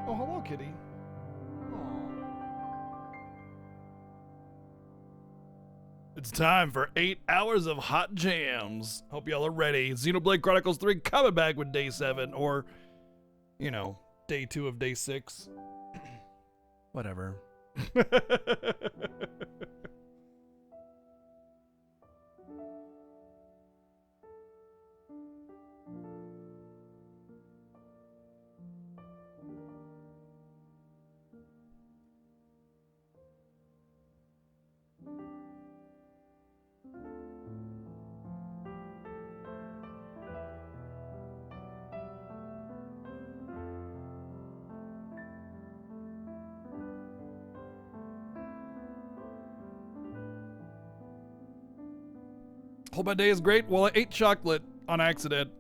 Oh, hello, kitty. It's time for 8 hours of hot jams. Hope y'all are ready. Xenoblade Chronicles 3 coming back with day 7, or, you know, day 2 of day 6. Whatever. Hope my day is great. Well, I ate chocolate on accident,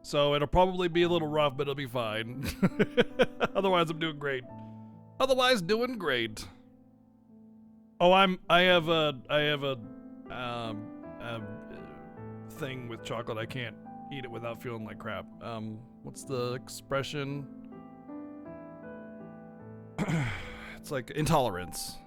so it'll probably be a little rough, but it'll be fine. Otherwise, I'm doing great. Otherwise, doing great. Oh, I have a thing with chocolate. I can't eat it without feeling like crap. What's the expression? It's like intolerance.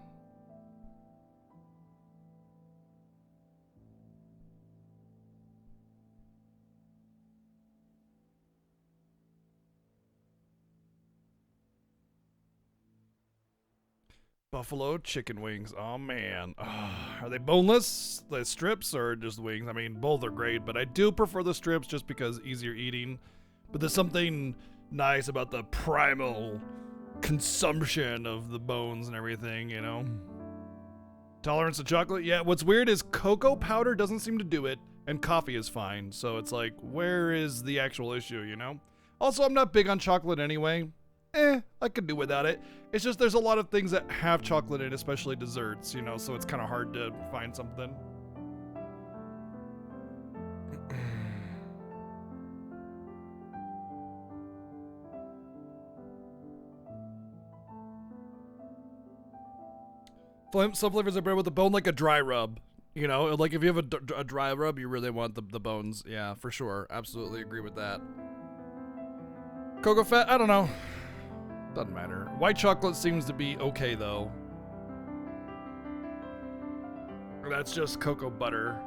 Buffalo chicken wings. Oh man. Are they boneless? The strips or just wings? I mean, both are great, but I do prefer the strips just because easier eating. But there's something nice about the primal consumption of the bones and everything, you know? Tolerance to chocolate? Yeah, what's weird is cocoa powder doesn't seem to do it, and coffee is fine. So it's like, where is the actual issue, you know? Also, I'm not big on chocolate anyway. I could do without it. It's just there's a lot of things that have chocolate in it, especially desserts, you know, so it's kind of hard to find something. Some flavors are better with the bone, like a dry rub. You know, like if you have a dry rub, you really want the bones. Yeah, for sure. Absolutely agree with that. Cocoa fat? I don't know. Doesn't matter. White chocolate seems to be okay, though. That's just cocoa butter.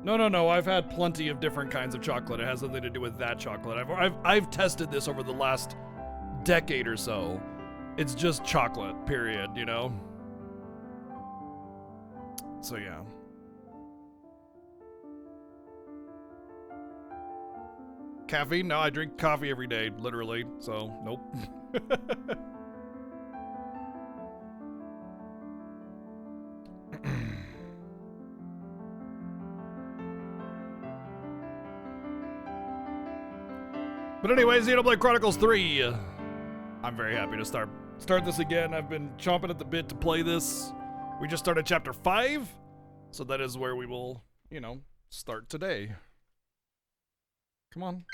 No. I've had plenty of different kinds of chocolate. It has nothing to do with that chocolate. I've tested this over the last decade or so. It's just chocolate, period, you know? So, yeah. Caffeine? No, I drink coffee every day, literally. So, nope. But anyway, Xenoblade Chronicles 3. I'm very happy to start this again. I've been chomping at the bit to play this. We just started chapter 5. So that is where we will, you know, start today. Come on.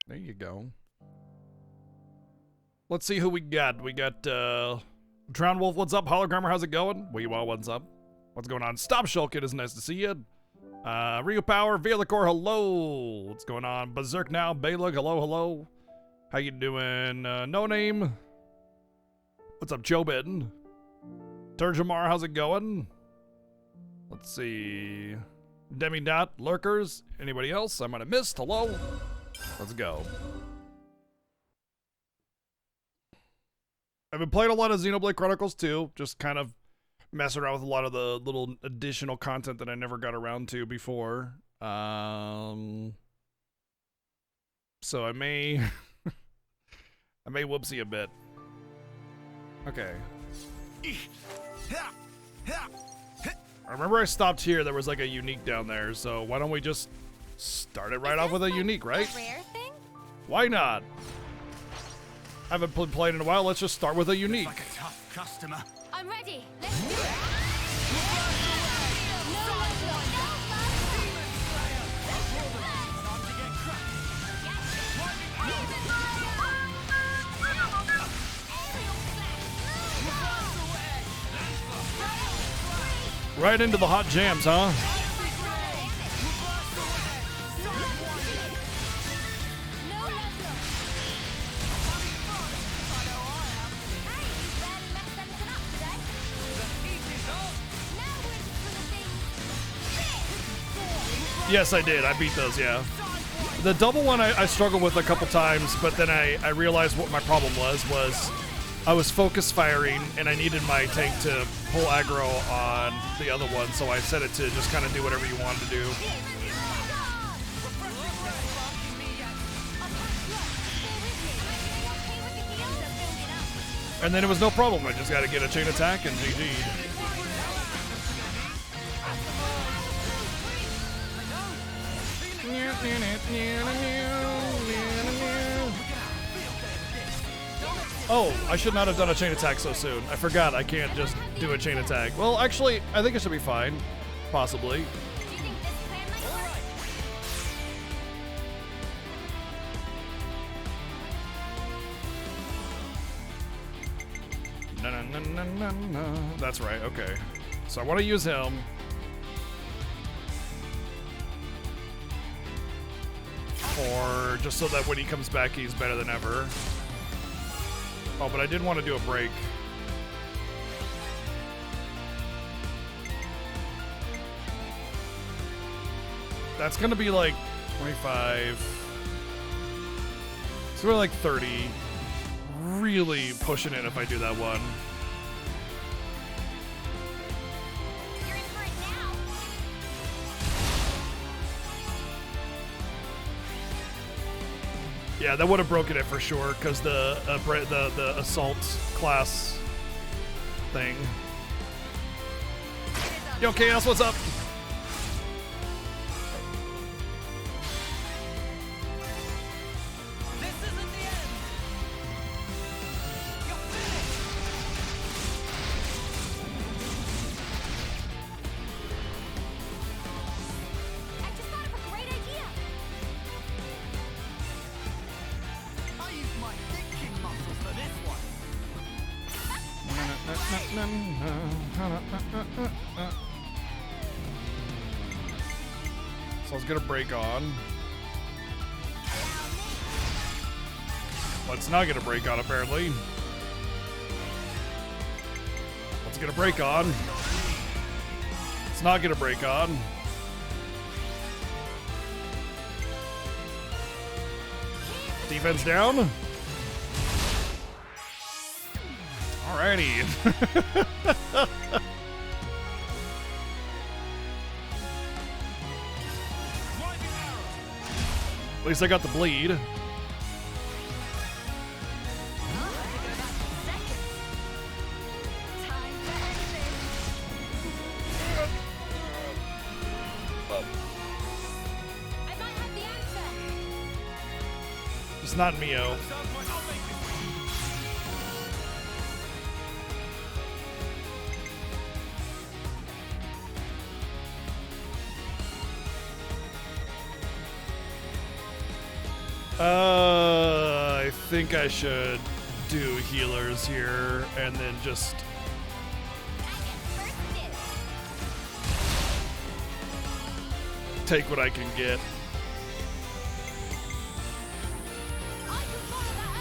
There you go. Let's see who we got. We got, Drowned Wolf, what's up? Hologrammer, how's it going? Weewa, what's up? What's going on? Stop Shulkin, it's nice to see you. Rio Power, Velikor, hello. What's going on? Berserk now, Balug, hello. How you doing? No Name. What's up, Jobin? Turjamar, how's it going? Let's see. Demidot, Lurkers. Anybody else I might have missed? Hello. Let's go. I've been playing a lot of Xenoblade Chronicles too, just kind of messing around with a lot of the little additional content that I never got around to before. So I may I may whoopsie a bit. Okay. I remember I stopped here. There was like a unique down there, so why don't we just start it right off with a unique, right? A rare thing? Why not? I haven't played in a while. Let's just start with a unique. Like a tough customer. I'm ready. Let's do it. Right into the hot jams, huh? Yes, I did. I beat those, yeah. The double one I struggled with a couple times, but then I realized what my problem was I was focus firing, and I needed my tank to pull aggro on the other one, so I set it to just kind of do whatever you wanted to do. And then it was no problem. I just got to get a chain attack and GG'd. Oh, I should not have done a chain attack so soon. I forgot I can't just do a chain attack. Well, actually, I think it should be fine. Possibly. No. That's right, okay. So I want to use him. Or just so that when he comes back, he's better than ever. Oh, but I did want to do a break. That's going to be like 25. It's going to be like 30. Really pushing it if I do that one. You're in for it now. Yeah, that would have broken it for sure, because the assault class thing. Yo, Chaos, what's up? This isn't the end. You're I just thought of a great idea. I used my thinking muscles for this one. So I was gonna break on. Well, it's not gonna break on, apparently. What's gonna break on? It's not gonna break on. Defense down. Alrighty. At least I got the bleed. Time to end this. I might have the answer. It's not Mio. I'll make this I think I should do healers here and then just I get first dibs. take what I can get. I can follow that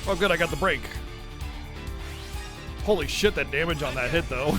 up. Oh, good, I got the break. Holy shit, that damage on that hit, though.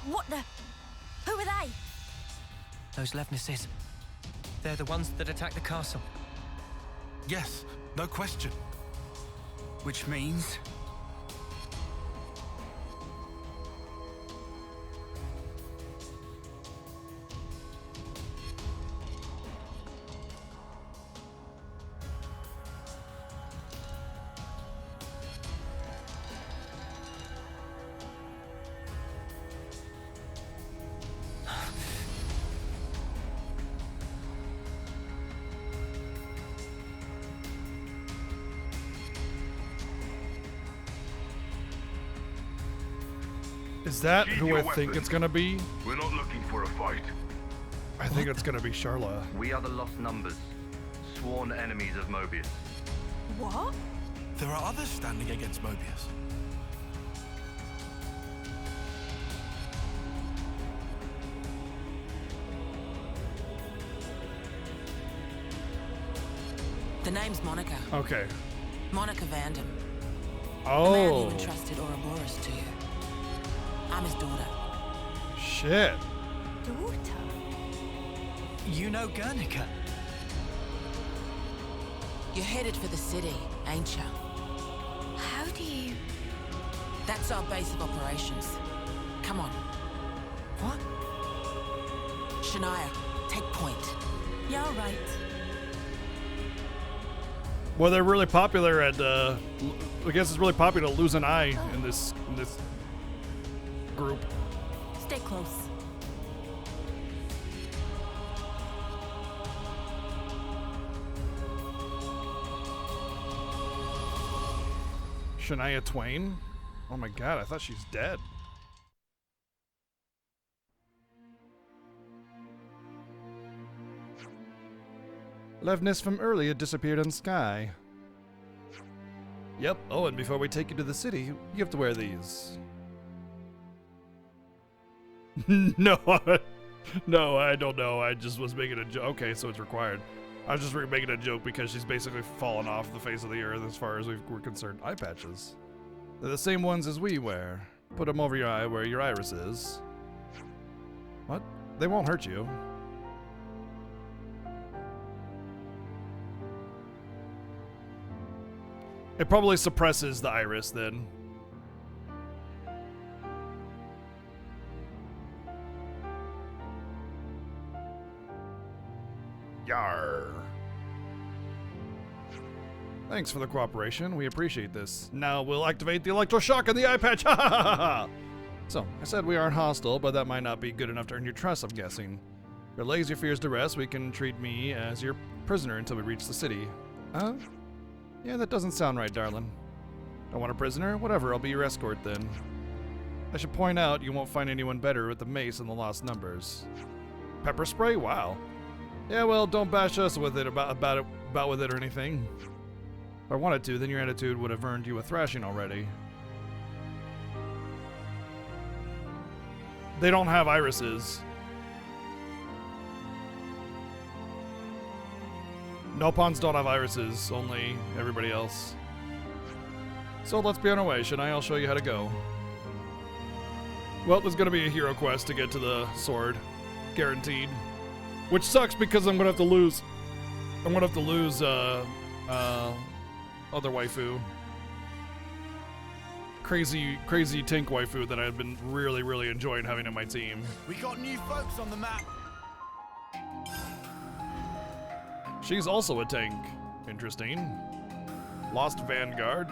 What the? Who are they? Those Levnesses. They're the ones that attacked the castle. Yes, no question. Which means... Is that Sheath who your I think weapon. it's gonna be? We're not looking for a fight. I think it's gonna be Charla. We are the Lost Numbers, sworn enemies of Mobius. What? There are others standing against Mobius. The name's Monica. Okay. Monica Vandam. The man Oh. who entrusted Ouroboros to you. I'm his daughter. Shit. Daughter? You know Guernica? You're headed for the city, ain't ya? How do you... That's our base of operations. Come on. What? Shania, take point. You're right. Well, they're really popular at. I guess it's really popular to lose an eye in this group. Stay close. Shania Twain. Oh my god, I thought she's dead. Levnis from earlier disappeared in sky. Yep. Oh, and before we take you to the city, you have to wear these. No, no, I don't know. I just was making a joke. Okay, so it's required. I was just making a joke because she's basically fallen off the face of the earth as far as we're concerned. Eye patches. They're the same ones as we wear. Put them over your eye where your iris is. What? They won't hurt you. It probably suppresses the iris then. Yar. Thanks for the cooperation. We appreciate this. Now we'll activate the electroshock in the eye patch. Ha ha ha ha! So, I said we aren't hostile, but that might not be good enough to earn your trust, I'm guessing. If your lays your fears to rest, we can treat me as your prisoner until we reach the city. Huh? Yeah, that doesn't sound right, darling. Don't want a prisoner? Whatever, I'll be your escort then. I should point out you won't find anyone better with the mace and the lost numbers. Pepper spray? Wow. Yeah, well, don't bash us with it about with it or anything. If I wanted to, then your attitude would have earned you a thrashing already. They don't have irises. No pawns don't have irises, only everybody else. So let's be on our way. I'll show you how to go. Well, there's gonna be a hero quest to get to the sword. Guaranteed. Which sucks because I'm gonna have to lose. I'm gonna have to lose, other waifu. Crazy tank waifu that I've been really enjoying having in my team. We got new folks on the map. She's also a tank. Interesting. Lost Vanguard.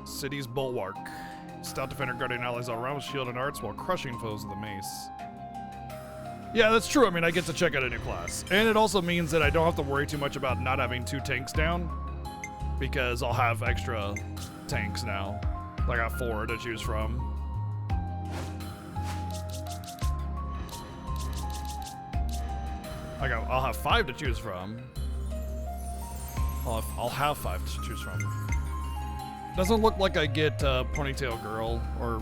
City's Bulwark. Stout defender guarding allies all around with shield and arts while crushing foes with a mace. Yeah, that's true. I mean, I get to check out a new class. And it also means that I don't have to worry too much about not having 2 tanks down. Because I'll have extra tanks now. I got 4 to choose from. I'll have 5 to choose from. I'll have 5 to choose from. Doesn't look like I get Ponytail Girl or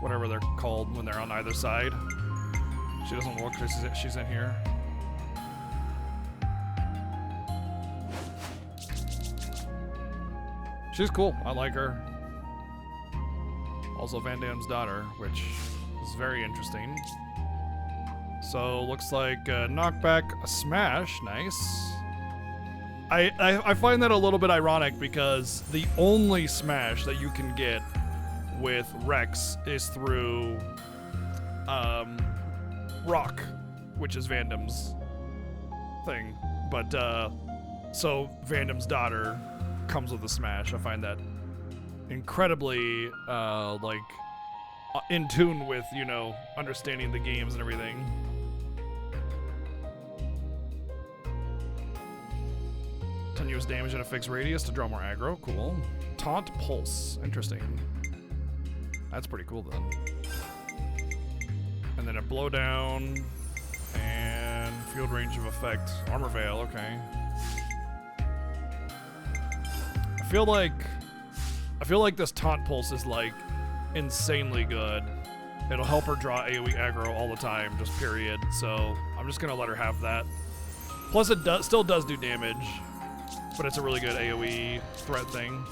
whatever they're called when they're on either side. She doesn't look like she's in here. She's cool. I like her. Also Van Damme's daughter, which is very interesting. So looks like a knockback, a smash, nice. I find that a little bit ironic because the only smash that you can get with Rex is through Rock, which is Van Damme's thing. But so Van Damme's daughter comes with a smash. I find that incredibly in tune with, you know, understanding the games and everything. Continuous damage in a fixed radius to draw more aggro. Cool. Taunt Pulse. Interesting. That's pretty cool then. And then a blowdown and field range of effect. Armor Veil. Okay. I feel like this Taunt Pulse is like insanely good. It'll help her draw AoE aggro all the time, just period. So I'm just gonna let her have that. Plus it still does do damage, but it's a really good AoE threat thing.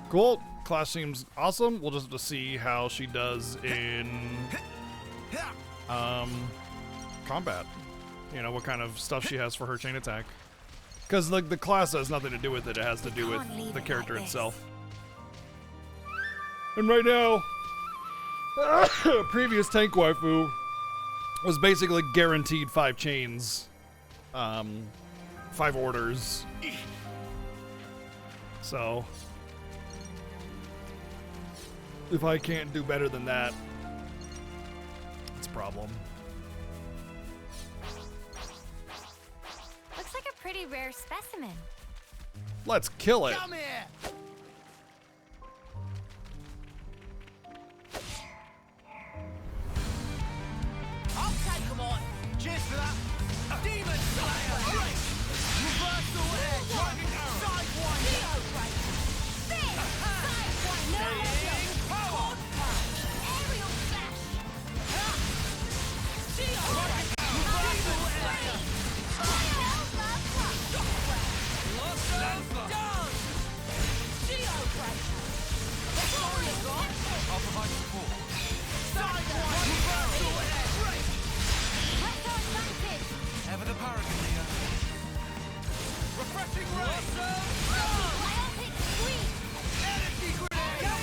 Cool. Class seems awesome. We'll just have to see how she does in combat. You know, what kind of stuff she has for her chain attack. Because the class has nothing to do with it. It has to do with the character itself. And right now, previous tank waifu was basically guaranteed 5 chains, 5 orders. So if I can't do better than that, it's a problem. Looks like a pretty rare specimen. Let's kill it. Come here! I'll take 'em on! Cheers for that! Demon Slayer! Break! Reversal edge! Sidewinder! Staying power! Aerial slash. Reversal edge! I'll provide support. Ever the paragon leader. Refreshing ray! Energy grenade!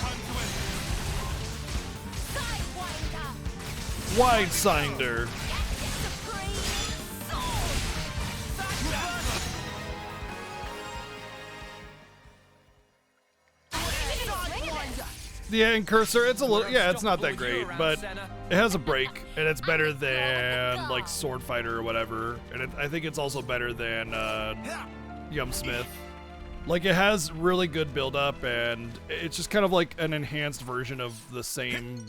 Time to end. Wide Sinder. Yeah, and Cursor, it's a little, yeah, it's not that great, but it has a break, and it's better than, like, Sword Fighter or whatever, and I think it's also better than, Yum Smith. Like, it has really good build-up, and it's just kind of like an enhanced version of the same,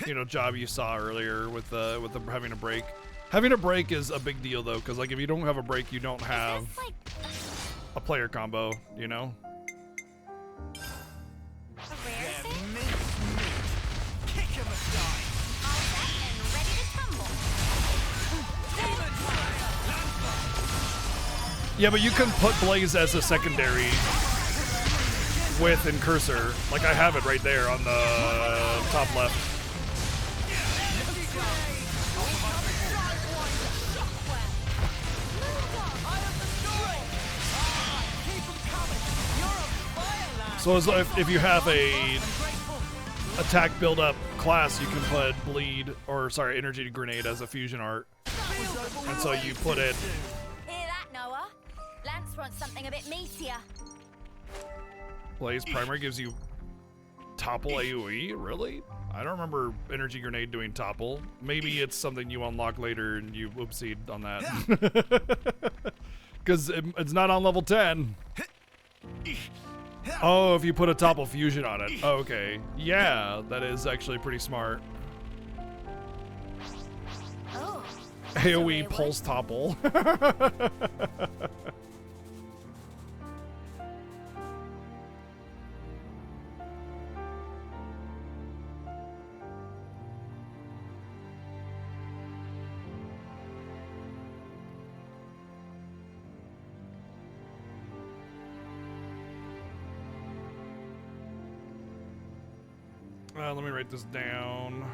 you know, job you saw earlier with the having a break. Having a break is a big deal, though, because, like, if you don't have a break, you don't have a player combo, you know? Kick him aside! Yeah, but you can put Blaze as a secondary with and Cursor. Like, I have it right there on the top left. So as if you have a attack build up class, you can put bleed, or sorry, energy grenade as a fusion art. And so you put it. Hear that, Noah? Lance wants something a bit meatier. Blaze Primer gives you topple AoE? Really? I don't remember energy grenade doing topple. Maybe it's something you unlock later and you whoopsied on that. Because it's not on level 10. Oh, if you put a topple fusion on it. Oh, okay. Yeah, that is actually pretty smart. Oh. AoE pulse topple. Let me write this down.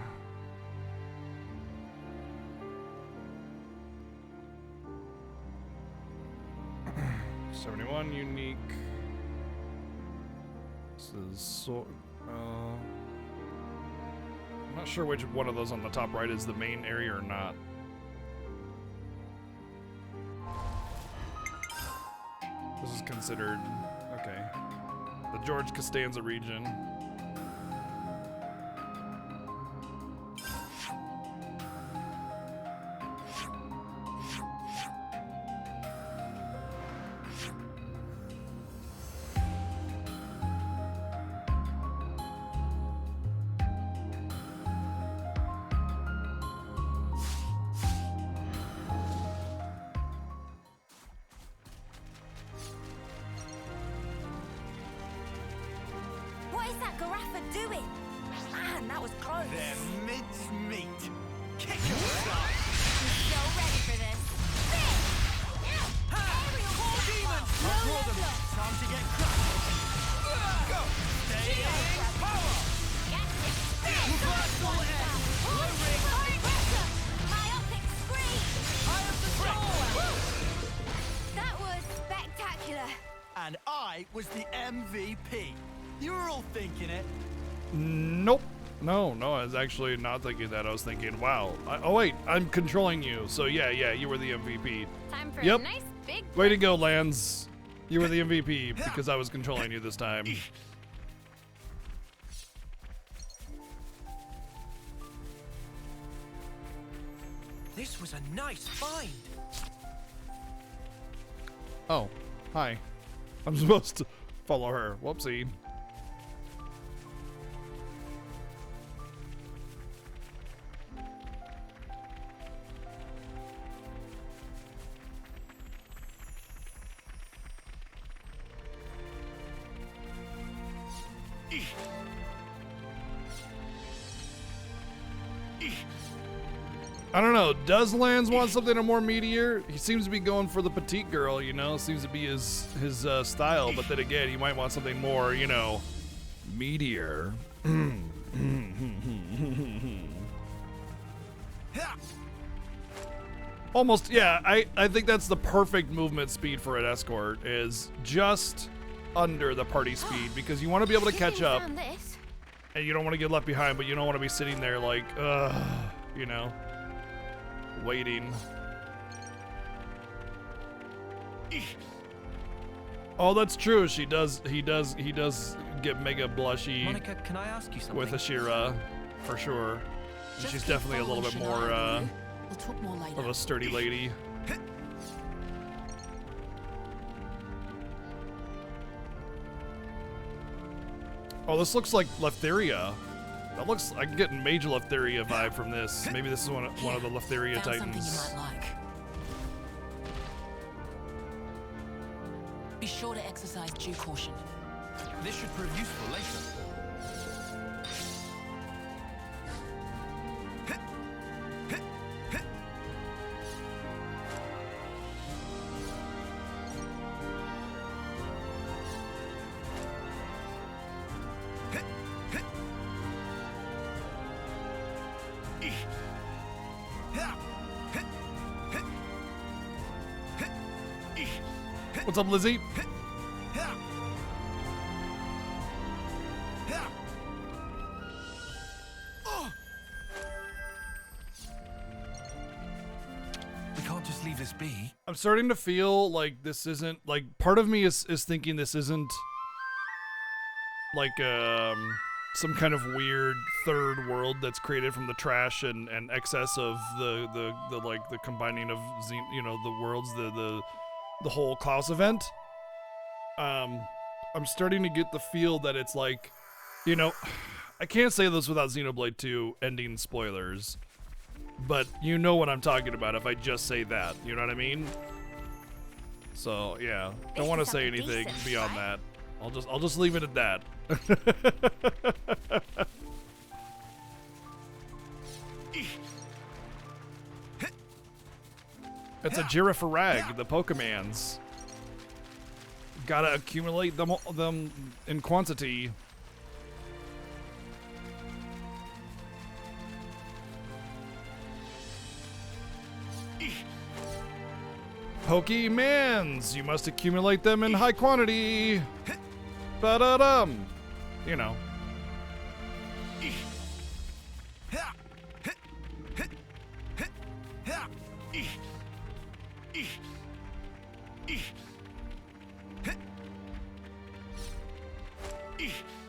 $71 unique. This is so. I'm not sure which one of those on the top right is the main area or not. This is considered okay. The George Costanza region. What is that Garaffa doing? Man, that was close. They're mincemeat. Kick your side. I'm so ready for this. Aerial More demons. No I'll draw them. level. Time to get crushed. Go. Stay in power. Reversal edge. Low ring. Myopic scream. I am the sword. That was spectacular. And I was the MVP. You were all thinking it. Nope. No, I was actually not thinking that. I was thinking, wow. Oh wait, I'm controlling you. So yeah, you were the MVP. Time for Yep. a nice big Way to go, Lance. You were the MVP because I was controlling you this time. This was a nice find. Oh, hi. I'm supposed to follow her. Whoopsie. I don't know. Does Lance want something more meatier? He seems to be going for the petite girl, you know. Seems to be his style. But then again, he might want something more, you know, meatier. Almost, yeah. I think that's the perfect movement speed for an escort. Is just under the party speed because you want to be able to catch up, Found this. and you don't want to get left behind, but you don't want to be sitting there like, you know. Waiting. Oh, that's true. He does get mega blushy Monica, can I ask you something? with Ashira, for sure. And Just she's keep definitely a little bit following more Shania, will you? We'll talk more later. of a sturdy lady. Oh, this looks like Leftheria. That looks. I'm getting major Leftheria vibe from this. Maybe this is one of the Leftheria Found something you titans. might like. Be sure to exercise due caution. This should prove useful later. What's up, Lizzie? We can't just leave this be. I'm starting to feel like this isn't like part of me is thinking this isn't like some kind of weird third world that's created from the trash and excess of the like the combining of you know the worlds the whole Klaus event. I'm starting to get the feel that it's like, you know, I can't say this without Xenoblade 2 ending spoilers, but you know what I'm talking about if I just say that, you know what I mean? So yeah, don't This want to is say something anything decent, beyond right? that. I'll just leave it at that. It's a Girafarag, the Pokemans. Gotta accumulate them in quantity. Pokemans. You must accumulate them in high quantity. Ba-da-dum. You know.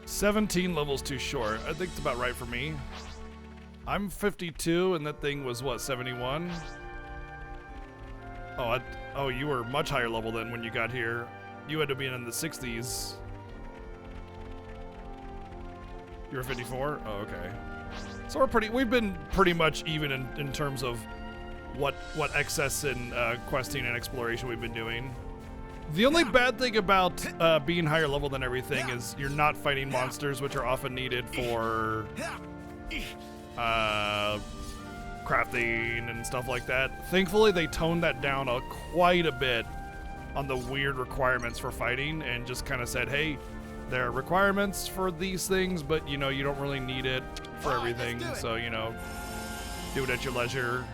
"17 levels too short." I think it's about right for me. I'm 52, and that thing was, what, 71? Oh, you were much higher level than when you got here. You had to be in the 60s. You were 54? Oh, okay. So we've been pretty much even in terms of what excess and questing and exploration we've been doing. The only bad thing about being higher level than everything is you're not fighting monsters, which are often needed for crafting and stuff like that. Thankfully, they toned that down quite a bit on the weird requirements for fighting and just kind of said, hey, there are requirements for these things, but, you know, you don't really need it for everything. So, you know, do it at your leisure.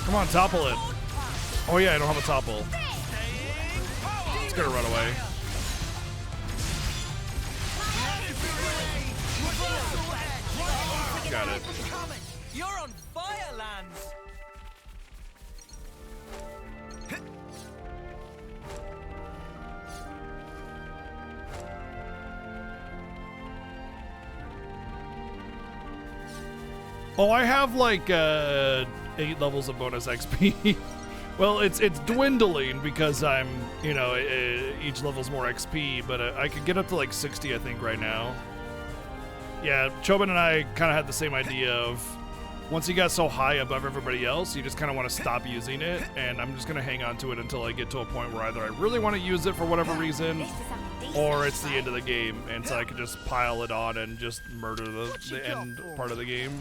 Come on, topple it. Oh yeah, I don't have a topple. It's gonna run away. Got it. You're on fire, Lance. Oh, I have like 8 levels of bonus XP. Well, it's dwindling because I'm, you know, each level's more XP, but I could get up to like 60, I think, right now. Yeah, Chobin and I kind of had the same idea of once you got so high above everybody else, you just kind of want to stop using it, and I'm just going to hang on to it until I get to a point where either I really want to use it for whatever reason, or it's the end of the game, and so I can just pile it on and just murder the end part of the game.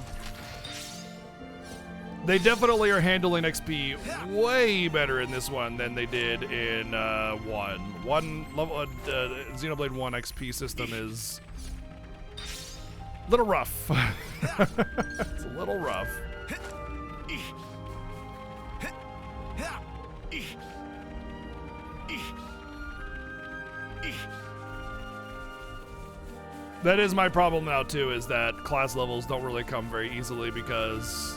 They definitely are handling XP way better in this one than they did in 1. Xenoblade 1 XP system is a little rough. It's a little rough. That is my problem now too, is that class levels don't really come very easily because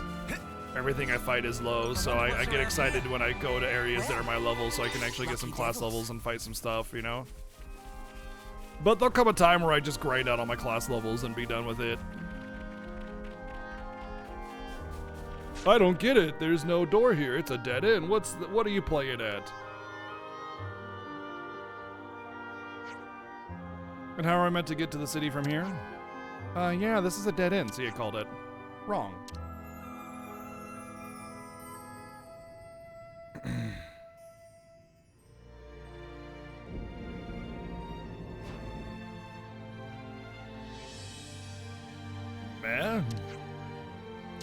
everything I fight is low, so I get excited when I go to areas that are my level so I can actually get some class levels and fight some stuff, you know? But there'll come a time where I just grind out all my class levels and be done with it. I don't get it. There's no door here. It's a dead end. What are you playing at? And how are I meant to get to the city from here? Yeah, this is a dead end. See, I called it wrong. Man.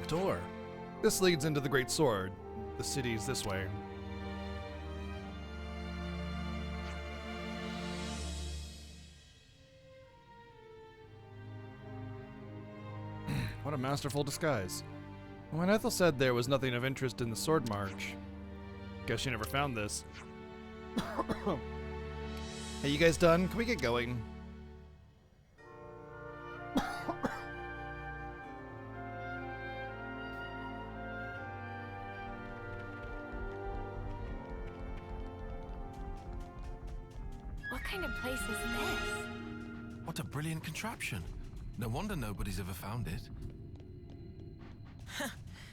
Door. This leads into the Great Sword. The city's this way. What a masterful disguise. When Ethel said there was nothing of interest in the Sword March, guess she never found this. Hey, you guys done? Can we get going? What kind of place is this? What a brilliant contraption. No wonder nobody's ever found it.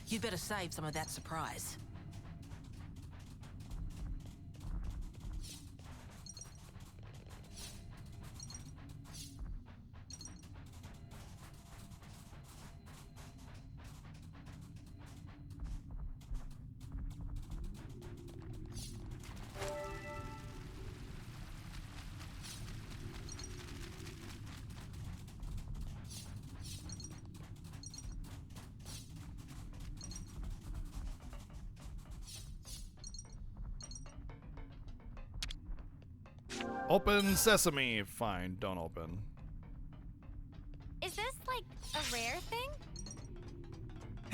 You'd better save some of that surprise. Open sesame. Fine, don't open. Is this like a rare thing?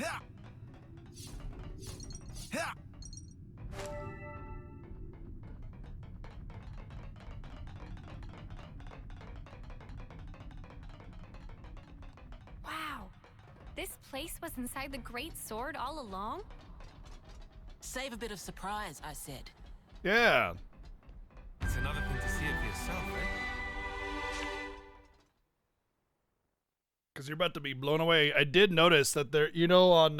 Yeah. Yeah. Wow. This place was inside the Great Sword all along? Save a bit of surprise, I said. Yeah. It's another thing to see it for yourself, eh? Because you're about to be blown away. I did notice that there, you know, on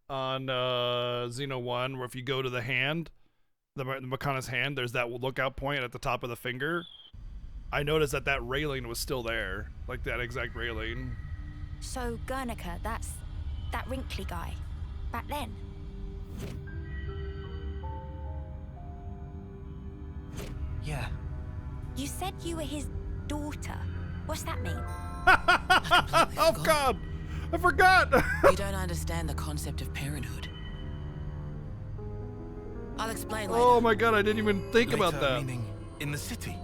Xeno 1, where if you go to the hand, the Makana's hand, there's that lookout point at the top of the finger. I noticed that that railing was still there, like that exact railing. So Guernica, that's that wrinkly guy. Back then. Yeah. You said you were his daughter. What's that mean? Oh God, I forgot. You don't understand the concept of parenthood. I'll explain later. Oh my God, I didn't even think about Later, that. meaning in the city.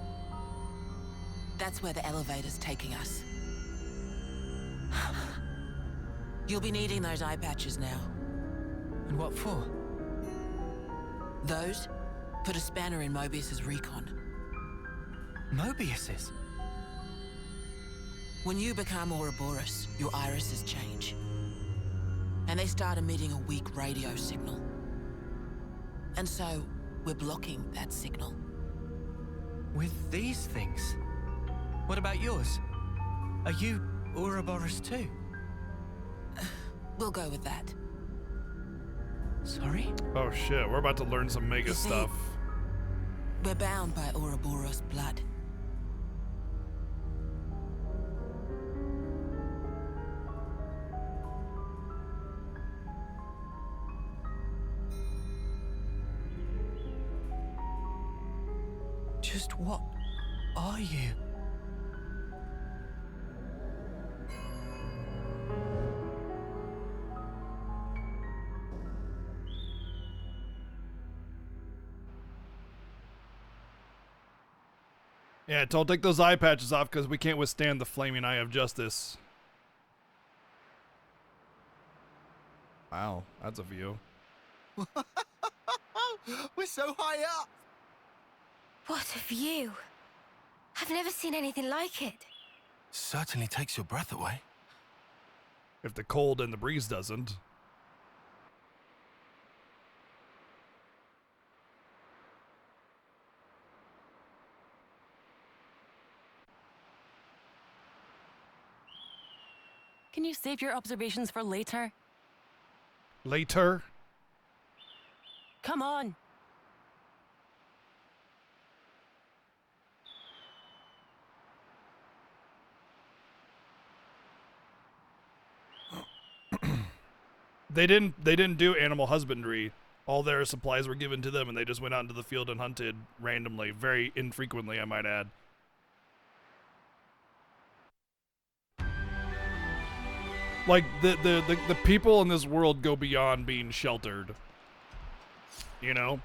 That's where the elevator's taking us. You'll be needing those eye patches now. And what for? Those put a spanner in Mobius's recon. Mobius's? When you become Ouroboros, your irises change. And they start emitting a weak radio signal. And so, we're blocking that signal. With these things? What about yours? Are you Ouroboros too? We'll go with that. Sorry? Oh shit, we're about to learn some mega You see, stuff. We're bound by Ouroboros' blood. Just what are you? Yeah, don't take those eye patches off because we can't withstand the flaming eye of justice. Wow, that's a view. We're so high up. What a view. I've never seen anything like it. Certainly takes your breath away. If the cold and the breeze doesn't. Can you save your observations for later? Later. Come on. They didn't do animal husbandry. All their supplies were given to them and they just went out into the field and hunted randomly, very infrequently, I might add. Like the people in this world go beyond being sheltered. You know?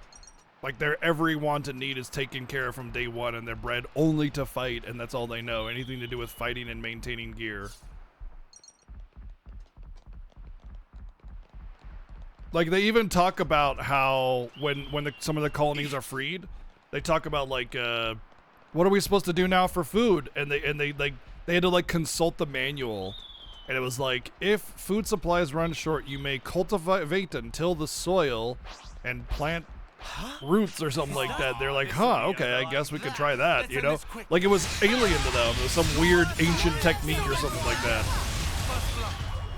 Like their every want and need is taken care of from day one and they're bred only to fight and that's all they know. Anything to do with fighting and maintaining gear. Like they even talk about how when some of the colonies are freed, they talk about like what are we supposed to do now for food? And they had to like consult the manual. And it was like, if food supplies run short, you may cultivate and till the soil and plant roots or something like that. They're like, huh, okay, I guess we could try that, you know? Like it was alien to them. It was some weird ancient technique or something like that.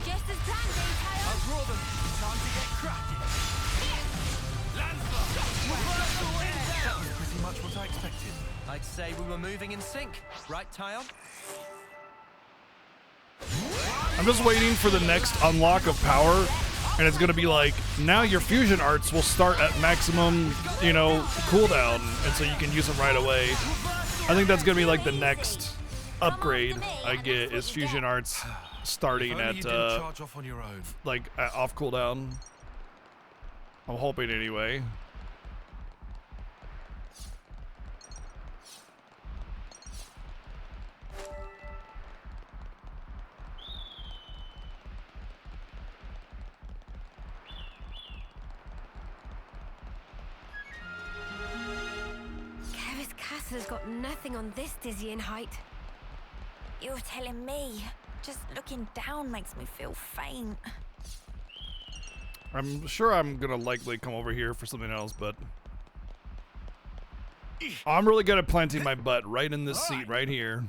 Just as planned, Tail. I'll draw them. Time to get cracking. That was pretty much what I expected. I'd say we were moving in sync. Right, Tyon? I'm just waiting for the next unlock of power, and it's gonna be like, now your fusion arts will start at maximum, you know, cooldown, and so you can use them right away. I think that's gonna be like the next upgrade I get is fusion arts starting If only at you didn't charge off on your own. like off cooldown. I'm hoping anyway. Master's got nothing on this dizzying height. You're telling me. Just looking down makes me feel faint. I'm sure I'm gonna likely come over here for something else, but I'm really good at planting my butt right in this seat right here.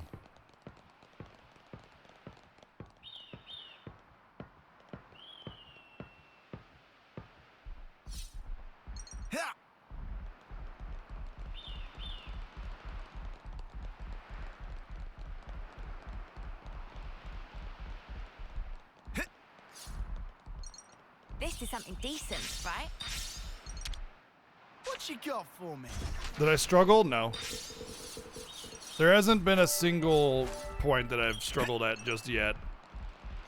This is something decent, right? What you got for me? Did I struggle? No. There hasn't been a single point that I've struggled at just yet.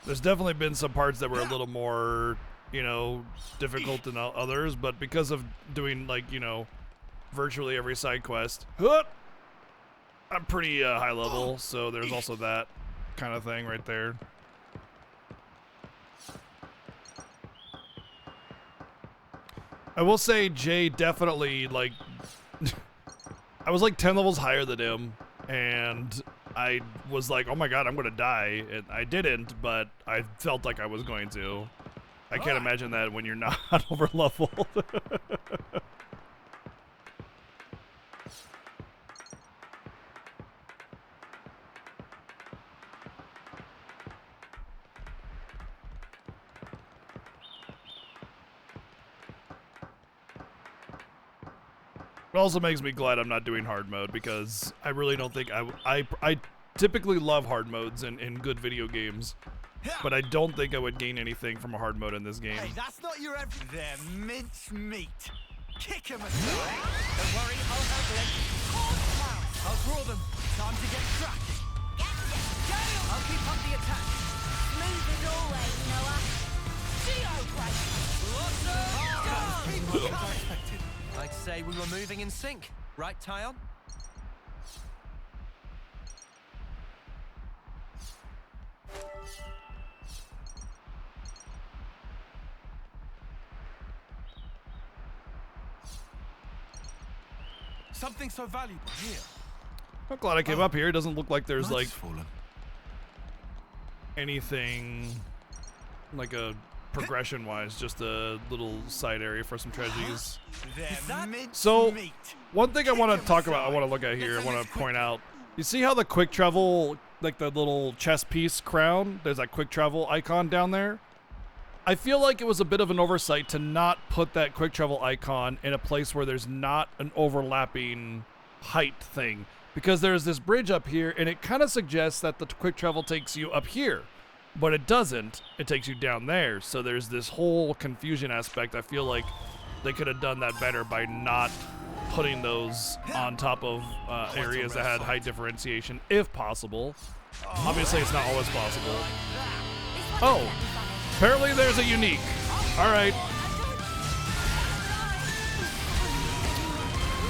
There's definitely been some parts that were a little more, you know, difficult than others, but because of doing, like, you know, virtually every side quest, I'm pretty high level, so there's also that kind of thing right there. I will say Jay definitely, like, I was like 10 levels higher than him, and I was like, oh my god, I'm gonna die, and I didn't, but I felt like I was going to. I can't imagine that when you're not over leveled. It also makes me glad I'm not doing hard mode, because I really don't think I typically love hard modes in good video games, but I don't think I would gain anything from a hard mode in this game. Hey, that's not your every... They're mince meat. Kick him aside. Don't worry, I'll handle it. I'll draw them. Time to get cracking. Gotcha! I'll keep up the attack. Smooth as always, Noah. Geo break. I'd say we were moving in sync, right, Tyon? Something so valuable here. I'm glad I came up here. It doesn't look like there's like Night's fallen. anything like a progression wise, just a little side area for some treasures. They're mince So meat. one thing I want to talk about, I want to look at here, I want to point out, you see how the quick travel, like the little chess piece crown, there's that quick travel icon down there? I feel like it was a bit of an oversight to not put that quick travel icon in a place where there's not an overlapping height thing, because there's this bridge up here and it kind of suggests that the quick travel takes you up here, but it doesn't. It takes you down there. So there's this whole confusion aspect. I feel like they could have done that better by not putting those on top of areas that had height differentiation, if possible. Obviously, it's not always possible. Oh, apparently there's a unique. All right.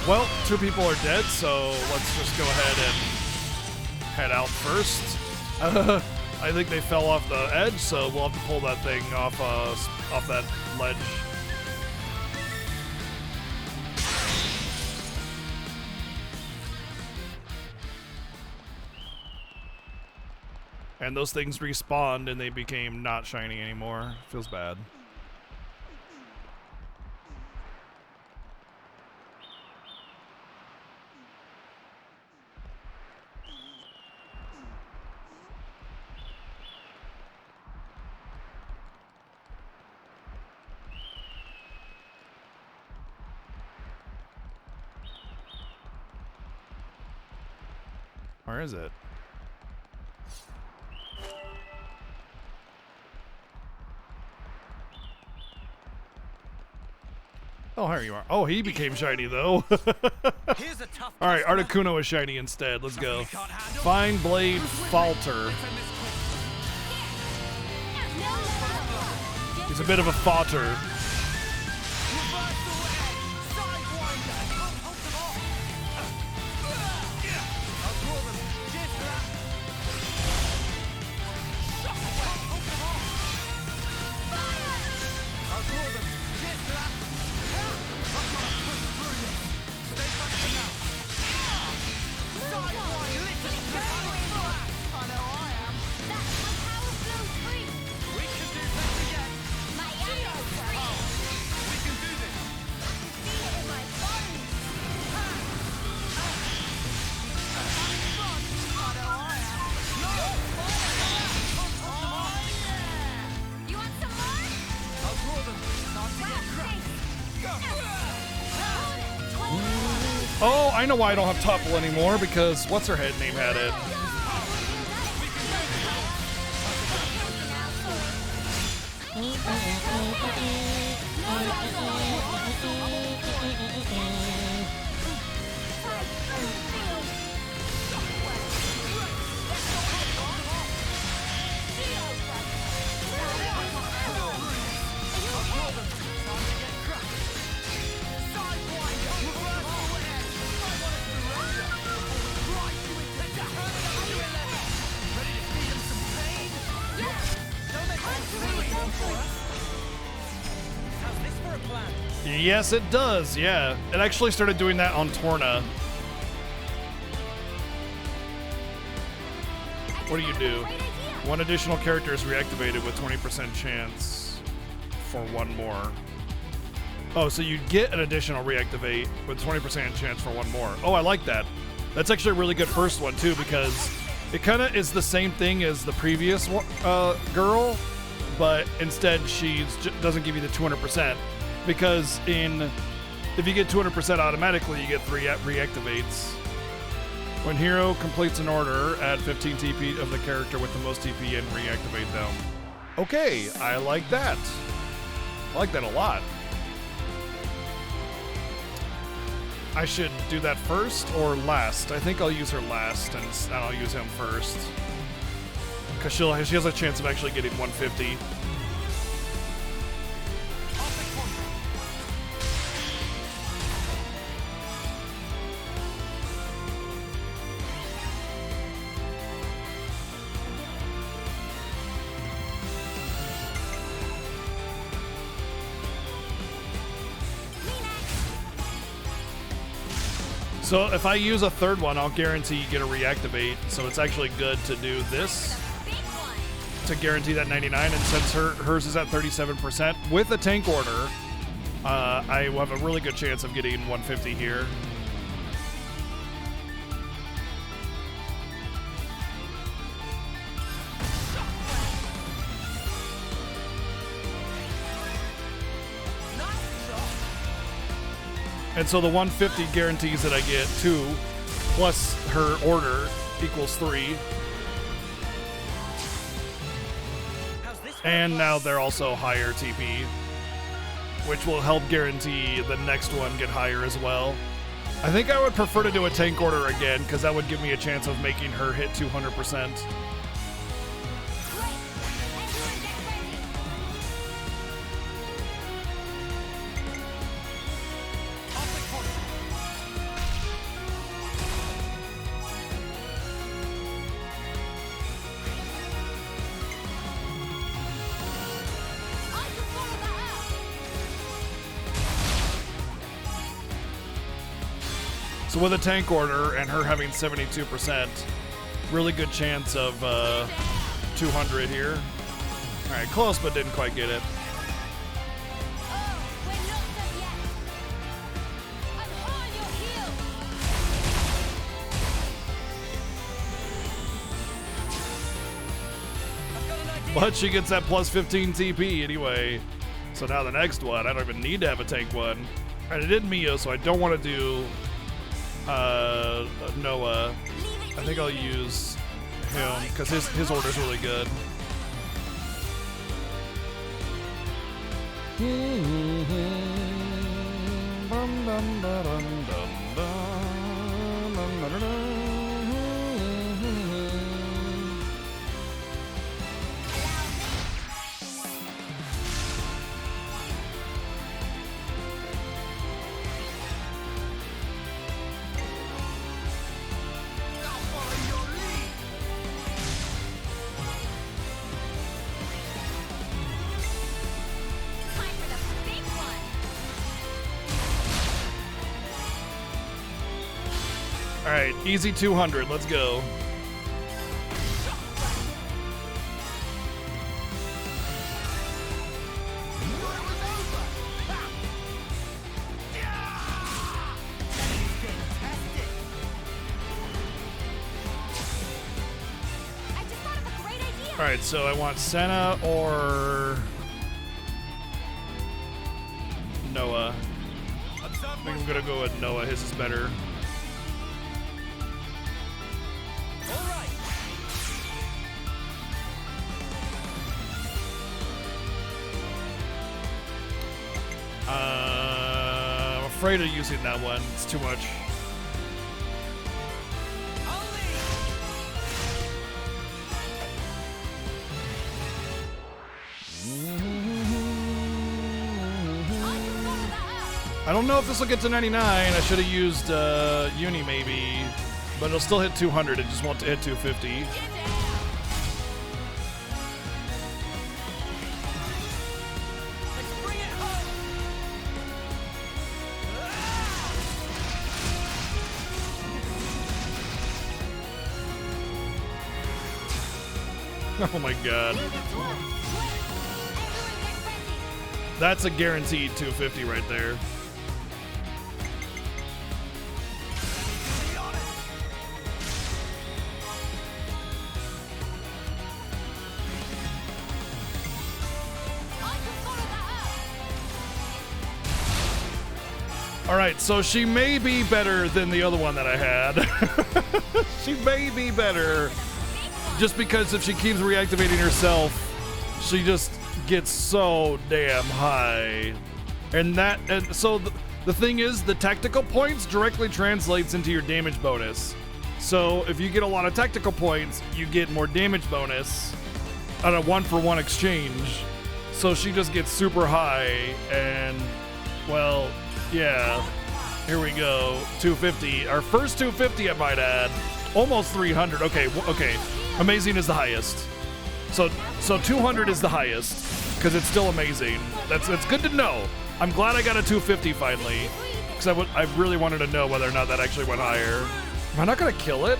Well, 2 people are dead, so let's just go ahead and head out first. I think they fell off the edge, so we'll have to pull that thing off that ledge. And those things respawned and they became not shiny anymore. Feels bad. Where is it? Oh, here you are. Oh, he became shiny, though. Here's a tough All right, customer. Articuno is shiny instead. Let's go. You can't handle. Fine Blade Falter. He's a bit of a falter. I know why I don't have Topple anymore, because what's her head name had it. Yes, it does, yeah. It actually started doing that on Torna. What do you do? One additional character is reactivated with 20% chance for one more. Oh, so you get an additional reactivate with 20% chance for one more. Oh, I like that. That's actually a really good first one, too, because it kind of is the same thing as the previous girl, but instead she doesn't give you the 200%. Because if you get 200% automatically, you get 3 reactivates. When hero completes an order, add 15 TP of the character with the most TP and reactivate them. Okay, I like that. I like that a lot. I should do that first or last. I think I'll use her last, and I'll use him first. Because she has a chance of actually getting 150. So if I use a third one, I'll guarantee you get a reactivate. So it's actually good to do this to guarantee that 99. And since hers is at 37% with a tank order, I will have a really good chance of getting 150 here. And so the 150 guarantees that I get 2, plus her order equals 3. And now they're also higher TP, which will help guarantee the next one get higher as well. I think I would prefer to do a tank order again, because that would give me a chance of making her hit 200%. So with a tank order and her having 72%, really good chance of 200 here. All right, close, but didn't quite get it. But she gets that plus 15 TP anyway. So now the next one, I don't even need to have a tank one. All right, I did Mio, so I don't want to do Noah. I think I'll use him because his order's really good. All right, easy 200. Let's go. All right, so I want Senna or Noah. I think I'm gonna go with Noah. His is better. afraid of using that one. It's too much. I don't know if this will get to 99. I should have used Uni maybe, but it'll still hit 200. It just won't hit 250. Oh my god. That's a guaranteed 250 right there. Alright, so she may be better than the other one that I had. She may be better. Just because if she keeps reactivating herself, she just gets so damn high. And so the thing is, the tactical points directly translates into your damage bonus. So if you get a lot of tactical points, you get more damage bonus on a 1-for-1 exchange. So she just gets super high, and well, yeah, here we go. 250, our first 250 I might add. Almost 300, okay. Amazing is the highest. So 200 is the highest, because it's still amazing. That's good to know. I'm glad I got a 250 finally, because I really wanted to know whether or not that actually went higher. Am I not gonna kill it?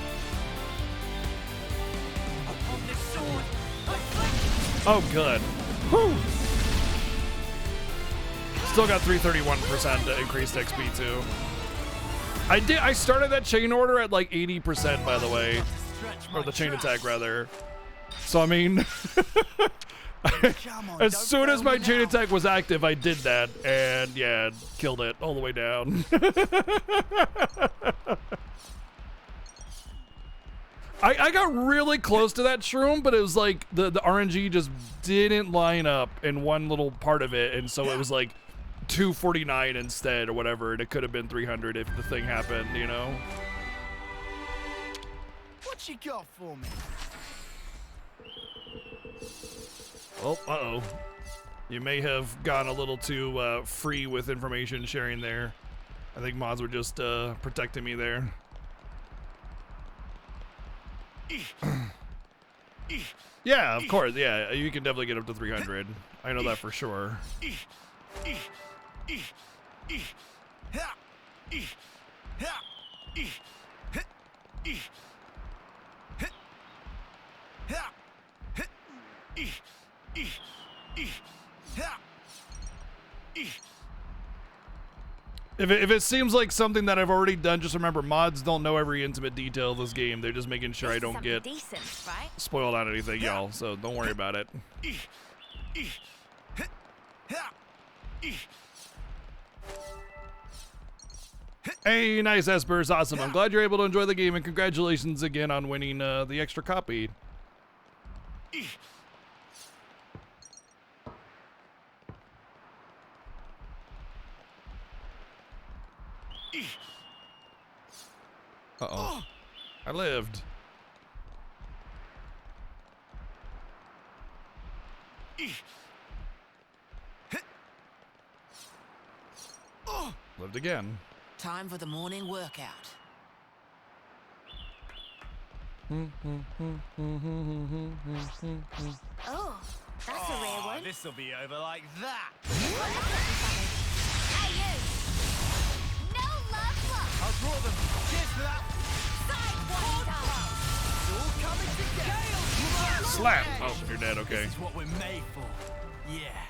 Oh, good. Whew. Still got 331% increased XP too. I started that chain order at like 80%, by the way. Or the chain attack, rather. So, I mean, as soon as my chain attack was active, I did that, and yeah, killed it all the way down. I got really close to that shroom, but it was like the RNG just didn't line up in one little part of it, and so it was like 249 instead, or whatever, and it could have been 300 if the thing happened, you know? What you got for me? Oh, uh-oh. You may have gone a little too free with information sharing there. I think mods were just protecting me there. Yeah, of course. Yeah, you can definitely get up to 300. I know that for sure. If it seems like something that I've already done, just remember, mods don't know every intimate detail of this game. They're just making sure I don't get decent, right? spoiled on anything, y'all. So don't worry about it. Hey, nice, Espers. Awesome. I'm glad you're able to enjoy the game, and congratulations again on winning the extra copy. Uh-oh. I lived. Lived again. Time for the morning workout. Oh, that's a rare one. This'll be over like that. Hey, you! No love lost! I'll draw them. Cheers for that. Sidewinder! It's all coming together. Slap! Oh, you're dead, okay. This is what we're made for. Yeah.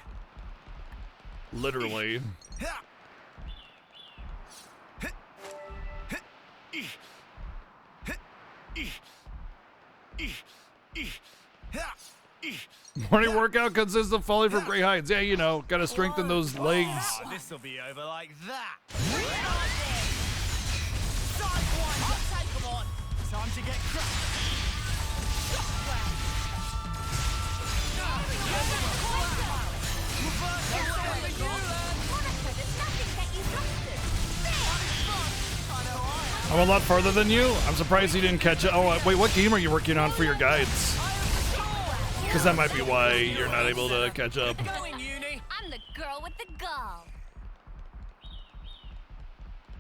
Literally. Morning workout consists of falling from great heights. Yeah, you know, gotta strengthen those legs. This'll be over like that. Time to get crushed. Monica, does nothing get you flustered? I'm a lot farther than you. I'm surprised you didn't catch it. Oh, wait, what game are you working on for your guides? Because that might be why you're not able to catch up. I'm the girl with the gall.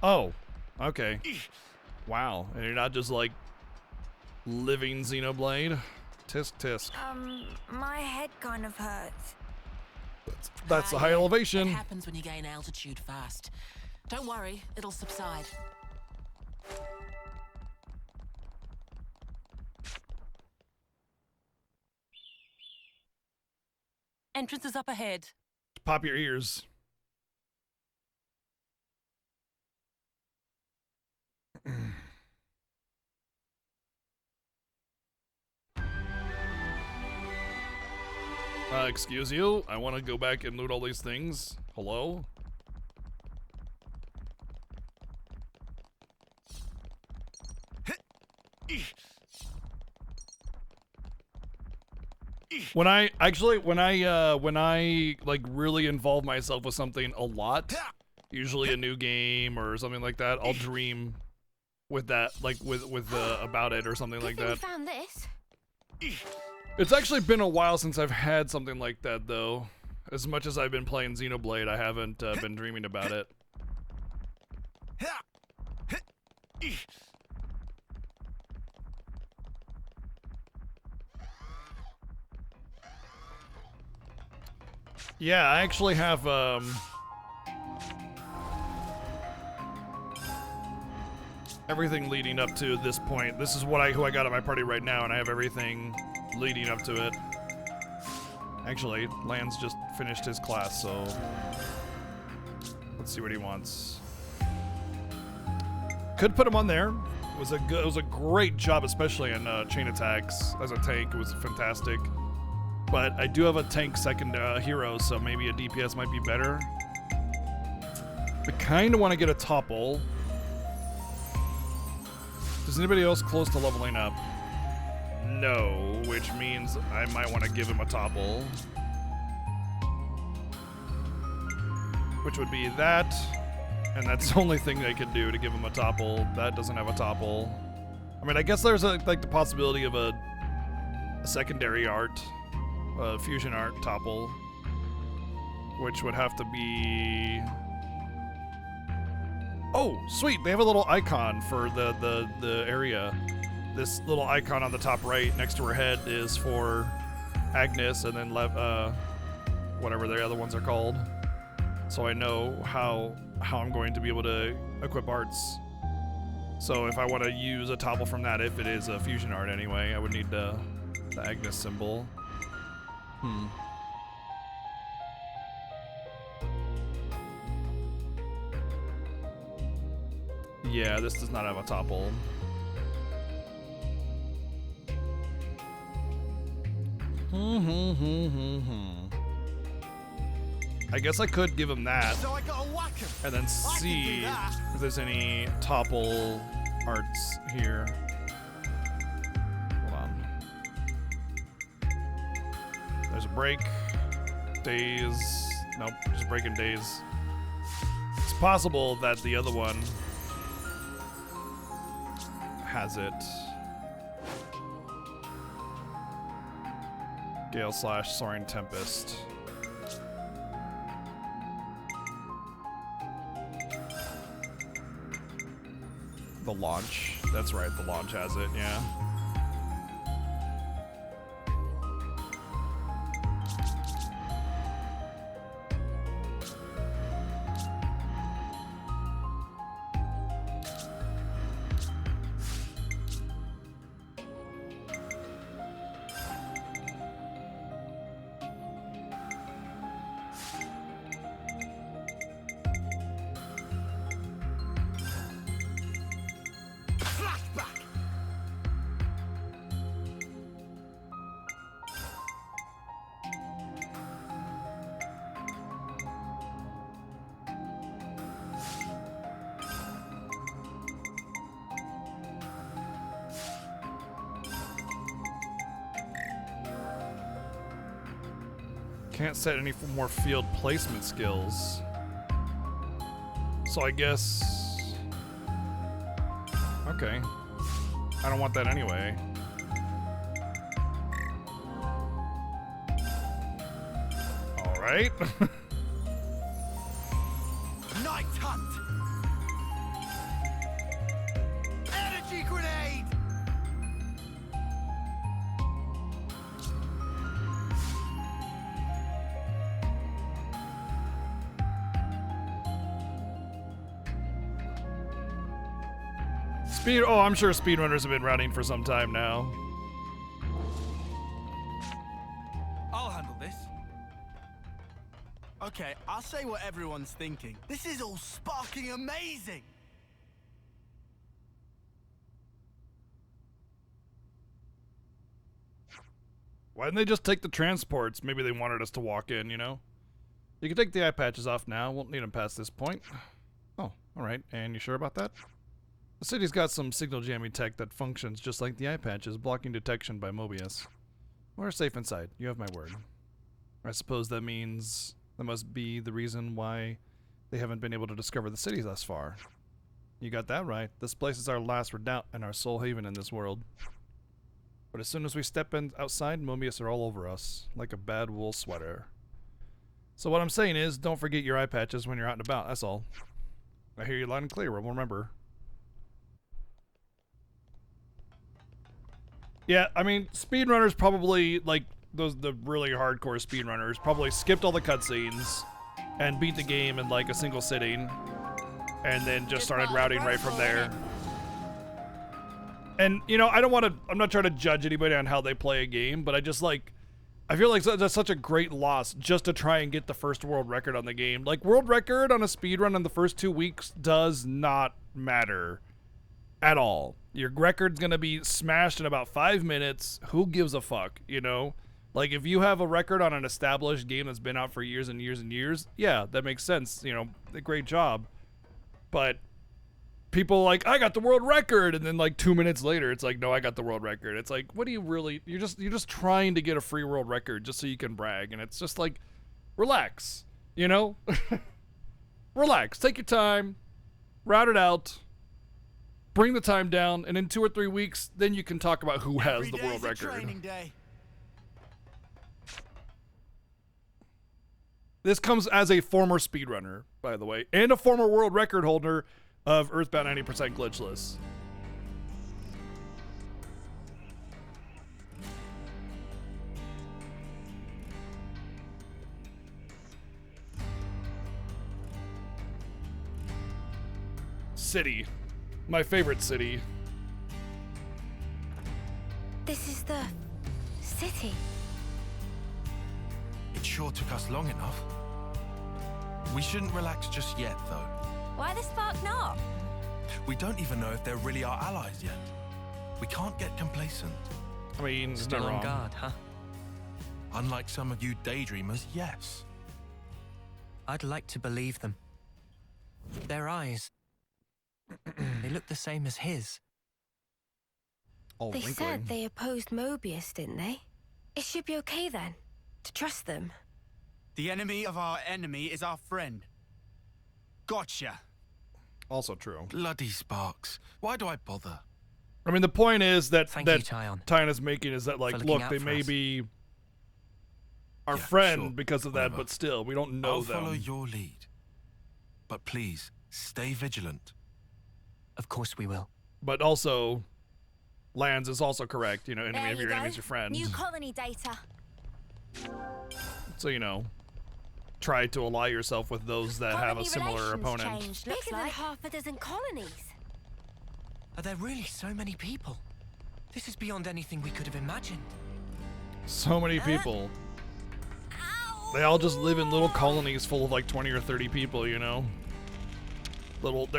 Oh, okay. Wow, and you're not just like living Xenoblade? Tisk tisk. My head kind of hurts. That's the high elevation. It happens when you gain altitude fast. Don't worry, it'll subside. Entrance is up ahead. Pop your ears. Excuse you? I want to go back and loot all these things. Hello? When I like really involve myself with something a lot, usually a new game or something like that, I'll dream with that, like with about it or something like that. Found this. It's actually been a while since I've had something like that, though. As much as I've been playing Xenoblade, I haven't been dreaming about it. Yeah, I actually have, everything leading up to this point. This is what who I got at my party right now, and I have everything leading up to it. Actually, Lance just finished his class, so let's see what he wants. Could put him on there. It was a great job, especially in chain attacks as a tank. It was fantastic. But I do have a tank second hero, so maybe a DPS might be better. I kind of want to get a topple. Is anybody else close to leveling up? No, which means I might want to give him a topple. Which would be that, and that's the only thing they could do to give him a topple. That doesn't have a topple. I mean, I guess there's like the possibility of a secondary art, fusion art topple, which would have to be... Oh, sweet! They have a little icon for the area. This little icon on the top right next to her head is for Agnes, and then whatever the other ones are called. So I know how I'm going to be able to equip arts. So if I want to use a topple from that, if it is a fusion art anyway, I would need the Agnes symbol. Yeah, this does not have a topple. I guess I could give him that, So I gotta whack him. and then see if there's any topple arts here. Hold on. There's a break. Days. Nope, just breaking days. It's possible that the other one has it. Gale / Soaring Tempest. The launch. That's right, the launch has it, yeah. Flashback. Can't set any more field placement skills. So I guess Okay. I don't want that anyway. All right. Night hunt. Energy grenade. Oh, I'm sure speedrunners have been running for some time now. I'll handle this. Okay, I'll say what everyone's thinking. This is all sparking amazing. Why didn't they just take the transports? Maybe they wanted us to walk in, you know? You can take the eye patches off now. Won't need them past this point. Oh, alright. And you sure about that? The city's got some signal jamming tech that functions just like the eye patches, blocking detection by Mobius. We're safe inside. You have my word. I suppose that means that must be the reason why they haven't been able to discover the city thus far. You got that right. This place is our last redoubt and our sole haven in this world. But as soon as we step outside, Mobius are all over us, like a bad wool sweater. So what I'm saying is, don't forget your eye patches when you're out and about, that's all. I hear you loud and clear, we'll remember. Yeah, I mean, speedrunners probably, like, the really hardcore speedrunners, probably skipped all the cutscenes and beat the game in, like, a single sitting, and then just started routing right from there. And, you know, I'm not trying to judge anybody on how they play a game, but I just, like, I feel like that's such a great loss just to try and get the first world record on the game. Like, world record on a speedrun in the first 2 weeks does not matter at all. Your record's gonna be smashed in about 5 minutes. Who gives a fuck, you know? Like, if you have a record on an established game that's been out for years and years and years, yeah, that makes sense, you know, a great job. But people like, I got the world record, and then like 2 minutes later, it's like, no, I got the world record. It's like, what do you really, you're just trying to get a free world record just so you can brag, and it's just like, relax, you know? Relax, take your time, route it out, bring the time down, and in 2 or 3 weeks, then you can talk about who has the world record. Training day. This comes as a former speedrunner, by the way, and a former world record holder of Earthbound 90% glitchless. City. My favorite city. This is the city. It sure took us long enough. We shouldn't relax just yet, though. Why the spark not? We don't even know if they're really our allies yet. We can't get complacent. I mean, it's Still not on wrong. guard, huh? Unlike some of you daydreamers, yes. I'd like to believe them. Their eyes. They look the same as his. All They wrinkly. said they opposed Mobius, didn't they? It should be okay then, to trust them. The enemy of our enemy is our friend. Gotcha. Also true. Bloody sparks. Why do I bother? I mean, the point is that Thank you, that Tyon, Tyon is making is that, like, for looking look, out they for may us. be our Yeah, friend sure, because of that, whatever. but still, we don't know I'll them. follow your lead. But please, stay vigilant. Of course we will. But also, Lands is also correct. You know, enemy There of you your go. enemy is your friend. New colony data. So, you know, try to ally yourself with those that have a Colony similar relations opponent. changed, Bigger looks than like. half a dozen colonies. Are there really so many people? This is beyond anything we could have imagined. So many people. They all just live in little colonies full of like 20 or 30 people, you know?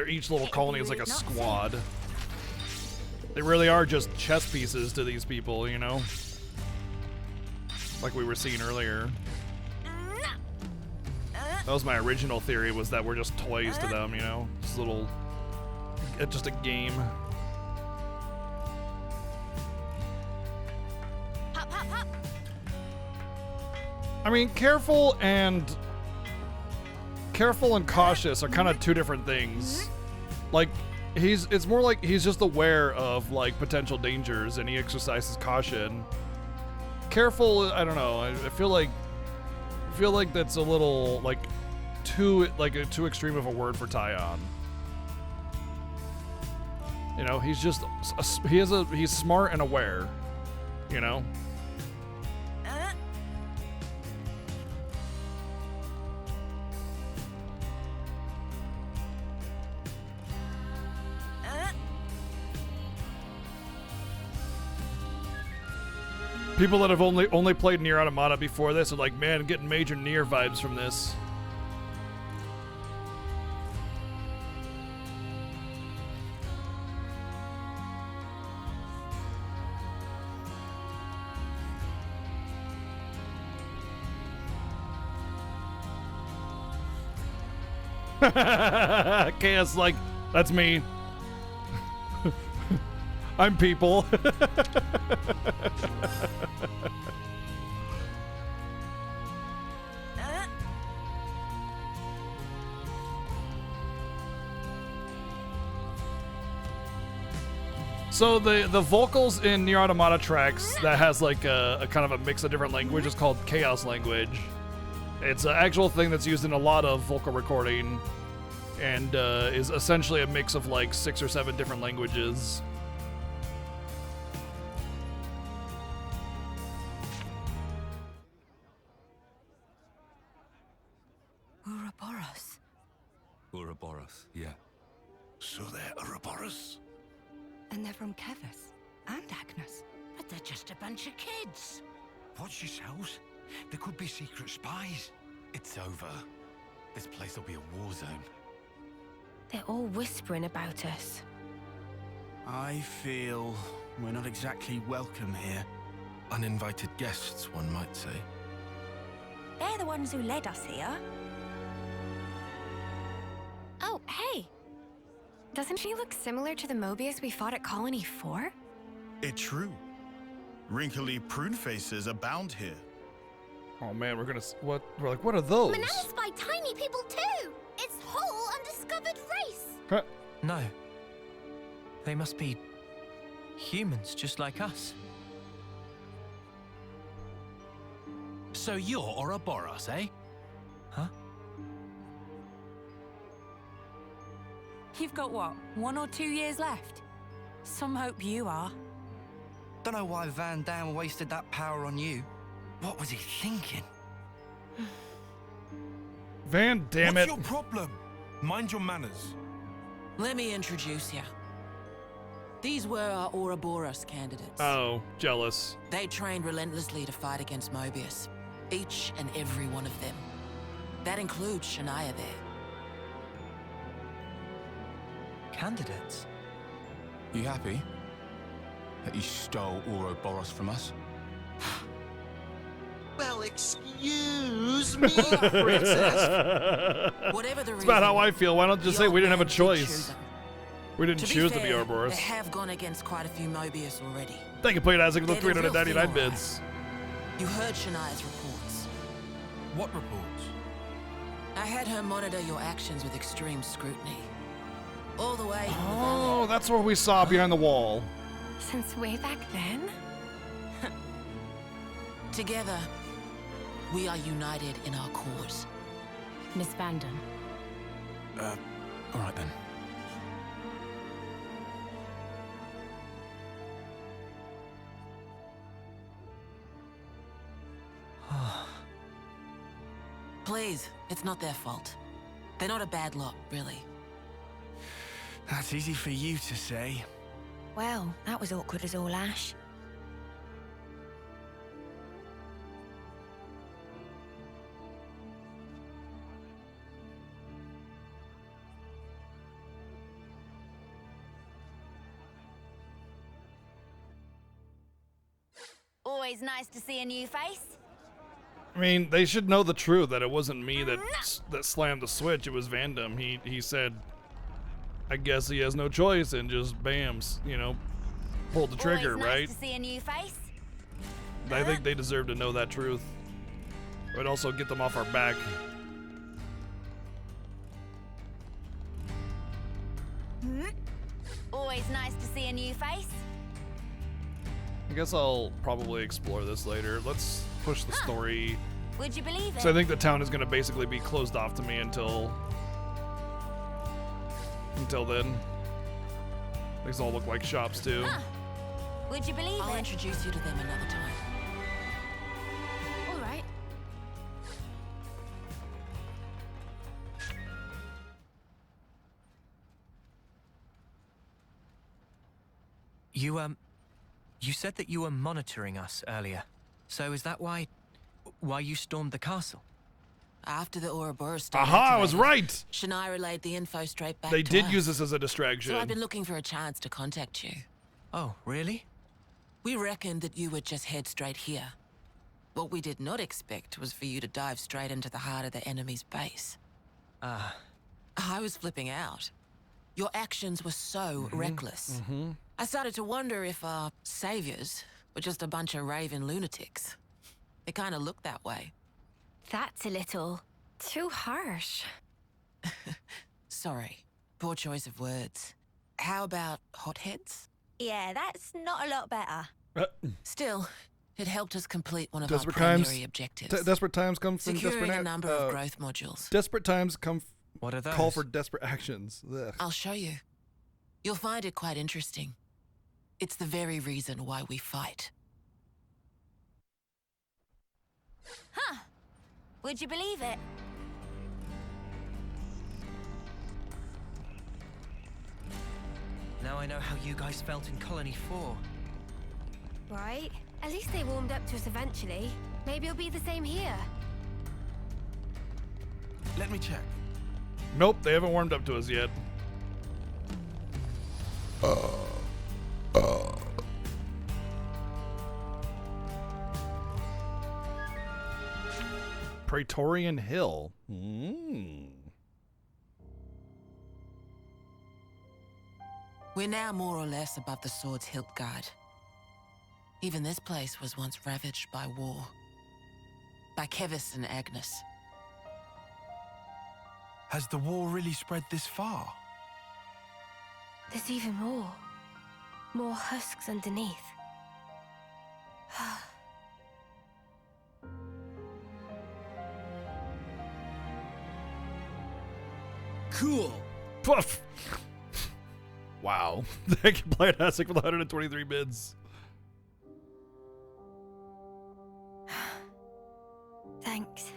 Each little colony is like a squad. They really are just chess pieces to these people, you know? Like we were seeing earlier. That was my original theory, was that we're just toys to them, you know? It's just a game. Hop, hop, hop. I mean, careful and cautious are kind of two different things. Like, it's more like he's just aware of like potential dangers and he exercises caution. Careful, I don't know. I feel like that's a little like too extreme of a word for Tyon. You know, he's just he's smart and aware, you know? People that have only played Nier Automata before this are like, man, I'm getting major Nier vibes from this. Chaos, like, that's me. I'm people. So the vocals in Nier Automata tracks that has like a kind of a mix of different language is called Chaos language. It's an actual thing that's used in a lot of vocal recording and is essentially a mix of like 6 or 7 different languages. Ouroboros. Ouroboros, yeah. So they're Ouroboros? And they're from Kevus and Agnes. But they're just a bunch of kids. Watch yourselves. There could be secret spies. It's over. This place will be a war zone. They're all whispering about us. I feel we're not exactly welcome here. Uninvited guests, one might say. They're the ones who led us here. Oh, hey! Doesn't she look similar to the Mobius we fought at Colony 4? It's true. Wrinkly prune faces abound here. Oh man, we're like, what are those? Menaced by tiny people too! Its whole undiscovered race! Huh? No. They must be humans just like us. So you're Ouroboros, eh? Huh? You've got what, 1 or 2 years left? Some hope you are. Don't know why Van Dam wasted that power on you. What was he thinking? Van, damn What's it. your problem? Mind your manners. Let me introduce you. These were our Ouroboros candidates. Oh, jealous. They trained relentlessly to fight against Mobius. Each and every one of them. That includes Shania there. Candidates? You happy that you stole Ouroboros from us? Well, excuse me, princess. Whatever the It's reason, about how I feel. Why don't you just say we didn't have a choice? choose We didn't choose to be fair, Ouroboros. They have gone against quite a few Mobius already. Thank you, Plate Isaac, for the They're the real 399 thing, all bids. You heard Shania's reports. What reports? I had her monitor your actions with extreme scrutiny. All the way from the Oh, valley. that's what we saw behind the wall. Since way back then? Together, we are united in our cause. Miss Bandon. All right then. Please, it's not their fault. They're not a bad lot, really. That's easy for you to say. Well, that was awkward as all ash. Always nice to see a new face. I mean, they should know the truth that it wasn't me that slammed the switch. It was Vandam. He said, I guess he has no choice, and just bams, you know, pulled the trigger, Always right? nice to see a new face. I think they deserve to know that truth. It would also get them off our back. Always nice to see a new face. I guess I'll probably explore this later. Let's push the story. Would you believe it? So I think the town is going to basically be closed off to me until then. These all look like shops too. Would you believe I'll it? introduce you to them another time. All right. You said that you were monitoring us earlier. So is that why you stormed the castle? After the Ouroboros Aha, I was right! Shania relayed the info straight back They to did us. use this as a distraction. So I've been looking for a chance to contact you. Oh, really? We reckoned that you would just head straight here. What we did not expect was for you to dive straight into the heart of the enemy's base. Ah. I was flipping out. Your actions were so reckless. I started to wonder if our saviors were just a bunch of raving lunatics. It kind of looked that way. That's a little too harsh. Sorry. Poor choice of words. How about hotheads? Yeah, that's not a lot better. Still, it helped us complete one of Desperate our times. primary objectives. Desperate times come from Securing desperate a number of growth modules. Desperate times come. What are those? Call for desperate actions. Ugh. I'll show you. You'll find it quite interesting. It's the very reason why we fight. Huh. Would you believe it? Now I know how you guys felt in Colony 4. Right? At least they warmed up to us eventually. Maybe it'll be the same here. Let me check. Nope, they haven't warmed up to us yet. Praetorian Hill. We're now more or less above the sword's hilt guard. Even this place was once ravaged by war. By Kevis and Agnes. Has the war really spread this far? There's even more. More husks underneath. Cool. Puff. Wow. They can play Classic with 123 bids. Thanks.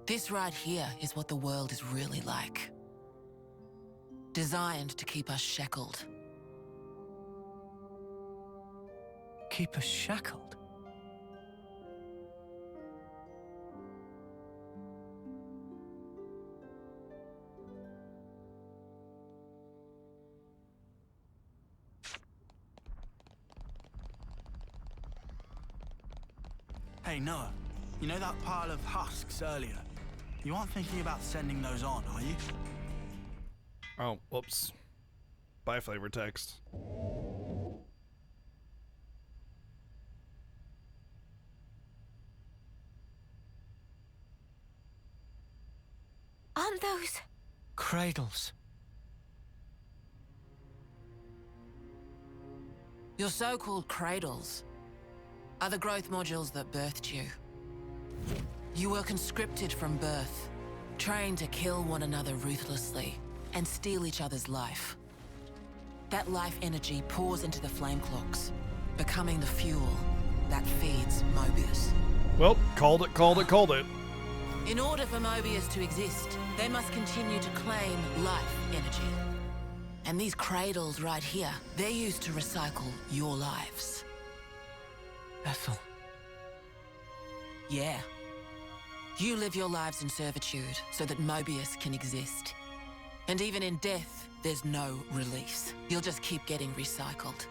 This right here is what the world is really like. Designed to keep us shackled. Keep us shackled? Hey, Noah. You know that pile of husks earlier? You aren't thinking about sending those on, are you? Oh, whoops. By flavor text. Aren't those... Cradles. Your so-called cradles are the growth modules that birthed you. You were conscripted from birth, trained to kill one another ruthlessly and steal each other's life. That life energy pours into the flame clocks, becoming the fuel that feeds Mobius. Well, called it. In order for Mobius to exist, they must continue to claim life energy. And these cradles right here, they're used to recycle your lives. Ethel. Yeah. You live your lives in servitude so that Mobius can exist. And even in death, there's no release. You'll just keep getting recycled.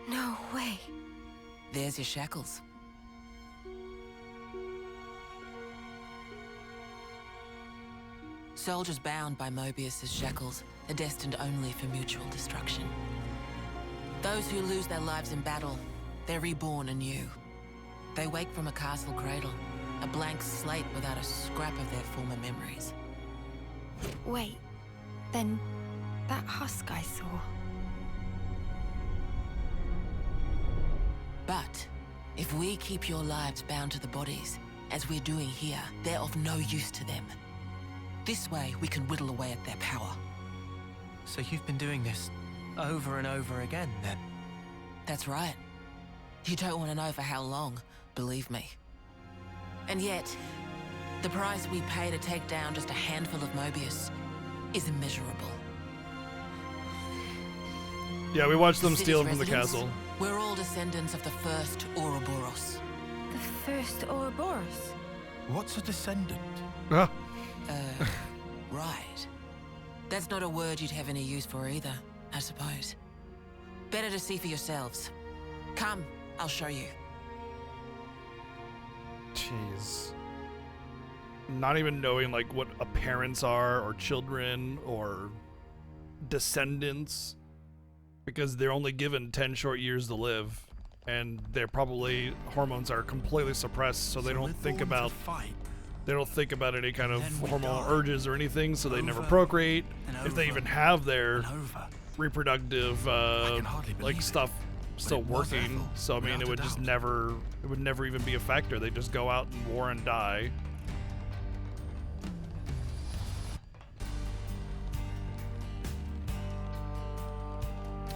No way. There's your shackles. Soldiers bound by Mobius's shackles are destined only for mutual destruction. Those who lose their lives in battle, they're reborn anew. They wake from a castle cradle, a blank slate without a scrap of their former memories. Wait, then that husk I saw. But if we keep your lives bound to the bodies, as we're doing here, they're of no use to them. This way, we can whittle away at their power. So you've been doing this over and over again, then? That's right. You don't want to know for how long, believe me. And yet, the price we pay to take down just a handful of Mobius is immeasurable. Yeah, we watched them City's steal from the residents, castle. We're all descendants of the first Ouroboros. The first Ouroboros? What's a descendant? Ah. Right. That's not a word you'd have any use for either, I suppose. Better to see for yourselves. Come, I'll show you. Jeez. Not even knowing like what a parents are or children or descendants, because they're only given 10 short years to live, and they're probably hormones are completely suppressed, so they don't think about any kind of hormonal urges or anything, so they never procreate. If they even have their reproductive like stuff still working, so I mean it would just never even be a factor. They just go out and war and die.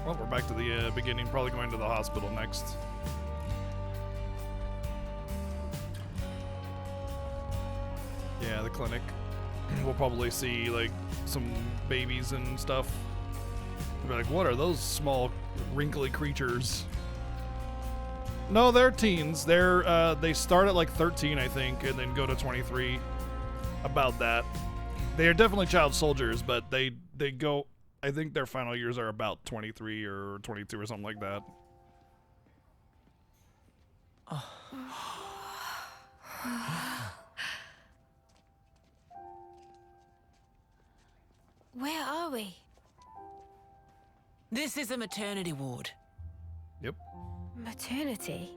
Well, we're back to the beginning, probably going to the hospital next. Yeah, the clinic. We'll probably see like some babies and stuff. We'll be like, what are those small wrinkly creatures? No, they're teens. They start at like 13, I think, and then go to 23. About that. They are definitely child soldiers, but they go, I think their final years are about 23 or 22 or something like that. Where are we? This is a maternity ward. Yep. Maternity?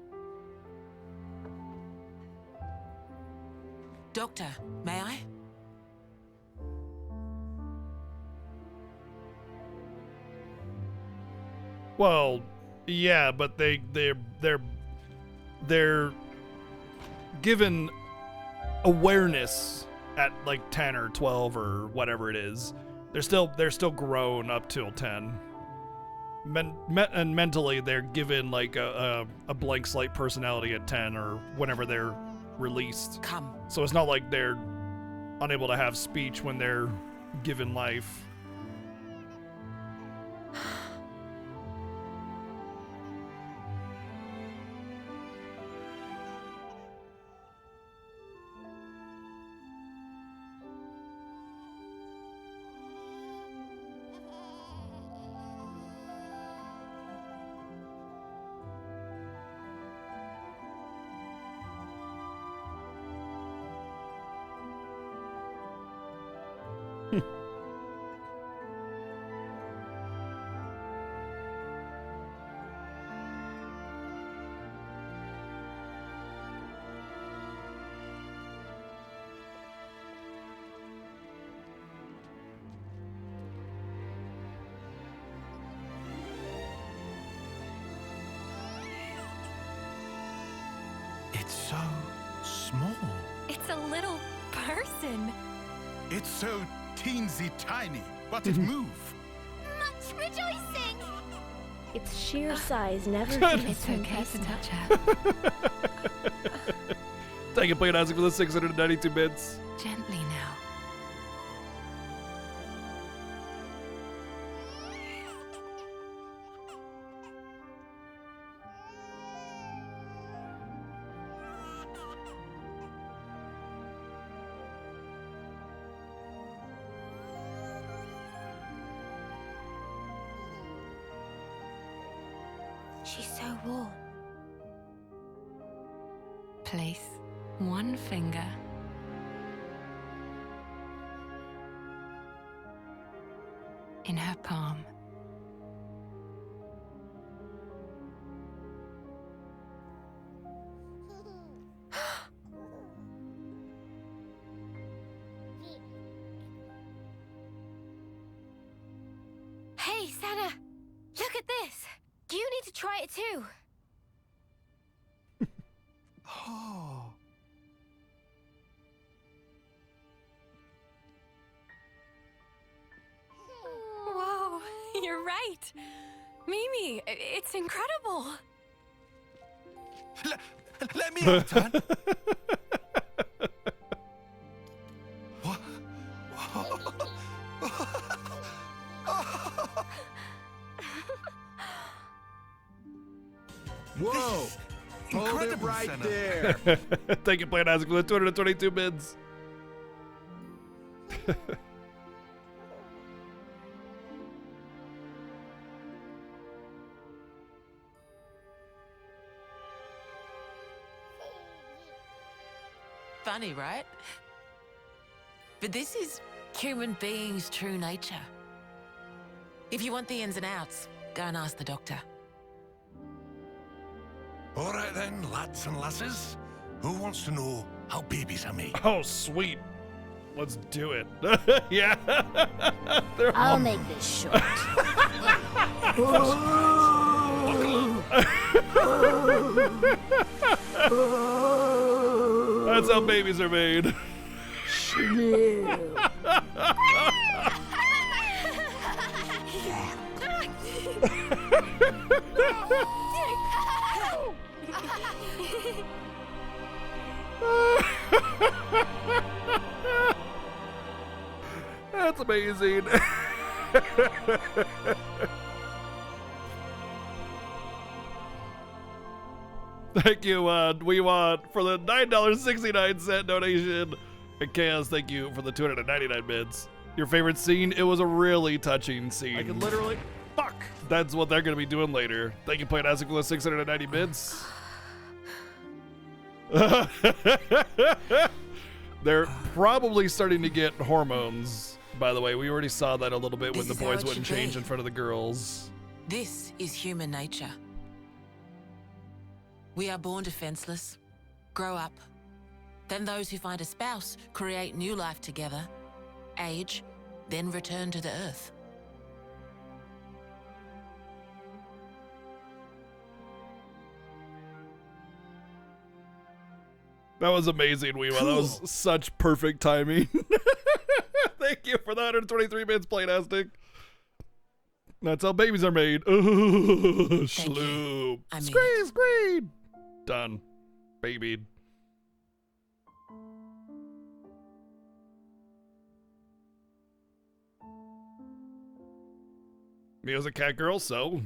Doctor, may I? Well, yeah, but they're given awareness at like 10 or 12 or whatever it is. They're still grown up till 10. And mentally they're given like a blank slate personality at 10 or whenever they're released. Come. So it's not like they're unable to have speech when they're given life. It's so small. It's a little person. It's so teensy tiny, but it moves. Much rejoicing! Its sheer size never It's okay to touch her. Thank you, Play Nazi, for the 692 bits. Gently now. She's so warm. Place one finger in her palm. Hey, Senna! Look at this! You need to try it too! Oh. Whoa, you're right. Mimi, it's incredible. Let me out, Tan. Whoa! Hold it Incredible, right Senna. there. Thank you, Plain Isaac, for the 222 bids. Funny, right? But this is human beings' true nature. If you want the ins and outs, go and ask the doctor. All right then, lads and lasses. Who wants to know how babies are made? Oh, sweet. Let's do it. Yeah. I'll make this short. That's how babies are made. That's amazing. Thank you, we want for the $9.69 donation. And Chaos, thank you for the 299 bids. Your favorite scene? It was a really touching scene. I could literally. Fuck! That's what they're gonna be doing later. Thank you, Plain Isaac, for the 690 bids. They're probably starting to get hormones, by the way. We already saw that a little bit when the This is how boys it wouldn't should change be. in front of the girls. This is human nature. We are born defenseless, grow up. Then those who find a spouse create new life together, age, then return to the earth. That was amazing, Weewa. That was such perfect timing. Thank you for the 123 bids, Playtastic. That's how babies are made. Ooh, Schloop. I mean Screen, screen. Done. Babied. Mia's a cat girl, so.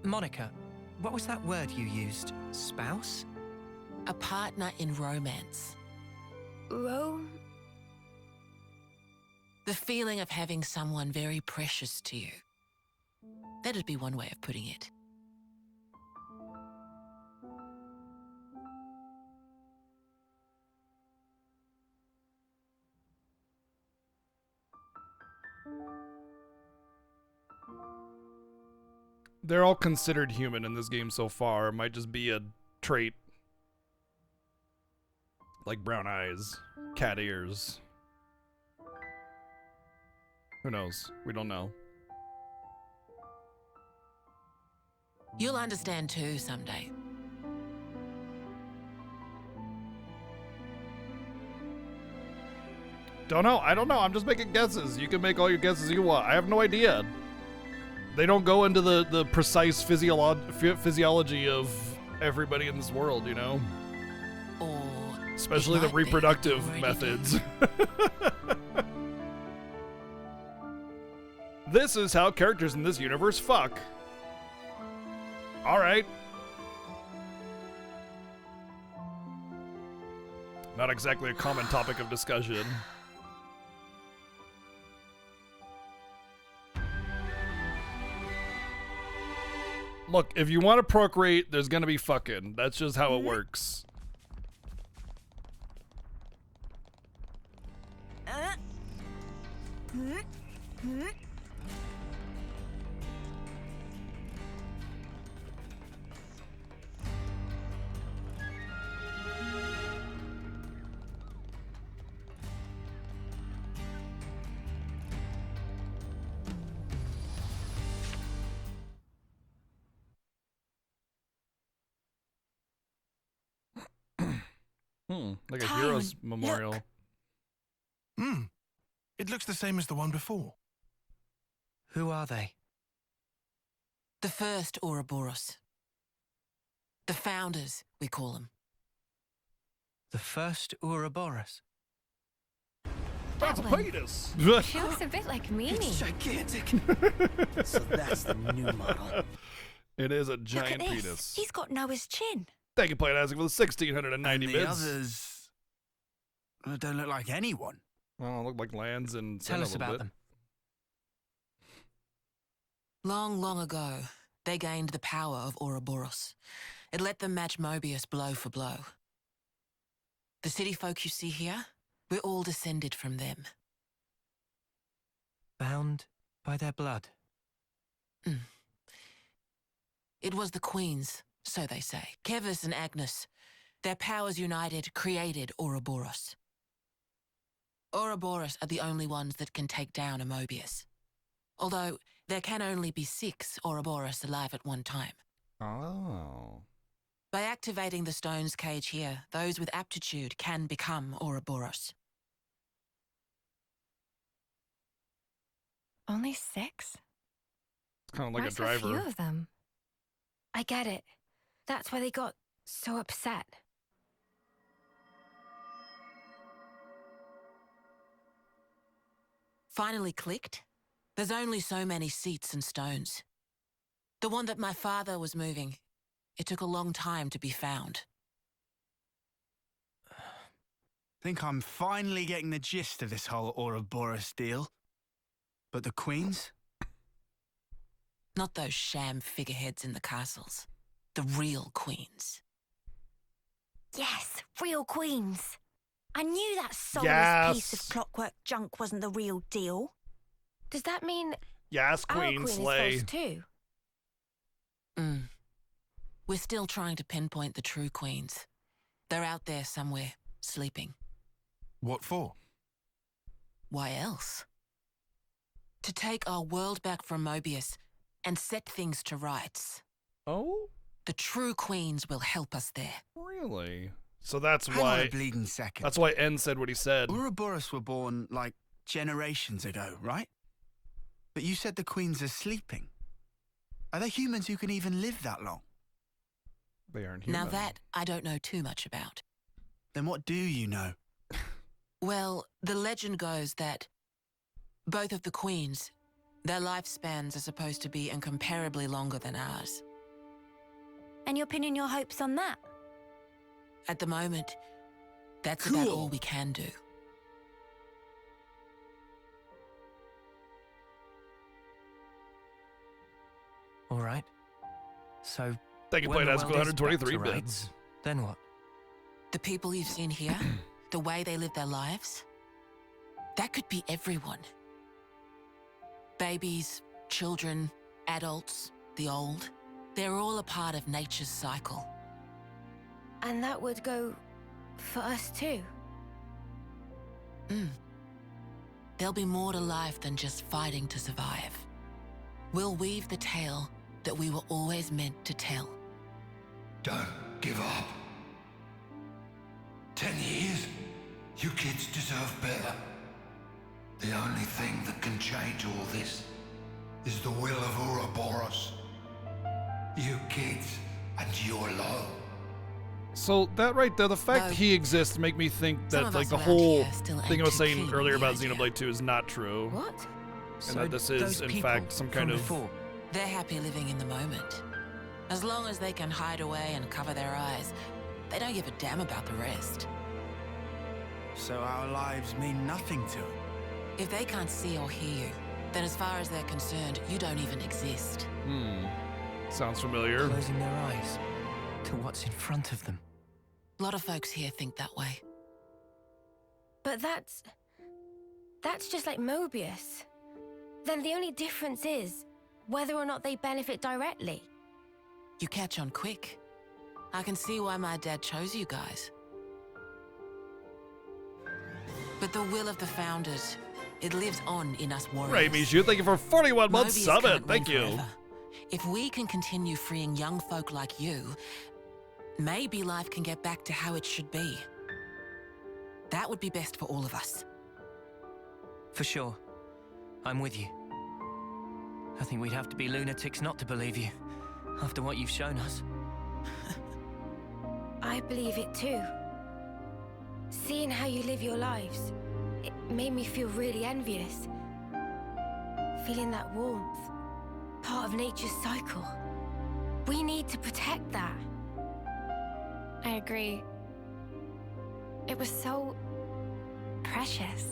Monica, what was that word you used? Spouse? A partner in romance. The feeling of having someone very precious to you. That'd be one way of putting it. They're all considered human in this game so far. It might just be a trait. Like brown eyes, cat ears. Who knows? We don't know. You'll understand too someday. Don't know. I don't know. I'm just making guesses. You can make all your guesses you want. I have no idea. They don't go into the precise physiology of everybody in this world, you know? Or especially the reproductive methods. This is how characters in this universe fuck. All right. Not exactly a common topic of discussion. Look, if you want to procreate, there's gonna be fucking. That's just how it works. Like a Tywin, hero's memorial. look. Hmm. It looks the same as the one before. Who are they? The first Ouroboros. The founders, we call them. The first Ouroboros. That's a one. penis. She looks a bit like Mimi. It's gigantic. So that's the new model. It is a Look at giant this. penis. He's got Noah's chin. Thank you, Plain Isaac, for the 1,690 And the bits. others don't look like anyone. Well, look like Lands and Tell Senna a us little about bit. them. Long, long ago, they gained the power of Ouroboros. It let them match Mobius blow for blow. The city folk you see here, we're all descended from them. Bound by their blood. It was the queens, so they say. Kevis and Agnes. Their powers united created Ouroboros. Ouroboros are the only ones that can take down a Mobius. Although, there can only be 6 Ouroboros alive at one time. Oh. By activating the stone's cage here, those with aptitude can become Ouroboros. Only 6? It's kind of like That's a driver. few of them. I get it. That's why they got so upset. Finally clicked? There's only so many seats and stones. The one that my father was moving, it took a long time to be found. Think I'm finally getting the gist of this whole Ouroboros deal. But the queens? Not those sham figureheads in the castles. The real queens. Yes, real queens. I knew that soulless Yes. piece of clockwork junk wasn't the real deal. Does that mean Yes, our Queen, queen slay. is false too? We're still trying to pinpoint the true queens. They're out there somewhere, sleeping. What for? Why else? To take our world back from Mobius and set things to rights. Oh? The true queens will help us there. Really? So that's Hang on why. a bleeding second. That's why N said what he said. Ouroboros were born, like, generations ago, right? But you said the queens are sleeping. Are they humans who can even live that long? They aren't human. Now that I don't know too much about. Then what do you know? Well, the legend goes that both of the queens, their lifespans are supposed to be incomparably longer than ours. And you're pinning your hopes on that? At the moment, that's about all we can do. All right. So, Thank you, when Plain the Isaac, world is back 123 to bits. rights, then what? The people you've seen here, the way they live their lives, that could be everyone. Babies, children, adults, the old, they're all a part of nature's cycle. And that would go for us too. There'll be more to life than just fighting to survive. We'll weave the tale that we were always meant to tell. Don't give up. 10 years? You kids deserve better. The only thing that can change all this is the will of Ouroboros. You kids and your law. So that right there, the fact No. that he exists make me think Some that of like us the around whole here still thing I ain't was too saying keen earlier on the about idea. Xenoblade 2 is not true. What? And that this is those in people fact some from kind of before, They're happy living in the moment. As long as they can hide away and cover their eyes, they don't give a damn about the rest. So our lives mean nothing to them. If they can't see or hear you, then as far as they're concerned, you don't even exist. sounds familiar. closing their eyes to what's in front of them. A lot of folks here think that way. But that's just like Mobius. Then the only difference is whether or not they benefit directly. You catch on quick. I can see why my dad chose you guys. But the will of the founders, it lives on in us warriors. Right, Mijou, thank you for 41 months Mobius summit. can't Thank reign you. forever. If we can continue freeing young folk like you, maybe life can get back to how it should be. That would be best for all of us. For sure. I'm with you. I think we'd have to be lunatics not to believe you, after what you've shown us. I believe it too. Seeing how you live your lives, it made me feel really envious. Feeling that warmth, part of nature's cycle. We need to protect that. I agree. It was so precious.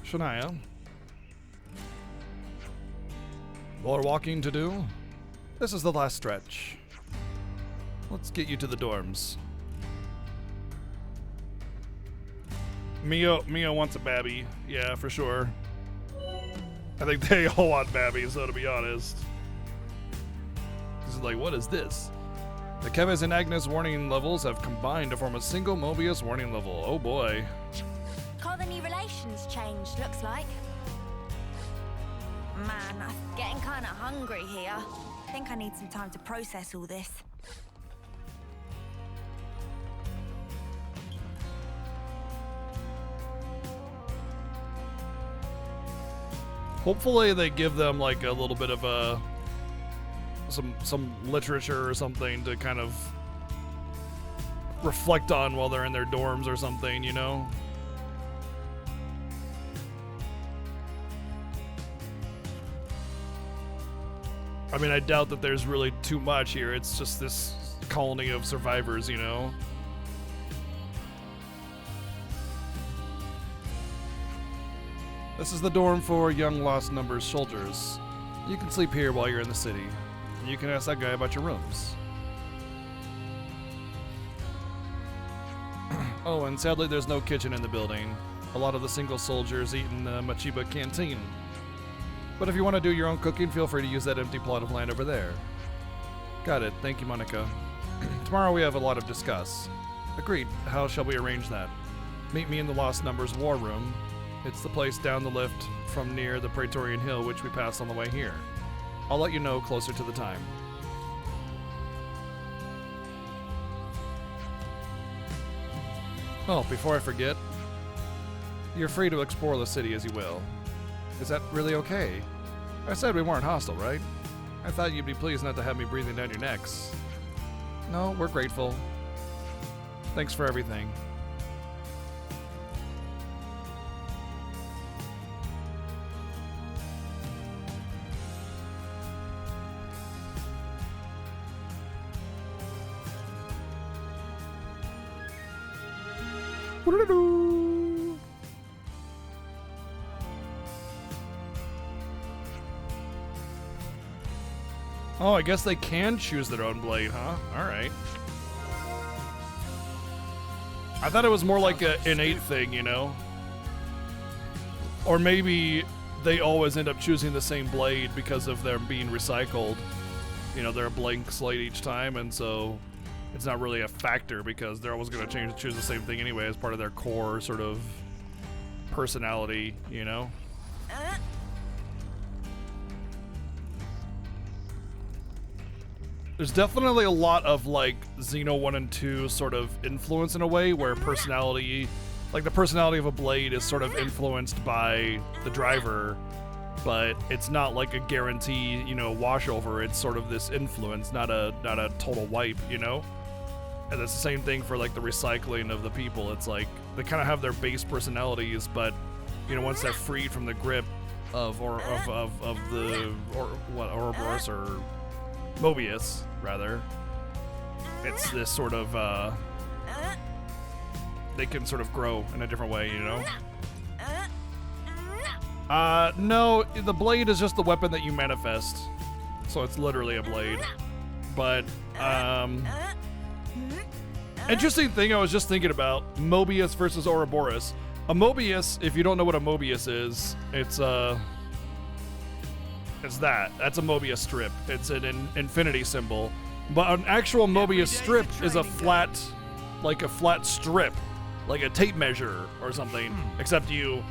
Shania. More walking to do? This is the last stretch. Let's get you to the dorms. Mio wants a babby. Yeah, for sure. I think they all want babbies, though, to be honest. This is like, what is this? The Kevis and Agnes warning levels have combined to form a single Mobius warning level. Oh boy. Colony relations changed, looks like. Man, I'm getting kind of hungry here. Think I need some time to process all this. Hopefully they give them like a little bit of a some literature or something to kind of reflect on while they're in their dorms or something, you know? I mean, I doubt that there's really too much here. It's just this colony of survivors, you know? This is the dorm for young lost numbers soldiers. You can sleep here while you're in the city. And you can ask that guy about your rooms. Oh, and sadly there's no kitchen in the building. A lot of the single soldiers eat in the Machiba canteen. But if you want to do your own cooking, feel free to use that empty plot of land over there. Got it. Thank you, Monica. Tomorrow we have a lot to discuss. Agreed. How shall we arrange that? Meet me in the Lost Numbers War Room. It's the place down the lift from near the Praetorian Hill, which we passed on the way here. I'll let you know closer to the time. Oh, before I forget, you're free to explore the city as you will. Is that really okay? I said we weren't hostile, right? I thought you'd be pleased not to have me breathing down your necks. No, we're grateful. Thanks for everything. Oh, I guess they can choose their own blade, huh? Alright. I thought it was more like an innate thing, you know? Or maybe they always end up choosing the same blade because of them being recycled. You know, they're a blank slate each time, and so it's not really a factor because they're always going to choose the same thing anyway as part of their core sort of personality, you know? There's definitely a lot of like Xeno 1 and 2 sort of influence in a way where personality, like the personality of a blade is sort of influenced by the driver, but it's not like a guarantee, you know, washover. It's sort of this influence, not a total wipe, you know? And that's the same thing for like the recycling of the people. It's like they kind of have their base personalities, but you know, once they're freed from the grip of Ouroboros or Mobius, rather, it's this sort of they can sort of grow in a different way, you know? No, the blade is just the weapon that you manifest, so it's literally a blade. But interesting thing I was just thinking about, Mobius versus Ouroboros. A Mobius, if you don't know what a Mobius is, it's that's a Mobius strip. It's an infinity symbol. But an actual Mobius strip is a flat like a flat strip, like a tape measure or something, except you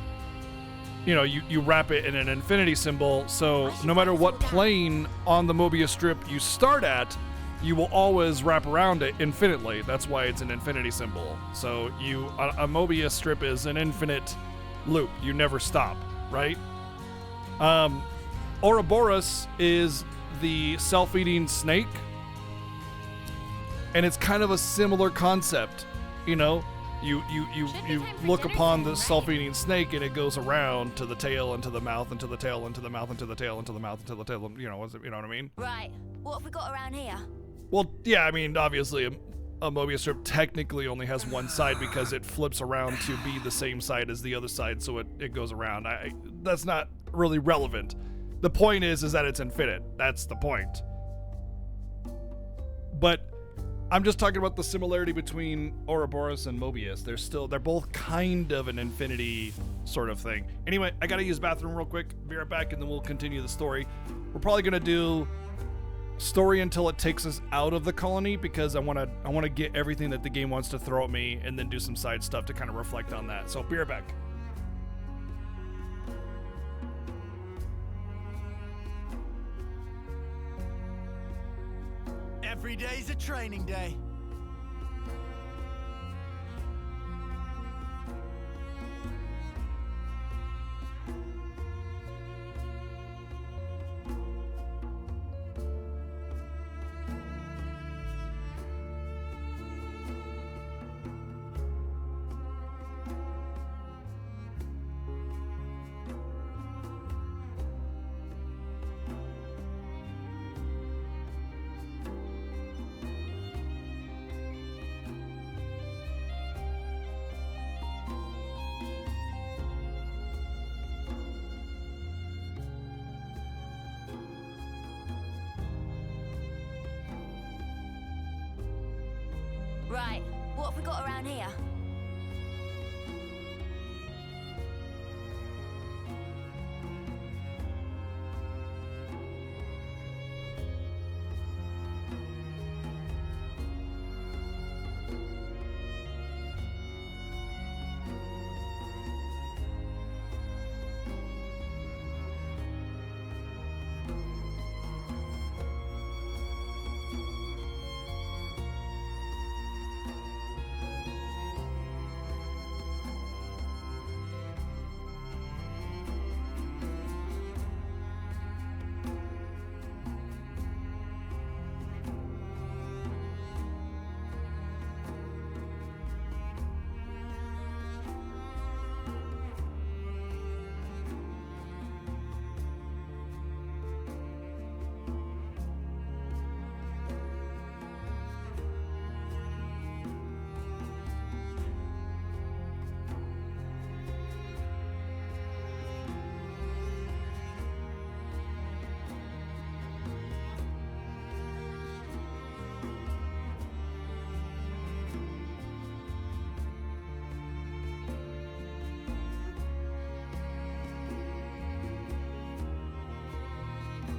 wrap it in an infinity symbol, so no matter what plane on the Mobius strip you start at, you will always wrap around it infinitely. That's why it's an infinity symbol. So a Mobius strip is an infinite loop. You never stop, right? Ouroboros is the self-eating snake, and it's kind of a similar concept. You look upon the self-eating snake, and it goes around to the tail and to the mouth and to the tail and to the mouth and to the tail and to the mouth and to the tail. You know what I mean? Right. What have we got around here? Well, yeah, I mean, obviously, a Mobius strip technically only has one side because it flips around to be the same side as the other side, so it goes around. That's not really relevant. The point is that it's infinite. That's the point. But I'm just talking about the similarity between Ouroboros and Mobius. They're both kind of an infinity sort of thing. Anyway, I gotta use the bathroom real quick. Be right back, and then we'll continue the story. We're probably gonna do story until it takes us out of the colony, because I wanna get everything that the game wants to throw at me, and then do some side stuff to kind of reflect on that. So be right back. Every day's a training day. Right. What have we got around here?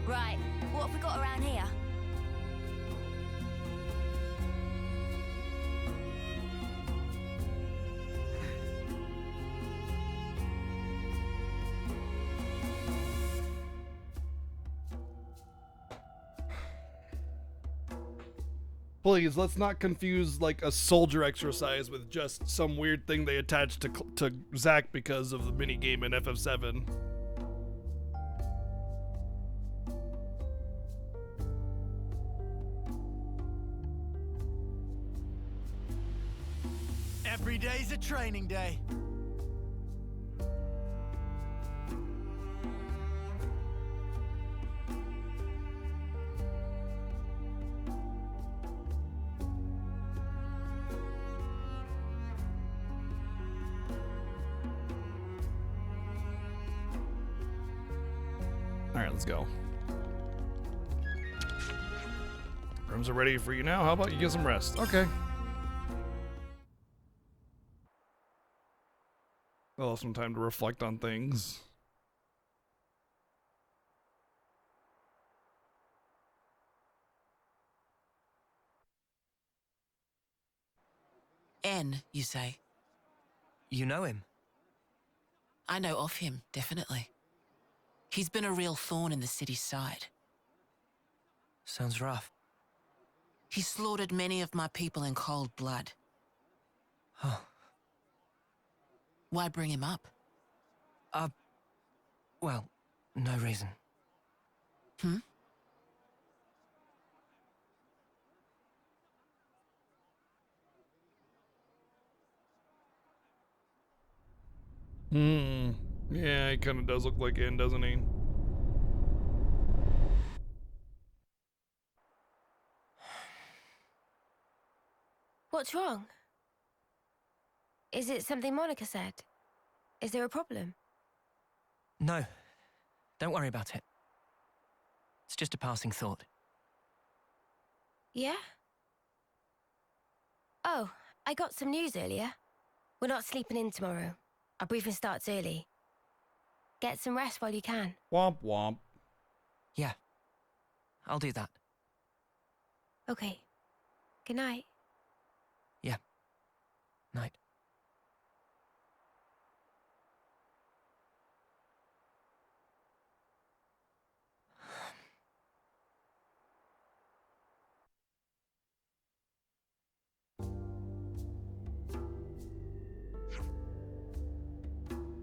Right. What have we got around here? Please, let's not confuse like a soldier exercise with just some weird thing they attached to Zack because of the minigame in FF7. Every day's a training day. Alright, let's go. Rooms are ready for you now. How about you get some rest? Okay. I'll have some time to reflect on things. N, you say? You know him? I know of him, definitely. He's been a real thorn in the city's side. Sounds rough. He slaughtered many of my people in cold blood. Oh. Why bring him up? Well, no reason. Hmm? Yeah, he kind of does look like N, doesn't he? What's wrong? Is it something Monica said? Is there a problem? No. Don't worry about it. It's just a passing thought. Yeah? Oh, I got some news earlier. We're not sleeping in tomorrow. Our briefing starts early. Get some rest while you can. Womp womp. Yeah. I'll do that. Okay. Good night. Yeah. Night.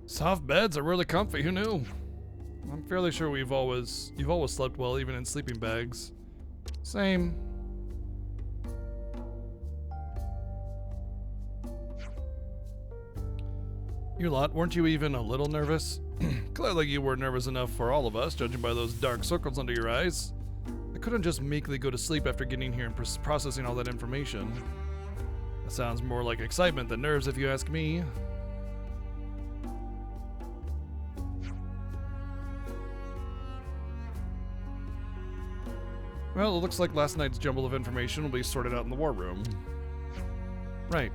Soft beds are really comfy, who knew? I'm fairly sure you've always slept well, even in sleeping bags. Same. You lot, weren't you even a little nervous? Clearly you were nervous enough for all of us, judging by those dark circles under your eyes. I couldn't just meekly go to sleep after getting here and processing all that information. That sounds more like excitement than nerves if you ask me. Well, it looks like last night's jumble of information will be sorted out in the war room. Right.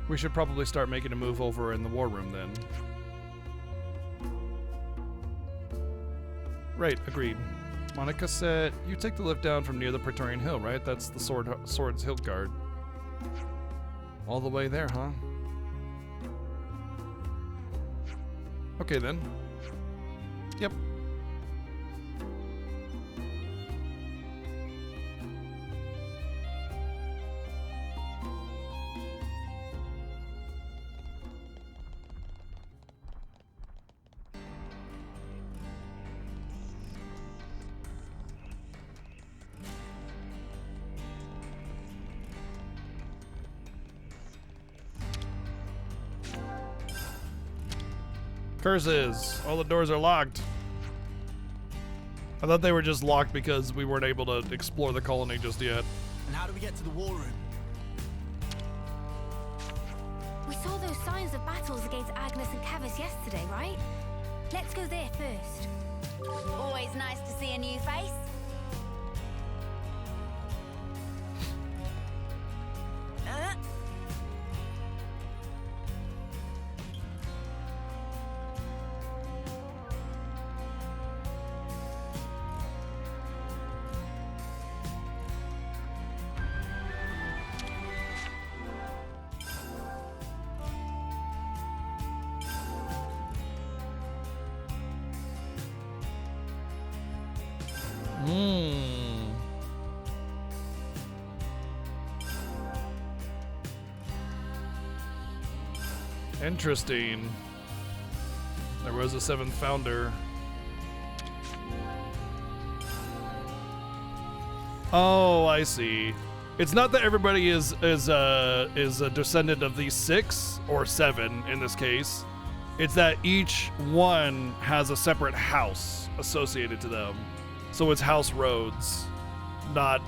We should probably start making a move over in the war room then. Right, agreed. Monica said, you take the lift down from near the Praetorian Hill, right? That's the Swords Hill Guard. All the way there, huh? Okay then. Yep. Curses! All the doors are locked. I thought they were just locked because we weren't able to explore the colony just yet. And how do we get to the war room? We saw those signs of battles against Agnes and Kevis yesterday, right? Let's go there first. Always nice to see a new face. Interesting. There was a seventh founder. Oh, I see. It's not that everybody is a descendant of these 6 or 7 in this case. It's that each one has a separate house associated to them. So it's House Rhodes. Not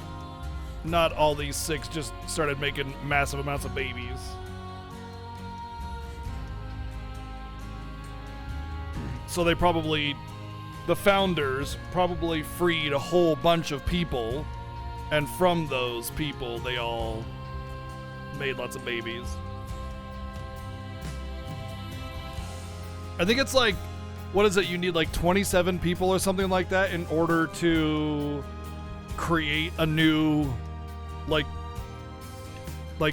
all these 6 just started making massive amounts of babies. So they the founders probably freed a whole bunch of people, and from those people, they all made lots of babies. I think it's like what is it? You need like 27 people or something like that in order to create a new, like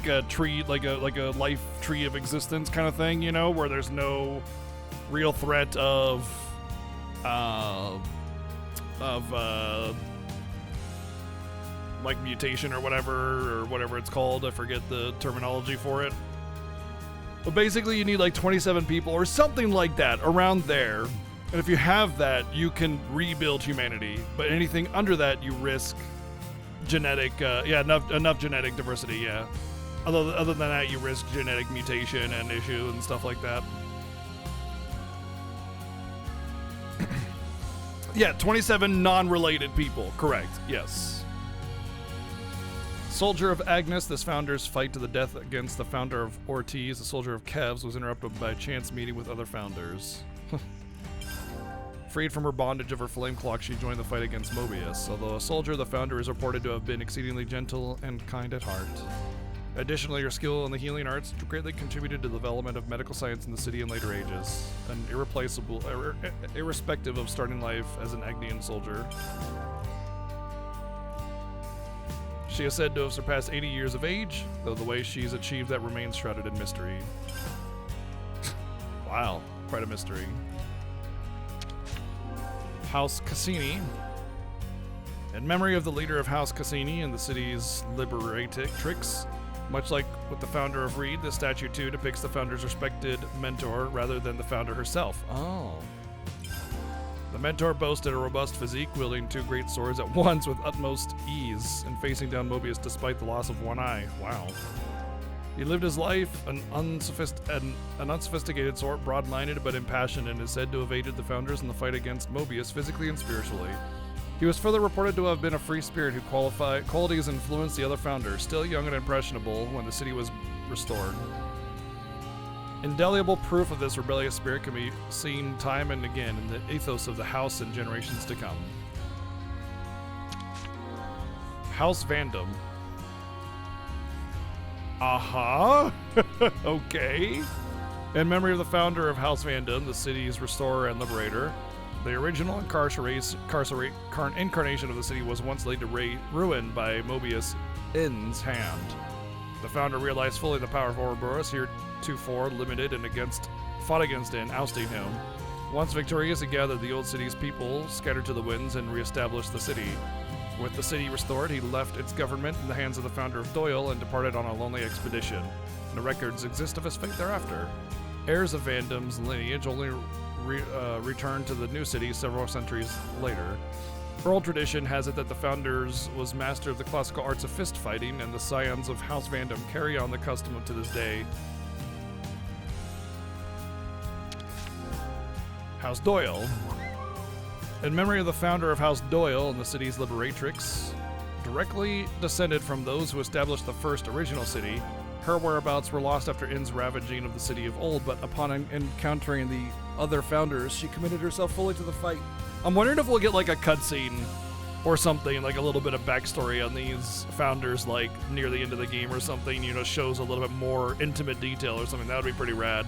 a tree, like a life tree of existence kind of thing, you know, where there's no real threat of like mutation or whatever it's called. I forget the terminology for it. But basically you need like 27 people or something like that around there. And if you have that, you can rebuild humanity. But anything under that, you risk genetic, enough genetic diversity, yeah. Other than that, you risk genetic mutation and issue and stuff like that. Yeah, 27 non-related people, correct, yes. Soldier of Agnes, this founder's fight to the death against the founder of Ortiz, the soldier of Kevs, was interrupted by a chance meeting with other founders. Freed from her bondage of her flame clock, she joined the fight against Mobius. Although a soldier, the founder is reported to have been exceedingly gentle and kind at heart. Additionally, her skill in the healing arts greatly contributed to the development of medical science in the city in later ages, and irrespective of starting life as an Agnian soldier. She is said to have surpassed 80 years of age, though the way she's achieved that remains shrouded in mystery. Wow, quite a mystery. House Cassini. In memory of the leader of House Cassini and the city's liberatrix, much like with the founder of Reed, the statue too depicts the founder's respected mentor rather than the founder herself. Oh. The mentor boasted a robust physique, wielding two great swords at once with utmost ease, and facing down Mobius despite the loss of one eye. Wow. He lived his life an unsophisticated sort, broad-minded but impassioned, and is said to have aided the founders in the fight against Mobius physically and spiritually. He was further reported to have been a free spirit whose qualities influenced the other founders, still young and impressionable when the city was restored. Indelible proof of this rebellious spirit can be seen time and again in the ethos of the house in generations to come. House Vandom. Aha! Okay. In memory of the founder of House Vandom, the city's restorer and liberator, the original incarnation of the city was once laid to ruin by Mobius N's hand. The founder realized fully the power of Ouroboros, heretofore limited, and fought against N, ousting him. Once victorious, he gathered the old city's people, scattered to the winds, and reestablished the city. With the city restored, he left its government in the hands of the founder of Doyle and departed on a lonely expedition. No records exist of his fate thereafter. Heirs of Vandom's lineage only returned to the new city several centuries later. Oral tradition has it that the founders was master of the classical arts of fist fighting, and the scions of House Vandom carry on the custom to this day. House Doyle. In memory of the founder of House Doyle and the city's liberatrix, directly descended from those who established the first original city, her whereabouts were lost after In's ravaging of the city of old, but upon encountering the other founders, she committed herself fully to the fight. I'm wondering if we'll get like a cutscene or something, like a little bit of backstory on these founders, like near the end of the game or something, you know, shows a little bit more intimate detail or something. That would be pretty rad.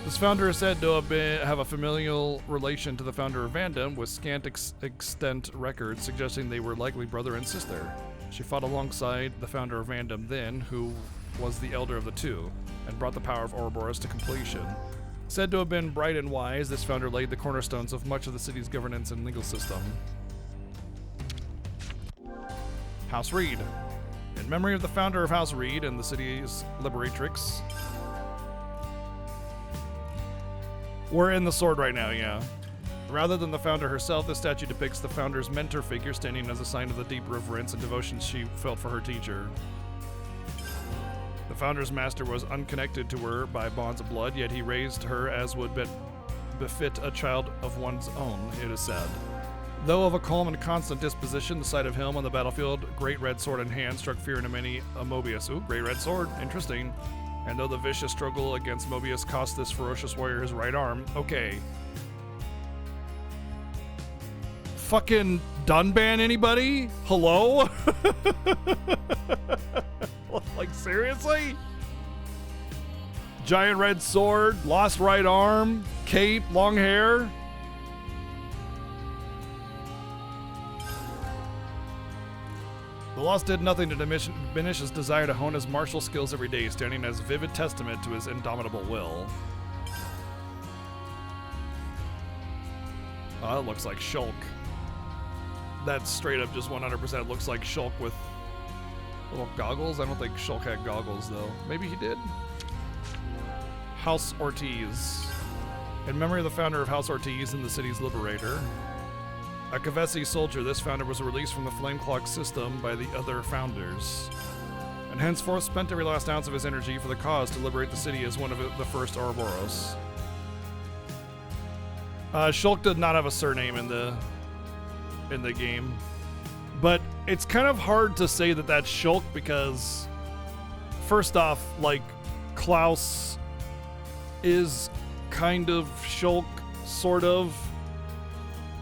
This founder is said to have a familial relation to the founder of Vandom, with scant extant records suggesting they were likely brother and sister. She fought alongside the founder of Vandom then, who was the elder of the two, and brought the power of Ouroboros to completion. Said to have been bright and wise, this founder laid the cornerstones of much of the city's governance and legal system. House Reed. In memory of the founder of House Reed and the city's liberatrix. We're in the sword right now, yeah. Rather than the founder herself, the statue depicts the founder's mentor figure standing as a sign of the deep reverence and devotion she felt for her teacher. The founder's master was unconnected to her by bonds of blood, yet he raised her as would befit a child of one's own, it is said. Though of a calm and constant disposition, the sight of him on the battlefield, great red sword in hand, struck fear into many a Mobius. Ooh, great red sword, interesting. And though the vicious struggle against Mobius cost this ferocious warrior his right arm, okay. Fucking Dunban, anybody? Hello? Like, seriously? giant red sword, lost right arm, cape, long hair. The loss did nothing to diminish his desire to hone his martial skills every day, standing as vivid testament to his indomitable will. Oh, that looks like Shulk. That straight up just 100% looks like Shulk with little goggles. I don't think Shulk had goggles though. Maybe he did. House Ortiz. In memory of the founder of House Ortiz and the city's liberator. A Kavesi soldier, this founder was released from the Flame Clock system by the other founders, and henceforth spent every last ounce of his energy for the cause to liberate the city as one of the first Ouroboros. Shulk did not have a surname in the game, but it's kind of hard to say that that's Shulk because, first off, like, Klaus is kind of Shulk, sort of,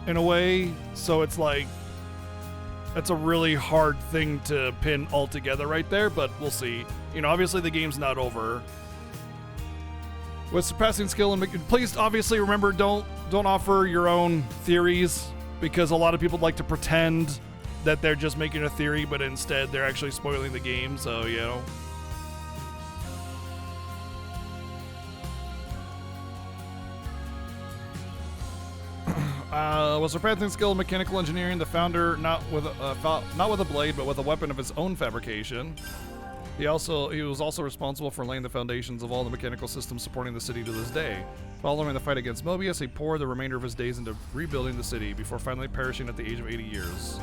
in a way, so it's like, that's a really hard thing to pin all together right there, but we'll see. You know, obviously the game's not over. With surpassing skill and please obviously remember, don't offer your own theories, because a lot of people like to pretend that they're just making a theory, but instead they're actually spoiling the game, so, you know. With surpassing skill in mechanical engineering, the founder, not with a blade, but with a weapon of his own fabrication. He was also responsible for laying the foundations of all the mechanical systems supporting the city to this day. Following the fight against Mobius, he poured the remainder of his days into rebuilding the city before finally perishing at the age of 80 years.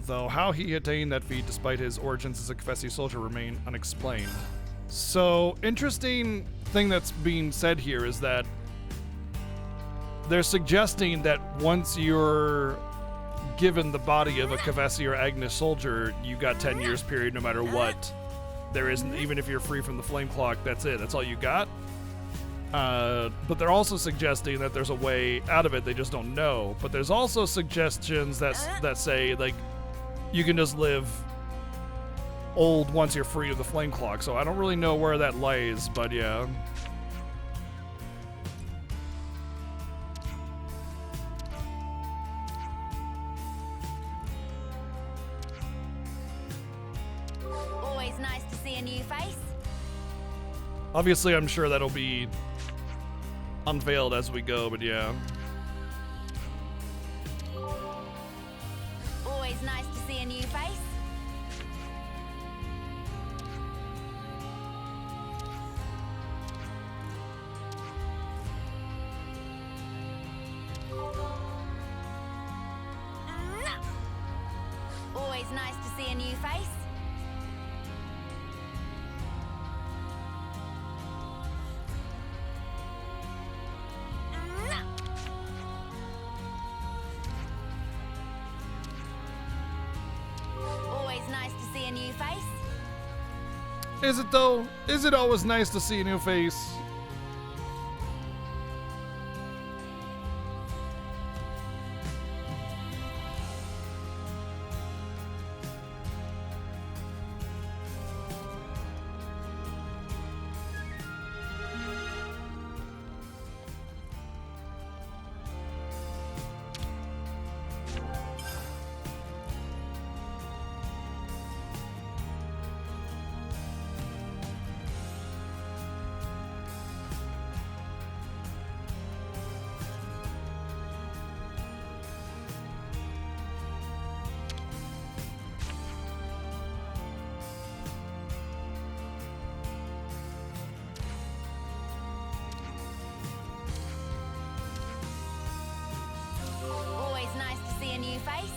Though how he attained that feat despite his origins as a Kavesi soldier remain unexplained. So, interesting thing that's being said here is that they're suggesting that once you're given the body of a Kavesi or Agnes soldier, you got 10 years period no matter what. There isn't, even if you're free from the flame clock, that's it. That's all you got. But they're also suggesting that there's a way out of it, they just don't know. But there's also suggestions that say, like, you can just live old once you're free of the flame clock. So I don't really know where that lies, but yeah. Always nice to see a new face. Obviously, I'm sure that'll be unveiled as we go, but yeah. Always nice to see a new face. Always nice to see a new face. Always nice to see a new face. Is it though? Is it always nice to see a new face? Always nice to see a new face.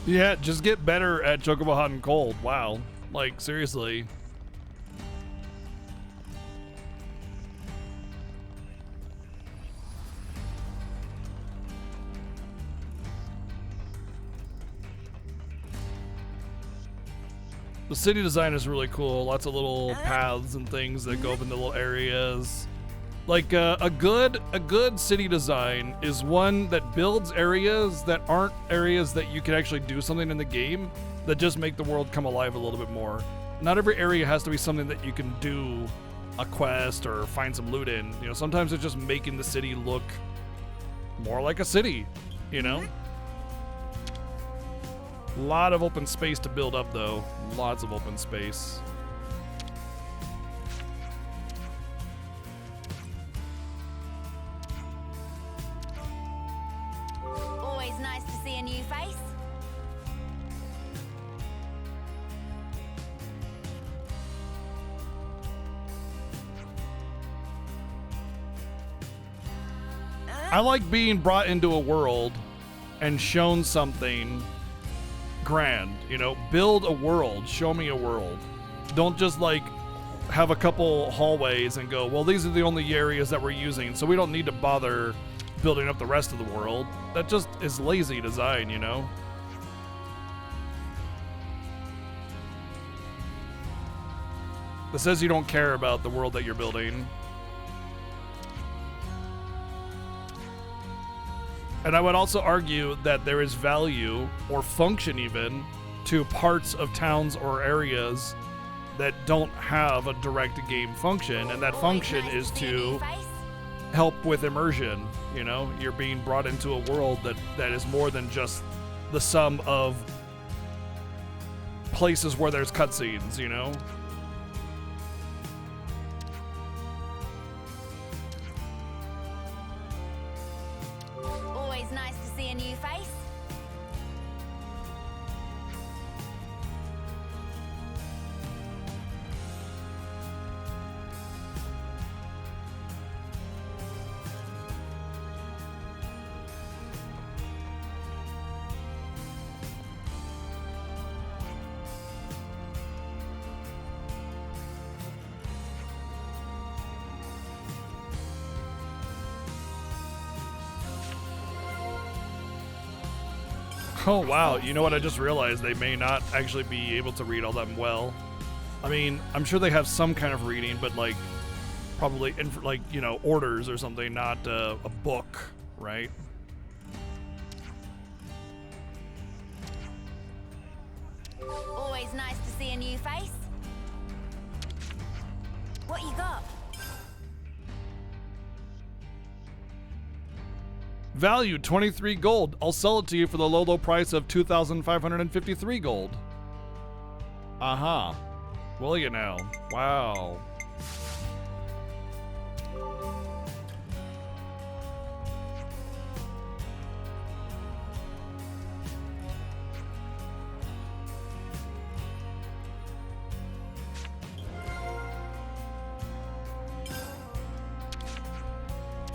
Yeah, just get better at Chocobo Hot and Cold. Wow. Like, seriously. The city design is really cool. Lots of little paths and things that go up into little areas. Like a good city design is one that builds areas that aren't areas that you can actually do something in the game, that just make the world come alive a little bit more. Not every area has to be something that you can do a quest or find some loot in. You know, sometimes it's just making the city look more like a city, you know? A lot of open space to build up though. Lots of open space. Always nice to see a new face. I like being brought into a world and shown something grand, you know? Build a world, show me a world. Don't just like have a couple hallways and go, well, these are the only areas that we're using, so we don't need to bother building up the rest of the world. That just is lazy design, you know? That says you don't care about the world that you're building. And I would also argue that there is value, or function even, to parts of towns or areas that don't have a direct game function, and that function is to help with immersion. You know, you're being brought into a world that is more than just the sum of places where there's cutscenes, you know? Always nice to see a new face. Oh wow, you know what, I just realized they may not actually be able to read all that well. I mean, I'm sure they have some kind of reading, but like, probably in like, you know, orders or something, not a book, right? Always nice to see a new face. What you got? Value 23 gold. I'll sell it to you for the low price of 2,553 gold. Uh-huh. Will you now? Wow.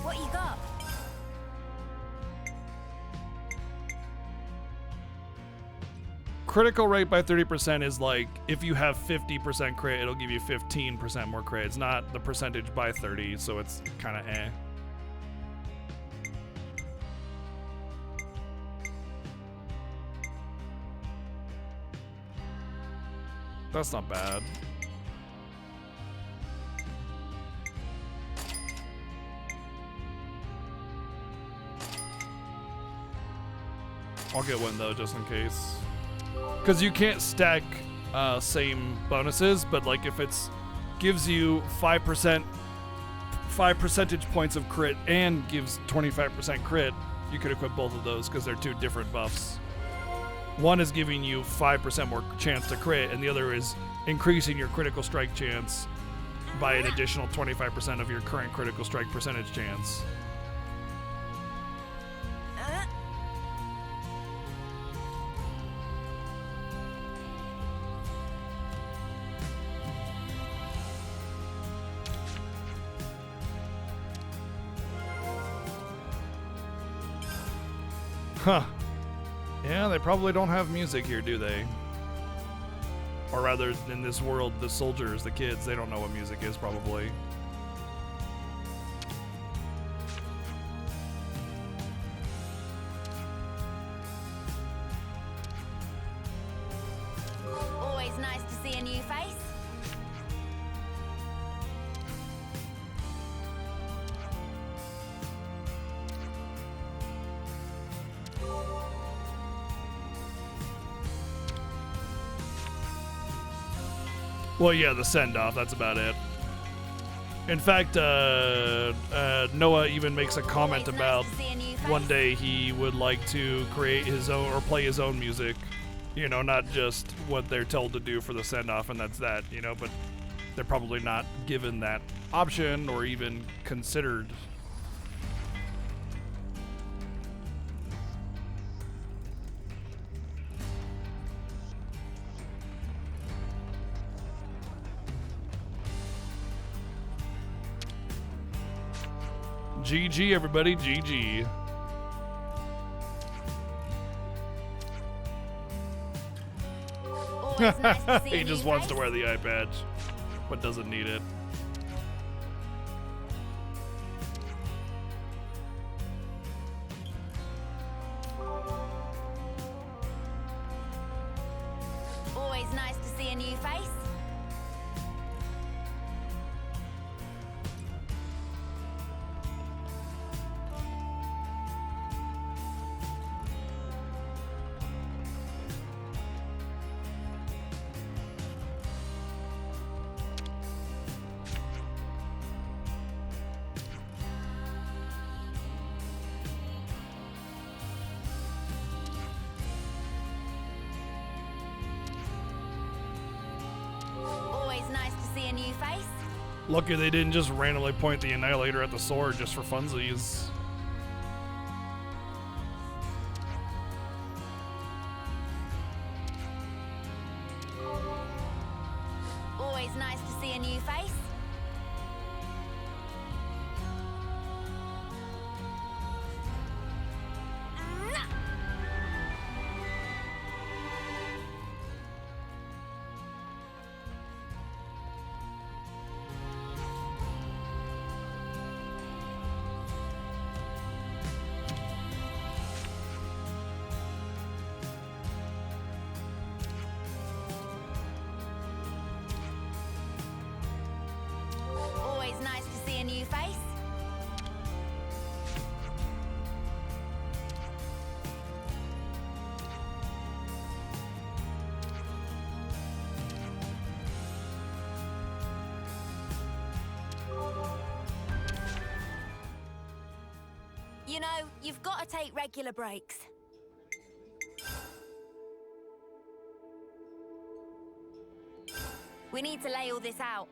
What you got? Critical rate by 30% is like, if you have 50% crit, it'll give you 15% more crit. It's not the percentage by 30, so it's kind of eh. That's not bad. I'll get one though, just in case. Because you can't stack same bonuses, but like if it's gives you 5 percentage points of crit and gives 25% crit, you could equip both of those because they're two different buffs. One is giving you 5% more chance to crit, and the other is increasing your critical strike chance by an additional 25% of your current critical strike percentage chance. Huh. Yeah, they probably don't have music here, do they? Or rather, in this world, the soldiers, the kids, they don't know what music is, probably. Always nice to see a new face. Well, yeah, the send-off, that's about it. In fact, Noah even makes a comment about one day he would like to create his own or play his own music. You know, not just what they're told to do for the send-off and that's that, you know, but they're probably not given that option or even considered. GG, everybody, GG. He just wants to wear the eye patch, but doesn't need it. Always nice to see a new face. Always nice to see a new face. Lucky they didn't just randomly point the Annihilator at the sword just for funsies. Always nice to see a new face. Always nice to see a new face. You know, you've got to take regular breaks. We need to lay all this out.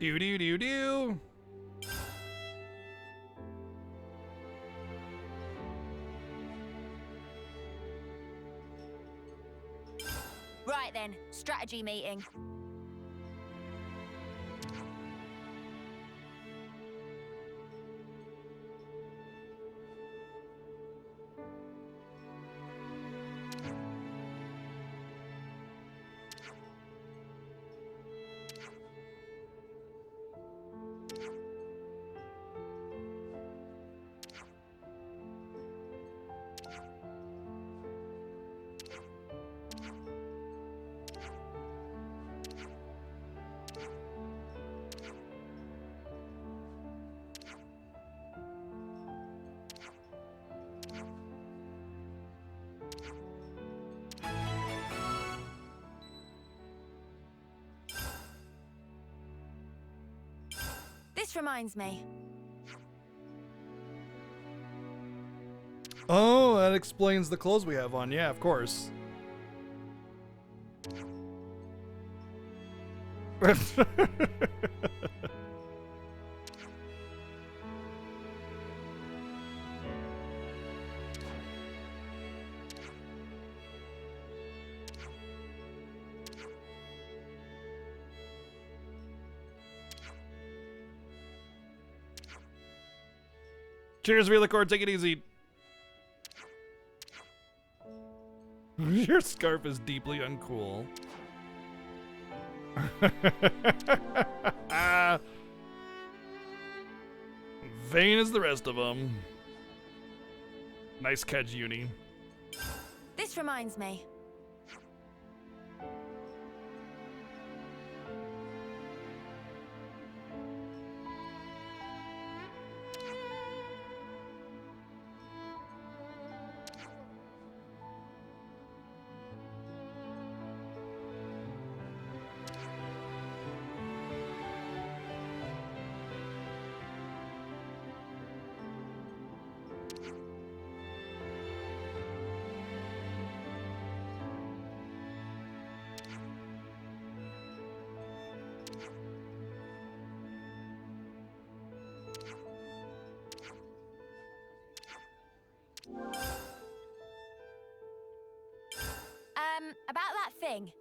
Do do do do. Right then, strategy meeting. This reminds me. Oh, that explains the clothes we have on. Yeah, of course. Cheers, Relicord. Take it easy. Your scarf is deeply uncool. Vain as the rest of them. Nice catch, Uni. This reminds me. About that thing.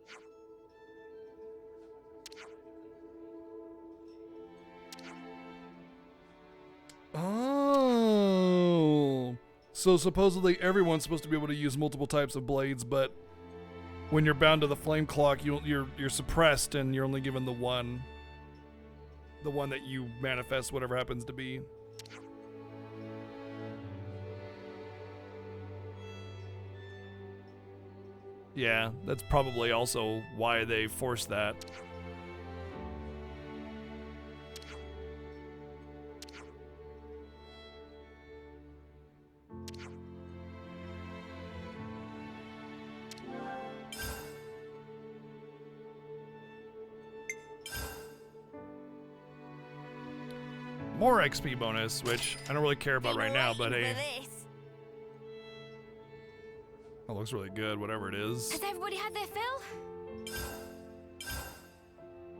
Oh. So supposedly everyone's supposed to be able to use multiple types of blades, but when you're bound to the flame clock, you're suppressed and you're only given the one that you manifest, whatever happens to be. Yeah, that's probably also why they forced that. More XP bonus, which I don't really care about right now, but hey. That looks really good, whatever it is. Has everybody had their fill?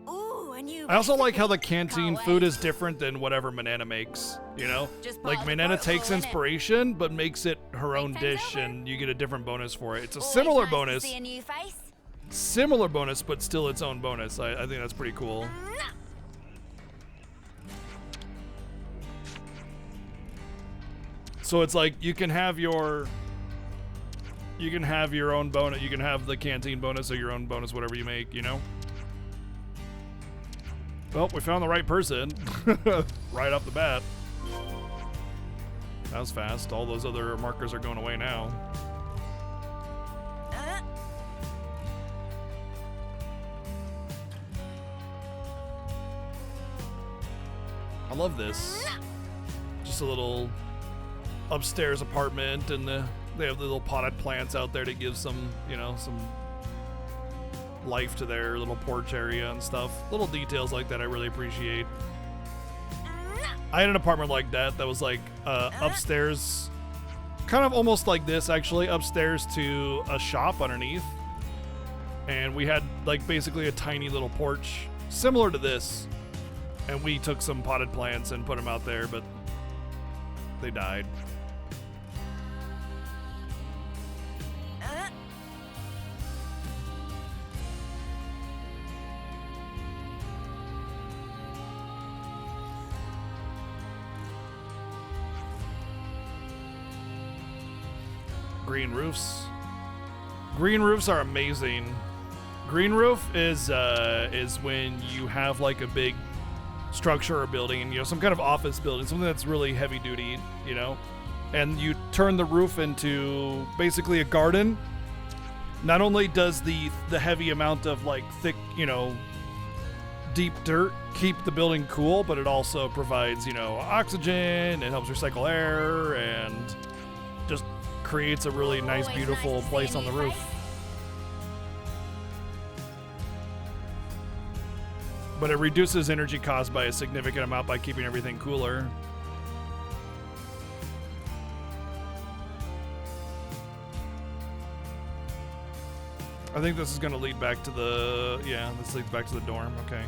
Ooh, a new I also like how the recipe. canteen Can't food wait. is different than whatever Manana makes, you know? Just Like part of the Manana protocol, takes innit? inspiration, but makes it her own time's dish, over. and you get a different bonus for it. It's a Always similar nice to bonus. see a new face. Similar bonus, but still its own bonus. I think that's pretty cool. So it's like you can have your own bonus. You can have the canteen bonus or your own bonus, whatever you make, you know? Well, we found the right person right off the bat. That was fast. All those other markers are going away now. I love this. Just a little upstairs apartment, and they have the little potted plants out there to give some, you know, some life to their little porch area and stuff. Little details like that I really appreciate. I had an apartment like that was like upstairs, kind of almost like this actually, upstairs to a shop underneath. And we had like basically a tiny little porch similar to this. And we took some potted plants and put them out there, but they died. Green roofs. Green roofs are amazing. Green roof is when you have like a big structure or building, and you know, some kind of office building, something that's really heavy duty, you know, and you turn the roof into basically a garden. Not only does the heavy amount of like thick, you know, deep dirt keep the building cool, but it also provides, you know, oxygen, it helps recycle air, and just creates a really nice, beautiful place on the roof. But it reduces energy cost by a significant amount by keeping everything cooler. I think this is going to lead back to the... Yeah, this leads back to the dorm. Okay.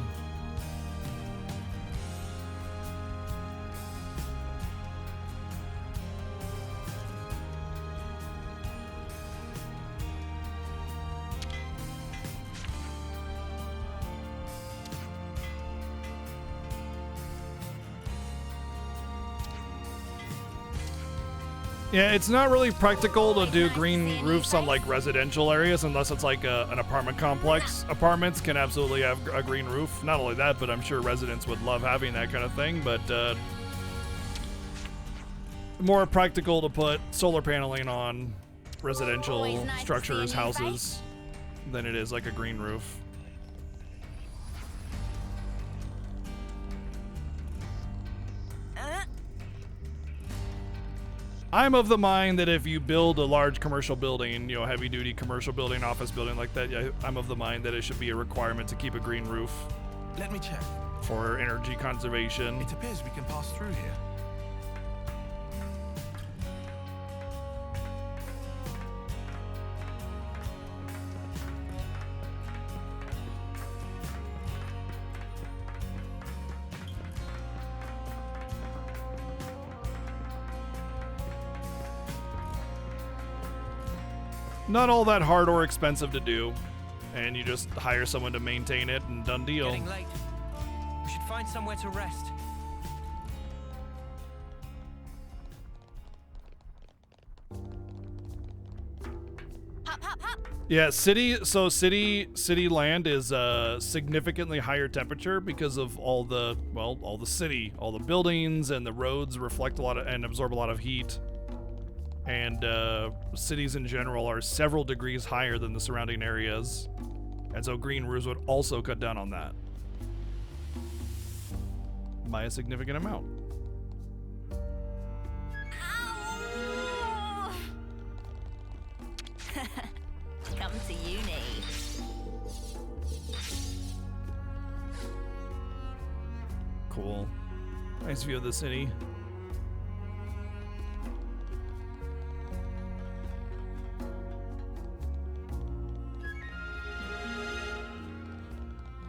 Yeah, it's not really practical to do green roofs on like residential areas unless it's like an apartment complex. Apartments can absolutely have a green roof. Not only that, but I'm sure residents would love having that kind of thing, but more practical to put solar paneling on residential Always nice to structures, see a new houses, than it is like a green roof. I'm of the mind that if you build a large commercial building, you know, heavy duty commercial building, office building like that, yeah, I'm of the mind that it should be a requirement to keep a green roof Let me check. for energy conservation. It appears we can pass through here. Not all that hard or expensive to do, and you just hire someone to maintain it and done deal. Getting late. We should find somewhere to rest. Hop, hop, hop. Yeah, city land is significantly higher temperature because of all the buildings and the roads reflect a lot of and absorb a lot of heat. And cities in general are several degrees higher than the surrounding areas. And so green roofs would also cut down on that by a significant amount. Ow! Come to uni. Cool. Nice view of the city.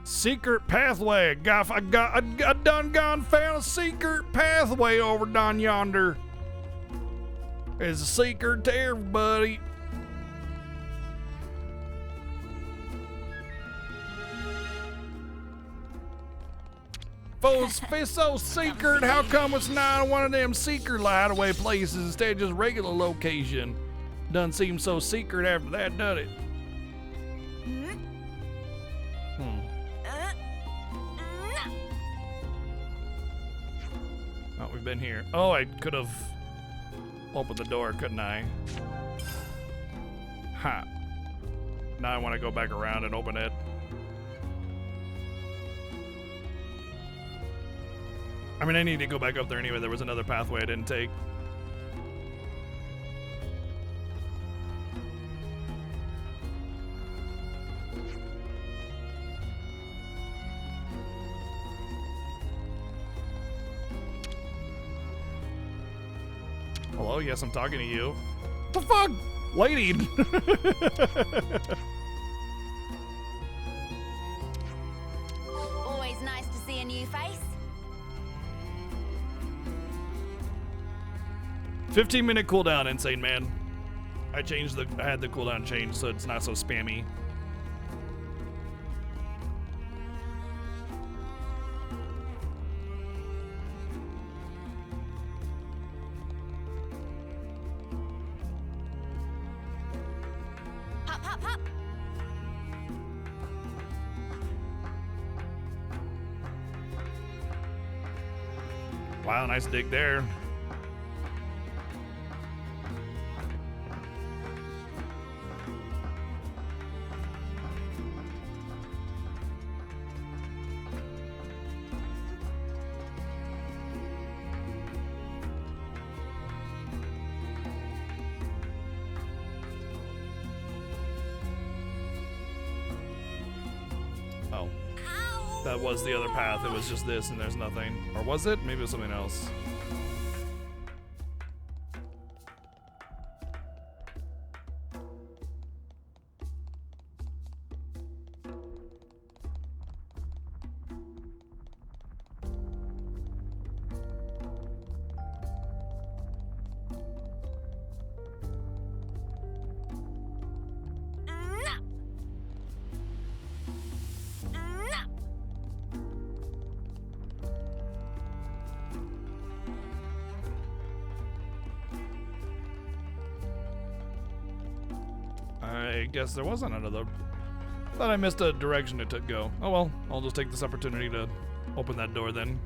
Secret pathway. I done found a secret pathway over down yonder. It's a secret to everybody. Folks, if it's so secret, how come it's not one of them secret hideaway places instead of just regular location? Doesn't seem so secret after that, does it? Oh, we've been here. Oh, I could have opened the door, couldn't I? Ha. Now I want to go back around and open it. I mean, I need to go back up there anyway. There was another pathway I didn't take. Hello? Yes, I'm talking to you. What the fuck? Lady! Always nice to see a new face. 15-minute cooldown, insane man. I had the cooldown changed so it's not so spammy. Hop, hop, hop. Wow, nice dig there. Oh. That was the other path. It was just this and there's nothing. Or was it? Maybe it was something else. I guess there wasn't another. Thought I missed a direction it took go. Oh well, I'll just take this opportunity to open that door then.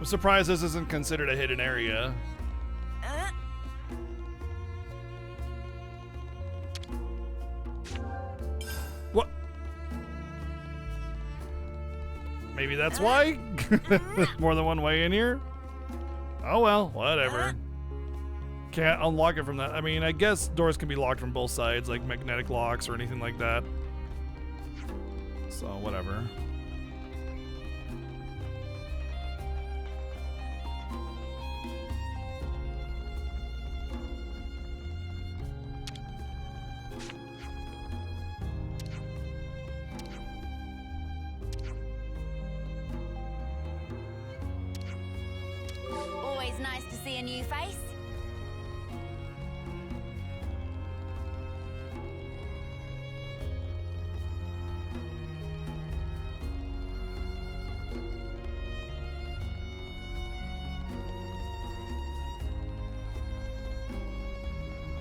I'm surprised this isn't considered a hidden area. What? Maybe that's why? More than one way in here? Oh well, whatever. Can't unlock it from that. I mean, I guess doors can be locked from both sides, like magnetic locks or anything like that. So, whatever. Always nice to see a new face.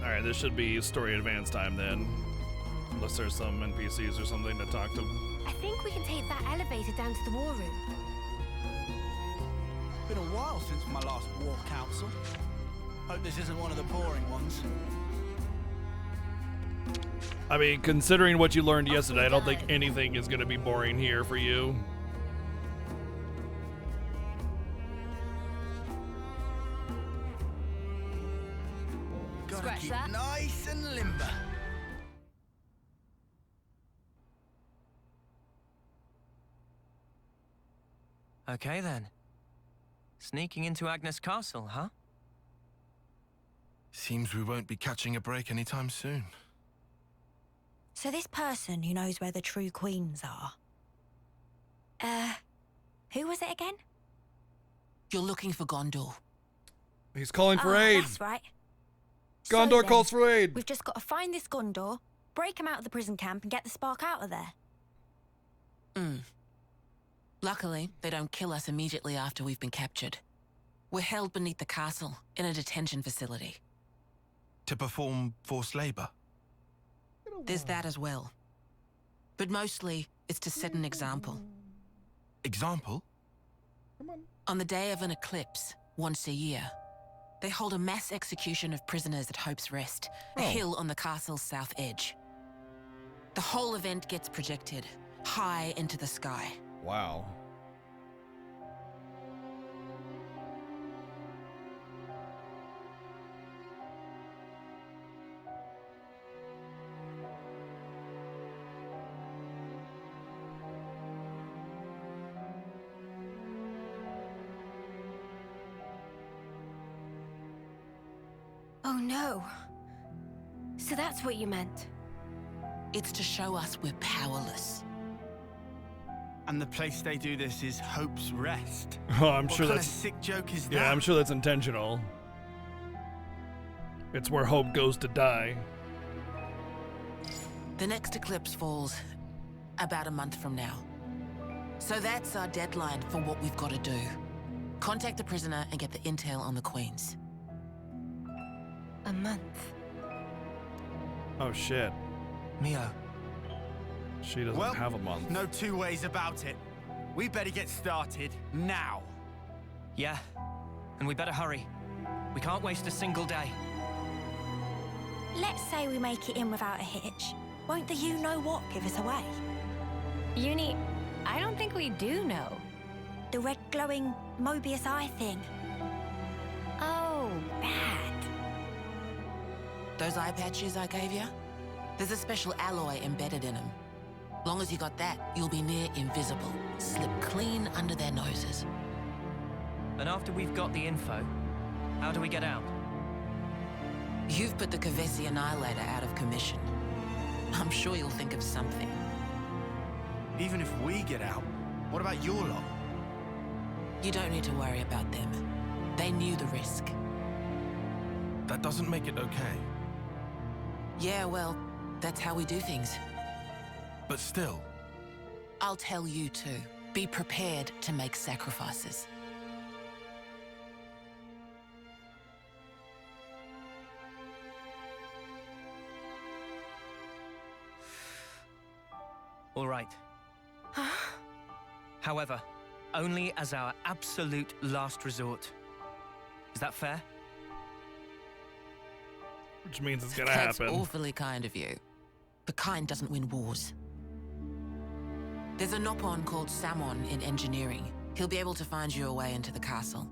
Alright, this should be story advance time then. Unless there's some NPCs or something to talk to. I think we can take that elevator down to the war room. Been a while since my last war council. Hope this isn't one of the boring ones. I mean, considering what you learned yesterday, I don't think anything is going to be boring here for you. Gotta Scratch keep that. nice and limber. Okay then. Sneaking into Agnes Castle, huh? Seems we won't be catching a break anytime soon. So this person who knows where the true queens are. Who was it again? You're looking for Gondor. He's calling for aid. That's right. Gondor So then, calls for aid. We've just got to find this Gondor, break him out of the prison camp, and get the spark out of there. Luckily, they don't kill us immediately after we've been captured. We're held beneath the castle in a detention facility. To perform forced labor? There's that as well. But mostly, it's to set an example. Example? On the day of an eclipse, once a year, they hold a mass execution of prisoners at Hope's Rest, a hill on the castle's south edge. The whole event gets projected high into the sky. Wow. Oh no. So that's what you meant. It's to show us we're powerless. And the place they do this is Hope's Rest. Oh, I'm What sure kind that's of sick joke is that? yeah, I'm sure that's intentional. It's where Hope goes to die. The next eclipse falls about a month from now. So that's our deadline for what we've got to do. Contact the prisoner and get the intel on the queens. A month. Oh shit. Mio. She doesn't Well, have a month. no two ways about it. We better get started now. Yeah, and we better hurry. We can't waste a single day. Let's say we make it in without a hitch. Won't the you-know-what give us away? Uni, I don't think we do know. The red glowing Mobius eye thing. Oh, bad. Those eye patches I gave you? There's a special alloy embedded in them. Long as you got that, you'll be near invisible. Slip clean under their noses. And after we've got the info, how do we get out? You've put the Kavesi Annihilator out of commission. I'm sure you'll think of something. Even if we get out, what about your lot? You don't need to worry about them. They knew the risk. That doesn't make it okay. Yeah, well, that's how we do things. But still, I'll tell you too. Be prepared to make sacrifices. All right. However, only as our absolute last resort. Is that fair? Which means it's gonna That's happen. awfully kind of you. The kind doesn't win wars. There's a Nopon called Samon in engineering. He'll be able to find you a way into the castle.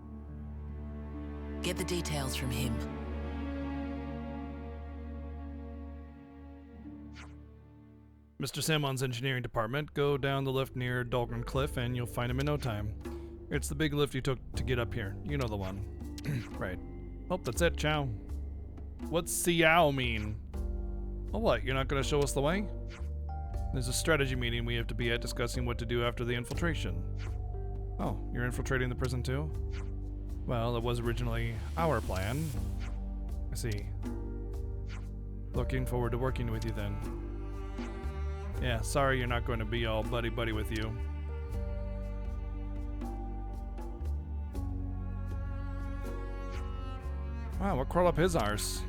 Get the details from him. Mr. Samon's engineering department. Go down the lift near Dalgren Cliff and you'll find him in no time. It's the big lift you took to get up here. You know the one. Right. Oh, that's it, Chow. What's Xiao mean? Oh, what? You're not going to show us the way? There's a strategy meeting we have to be at discussing what to do after the infiltration. Oh, you're infiltrating the prison too? Well, it was originally our plan. I see. Looking forward to working with you then. Yeah, sorry you're not going to be all buddy-buddy with you. Wow, what crawled up his arse?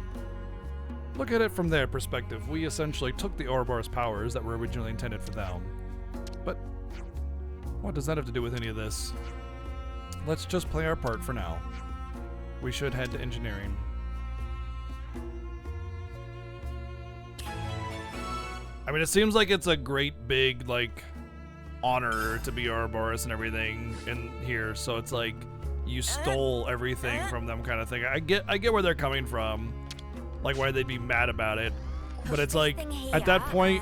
Look at it from their perspective. We essentially took the Ouroboros powers that were originally intended for them. But what does that have to do with any of this? Let's just play our part for now. We should head to engineering. I mean, it seems like it's a great big, like, honor to be Ouroboros and everything in here. So it's like you stole everything from them kind of thing. I get where they're coming from. Like, why they'd be mad about it. But it's like, at that point,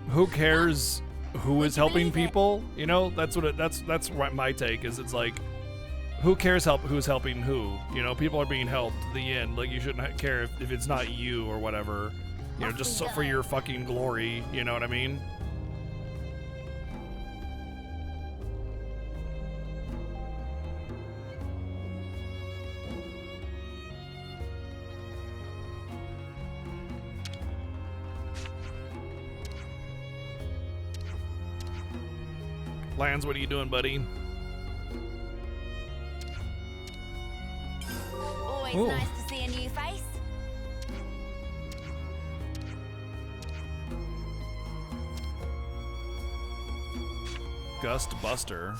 who cares who is helping people? You know, that's what my take is. It's like, who cares who's helping who? You know, people are being helped at the end. Like, you shouldn't care if it's not you or whatever. You know, just so for your fucking glory. You know what I mean? Lance, what are you doing, buddy? Always Ooh. nice to see a new face. Gust Buster.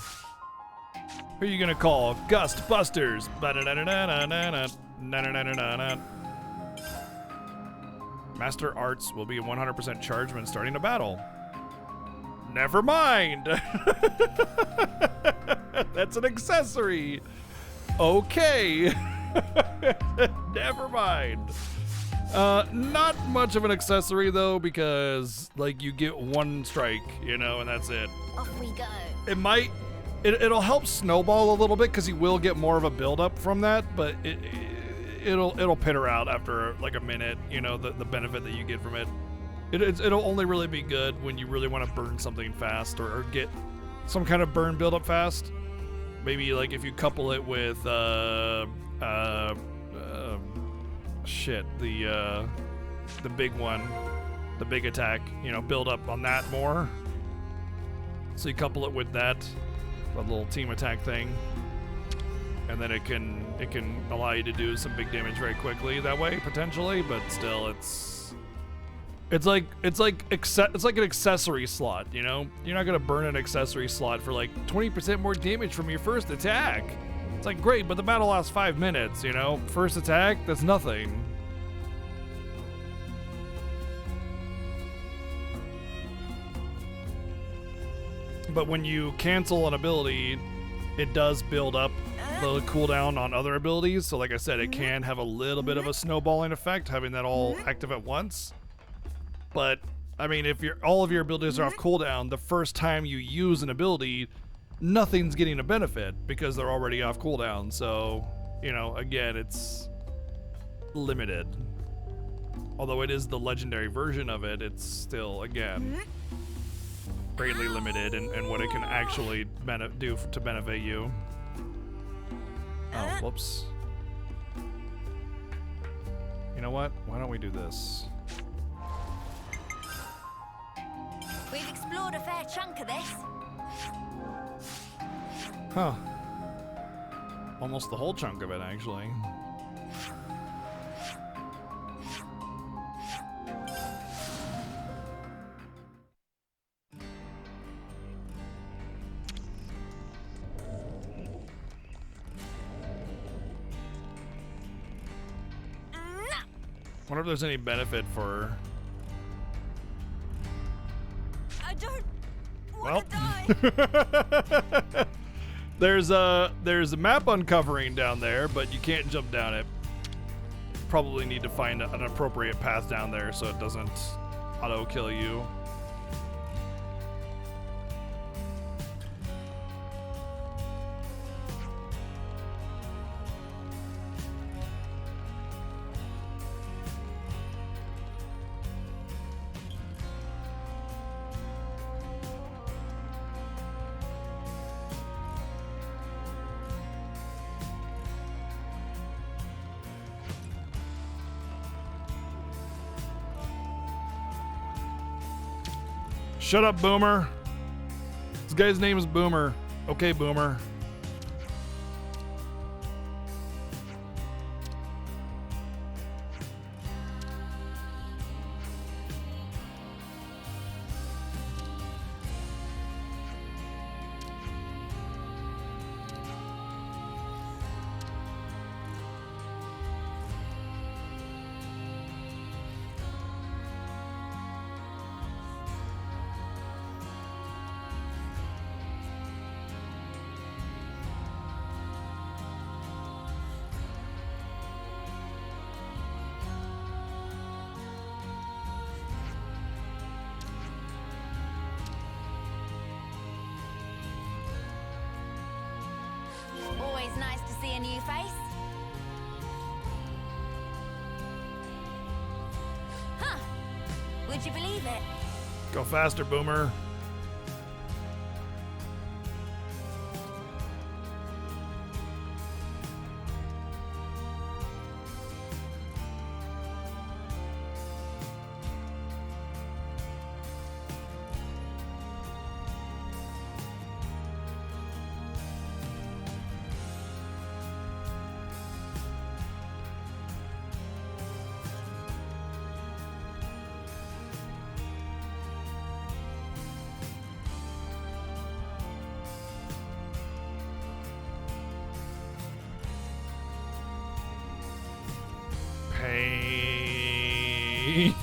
Who are you gonna call? Gust Busters. Master Arts will be 100% charged when starting a battle. Never mind. That's an accessory. Okay. Never mind. Not much of an accessory though, because like you get one strike, you know, and that's it. Off we go. It'll help snowball a little bit because you will get more of a build up from that, but it'll peter out after like a minute, you know, the benefit that you get from it. It'll only really be good when you really want to burn something fast or get some kind of burn build up fast. Maybe like if you couple it with shit, the big one, the big attack, you know, build up on that more. So you couple it with that, a little team attack thing, and then it can allow you to do some big damage very quickly that way potentially. But still, it's like an accessory slot, you know? You're not gonna burn an accessory slot for like 20% more damage from your first attack. It's like, great, but the battle lasts 5 minutes, you know? First attack, that's nothing. But when you cancel an ability, it does build up the cooldown on other abilities. So like I said, it can have a little bit of a snowballing effect, having that all active at once. But I mean, if all of your abilities are off cooldown, the first time you use an ability, nothing's getting a benefit because they're already off cooldown. So, you know, again, it's limited. Although it is the legendary version of it, it's still, again, greatly limited in what it can actually do to benefit you. Oh, whoops. You know what? Why don't we do this? We've explored a fair chunk of this. Huh. Almost the whole chunk of it, actually. Wonder if there's any benefit for. I don't Well, want to die. there's a map uncovering down there, but you can't jump down it. Probably need to find an appropriate path down there so it doesn't auto kill you. Shut up, Boomer. This guy's name is Boomer. Okay, Boomer. Always nice to see a new face. Huh. Would you believe it? Go faster, Boomer. Pain.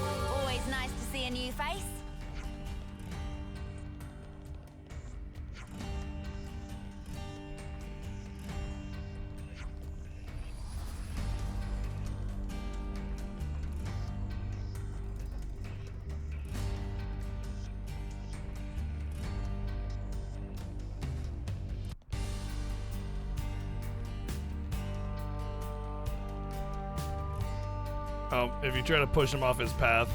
Always nice to see a new face. If you try to push him off his path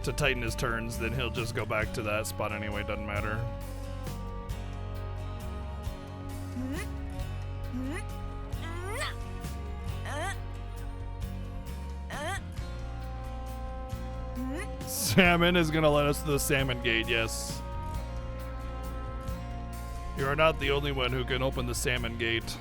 to tighten his turns, then he'll just go back to that spot anyway, doesn't matter. Salmon is gonna let us to the salmon gate, yes. You are not the only one who can open the salmon gate.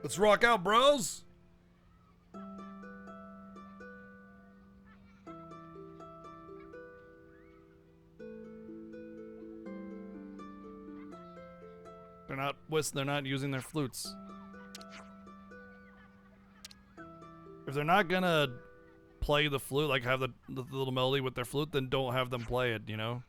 Let's rock out, bros. They're not using their flutes. If they're not gonna play the flute, like have the little melody with their flute, then don't have them play it, you know?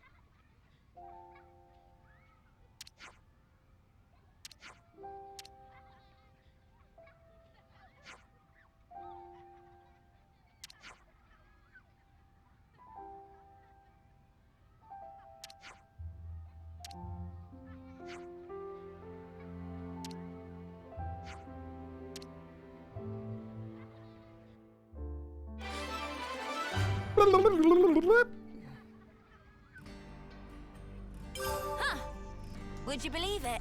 Huh. Would you believe it?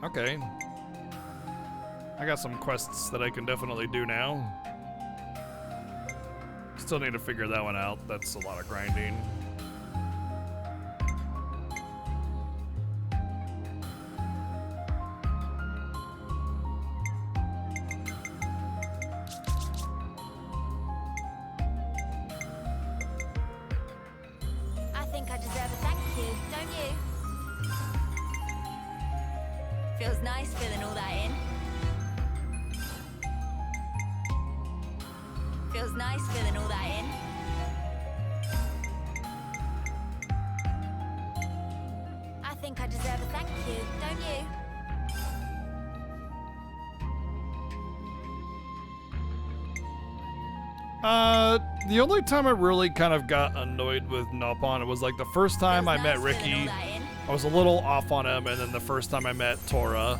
Okay. I got some quests that I can definitely do now. Still need to figure that one out. That's a lot of grinding. I think I deserve a thank you, don't you? Feels nice filling all that in. Feels nice filling all that in. I think I deserve a thank you, don't you? The only time I really kind of got annoyed with Nopon, it was like the first time I met Ricky, I was a little off on him, and then the first time I met Tora,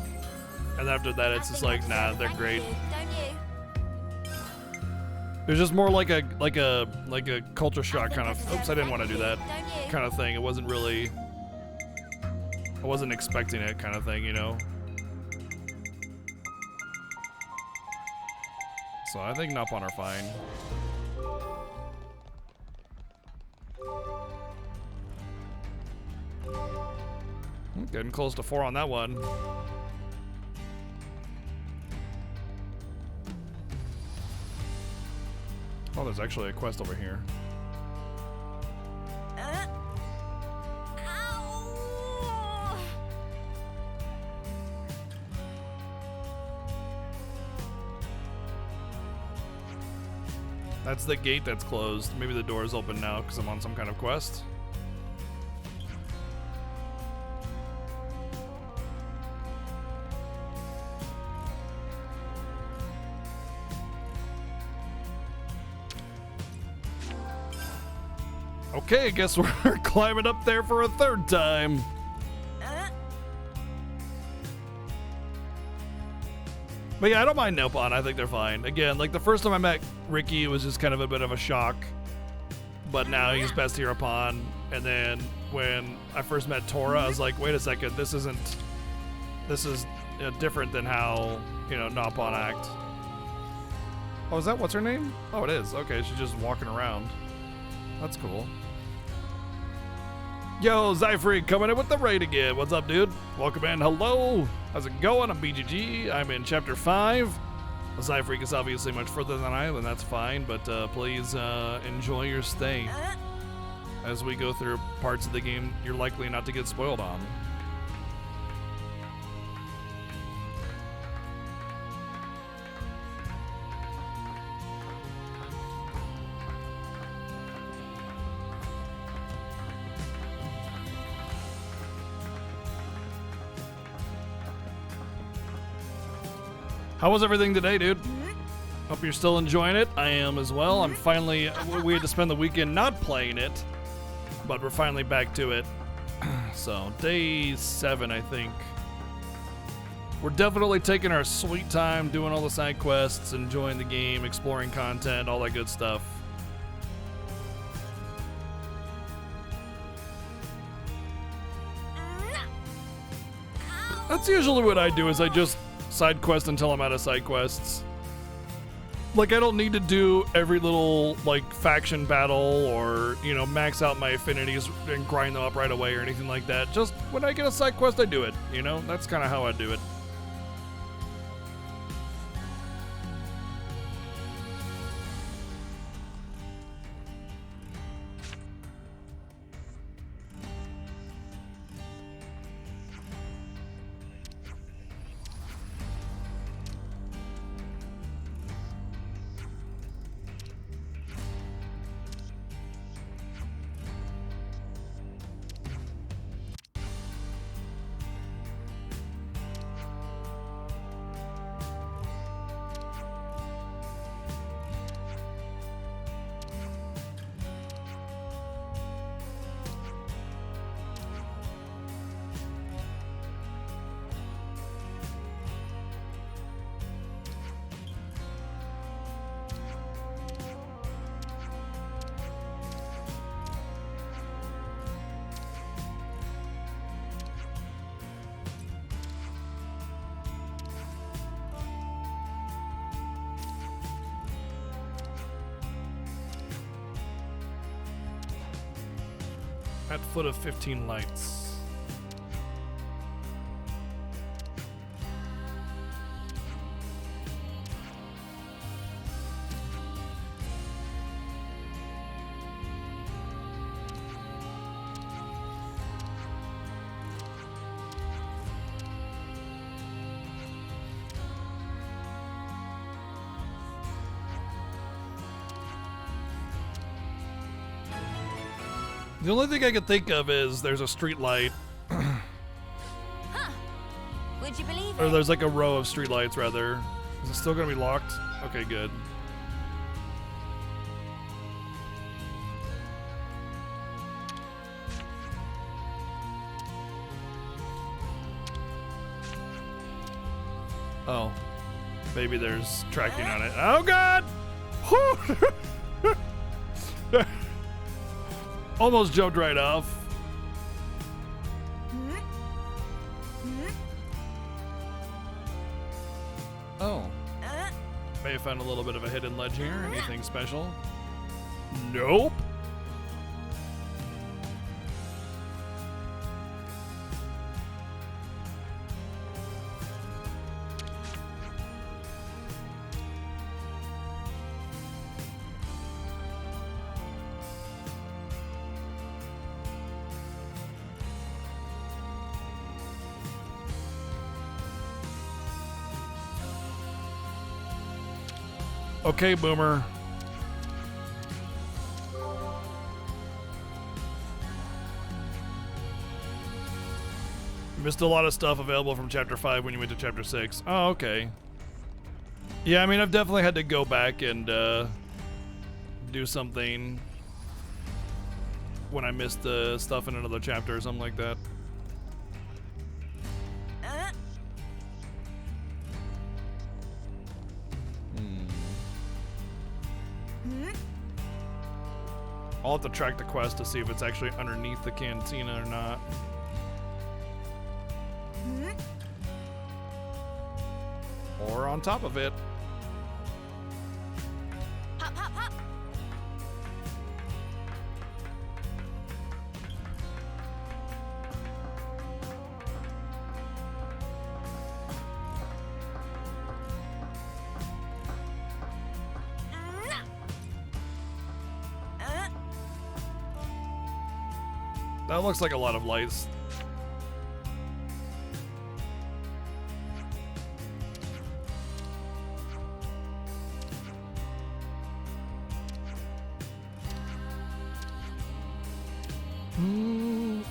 and after that it's just like, nah, they're great. It was just more like a culture shock kind of, oops, I didn't want to do that kind of thing. It wasn't really, I wasn't expecting it kind of thing, you know? So I think Nopon are fine. Getting close to 4 on that one. Oh, there's actually a quest over here. Ow! That's the gate that's closed. Maybe the door is open now because I'm on some kind of quest. Okay, I guess we're climbing up there for a 3rd time. But yeah, I don't mind Nopon. I think they're fine. Again, like the first time I met Ricky, it was just kind of a bit of a shock. But now he's best here upon. And then when I first met Tora, I was like, wait a second, this is different than how, you know, Nopon act. Oh, is that what's her name? Oh, it is. Okay, she's just walking around. That's cool. Yo, Zyfreak coming in with the raid again. What's up, dude? Welcome in. Hello. How's it going? I'm BGG. I'm in Chapter 5. Zyfreak is obviously much further than I am, and that's fine, but please enjoy your stay as we go through parts of the game you're likely not to get spoiled on. How was everything today, dude? Hope you're still enjoying it. I am as well. I'm finally, we had to spend the weekend not playing it, but we're finally back to it. So, day 7, I think. We're definitely taking our sweet time doing all the side quests, enjoying the game, exploring content, all that good stuff. That's usually what I do, is I just side quest until I'm out of side quests. Like, I don't need to do every little, like, faction battle or, you know, max out my affinities and grind them up right away or anything like that. Just when I get a side quest, I do it, you know? That's kind of how I do it. At foot of 15 lights. The only thing I can think of is there's a street light. Would you believe Or it? there's like a row of street lights, rather. Is it still gonna be locked? Okay, good. Oh. Maybe there's tracking on it. Oh god! Almost jumped right off. Oh. May have found a little bit of a hidden ledge here. Anything special? Nope. Okay, Boomer. Missed a lot of stuff available from Chapter 5 when you went to Chapter 6. Oh, okay. Yeah, I mean, I've definitely had to go back and do something when I missed the stuff in another chapter or something like that. I'll have to track the quest to see if it's actually underneath the cantina or not. Or on top of it. Hop, hop, hop. That looks like a lot of lights.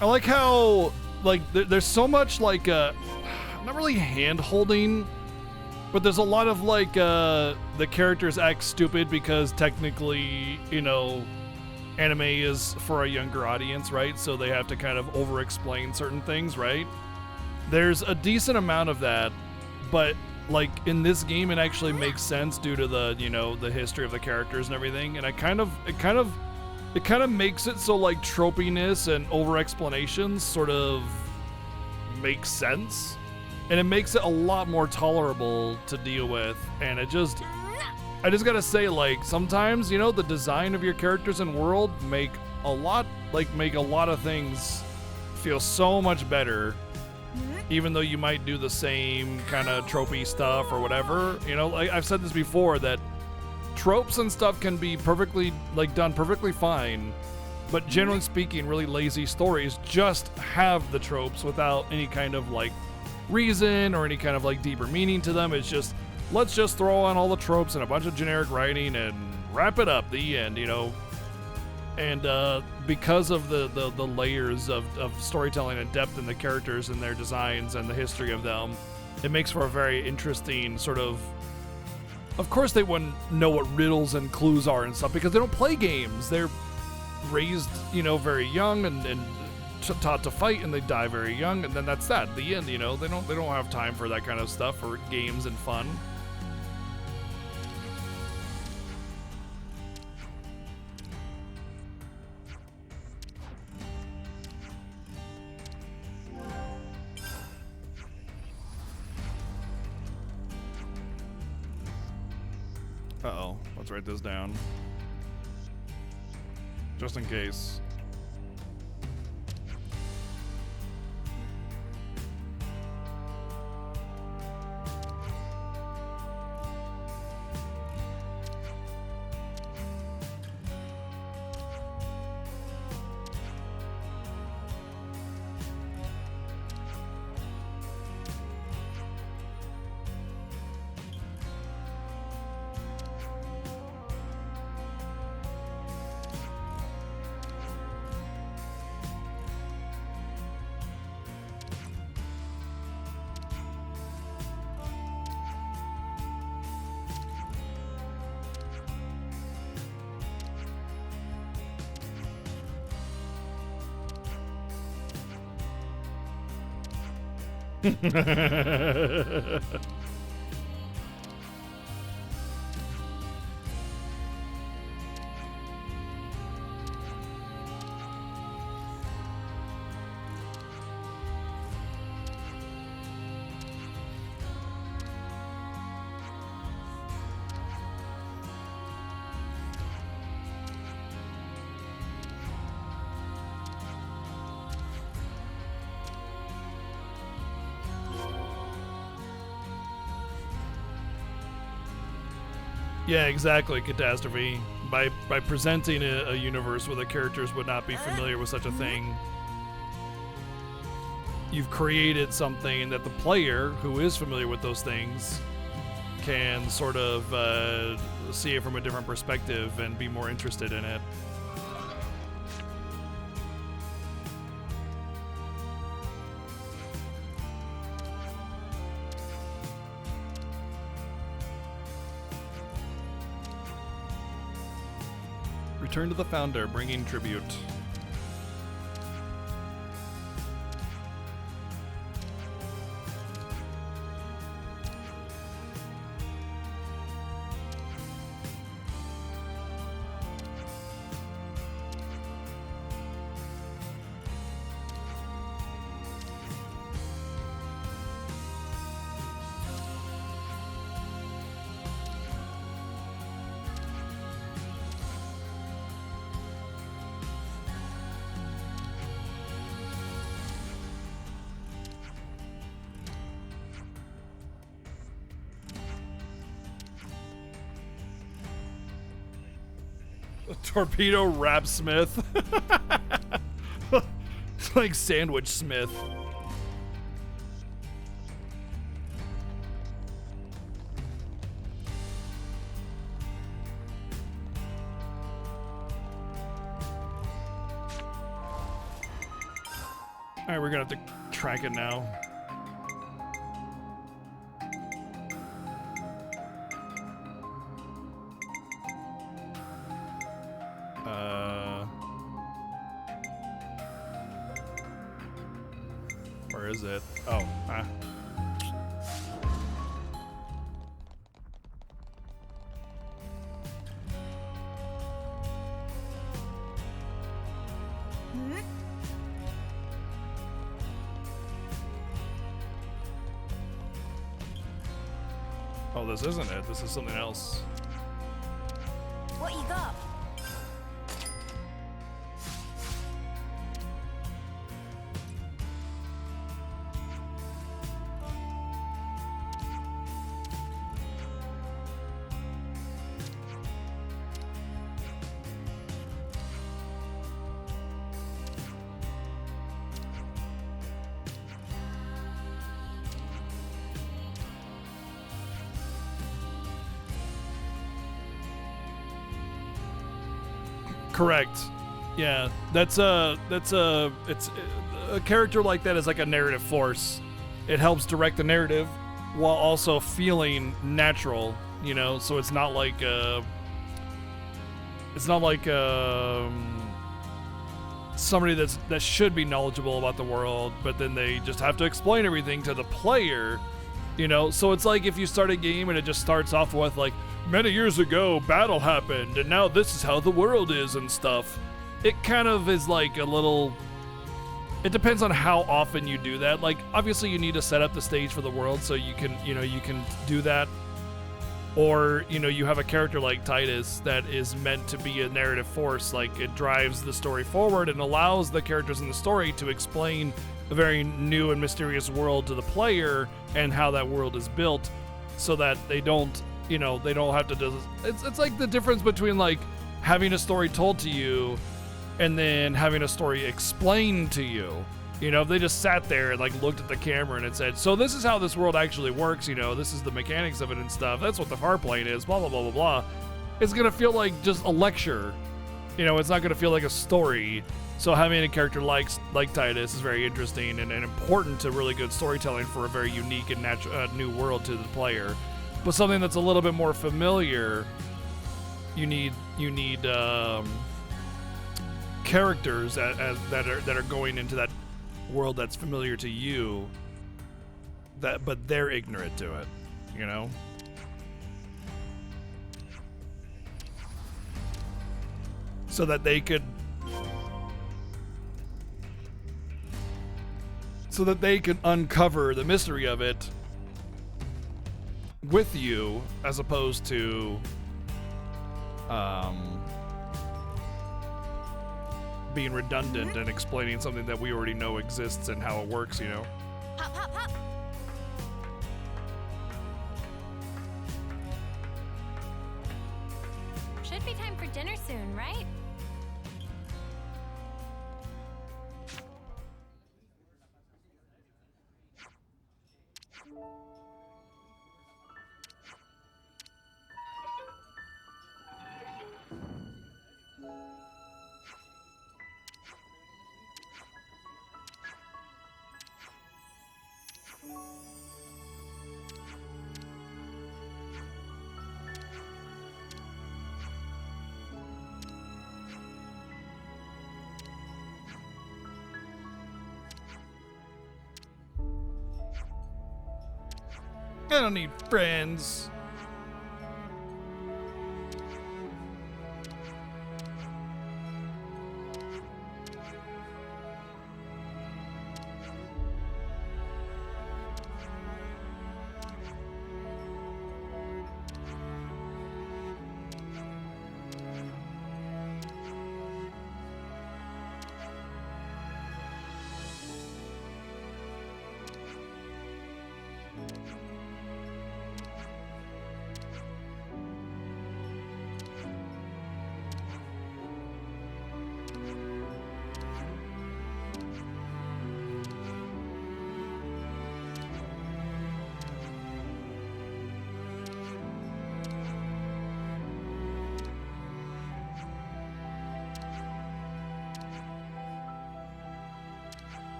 I like how, like, there's so much, like, not really hand-holding, but there's a lot of, like, the characters act stupid because technically, you know, anime is for a younger audience, right? So they have to kind of over-explain certain things, right? There's a decent amount of that, but, like, in this game, it actually makes sense due to the, you know, the history of the characters and everything, and it kind of makes it so, like, tropiness and over-explanations sort of make sense. And it makes it a lot more tolerable to deal with. And I just gotta say, like, sometimes, you know, the design of your characters and world make a lot of things feel so much better. Even though you might do the same kind of tropey stuff or whatever. You know, like, I've said this before, that tropes and stuff can be perfectly, like, done perfectly fine, but generally speaking, really lazy stories just have the tropes without any kind of, like, reason or any kind of, like, deeper meaning to them. It's just, let's just throw on all the tropes and a bunch of generic writing and wrap it up, the end, you know. And because of the layers of storytelling and depth in the characters and their designs and the history of them, it makes for a very interesting sort of course they wouldn't know what riddles and clues are and stuff because they don't play games. They're raised, you know, very young and taught to fight, and they die very young, and then that's that. The end, you know. They don't have time for that kind of stuff or games and fun. Uh-oh, let's write this down. Just in case. Yeah, exactly, Catastrophe. By presenting a universe where the characters would not be familiar with such a thing, you've created something that the player, who is familiar with those things, can sort of see it from a different perspective and be more interested in it. Return to the Founder, bringing tribute. Torpedo Rap Smith. It's like Sandwich Smith. Alright, we're gonna have to track it now. Where is it? Oh, ah. Oh, this isn't it. This is something else. What you got? Correct. Yeah, it's a character like that is like a narrative force. It helps direct the narrative while also feeling natural, you know, so it's not like somebody that should be knowledgeable about the world, but then they just have to explain everything to the player, you know. So it's like if you start a game and it just starts off with like, many years ago, battle happened, and now this is how the world is and stuff. It kind of is like a little... It depends on how often you do that. Like, obviously you need to set up the stage for the world so you can, you know, you can do that. Or, you know, you have a character like Titus that is meant to be a narrative force. Like, it drives the story forward and allows the characters in the story to explain a very new and mysterious world to the player and how that world is built so that they don't... You know, they don't have to do this. It's like the difference between like having a story told to you and then having a story explained to you. You know, if they just sat there and like looked at the camera and it said, so this is how this world actually works, you know, this is the mechanics of it and stuff. That's what the far plane is, blah, blah, blah, blah, blah. It's going to feel like just a lecture. You know, it's not going to feel like a story. So having a character like Titus is very interesting and important to really good storytelling for a very unique and natural new world to the player. But something that's a little bit more familiar, you need characters that are going into that world that's familiar to you, but they're ignorant to it, you know? So that they could uncover the mystery of it with you, as opposed to being redundant and explaining something that we already know exists and how it works, you know? Hop, hop, hop. Should be time for dinner soon, right? I don't need friends.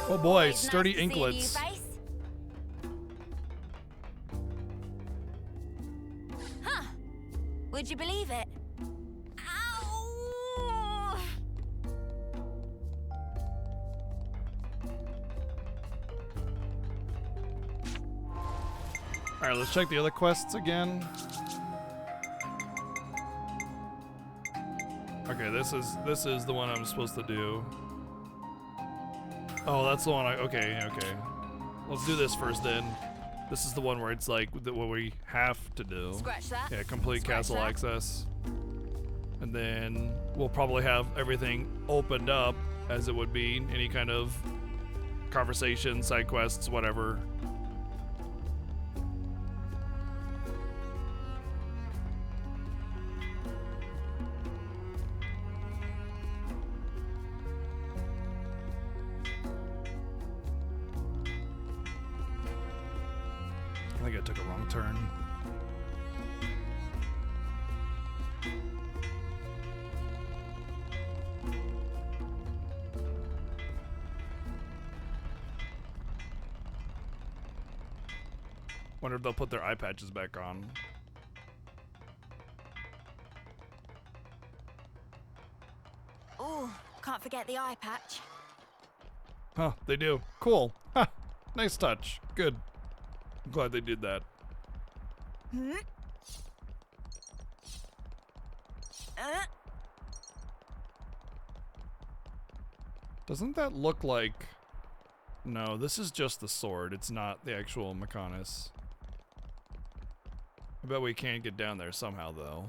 Oh boy, sturdy inklets. Huh. Would you believe it? Ow! Alright, let's check the other quests again. Okay, this is the one I'm supposed to do. Oh, that's the one okay. Let's do this first then. This is the one where it's like what we have to do. Scratch that. Yeah, complete Scratch castle that. access. And then we'll probably have everything opened up as it would be, any kind of conversation, side quests, whatever. I think I took a wrong turn. Wonder if they'll put their eye patches back on. Ooh, can't forget the eye patch. Huh, they do. Cool. Ha, nice touch. Good. I'm glad they did that. Hmm? Doesn't that look like... No, this is just the sword. It's not the actual Mechonis. I bet we can get down there somehow, though.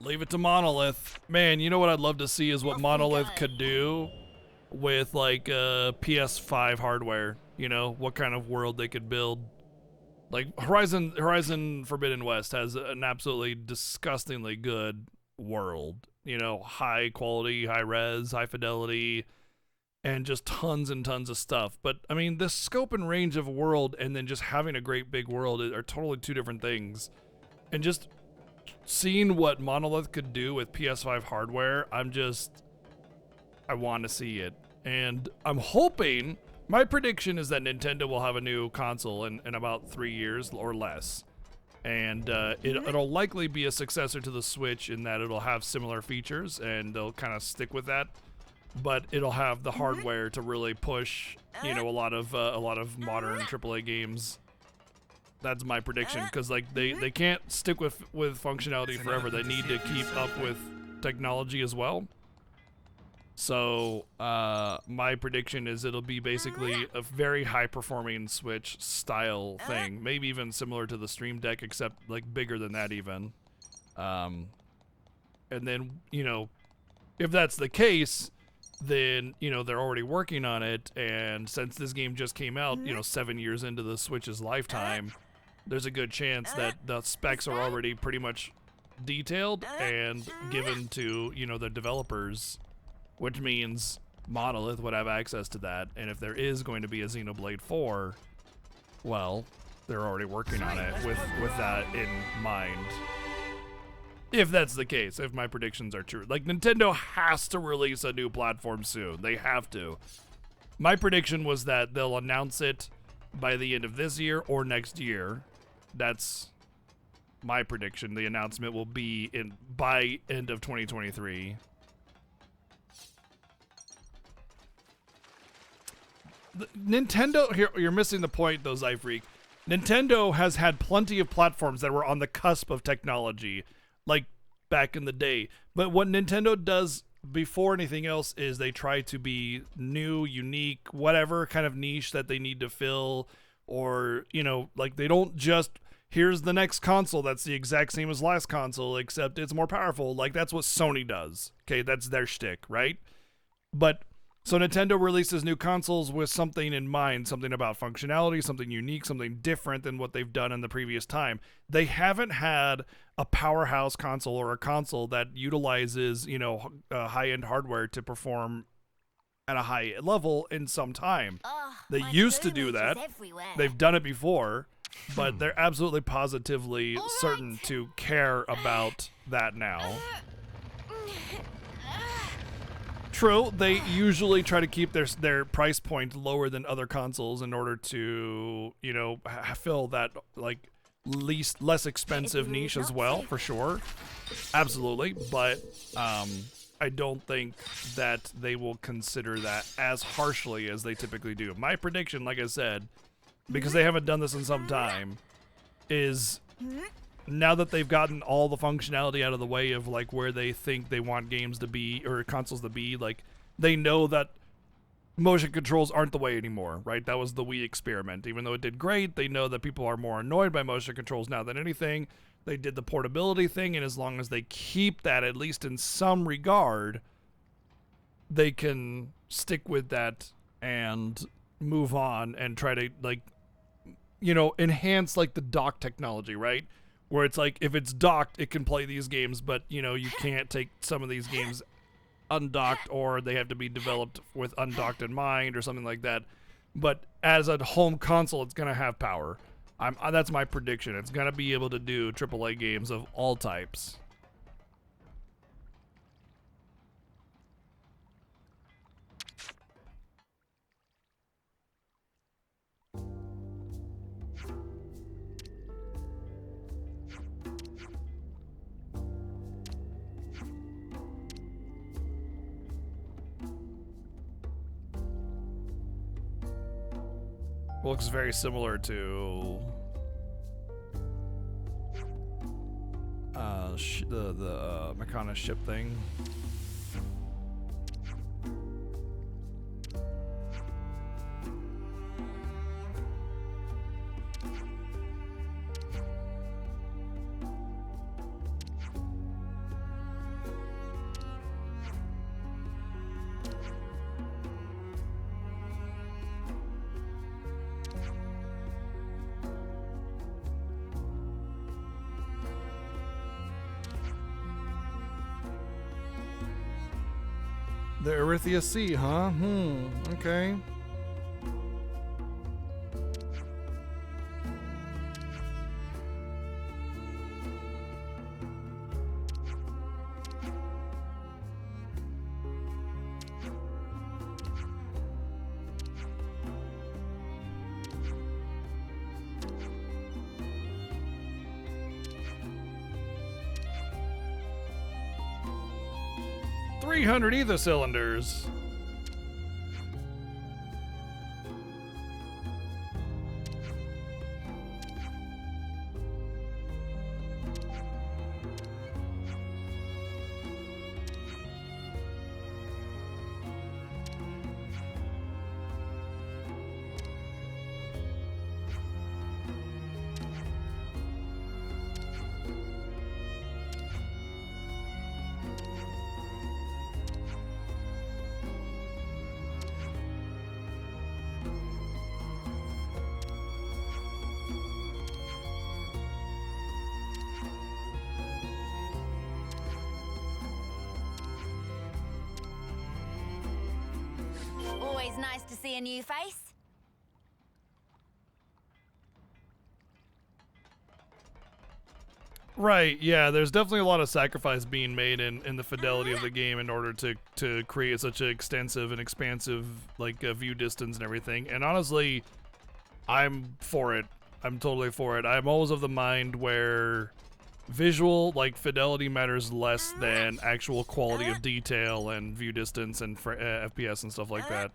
Leave it to Monolith. Man, you know what I'd love to see is what Monolith could do with like PS5 hardware. You know, what kind of world they could build. Like Horizon Forbidden West has an absolutely disgustingly good world. You know, high quality, high res, high fidelity, and just tons and tons of stuff. But I mean, the scope and range of a world and then just having a great big world are totally two different things. And just seeing what Monolith could do with PS5 hardware, I want to see it. And I'm hoping, my prediction is that Nintendo will have a new console in about 3 years or less. And it'll likely be a successor to the Switch in that it'll have similar features and they'll kind of stick with that. But it'll have the hardware to really push, you know, a lot of modern AAA games. That's my prediction, because like they can't stick with functionality forever. They need to keep up with technology as well. So my prediction is it'll be basically a very high performing Switch style thing, maybe even similar to the Stream Deck, except like bigger than that even. And then, you know, if that's the case, then, you know, they're already working on it, and since this game just came out, you know, 7 years into the Switch's lifetime, there's a good chance that the specs are already pretty much detailed and given to, you know, the developers, which means Monolith would have access to that. And if there is going to be a Xenoblade 4, well, they're already working on it with that in mind. If that's the case, if my predictions are true. Like, Nintendo has to release a new platform soon. They have to. My prediction was that they'll announce it by the end of this year or next year. That's my prediction. The announcement will be by end of 2023. Nintendo, here, you're missing the point though, Zyfreak. Nintendo has had plenty of platforms that were on the cusp of technology, like back in the day. But what Nintendo does before anything else is they try to be new, unique, whatever kind of niche that they need to fill, or, you know, like they don't just, here's the next console that's the exact same as last console, except it's more powerful. Like, that's what Sony does. Okay, that's their shtick, right? But so Nintendo releases new consoles with something in mind, something about functionality, something unique, something different than what they've done in the previous time. They haven't had a powerhouse console or a console that utilizes, you know, high-end hardware to perform at a high level in some time. They used to do that. They've done it before, but they're absolutely positively certain to care about that now. True, they usually try to keep their price point lower than other consoles in order to, you know, fill that like less expensive niche as well, for sure. Absolutely, but I don't think that they will consider that as harshly as they typically do. My prediction, like I said, because they haven't done this in some time, is now that they've gotten all the functionality out of the way of like where they think they want games to be or consoles to be, like they know that motion controls aren't the way anymore, right? That was the Wii experiment. Even though it did great, they know that people are more annoyed by motion controls now than anything. They did the portability thing, and as long as they keep that, at least in some regard, they can stick with that and move on and try to, like, you know, enhance like the dock technology, right? Where it's like, if it's docked, it can play these games, but, you know, you can't take some of these games undocked, or they have to be developed with undocked in mind or something like that. But as a home console, it's going to have power. That's my prediction. It's going to be able to do AAA games of all types. Looks very similar to the Meccana ship thing. The Erythia Sea, huh? Okay. $300 ether cylinders. Always nice to see a new face. Right, yeah, there's definitely a lot of sacrifice being made in the fidelity of the game in order to create such an extensive and expansive like view distance and everything. And honestly, I'm for it. I'm totally for it. I'm always of the mind where visual like fidelity matters less than actual quality of detail and view distance and FPS and stuff like that.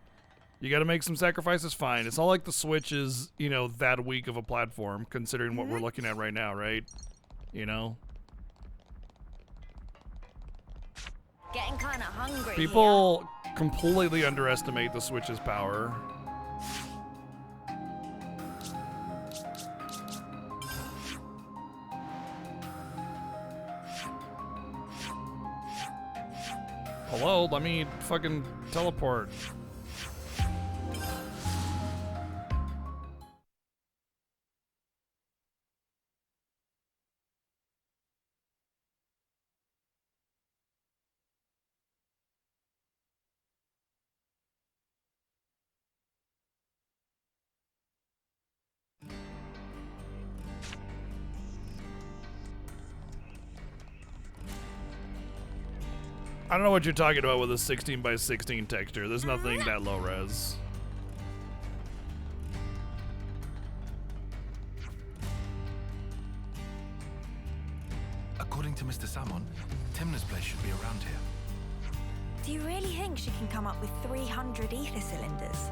You gotta make some sacrifices, fine. It's not like the Switch is, you know, that weak of a platform considering what we're looking at right now, right? You know? Getting kind of hungry. People completely underestimate the Switch's power. Hello, let me fucking teleport. I don't know what you're talking about with a 16 by 16 texture. There's nothing that low res. According to Mr. Salmon, Timna's place should be around here. Do you really think she can come up with 300 ether cylinders?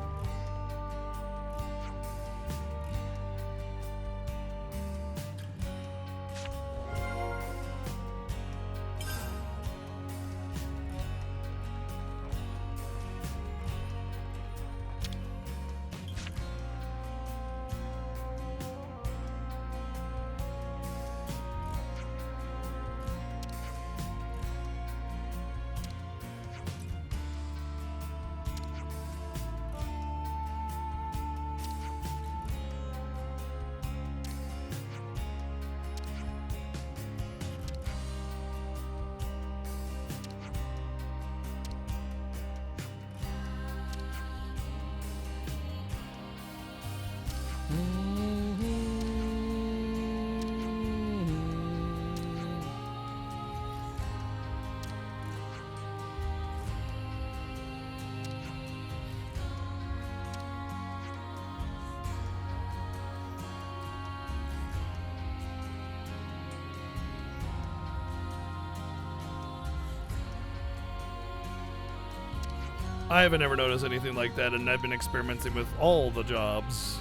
I haven't ever noticed anything like that, and I've been experimenting with all the jobs.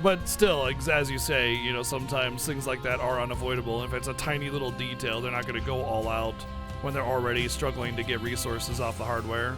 But still, as you say, you know, sometimes things like that are unavoidable. If it's a tiny little detail, they're not going to go all out when they're already struggling to get resources off the hardware.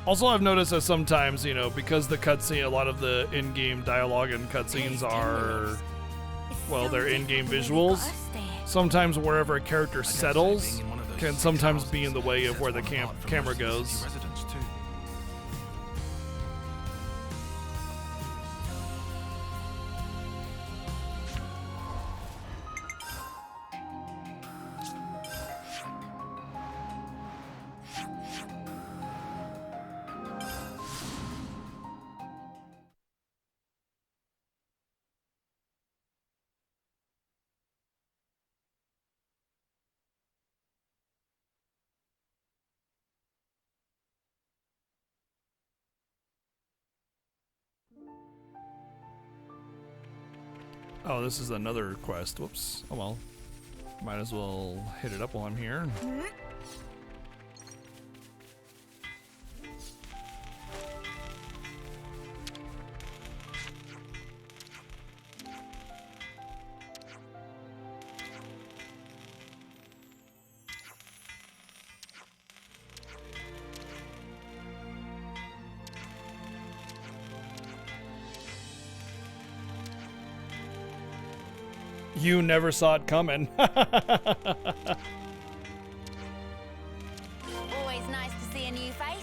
Also, I've noticed that sometimes, you know, because the cutscene, a lot of the in-game dialogue and cutscenes are, well, they're in-game visuals. Sometimes wherever a character settles can sometimes be in the way of where the camera goes. Oh, this is another quest. Whoops. Oh well. Might as well hit it up while I'm here. You never saw it coming. Always nice to see a new face.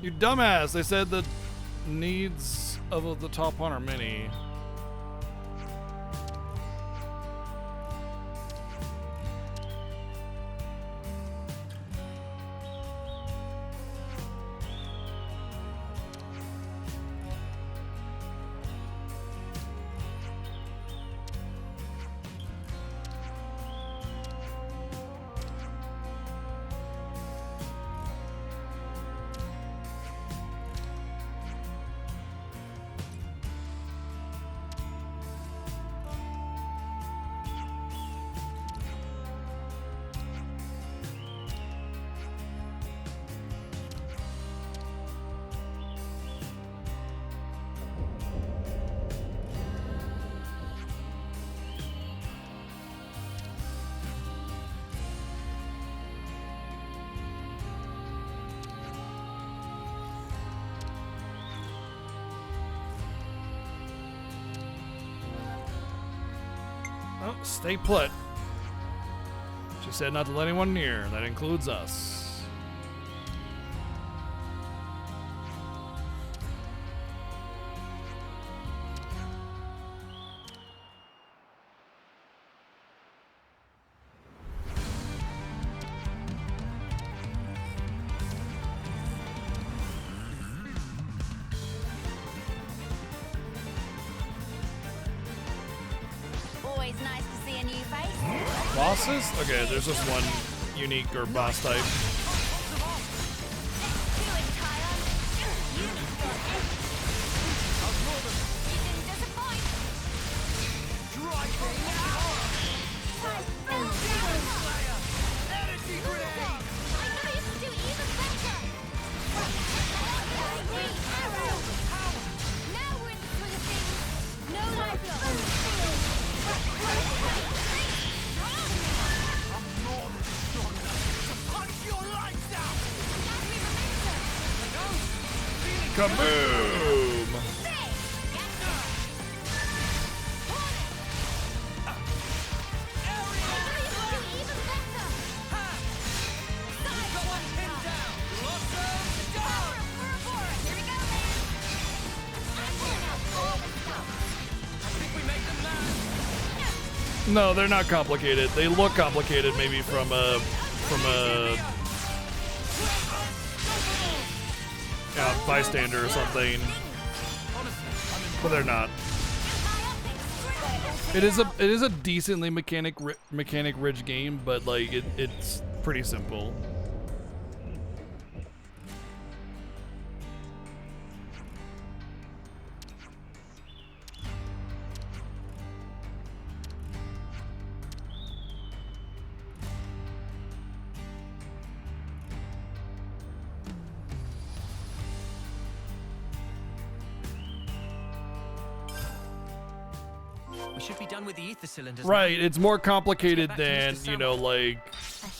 You dumbass! They said the needs of the top one are many. Oh, stay put. She said not to let anyone near. That includes us. Always nice to see a new face. Bosses? Okay, there's just one unique or boss type. Kaboom! No, they're not complicated. They look complicated maybe from a Yeah, bystander or something. But they're not. It is a decently mechanic rich game, but like it's pretty simple. We should be done with the ether cylinders. Right, it's more complicated than, you know, like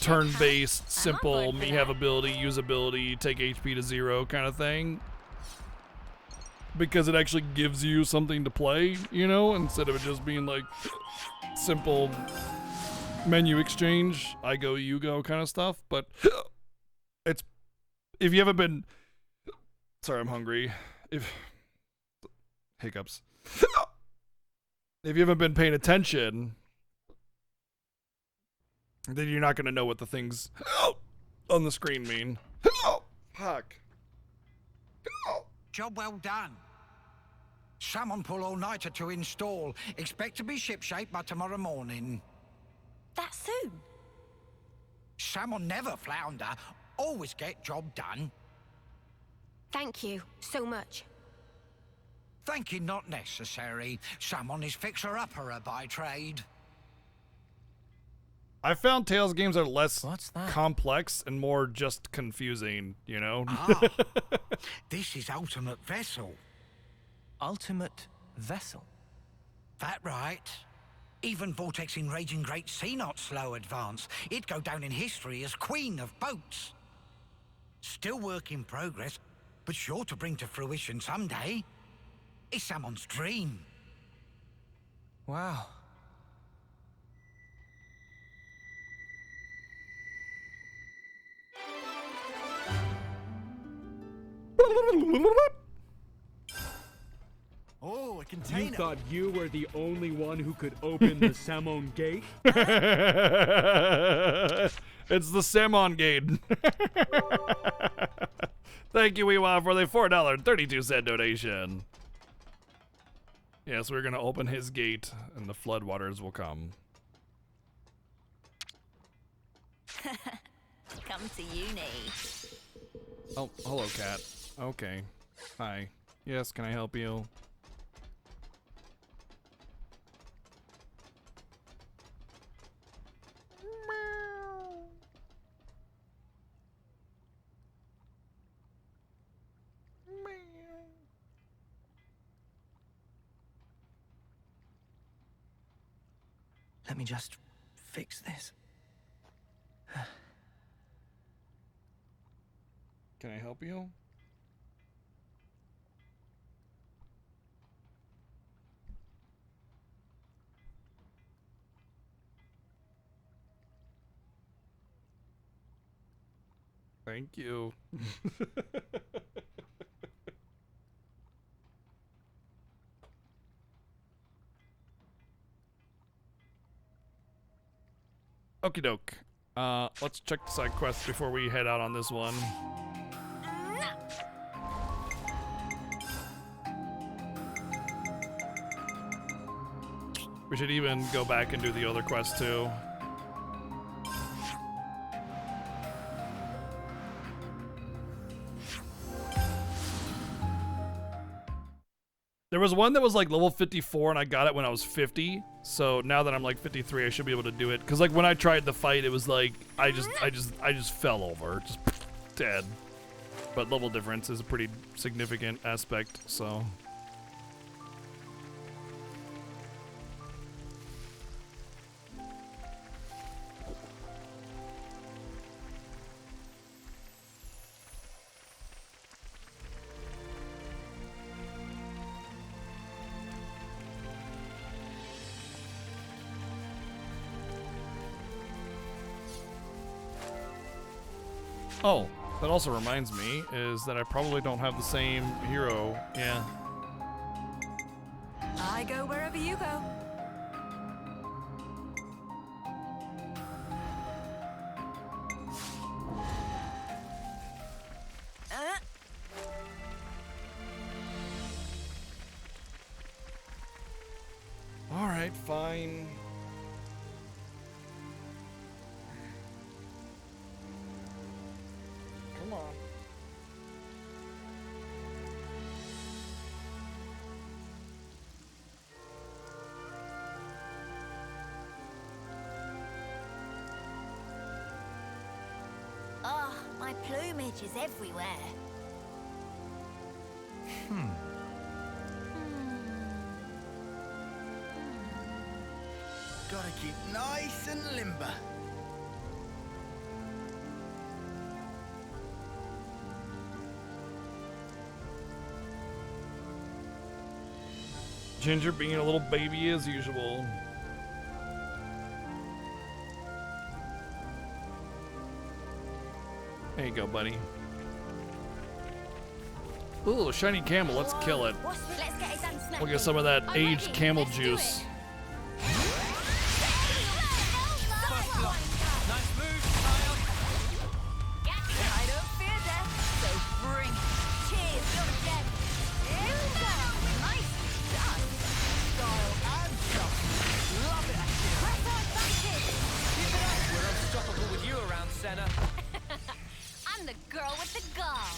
turn-based, simple, me have ability, use ability, take HP to 0 kind of thing. Because it actually gives you something to play, you know, instead of it just being like simple menu exchange, I go, you go kind of stuff. But it's, if you haven't been, sorry, I'm hungry. Hiccups. If you haven't been paying attention, then you're not going to know what the things on the screen mean. Fuck. Job well done. Salmon pull all-nighter to install. Expect to be shipshape by tomorrow morning. That soon? Salmon never flounder. Always get job done. Thank you so much. Thank you not necessary. Salmon is fixer-upper by trade. I found Tales games are less complex and more just confusing, you know? Ah, this is Ultimate Vessel. Ultimate Vessel? That right. Even Vortex in Raging Great Sea not slow advance. It'd go down in history as Queen of Boats. Still work in progress, but sure to bring to fruition someday. It's someone's dream. Wow. Oh, a container. You thought you were the only one who could open the Salmon Gate? It's the Salmon Gate. Thank you, Weewa, for the $4.32 donation. Yes, we're going to open his gate, and the floodwaters will come. Come to uni. Oh, hello, cat. Okay. Hi. Yes, can I help you? Let me just fix this. Can I help you? Thank you. Okie doke. Let's check the side quest before we head out on this one. We should even go back and do the other quest too. There was one that was like level 54 and I got it when I was 50. So now that I'm like 53, I should be able to do it. Cause like when I tried the fight, it was like, I just fell over, just dead. But level difference is a pretty significant aspect, so. Oh, that also reminds me is that I probably don't have the same hero. Yeah. I go wherever you go. Alright, fine. Come on. Oh, my plumage is everywhere. Gotta keep nice and limber. Ginger being a little baby as usual. There you go, buddy. Ooh, shiny camel. Let's kill it. Let's get it done, Snappy. We'll get some of that I'm aged ready. camel Let's do juice. it. Nice move, child. I don't fear death, so bring it. Cheers, you're a gem. Here we go. Nicely done. Style and stuff. Love it. Press our advantage. Keep it up. We're unstoppable with you around, Senna. I'm the girl with the gall.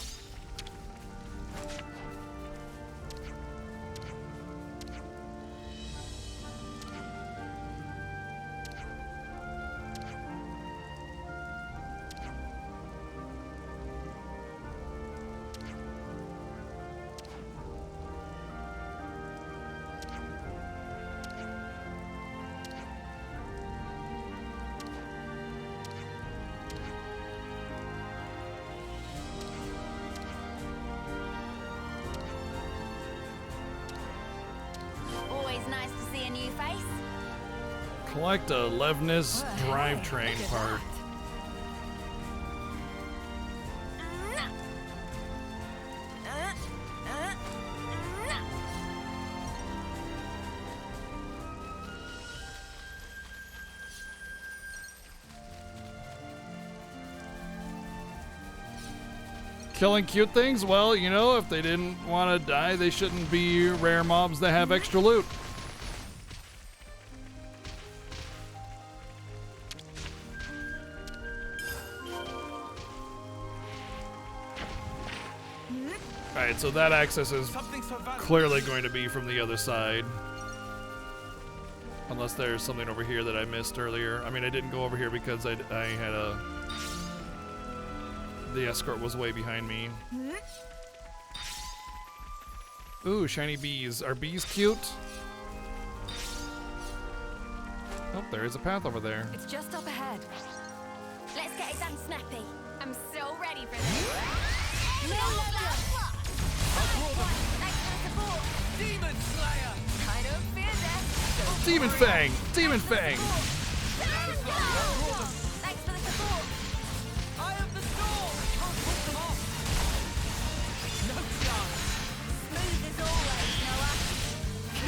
Always nice to see a new face. Collect a Levnis drivetrain part. Killing cute things? Well, you know, if they didn't want to die, they shouldn't be rare mobs that have extra loot. Alright, so that access is clearly going to be from the other side. Unless there's something over here that I missed earlier. I mean, I didn't go over here because I had a... The escort was way behind me. Ooh, shiny bees. Are bees cute? Oh, there is a path over there. It's just up ahead. Let's get it done, Snappy. I'm so ready for this. Thanks for the support. Demon Slayer. I don't fear death. So Demon Fang! Demon Fang! Thanks for the support. I am the storm. Can't put them off. No chance. Smooth as always, Noah.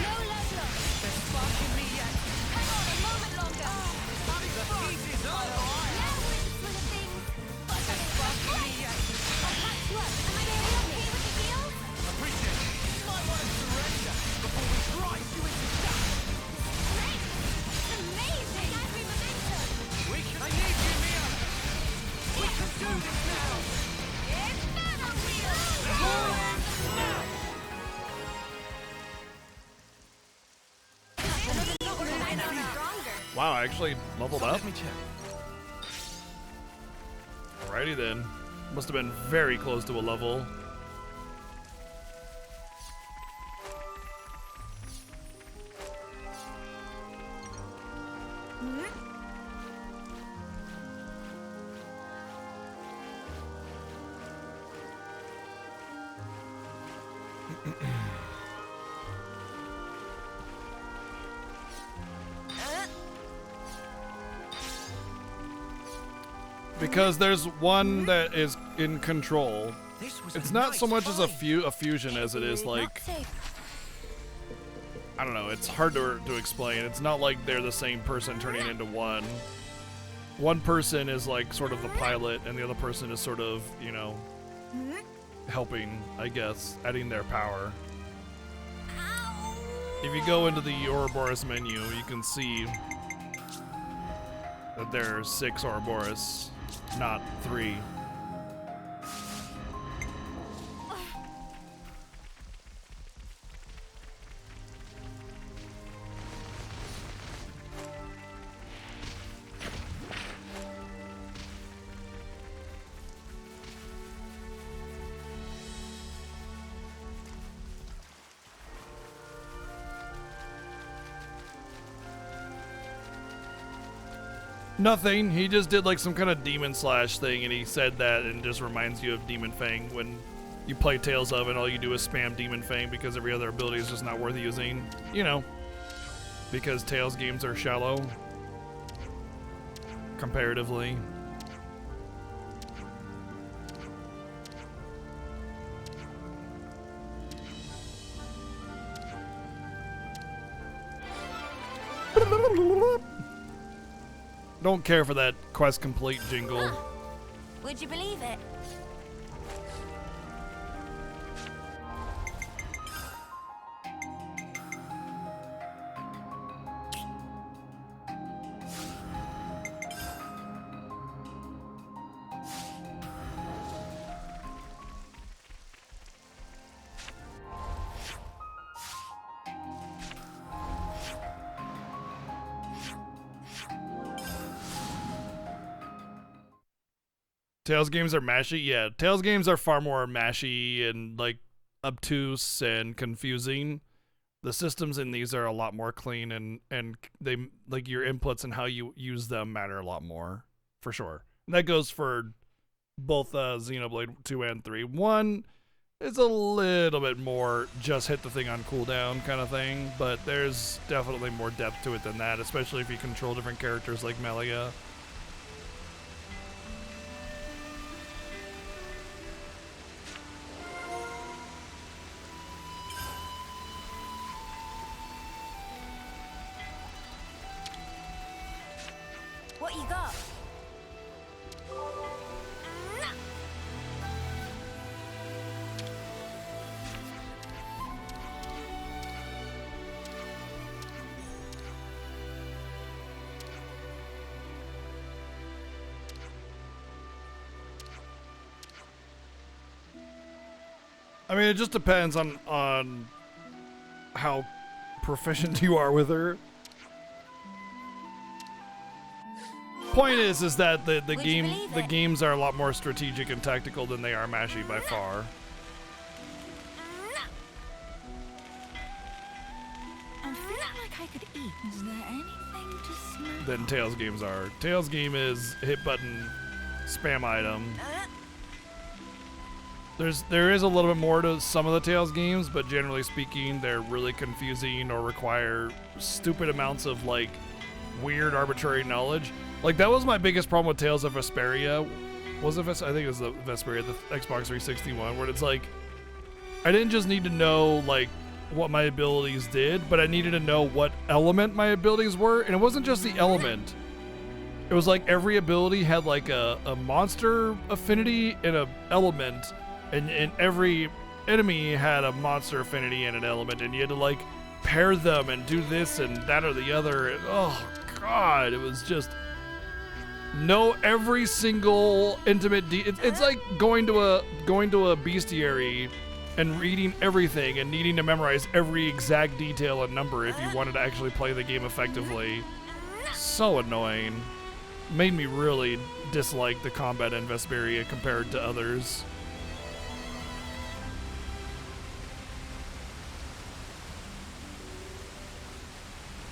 No love lost. They're sparking me yet. Hang on a moment longer. The heat is on. Now we're in the swing of things. They're sparking me yet. I'll catch you up. Am I really okay with the deal? Appreciate it. You might want to surrender before we drive you into dust. Great. It's amazing. Every momentum. I need you, Mia. We can do this now. It's banner wheel. Wow, I actually leveled up? Let me check. Alrighty then. Must have been very close to a level. Because there's one that is in control. It's not so much as a fusion as it is like, I don't know, it's hard to explain. It's not like they're the same person turning into one. One person is like sort of the pilot and the other person is sort of, you know, helping, I guess, adding their power. if you go into the Ouroboros menu, you can see that there are 6 Ouroboros, not 3. Nothing. He just did like some kind of demon slash thing, and he said that, and it just reminds you of Demon Fang when you play Tales of, and all you do is spam Demon Fang because every other ability is just not worth using. You know, because Tales games are shallow comparatively. Don't care for that quest complete jingle. Would you believe it? Tales games are mashy? Yeah, Tales games are far more mashy and like obtuse and confusing. The systems in these are a lot more clean, and they like your inputs and how you use them matter a lot more, for sure. And that goes for both Xenoblade 2 and 3. 1 is a little bit more just hit the thing on cooldown kind of thing, but there's definitely more depth to it than that, especially if you control different characters like Melia. What you got? I mean, it just depends on how proficient you are with her. Point is that the games are a lot more strategic and tactical than they are mashy by far. I'm feeling like I could eat. Is there anything to smell? Than Tales games are. Tales game is hit button, spam item. There is a little bit more to some of the Tales games, but generally speaking, they're really confusing or require stupid amounts of like weird arbitrary knowledge. Like that was my biggest problem with Tales of Vesperia. I think it was the Vesperia, the Xbox 360 one, where it's like I didn't just need to know like what my abilities did, but I needed to know what element my abilities were, and it wasn't just the element. It was like every ability had like a monster affinity and an element. And every enemy had a monster affinity and an element, and you had to like pair them and do this and that or the other. And, oh god, it was just know every single intimate. It's like going to a bestiary and reading everything and needing to memorize every exact detail and number if you wanted to actually play the game effectively. So annoying. Made me really dislike the combat in Vesperia compared to others.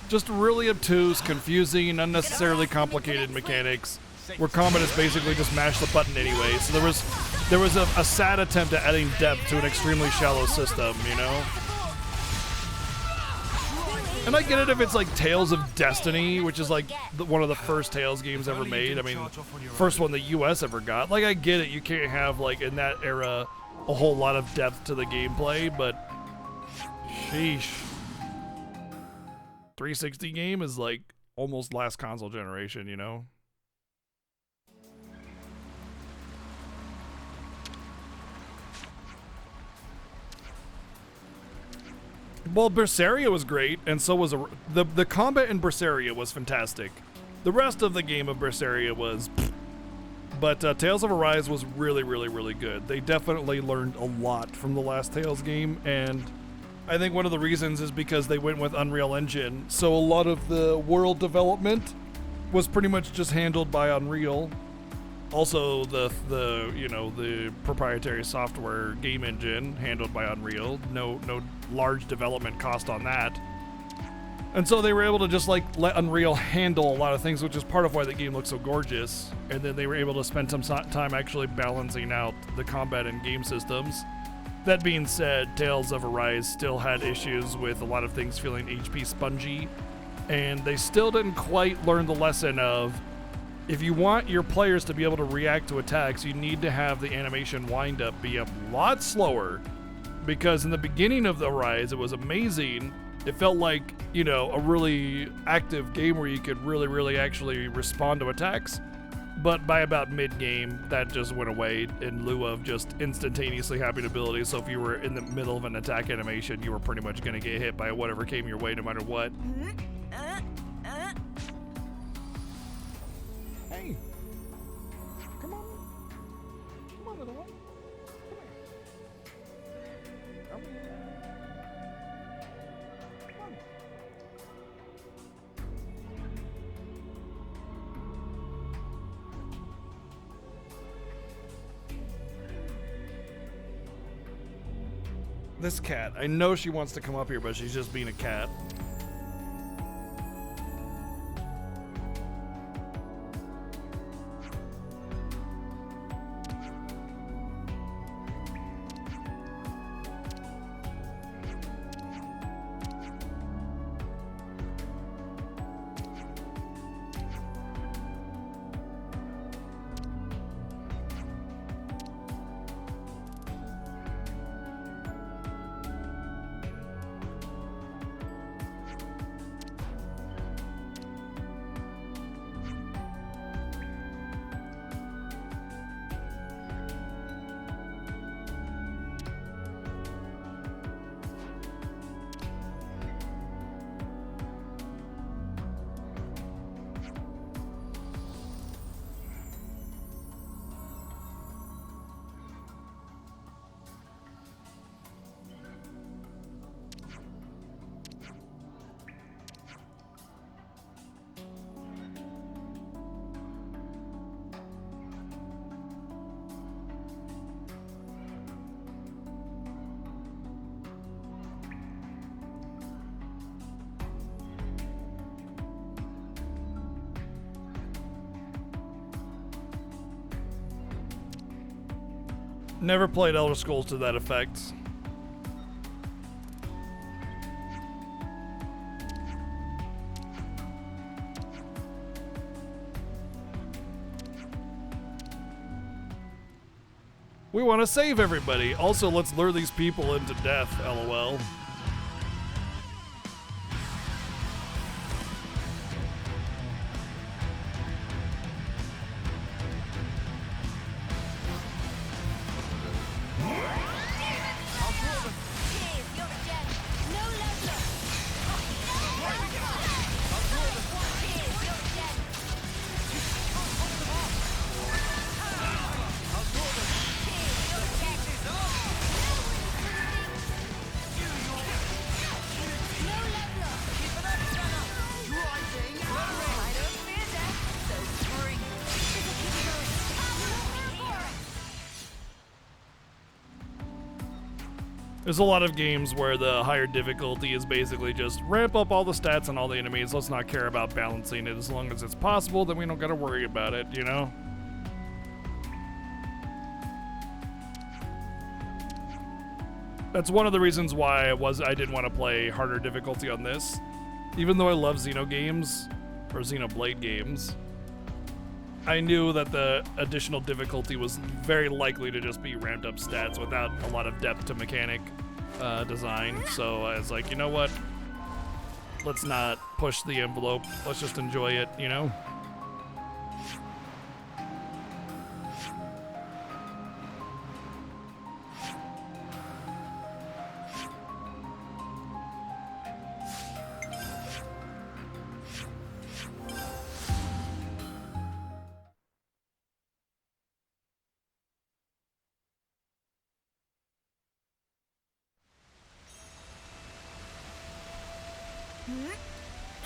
Just really obtuse, confusing, unnecessarily complicated mechanics where combat is basically just mash the button anyway. So there was a sad attempt at adding depth to an extremely shallow system, you know? And I get it if it's like Tales of Destiny, which is like one of the first Tales games ever made. I mean, first one the US ever got. Like I get it, you can't have like in that era a whole lot of depth to the gameplay, but sheesh. 360 game is like almost last console generation, you know? Well, Berseria was great, and so was the combat in Berseria was fantastic. The rest of the game of Berseria was, but Tales of Arise was really, really, really good. They definitely learned a lot from the last Tales game, and I think one of the reasons is because they went with Unreal Engine. So a lot of the world development was pretty much just handled by Unreal. Also, the proprietary software game engine handled by Unreal. No large development cost on that. And so they were able to just like let Unreal handle a lot of things, which is part of why the game looks so gorgeous. And then they were able to spend some time actually balancing out the combat and game systems. That being said, Tales of Arise still had issues with a lot of things feeling HP spongy, and they still didn't quite learn the lesson of, if you want your players to be able to react to attacks, you need to have the animation wind-up be a lot slower, because in the beginning of the Arise, it was amazing. It felt like, a really active game where you could really, really actually respond to attacks. But by about mid-game, that just went away in lieu of just instantaneously happening abilities. So if you were in the middle of an attack animation, you were pretty much going to get hit by whatever came your way no matter what. Hey. Come on. Come on, little one. Come here. Come on. This cat, I know she wants to come up here, but she's just being a cat. Never played Elder Scrolls to that effect. We want to save everybody. Also, let's lure these people into death, LOL. There's a lot of games where the higher difficulty is basically just ramp up all the stats on all the enemies. Let's not care about balancing it. As long as it's possible, then we don't gotta worry about it, you know? That's one of the reasons why I didn't want to play harder difficulty on this. Even though I love Xeno games, or Xenoblade games, I knew that the additional difficulty was very likely to just be ramped up stats without a lot of depth to mechanic design. So I was like, you know what? Let's not push the envelope. Let's just enjoy it, you know?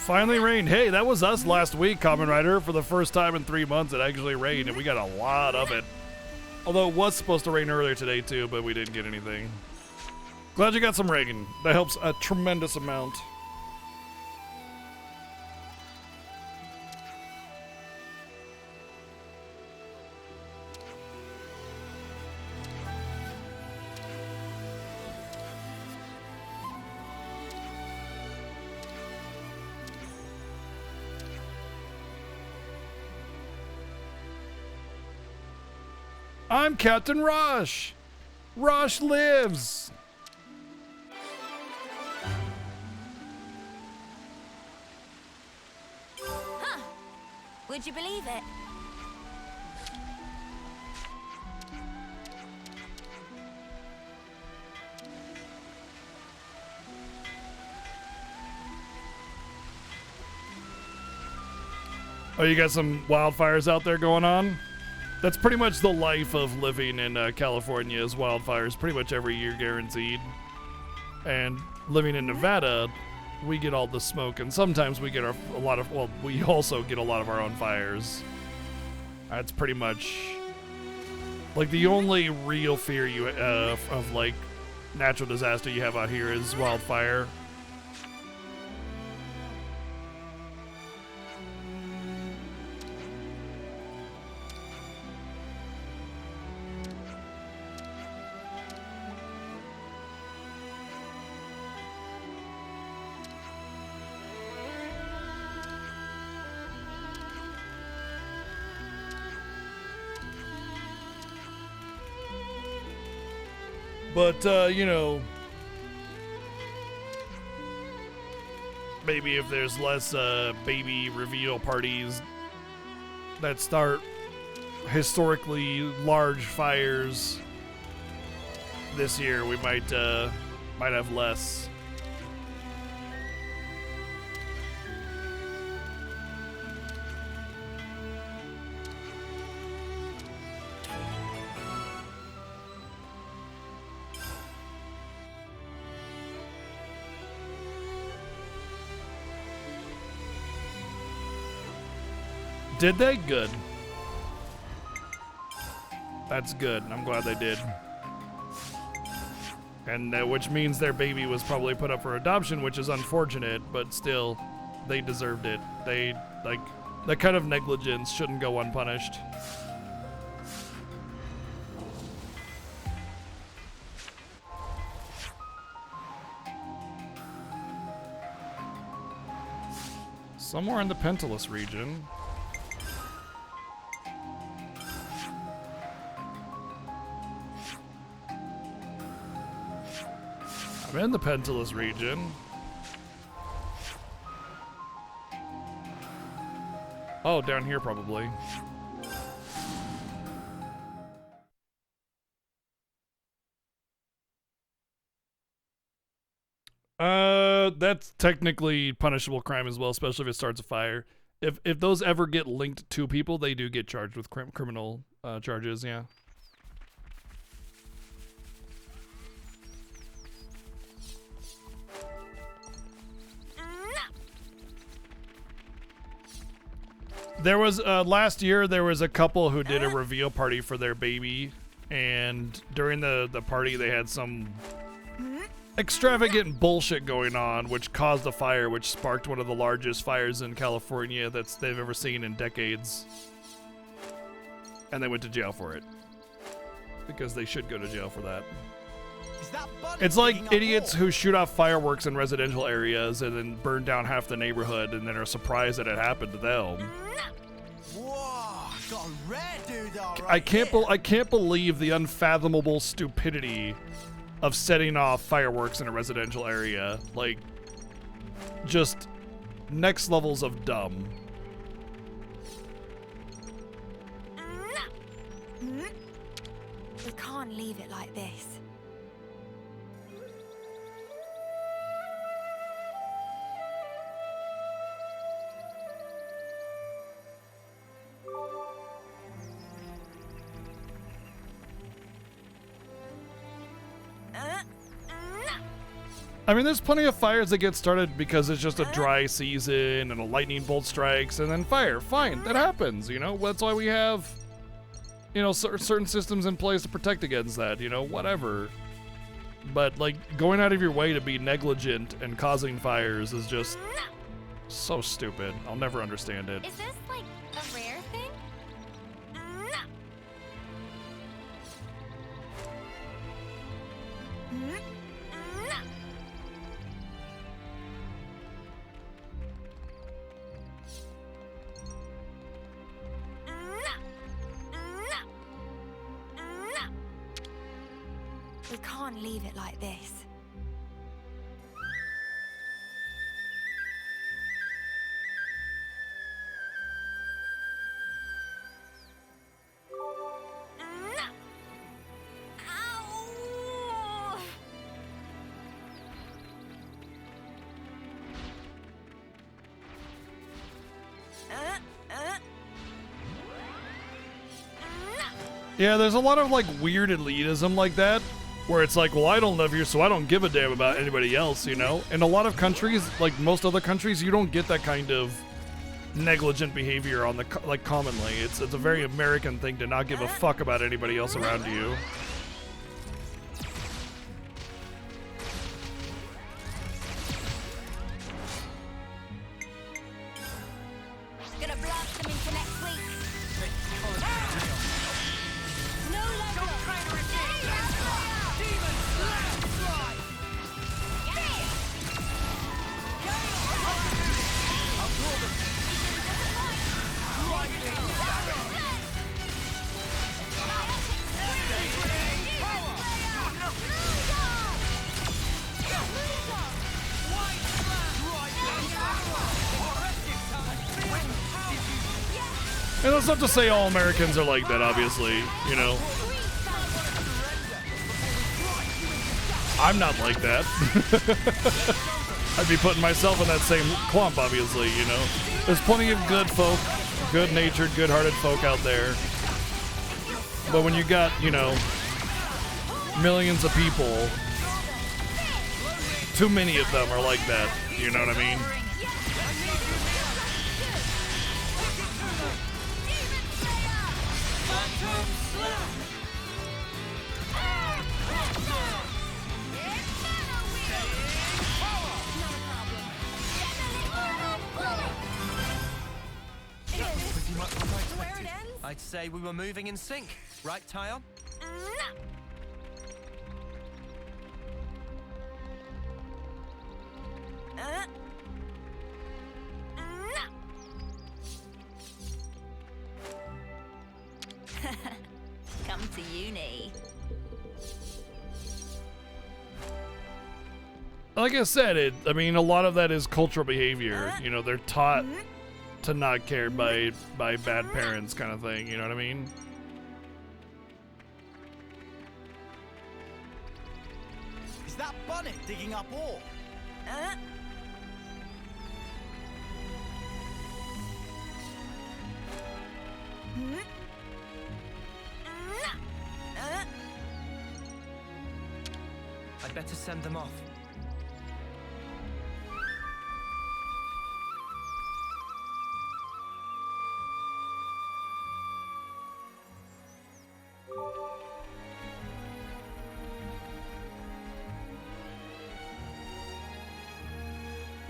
Finally rained. Hey, that was us last week, Kamen Rider. For the first time in 3 months, it actually rained, and we got a lot of it. Although it was supposed to rain earlier today, too, but we didn't get anything. Glad you got some rain. That helps a tremendous amount. I'm Captain Rosh. Rosh lives. Huh. Would you believe it? Oh, you got some wildfires out there going on? That's pretty much the life of living in California is wildfires pretty much every year guaranteed. And living in Nevada, we get all the smoke, and sometimes we get we also get a lot of our own fires. That's pretty much like the only real fear you of like natural disaster you have out here is wildfire. But, you know, maybe if there's less baby reveal parties that start historically large fires this year, we might have less. Did they? Good. That's good. I'm glad they did. And which means their baby was probably put up for adoption, which is unfortunate, but still, they deserved it. They, like, that kind of negligence shouldn't go unpunished. Somewhere in the Pentalus region. I'm in the Pentalus region. Oh, down here probably. That's technically punishable crime as well, especially if it starts a fire. If those ever get linked to people, they do get charged with criminal charges, yeah. There was last year there was a couple who did a reveal party for their baby, and during the party they had some extravagant bullshit going on, which caused a fire, which sparked one of the largest fires in California they've ever seen in decades. And they went to jail for it. Because they should go to jail for that. It's like idiots who shoot off fireworks in residential areas and then burn down half the neighborhood and then are surprised that it happened to them. Whoa, got a rare dude right I can't believe the unfathomable stupidity of setting off fireworks in a residential area. Like, just next levels of dumb. We can't leave it like this. I mean, there's plenty of fires that get started because it's just a dry season and a lightning bolt strikes and then fire. Fine, that happens, you know? That's why we have, you know, certain systems in place to protect against that, you know, whatever. But, like, going out of your way to be negligent and causing fires is just so stupid. I'll never understand it. Is this like a rare thing? We can't leave it like this. Yeah, there's a lot of like weird elitism like that, where it's like, well, I don't live here, so I don't give a damn about anybody else, you know? In a lot of countries, like most other countries, you don't get that kind of negligent behavior on the like commonly. It's a very American thing to not give a fuck about anybody else around you. Gonna blast them into next week. No level. Demon slide. And that's not to say all Americans are like that, obviously, you know. I'm not like that. I'd be putting myself in that same clump, obviously, you know. There's plenty of good folk, good-natured, good-hearted folk out there. But when you got, you know, millions of people, too many of them are like that, you know what I mean? I'd say we were moving in sync, right, Tyon? Come to uni. Like I said, I mean, a lot of that is cultural behavior. You know, they're taught to not care by bad parents, kind of thing. You know what I mean? Is that Bonnet digging up ore? I'd better send them off.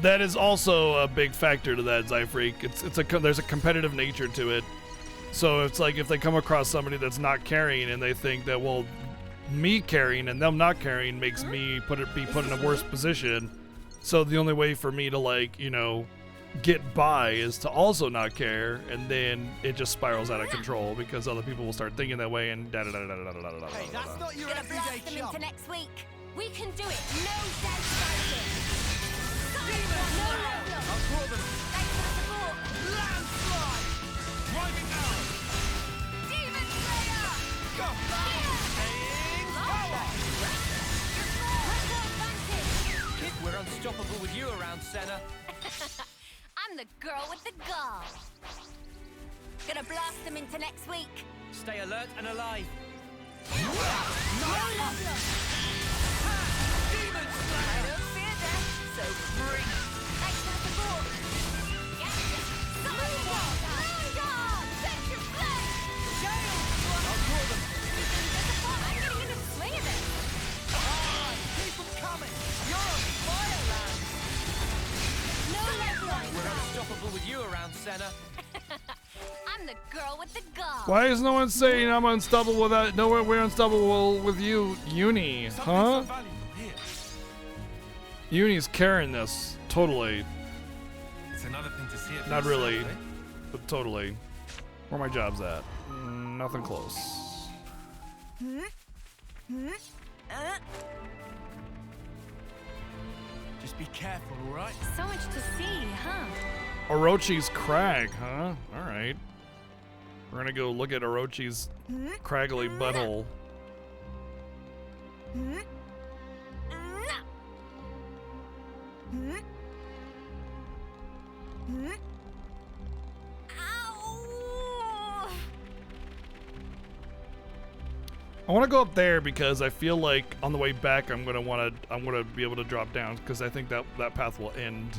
That is also a big factor to that, Zyfreak. There's a competitive nature to it. So it's like if they come across somebody that's not carrying and they think that, well, me carrying and them not carrying makes me be put in a worse position. So the only way for me to, like, you know, get by is to also not care, and then it just spirals out of control because other people will start thinking that way and da da da da da da da da. Hey, that's not your Gonna blast everyday them chump. into next week. We can do it. No doubt about it. No level. I'll draw them. Thanks for the support. Landslide! Driving down! Demon Slayer. Go! Staying power! Kid, we're unstoppable with you around, Senna. I'm the girl with the gall. Gonna blast them into next week. Stay alert and alive. No level. Demon I don't fear around Senna. I'm the girl with the gall. Why is no one saying I'm unstoppable without? No, we're unstoppable with you, Uni, huh? Uni's carrying this totally. It's another thing to see it. Not really, but totally. Where my job's at? Nothing close. Just be careful, all right? So much to see, huh? Orochi's crag, huh? All right. We're gonna go look at Orochi's craggly butthole. I want to go up there because I feel like on the way back I'm gonna be able to drop down because I think that path will end.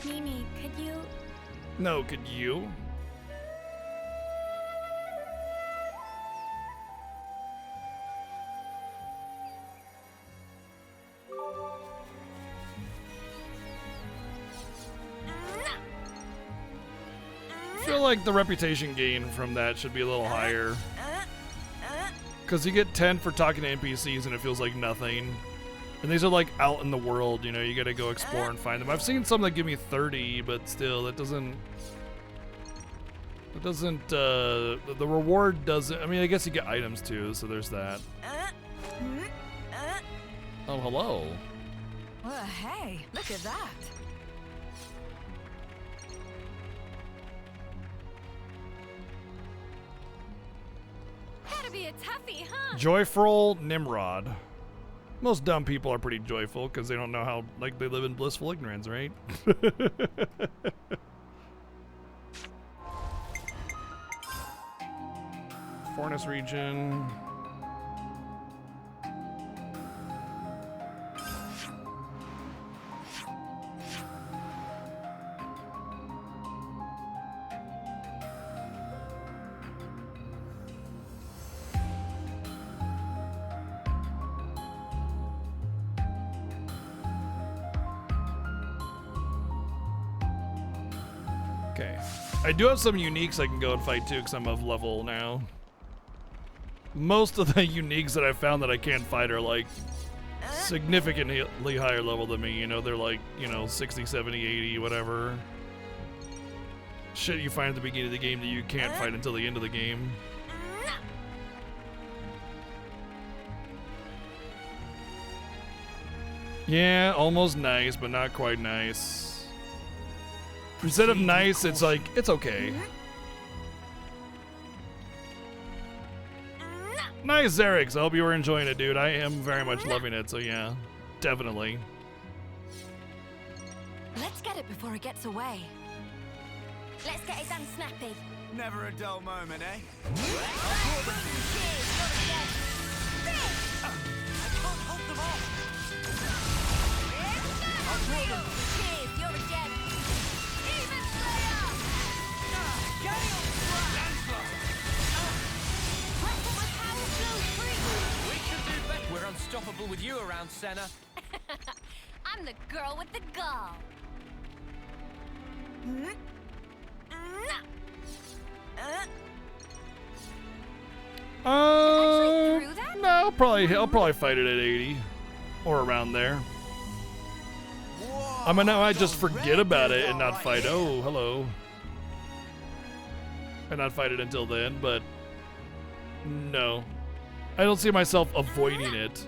Mimi, could you? No, could you? I feel like the reputation gain from that should be a little higher. Because you get 10 for talking to NPCs and it feels like nothing. And these are like out in the world, you know, you gotta go explore and find them. I've seen some that give me 30, but still, that doesn't... the reward doesn't... I mean, I guess you get items too, so there's that. Oh, hello. Well, hey, look at that. Gotta be a toughie, huh? Joyful Nimrod. Most dumb people are pretty joyful because they don't know how, like, they live in blissful ignorance, right? Forest region. Okay. I do have some uniques I can go and fight too because I'm of level now. Most of the uniques that I found that I can't fight are like significantly higher level than me, you know, they're like, you know, 60, 70, 80, whatever. Shit you find at the beginning of the game that you can't fight until the end of the game. Yeah, almost nice, but not quite nice. Instead of nice, it's like, it's okay. Nice, Xerix. I hope you were enjoying it, dude. I am very much loving it, so yeah, definitely. Let's get it before it gets away. Let's get it done snappy. Never a dull moment, eh? I can't hold them off. Cheers, you're a gem. Even Slayer! We're unstoppable with you around, Senna. I'm the girl with the gall. No, I'll probably fight it at 80 or around there. I mean, I just forget about it and not fight. Oh, hello. And not fight it until then, but no. I don't see myself avoiding it.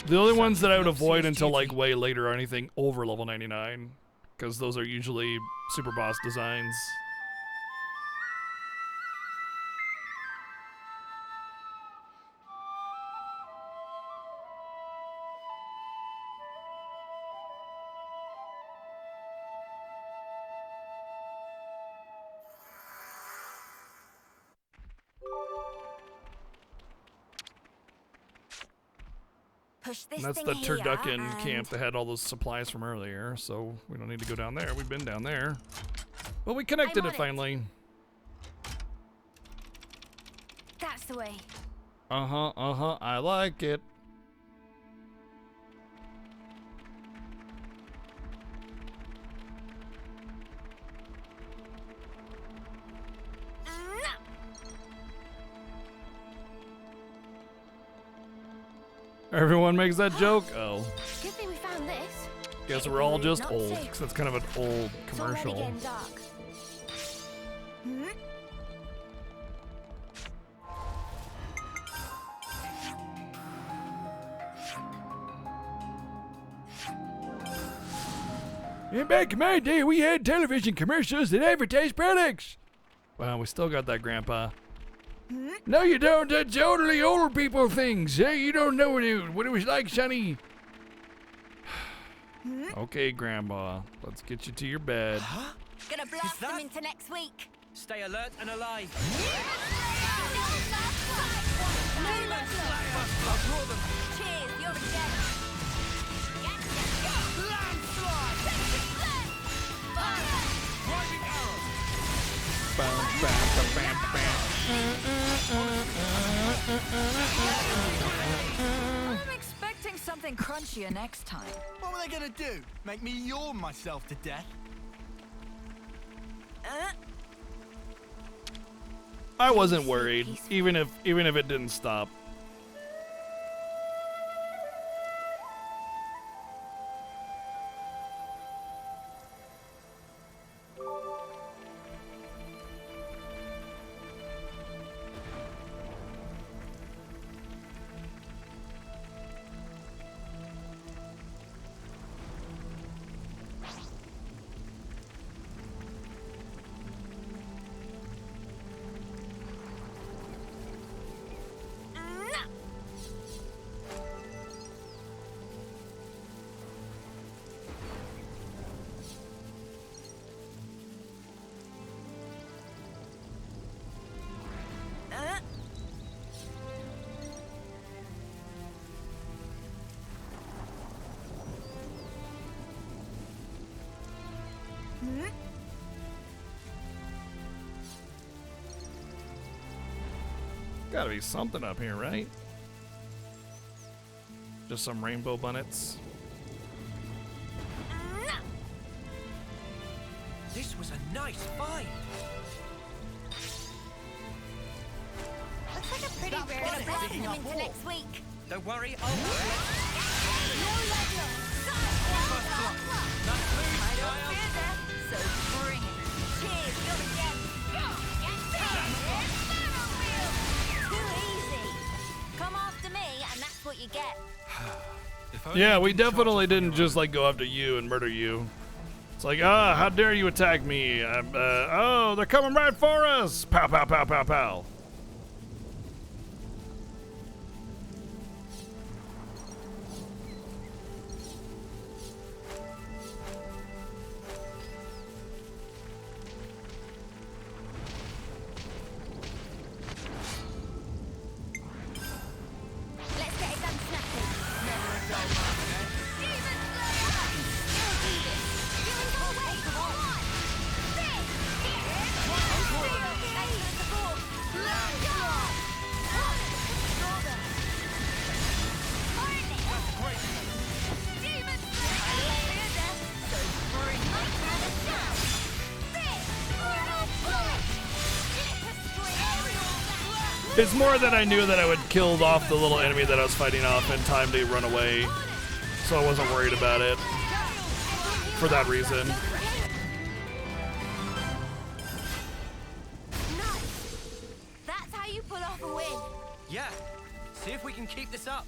The only ones that I would avoid until like way later are anything over level 99, because those are usually super boss designs. push this And that's thing the here turducken and- camp that had all those supplies from earlier, so we don't need to go down there. We've been down there. But we connected I'm on it it. finally. That's the way. Uh-huh. I like it. Everyone makes that joke? Oh. Good thing we found this. Guess we're all just Not old, safe. 'cause that's kind of an old It's already commercial. getting dark. Hmm? And back in my day, we had television commercials that advertised products. Well, we still got that, Grandpa. No, you don't. That's only old people things. You don't know what it was like, Sonny. Okay, Grandma. Let's get you to your bed. Gonna blast them into next week. Stay alert and alive. Cheers, you're a gem. I'm expecting something crunchier next time. What were they gonna do? Make me yawn myself to death? I wasn't worried, even if it didn't stop. Gotta be something up here, right? Just some rainbow bunnets. This was a nice find. Looks like a pretty rare. Gonna blast them into next week. Don't worry, I'll I don't fear death, so bring it. Cheers, you're a gem. Too easy. Come after me, and that's what you get. Yeah, we definitely didn't just like go after you and murder you. It's like, how dare you attack me? Oh, they're coming right for us! Pow, pow, pow, pow, pow. Let's get it done snappy. Never a dull moment, eh? Demon Slayer! I can still do this. Demons away, come on! This! Thanks for the support. Let's go! Draw them. Burn it! Demon Slayer! I don't fear death, so bring it. Let's have a shot. This! Brittle bullet! Slipper string! Aerial blast! It's more that I knew that I would kill off the little enemy that I was fighting off in time to run away. So I wasn't worried about it. For that reason. Nice! That's how you pull off a win. Yeah. See if we can keep this up.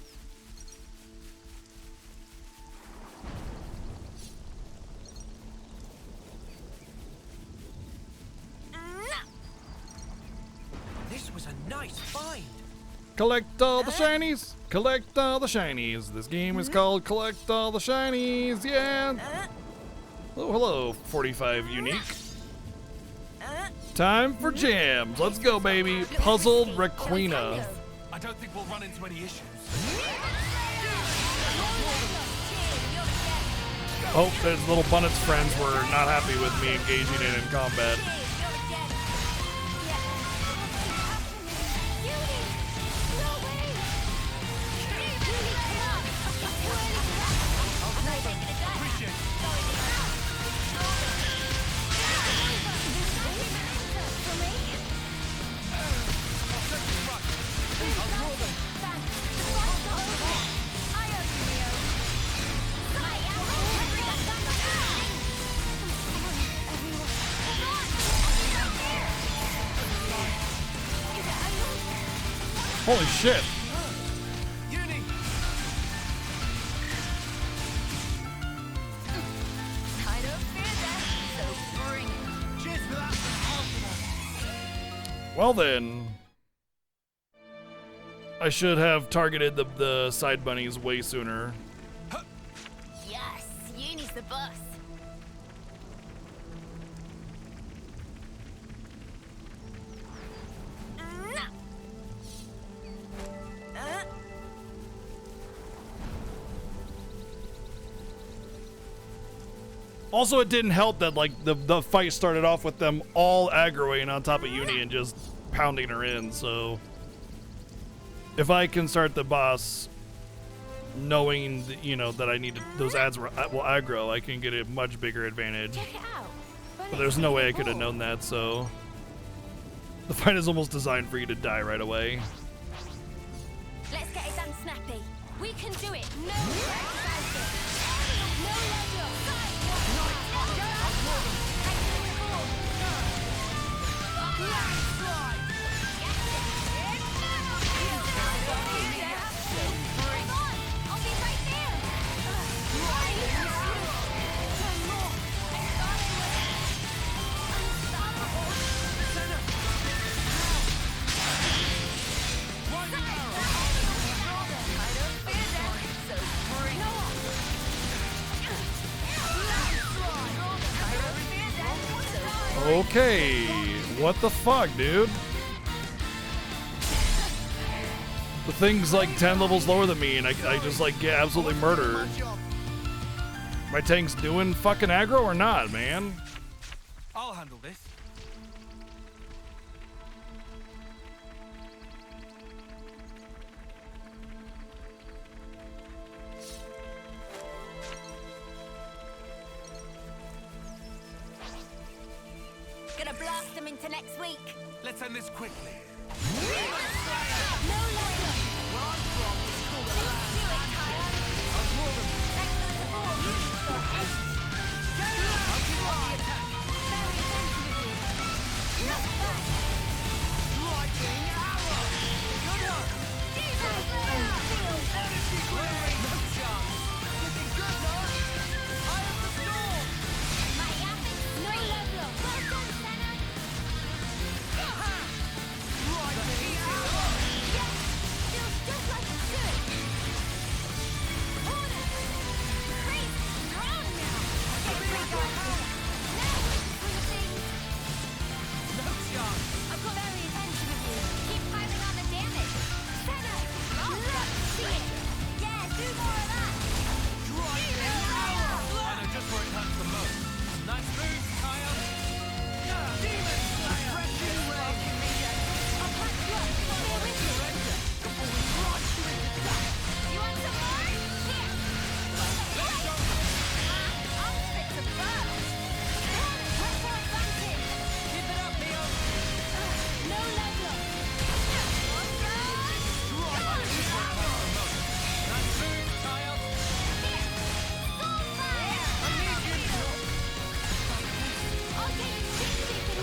This was a nice find. Collect all the shinies! Collect all the shinies. This game is called Collect All the Shinies, yeah! Oh, hello, 45 unique. Time for jams. Let's go, baby. Puzzled Requena. I don't think we'll run into any issues. Oh, his little Bunnet's friends were not happy with me engaging in combat. Holy shit. Well then, I should have targeted the side bunnies way sooner. Yes, Uni's the boss. Also, it didn't help that like the fight started off with them all aggroing on top of Uni and just pounding her in. So if I can start the boss knowing that, you know, that I need to, those ads will aggro, I can get a much bigger advantage. But there's no way I could have known that. So the fight is almost designed for you to die right away. Let's get it done snappy. We can do it. No. Okay, what the fuck, dude? The thing's like 10 levels lower than me, and I just like get absolutely murdered. My tank's doing fucking aggro or not, man? I'll handle this. Gonna blast them into next week. Let's end this quickly.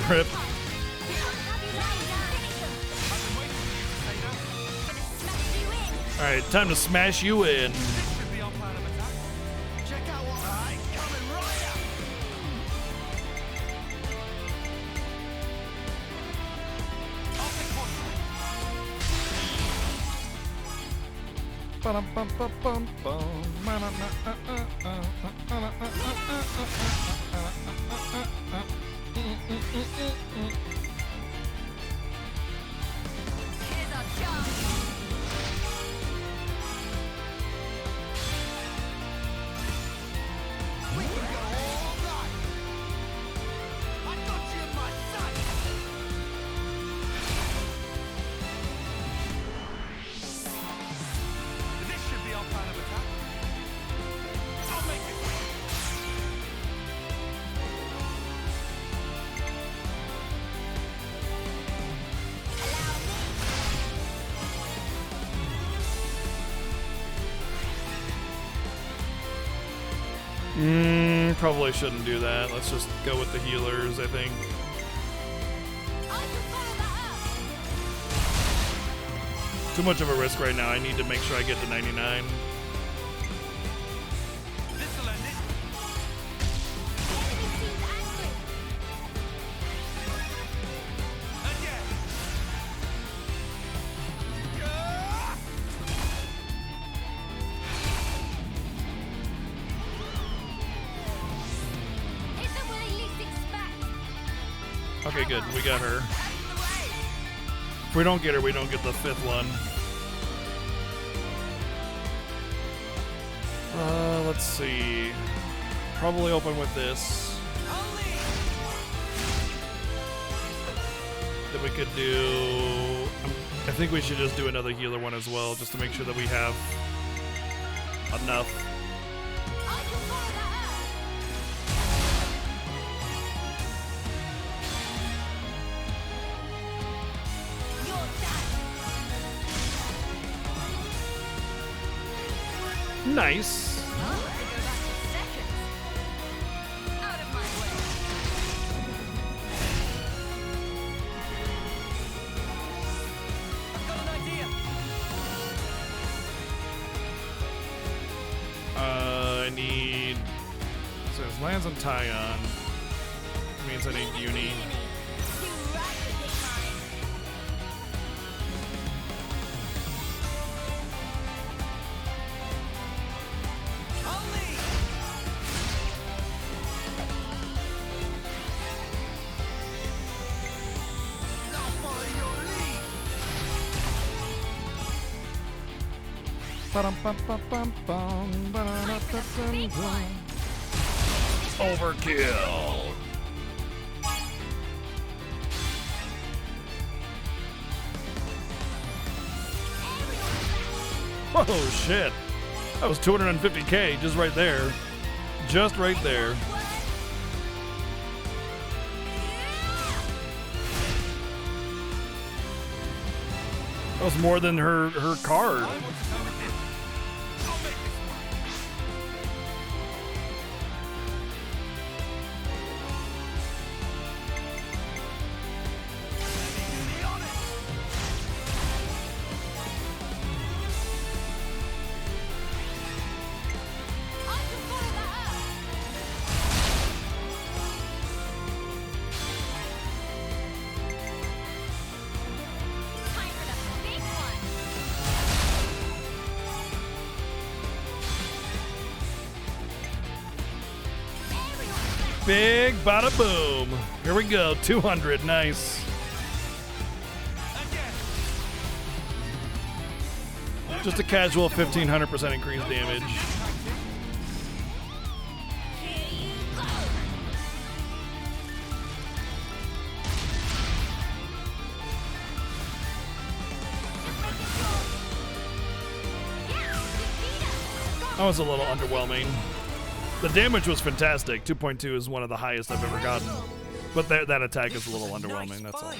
Rip. Alright, time to smash you in. probably shouldn't do that. Let's just go with the healers, I think. Too much of a risk right now. I need to make sure I get to 99. Okay, good. We got her. If we don't get her, we don't get the 5th one. Let's see. Probably open with this. Then we could do... I think we should just do another healer one as well, just to make sure that we have enough. Nice. I need... So it lands on Tyon. Means I need Uni. Overkill. Oh shit. That was 250k just right there. Just right there. That was more than her card. Big bada boom. Here we go. 200. Nice. Just a casual 1500% increased damage. That was a little underwhelming. The damage was fantastic. 2.2 is one of the highest I've ever gotten. But that attack is a little underwhelming, that's all.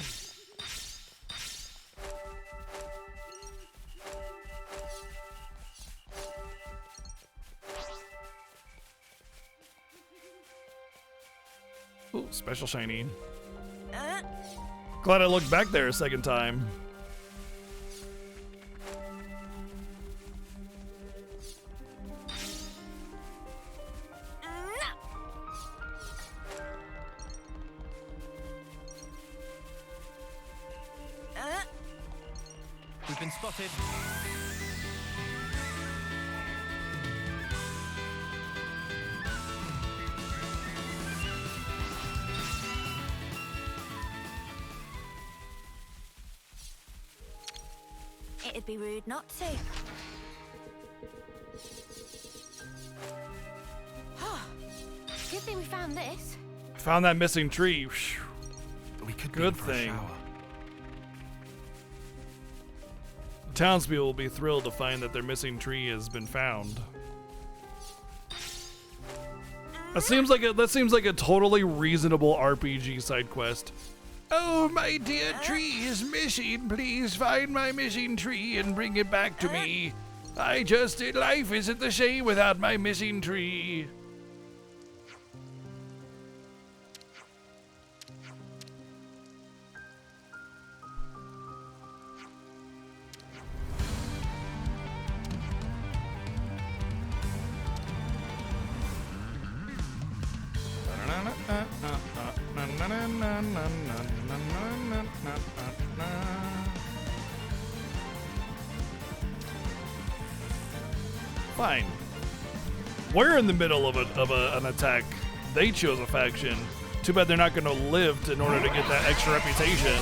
Ooh, special shiny. Glad I looked back there a second time. We've been spotted. It'd be rude not to. Good thing we found this. Found that missing tree. We could Good thing. Townspeople will be thrilled to find that their missing tree has been found. That seems like a totally reasonable RPG side quest. Oh, my dear tree is missing. Please find my missing tree and bring it back to me. Life isn't the same without my missing tree. Fine. We're in the middle of an attack. They chose a faction. Too bad they're not going to live in order to get that extra reputation.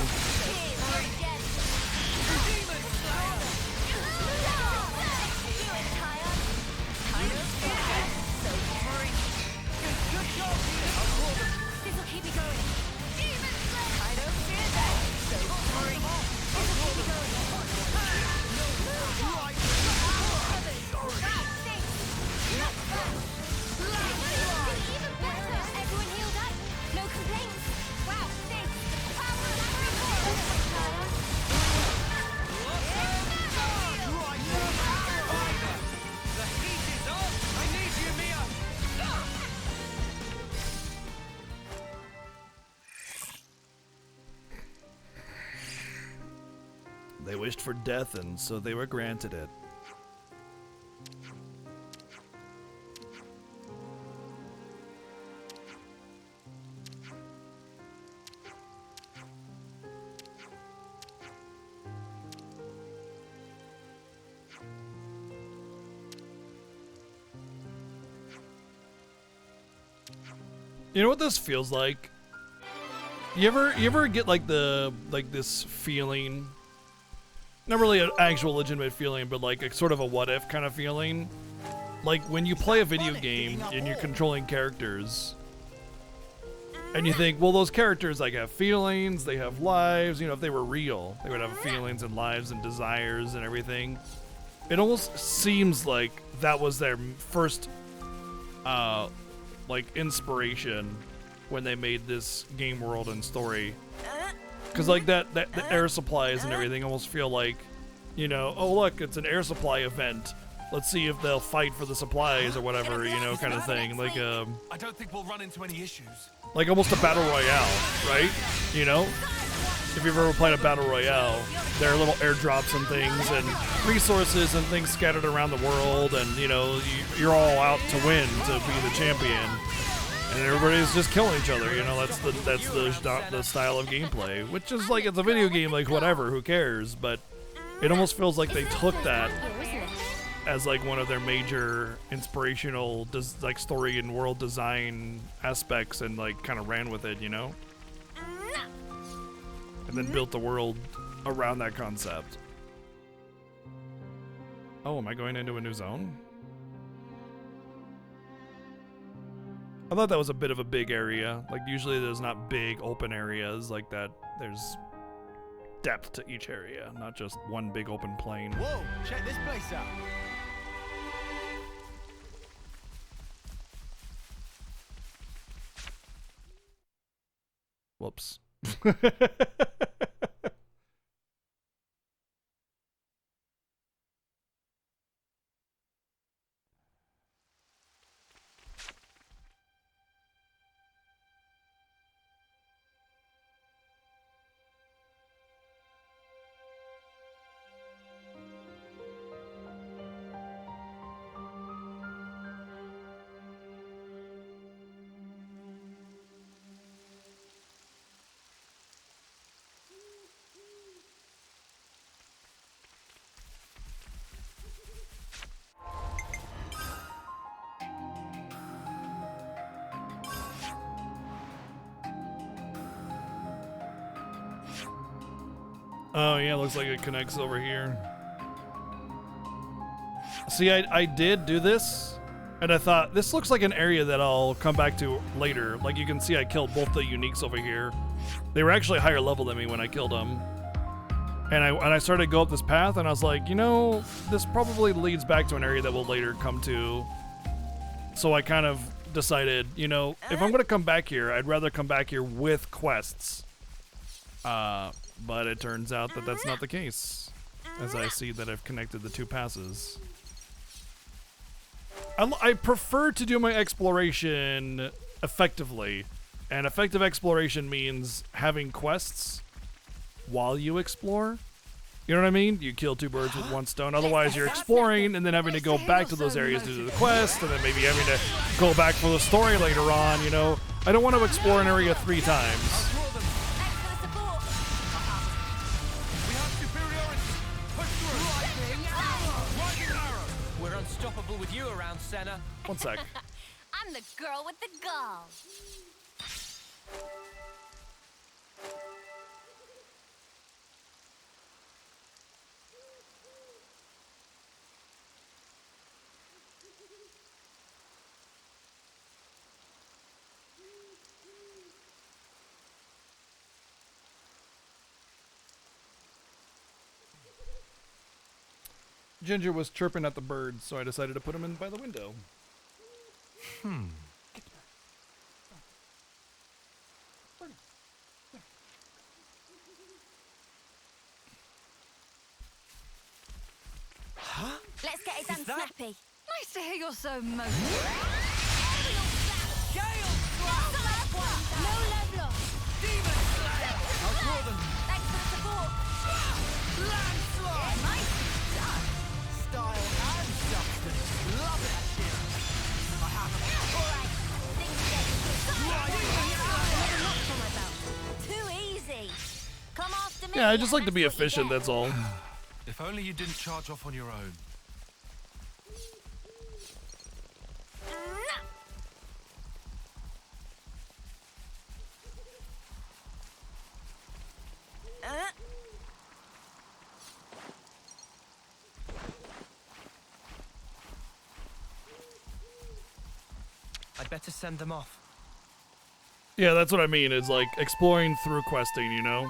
They wished for death, and so they were granted it. You know what this feels like? You ever get like this feeling? Not really an actual legitimate feeling, but like a sort of a what if kind of feeling. Like when you play a video game and you're controlling characters and you think, well, those characters like have feelings, they have lives, you know, if they were real, they would have feelings and lives and desires and everything. It almost seems like that was their first like inspiration when they made this game world and story. Because like the air supplies and everything almost feel like, you know, oh look, it's an air supply event. Let's see if they'll fight for the supplies or whatever, you know, kind of thing. Like I don't think we'll run into any issues. Like almost a battle royale, right? You know, if you've ever played a battle royale, there are little airdrops and things and resources and things scattered around the world, and you know, you're all out to win, to be the champion. And everybody's just killing each other, you know. That's the style of gameplay, which is like, it's a video game, like whatever, who cares? But it almost feels like they took that as like one of their major inspirational like story and world design aspects, and like kind of ran with it, you know. And then built the world around that concept. Oh, am I going into a new zone? I thought that was a bit of a big area. Like usually there's not big open areas like that. There's depth to each area, not just one big open plain. Whoa, check this place out. Whoops. Oh yeah, looks like it connects over here. See, I did do this, and I thought, this looks like an area that I'll come back to later. Like you can see I killed both the uniques over here. They were actually higher level than me when I killed them. And I started to go up this path, and I was like, you know, this probably leads back to an area that we'll later come to. So I kind of decided, you know, if I'm going to come back here, I'd rather come back here with quests. But it turns out that that's not the case, as I see that I've connected the two passes. I prefer to do my exploration effectively, and effective exploration means having quests while you explore. You know what I mean? You kill two birds with one stone. Otherwise, you're exploring and then having to go back to those areas to do the quest, and then maybe having to go back for the story later on, you know? I don't want to explore an area 3 times. We're unstoppable with you around, Senna. One sec. I'm the girl with the gall. Ginger was chirping at the birds, so I decided to put him in by the window. Let's get it done snappy. Nice to hear you're so motivated. No love lost. Demon Slayer! I'll draw them. Thanks for the support. Landslide! Nicely done. Style and substance. Love it, Ashira. I have it. Alright, things get too easy. Come after me. Yeah, I just like to and be that's what you efficient, get. that's all. If only you didn't charge off on your own. I'd better send them off. Yeah, that's what I mean, is like exploring through questing, you know?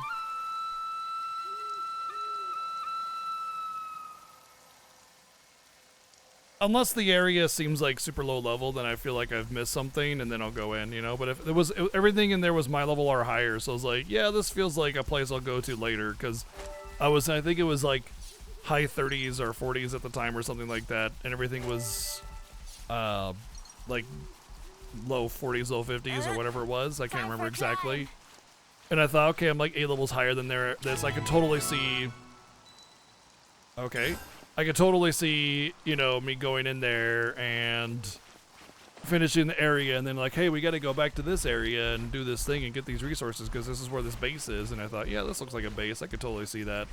Unless the area seems like super low level, then I feel like I've missed something, and then I'll go in, you know? But if it was everything in there was my level or higher, so I was like, yeah, this feels like a place I'll go to later, because I think it was like high 30s or 40s at the time or something like that, and everything was like low 40s, low 50s or whatever it was. I can't remember exactly. And I thought, okay, I'm like 8 levels higher than this. I can totally see. Okay. I could totally see, you know, me going in there and finishing the area and then like, hey, we got to go back to this area and do this thing and get these resources because this is where this base is. And I thought, yeah, this looks like a base. I could totally see that.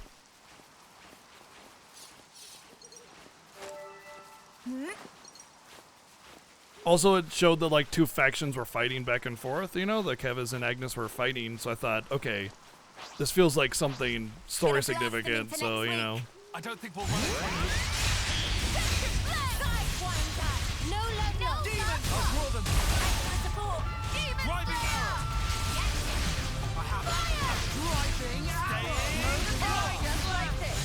Also, it showed that like 2 factions were fighting back and forth, you know, the Kevas and Agnes were fighting. So I thought, okay, this feels like something story significant. So, you know. I don't think we'll run it. No love lost. Demon! I'll draw them. Thanks for the support. Driving arrow! I have it. Driving arrow! Just like this.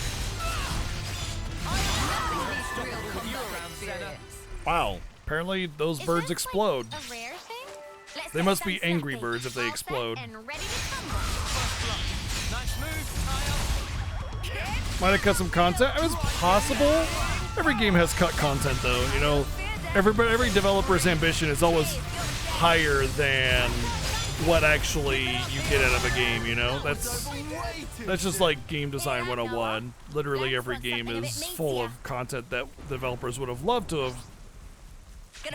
With you around, Senna. Wow. Apparently those birds explode. A rare thing? Let's They get must it be done angry snappy. birds if they All explode. set and ready to tumble. Nice move, Kyle. Might have cut some content. It was possible. Every game has cut content though, you know. Every developer's ambition is always higher than what actually you get out of a game, you know. That's just like game design 101. Literally every game is full of content that developers would have loved to have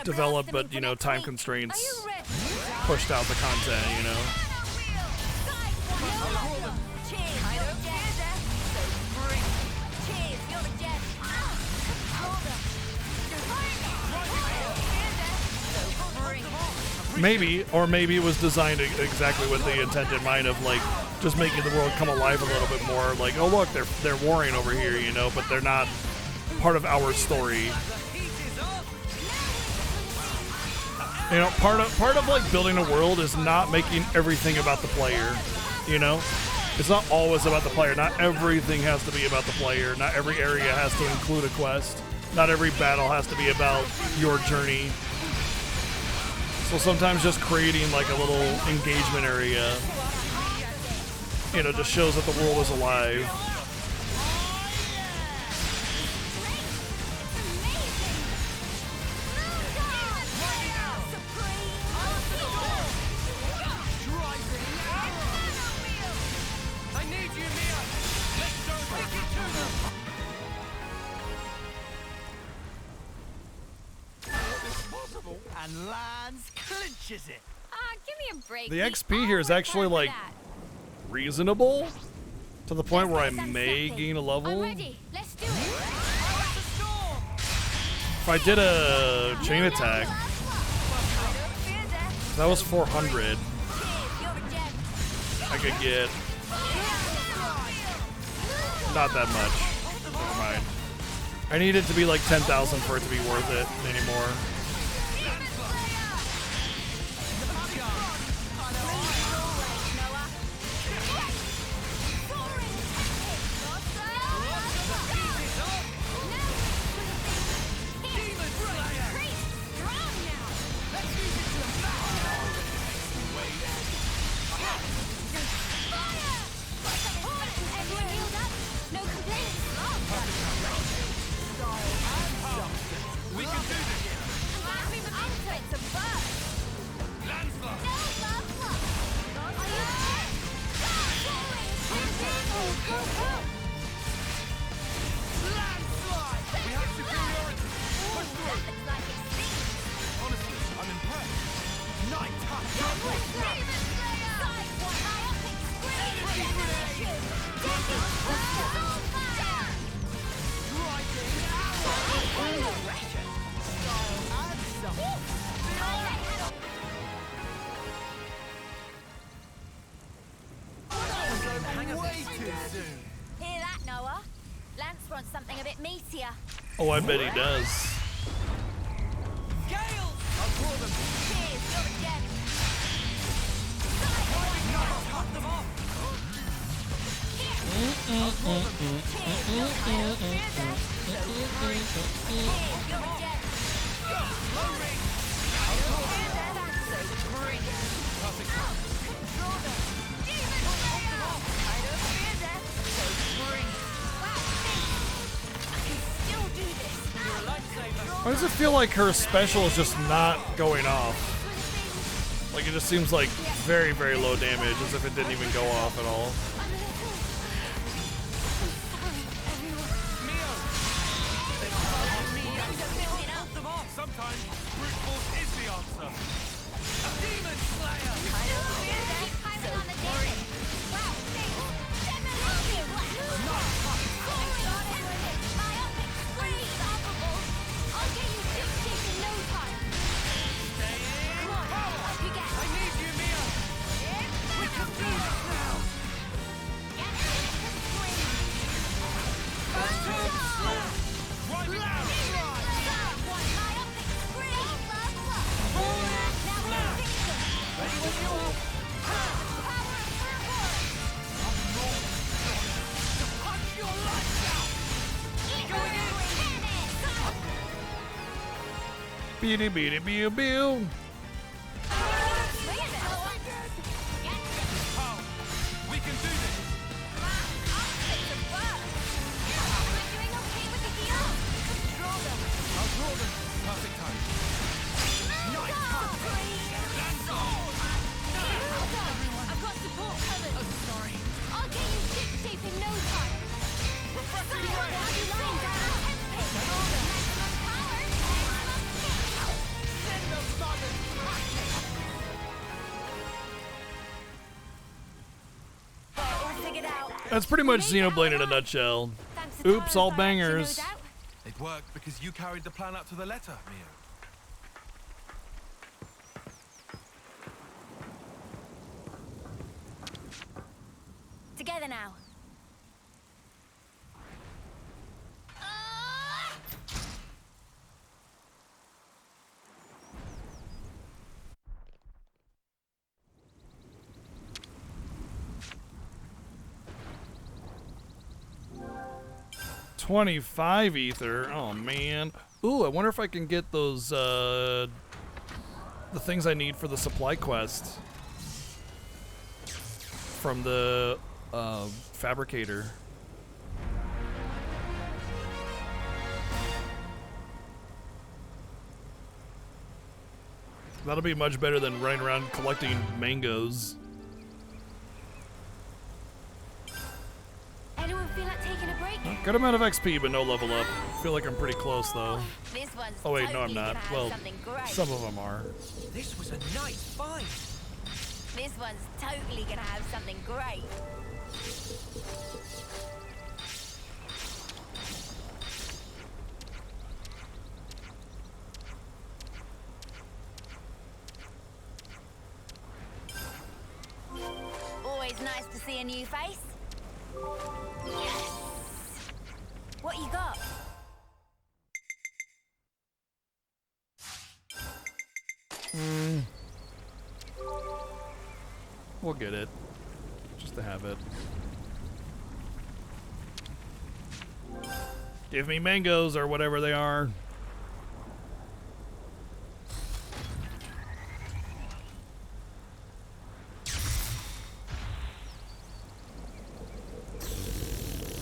developed, but you know, time constraints pushed out the content, you know. Maybe, or maybe it was designed exactly with the intent in mind of like just making the world come alive a little bit more. Like, oh look, they're warring over here, you know, but they're not part of our story. You know, part of like building a world is not making everything about the player. You know, it's not always about the player. Not everything has to be about the player. Not every area has to include a quest. Not every battle has to be about your journey. So sometimes just creating like a little engagement area, you know, just shows that the world is alive. I need you, Mia! Let's go take it to them! And Lance clinches it. Give me a break. The XP here is actually like reasonable to the point where I may gain a level. I'm ready. Let's do If I did a chain attack, that was 400. I could get not that much. Never mind. I need it to be like 10,000 for it to be worth it anymore. Hear that, Noah? Lance wants something a bit meatier. Oh, I bet he does. Why does it feel like her special is just not going off? Like it just seems like very, very low damage, as if it didn't even go off at all. Sometimes brute force is the answer. Demon Slayer! Beady beady bew bew. That's pretty much Xenoblade in a nutshell. Oops, all bangers. It worked because you carried the plan up to the letter, Mio. Together now. $25 ether. Oh man. Ooh, I wonder if I can get those the things I need for the supply quest from the fabricator. That'll be much better than running around collecting mangoes. Anyone feel like taking a break? Good amount of XP, but no level up. Feel like I'm pretty close though. This one's Oh wait, no, I'm totally not. gonna have Well, something great. some of them are. This was a nice find. This one's totally gonna have something great. to see a new face? Yes. What you got? We'll get it. Just to have it. Give me mangoes or whatever they are.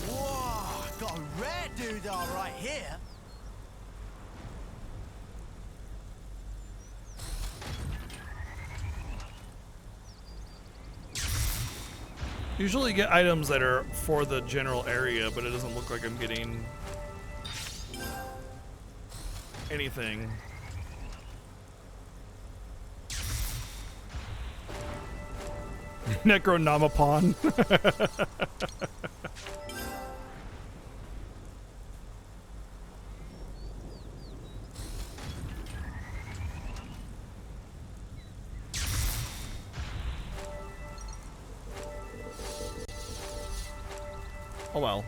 Whoa, got a rare doodah right here. Usually get items that are for the general area, but it doesn't look like I'm getting anything. Necronomicon. Oh well.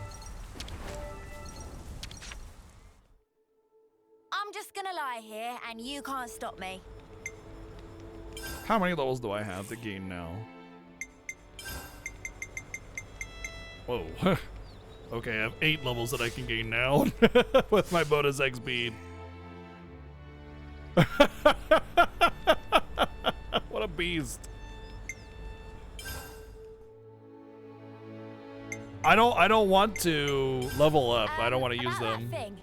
I'm just gonna lie here and you can't stop me. How many levels do I have to gain now? Whoa. Okay, I have 8 levels that I can gain now with my bonus XP. What a beast. I don't want to level up. I don't want to use About them. that thing.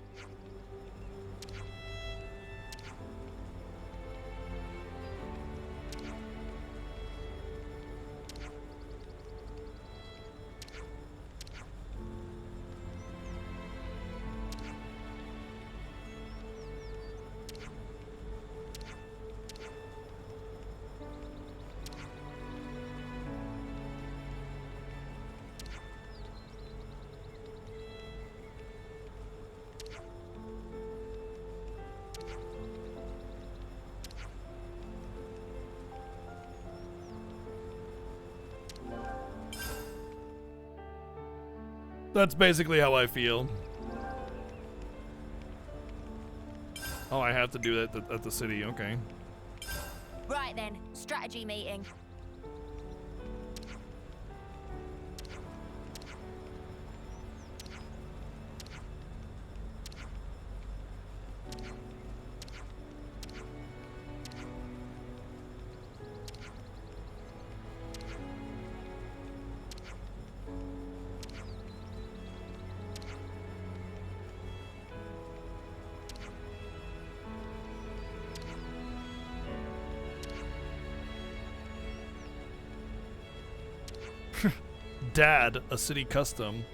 That's basically how I feel. Oh, I have to do that at the city. Okay. Right then, strategy meeting. Dad, a city custom.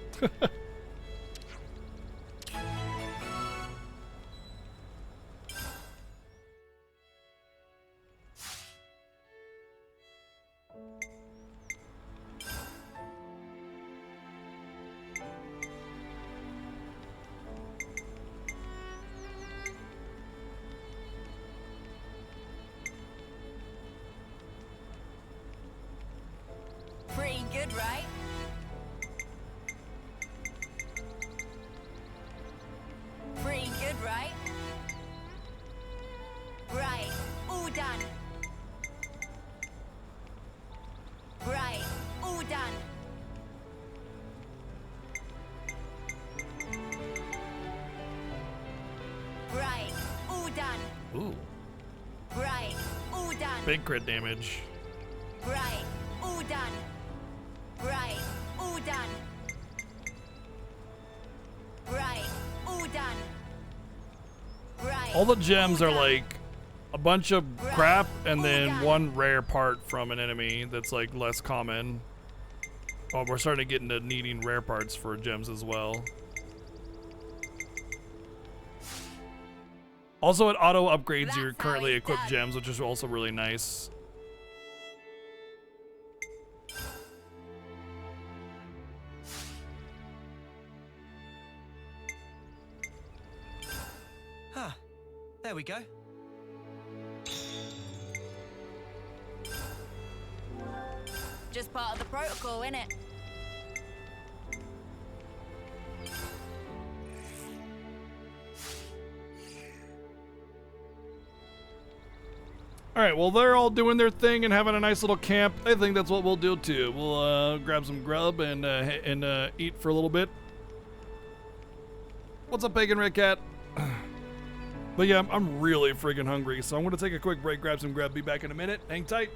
Pretty good, right? Pretty good, right? Right, all done. Right, all done. Right, all done. Ooh, Right, all done. big crit damage. Right, all done. Right, all done. Right, all done. Right. All the gems are like a bunch of crap and then one rare part from an enemy that's like less common. Oh, we're starting to get into needing rare parts for gems as well. Also, it auto upgrades your currently equipped gems, which is also really nice. Huh. There we go. just part of the protocol, innit? All right, well, they're all doing their thing and having a nice little camp. I think that's what we'll do too. We'll grab some grub and eat for a little bit. What's up, Bacon Red Cat? But yeah, I'm really freaking hungry, so I'm gonna take a quick break, grab some grub, be back in a minute. Hang tight.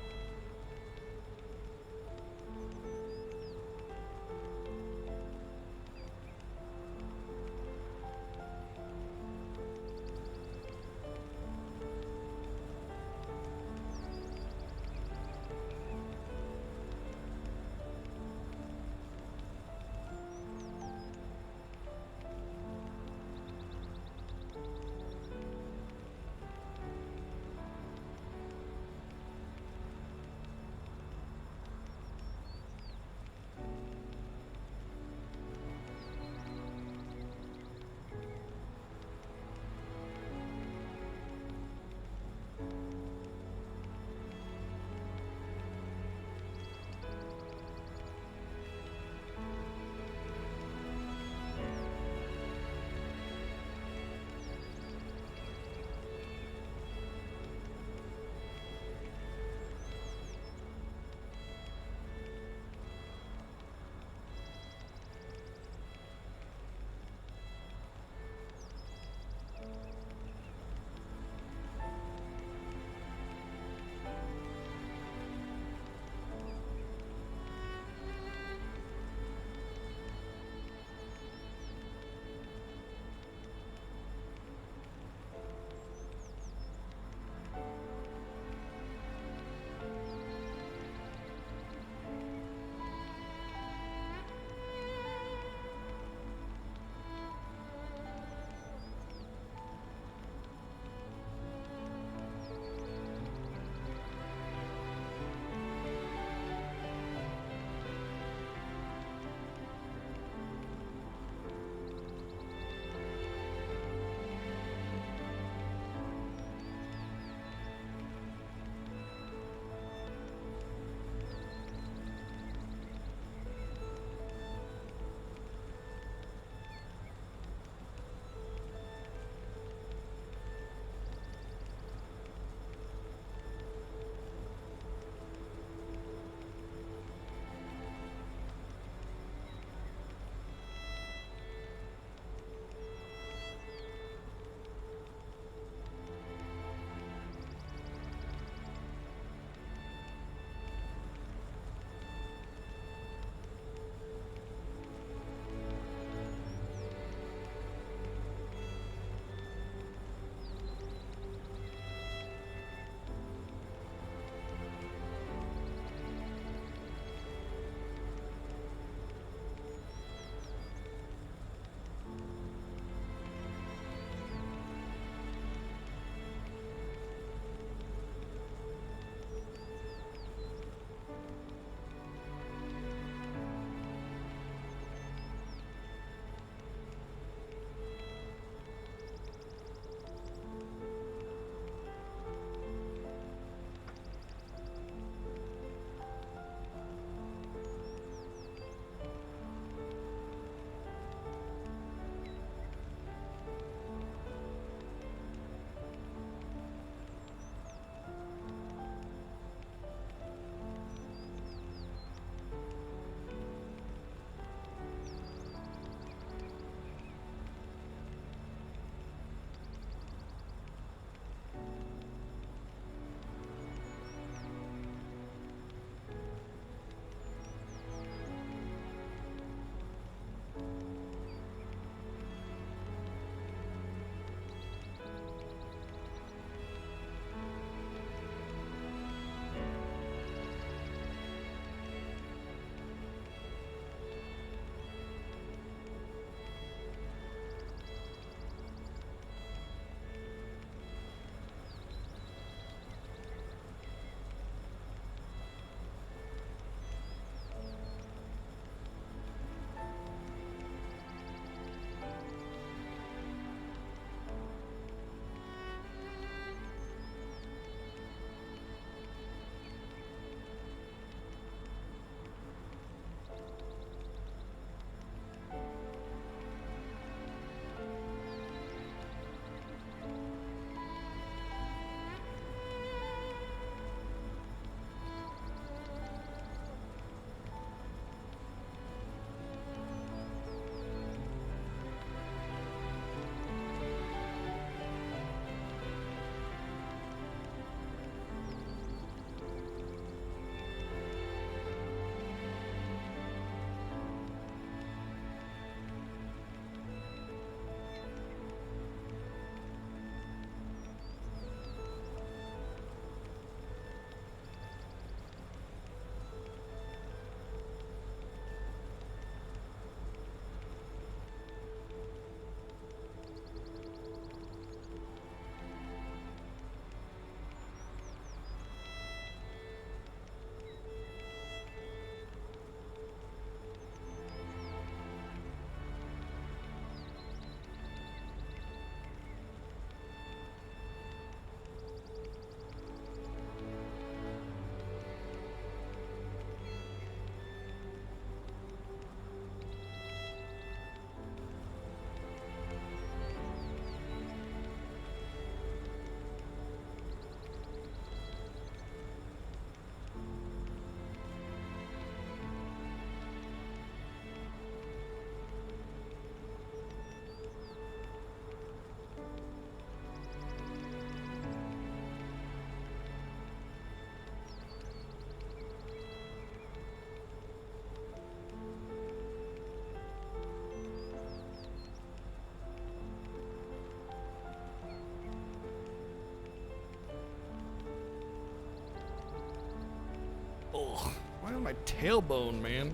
my tailbone, man.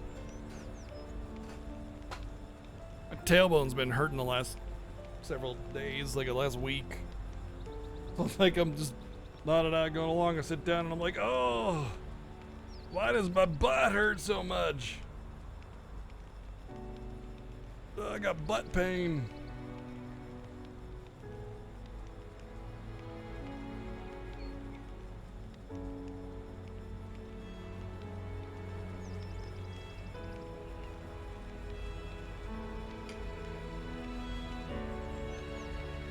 My tailbone's been hurting the last several days, like the last week. So it's like I'm just nodding out, going along. I sit down and I'm like, oh, why does my butt hurt so much? I got butt pain.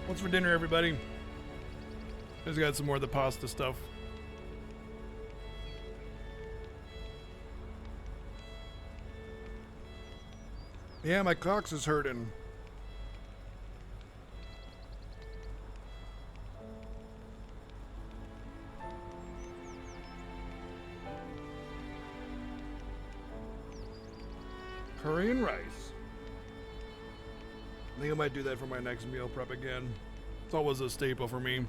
What's for dinner, everybody? Just got some more of the pasta stuff. Yeah, my cocks is hurting. Curry and rice. I think I might do that for my next meal prep again. It's always a staple for me.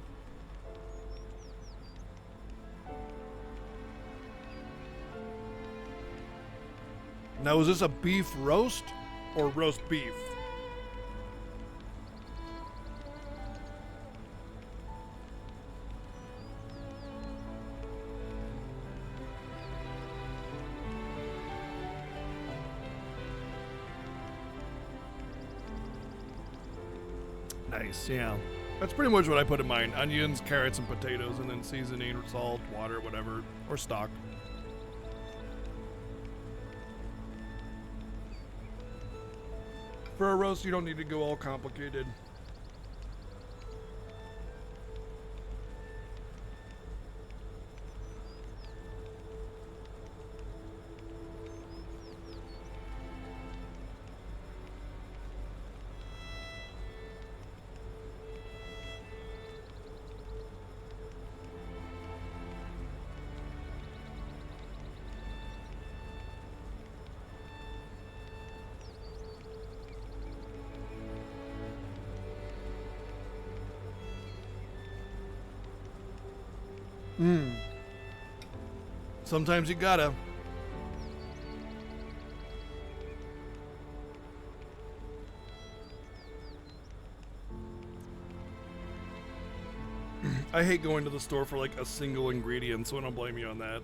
Now, is this a beef roast or roast beef? Nice, yeah. That's pretty much what I put in mine. Onions, carrots, and potatoes, and then seasoning, salt, water, whatever, or stock. For a roast, you don't need to go all complicated. Sometimes you gotta. I hate going to the store for like a single ingredient, so I don't blame you on that.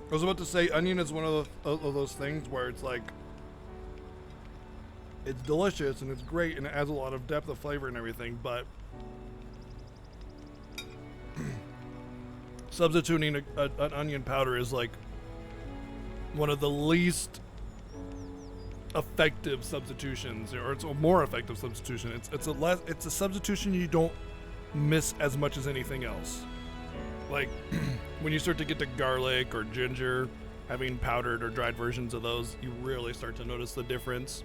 I was about to say, onion is one of those things where it's like, it's delicious and it's great and it adds a lot of depth of flavor and everything, but substituting an onion powder is like one of the least effective substitutions, or it's a more effective substitution. It's a substitution you don't miss as much as anything else. Like, when you start to get to garlic or ginger, having powdered or dried versions of those, you really start to notice the difference.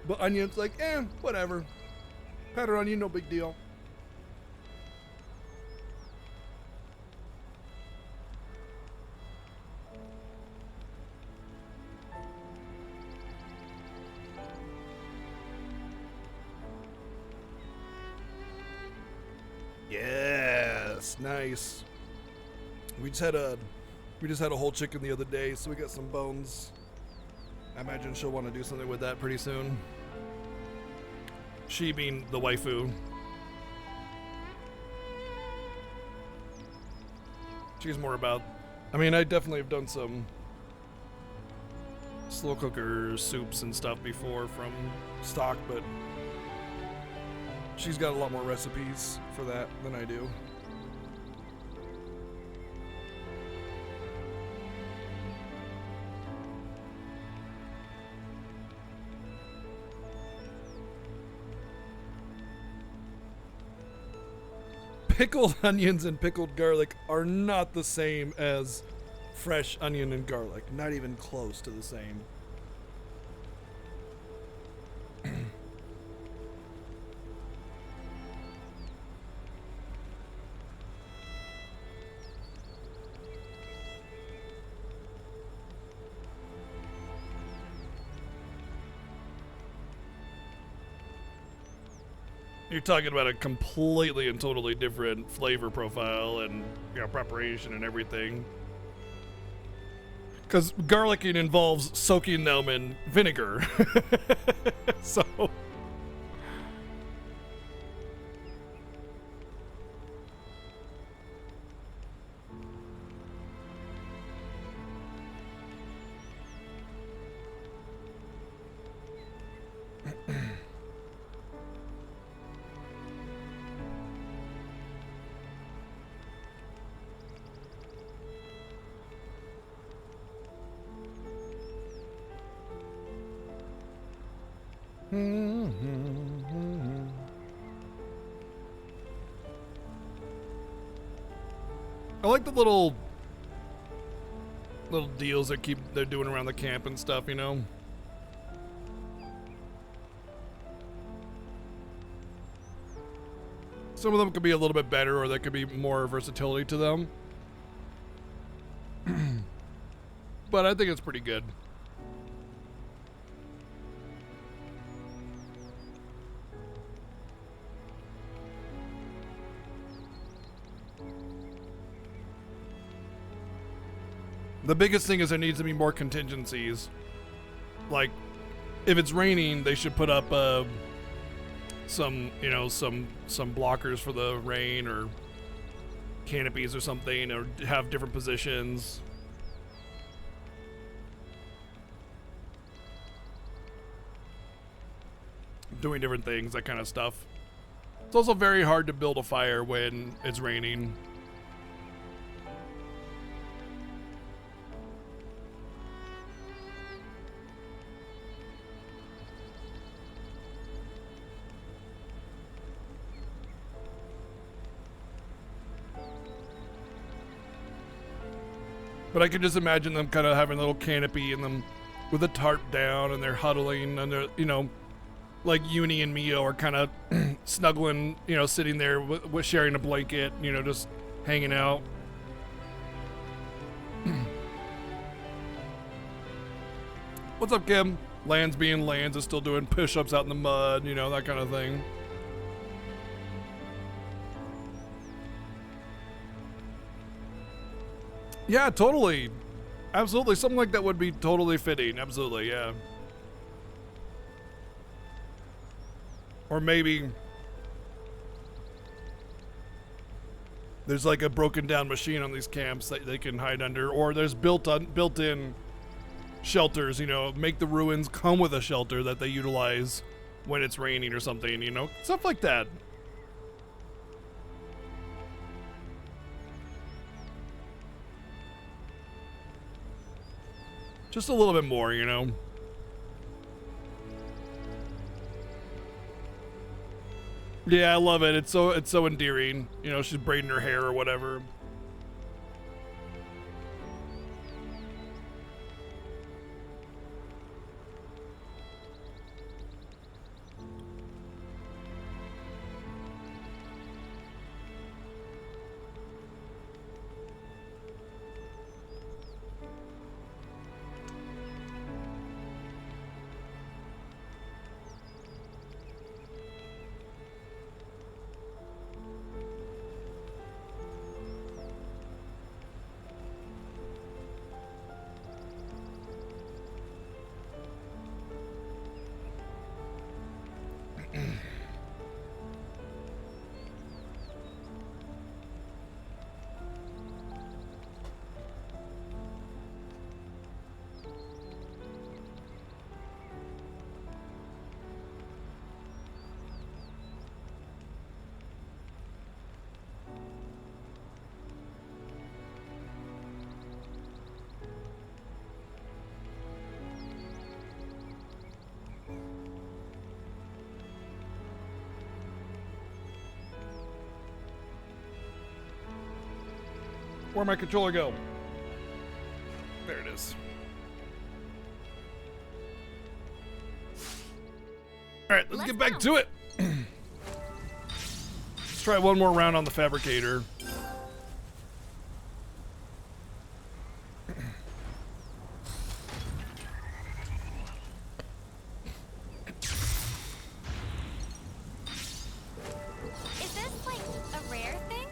But onion's like, whatever. Powdered onion, no big deal. Yes, nice. We just had a whole chicken the other day, so we got some bones. I imagine she'll want to do something with that pretty soon. She being the waifu. She's more about, I mean, I definitely have done some slow cooker soups and stuff before from stock, but she's got a lot more recipes for that than I do. pickled onions and pickled garlic are not the same as fresh onion and garlic. Not even close to the same. You're talking about a completely and totally different flavor profile and, you know, preparation and everything. Because garlicing involves soaking them in vinegar. So. I like the little deals they're doing around the camp and stuff, you know. Some of them could be a little bit better, or there could be more versatility to them. But I think it's pretty good. The biggest thing is there needs to be more contingencies. Like, if it's raining, they should put up some blockers for the rain, or canopies or something, or have different positions. Doing different things, that kind of stuff. It's also very hard to build a fire when it's raining. But I can just imagine them kind of having a little canopy and them with a tarp down, and they're huddling, and they're, you know, like Uni and Mio are kind of snuggling, you know, sitting there with sharing a blanket, you know, just hanging out. What's up, Kim? Lands being Lands is still doing push-ups out in the mud, you know, that kind of thing. Yeah, totally. Absolutely. Something like that would be totally fitting. Absolutely, yeah. Or maybe there's like a broken down machine on these camps that they can hide under, or there's built-in shelters, you know, make the ruins come with a shelter that they utilize when it's raining or something, you know, stuff like that. Just a little bit more, you know. Yeah, I love it. It's so endearing. You know, she's braiding her hair or whatever. Where'd my controller go? There it is. Alright, let's get back to it. Let's try one more round on the fabricator. Is this like a rare thing?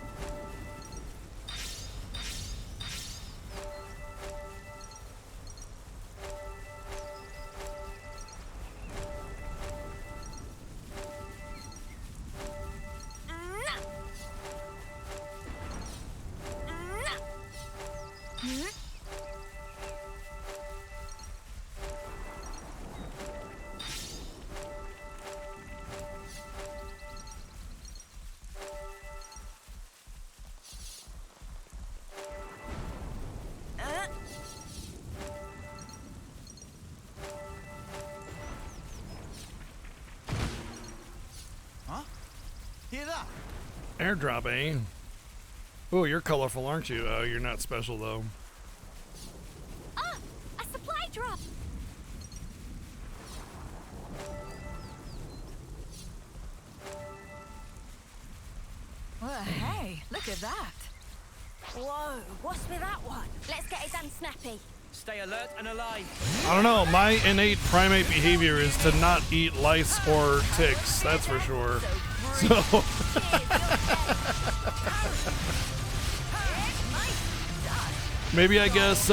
Hear that? Airdrop, eh? Oh, you're colorful, aren't you? Oh, you're not special, though. Ah! A supply drop! Well, hey, look at that. Whoa, what's with that one? Let's get it done snappy. Stay alert and alive. I don't know. My innate primate behavior is to not eat lice or ticks. That's for sure. So. Maybe I guess,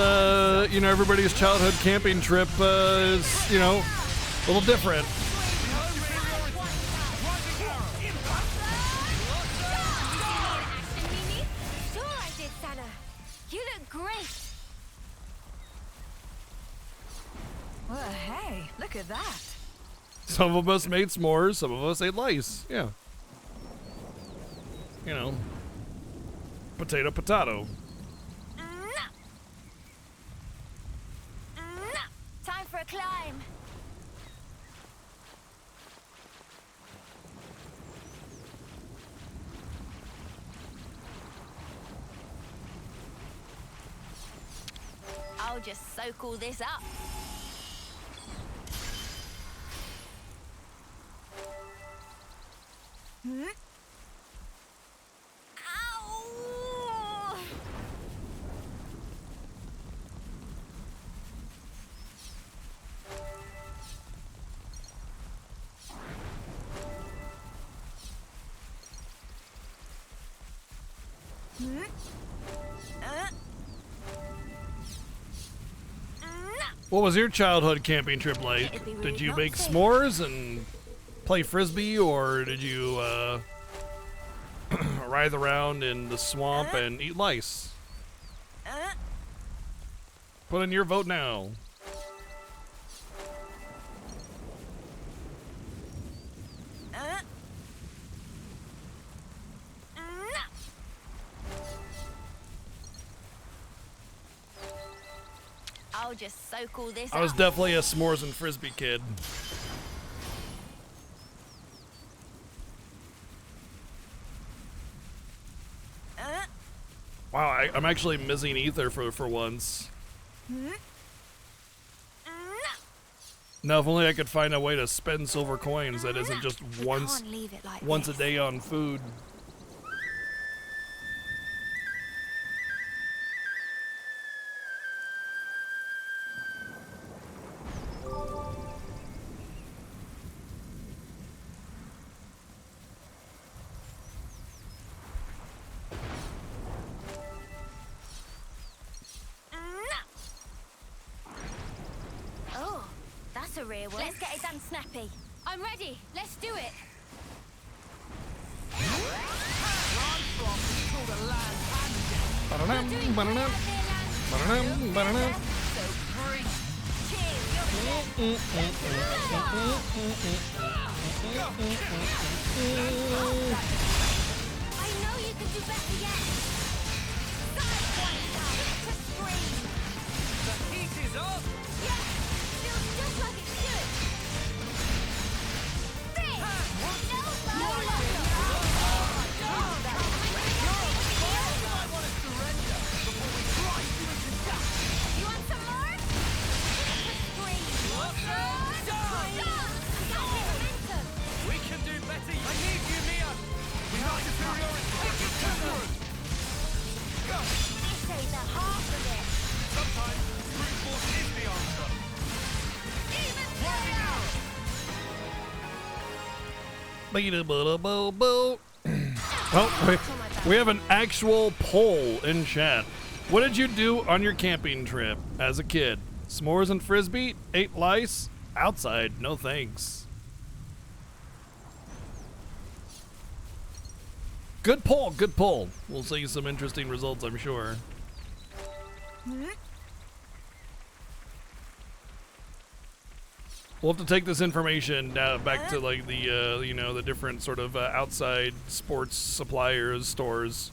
you know, everybody's childhood camping trip is, you know, a little different. Sure I did, Sana. You look great. Well, hey, look at that. Some of us made s'mores, some of us ate lice. Yeah. You know. Potato, potato. Time for a climb. I'll just soak all this up. Ow! What was your childhood camping trip like? Did you make s'mores and play frisbee, or did you writhe around in the swamp and eat lice? Put in your vote now. I'll just soak all this I was up. definitely a s'mores and frisbee kid. Wow, I'm actually missing ether for once. Now, if only I could find a way to spend silver coins that isn't just once a day on food. Oh, that's a rare one. Let's get it done snappy. I'm ready. Let's do it. I know you can do better yet. The heat is up. Yeah, feels just like it should. Well, we have an actual poll in chat. What did you do on your camping trip as a kid? S'mores and frisbee? Ate lice? Outside, no thanks. Good poll, good poll. We'll see some interesting results, I'm sure. We'll have to take this information back to like the you know, the different sort of outside sports suppliers stores.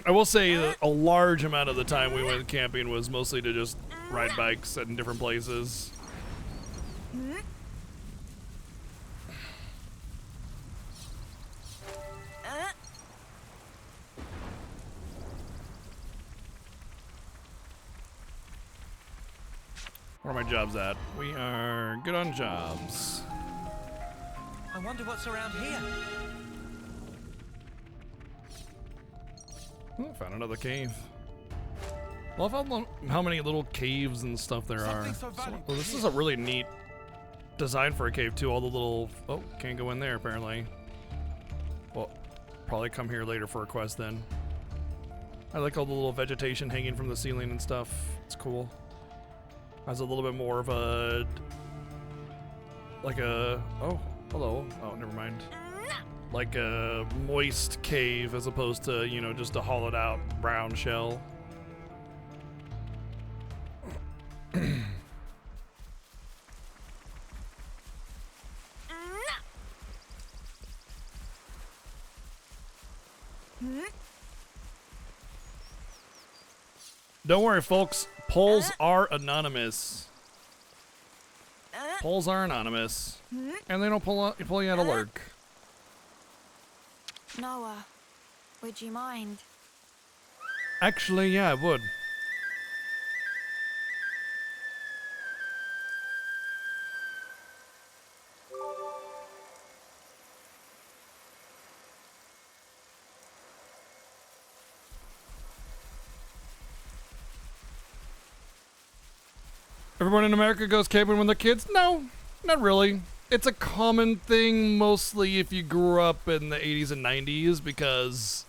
I will say that a large amount of the time we went camping was mostly to just ride bikes in different places. Where are my jobs at? We are good on jobs. I wonder what's around here. Oh, found another cave. Love how many little caves and stuff there are. Well, this is a really neat design for a cave too. All the little... Oh, can't go in there apparently. Well, probably come here later for a quest then. I like all the little vegetation hanging from the ceiling and stuff. It's cool. Has a little bit more of a... Like a... Oh, hello. Oh, never mind. Like a moist cave as opposed to, you know, just a hollowed out brown shell. Don't worry, folks. Polls are anonymous. Polls are anonymous. And they don't pull you out of lurk. Noah, would you mind? Actually, yeah, I would. Everyone in America goes camping when they're kids? No, not really. It's a common thing, mostly if you grew up in the 80s and 90s, because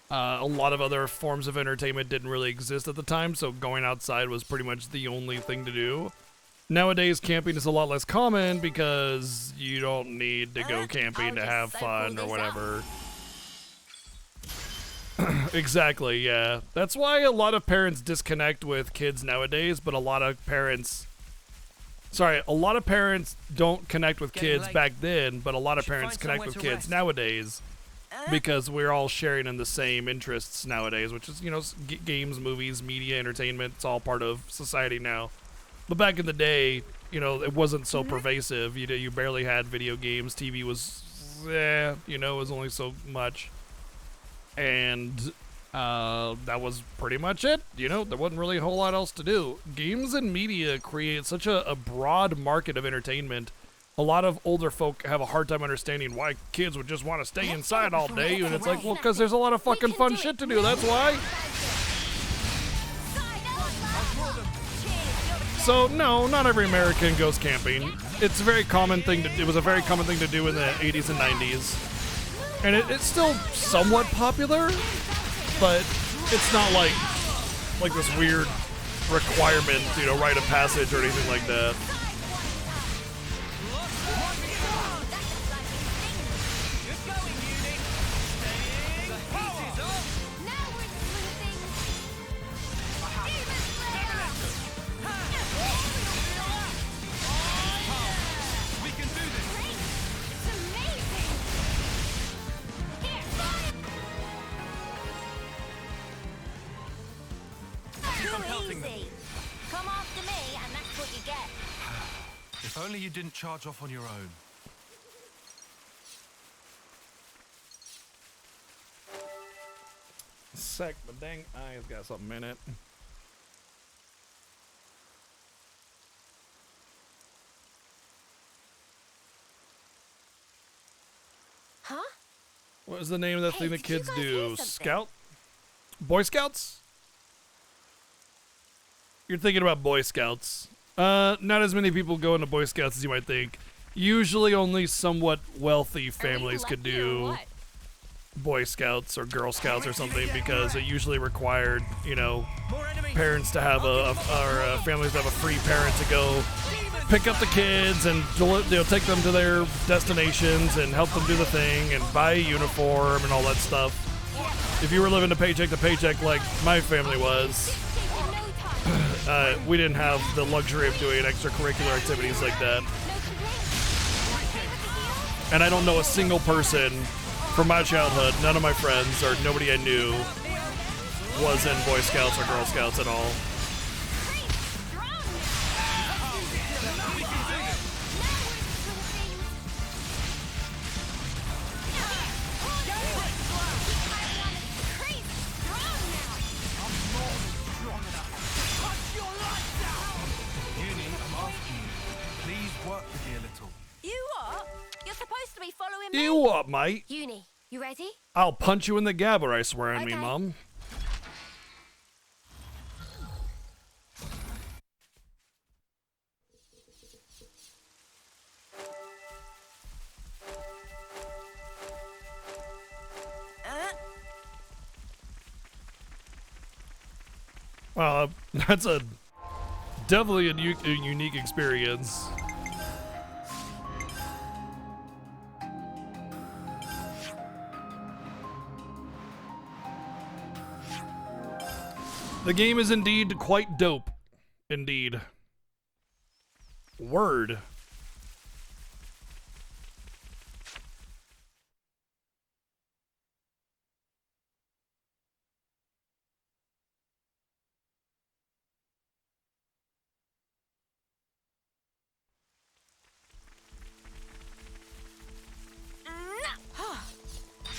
a lot of other forms of entertainment didn't really exist at the time, so going outside was pretty much the only thing to do. Nowadays, camping is a lot less common because you don't need to go camping to have fun or whatever. Exactly, yeah. That's why a lot of parents disconnect with kids nowadays, but a lot of parents don't connect with kids back then, but a lot of parents connect with kids nowadays because we're all sharing in the same interests nowadays, which is, you know, games, movies, media, entertainment. It's all part of society now. But back in the day, you know, it wasn't so pervasive. You barely had video games. TV was, you know, it was only so much. And that was pretty much it. You know, there wasn't really a whole lot else to do. Games and media create such a broad market of entertainment. A lot of older folk have a hard time understanding why kids would just want to stay inside all day. And it's like, well, because there's a lot of fucking fun shit to do. That's why. So, no, not every American goes camping. It's a very common thing it was a very common thing to do in the 80s and 90s. And it's still somewhat popular, but it's not like this weird requirement, you know, rite of passage or anything like that. Come after me, and that's what you get. If only you didn't charge off on your own. Sec, my dang eye's got something in it. Huh? What was the name of that thing that kids do? Scout? Boy Scouts? you're thinking about Boy Scouts. Not as many people go into Boy Scouts as you might think. Usually only somewhat wealthy families could do Boy Scouts or Girl Scouts or something because it usually required, you know, parents to have or families to have a free parent to go pick up the kids and take them to their destinations and help them do the thing and buy a uniform and all that stuff. If you were living to paycheck like my family was, we didn't have the luxury of doing extracurricular activities like that. And I don't know a single person from my childhood, none of my friends or nobody I knew was in Boy Scouts or Girl Scouts at all. You what, mate? Uni, you ready? I'll punch you in the gabber, I swear on me, Mom. Well, that's definitely a unique experience. The game is indeed quite dope. Indeed. Word.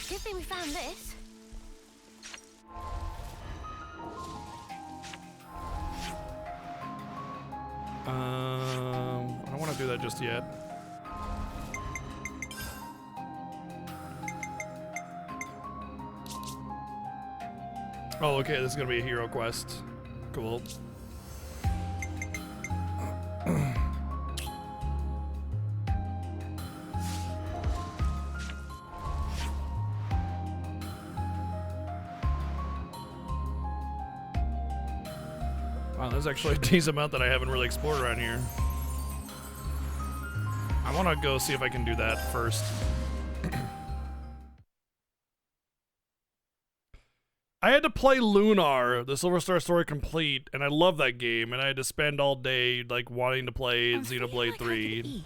Good thing we found this. I don't want to do that just yet. Oh, okay, this is gonna be a hero quest. Cool. Wow, there's actually a decent amount that I haven't really explored around here. I want to go see if I can do that first. I had to play Lunar, the Silver Star Story complete, and I love that game, and I had to spend all day like wanting to play Xenoblade 3.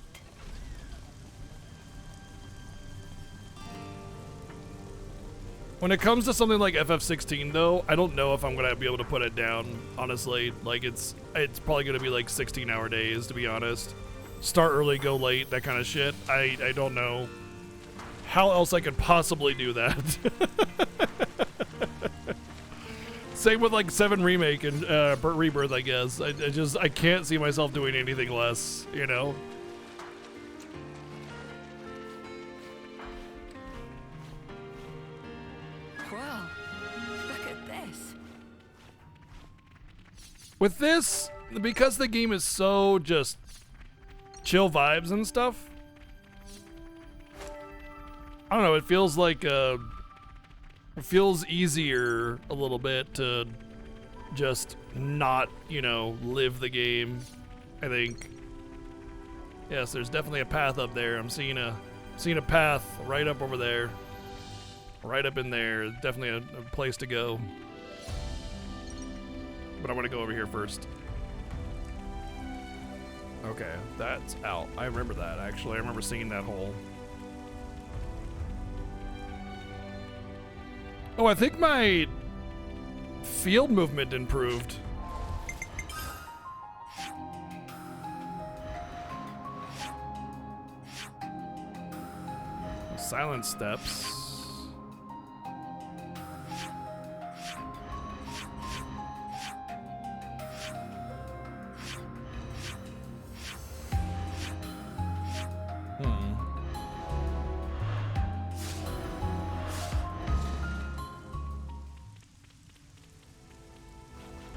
When it comes to something like FF16 though, I don't know if I'm gonna be able to put it down, honestly. Like it's probably gonna be like 16-hour days, to be honest. Start early, go late, that kind of shit. I don't know how else I could possibly do that. Same with like 7 Remake and Rebirth, I guess. I can't see myself doing anything less, you know? Wow, look at this. With this, because the game is so just chill vibes and stuff, I don't know, it feels like it feels easier a little bit to just not, you know, live the game, I think. Yes, there's definitely a path up there. I'm seeing a path right up over there. Right up in there. Definitely a place to go. But I want to go over here first. Okay, that's out. I remember that, actually. I remember seeing that hole. Oh, I think my field movement improved. Silent steps.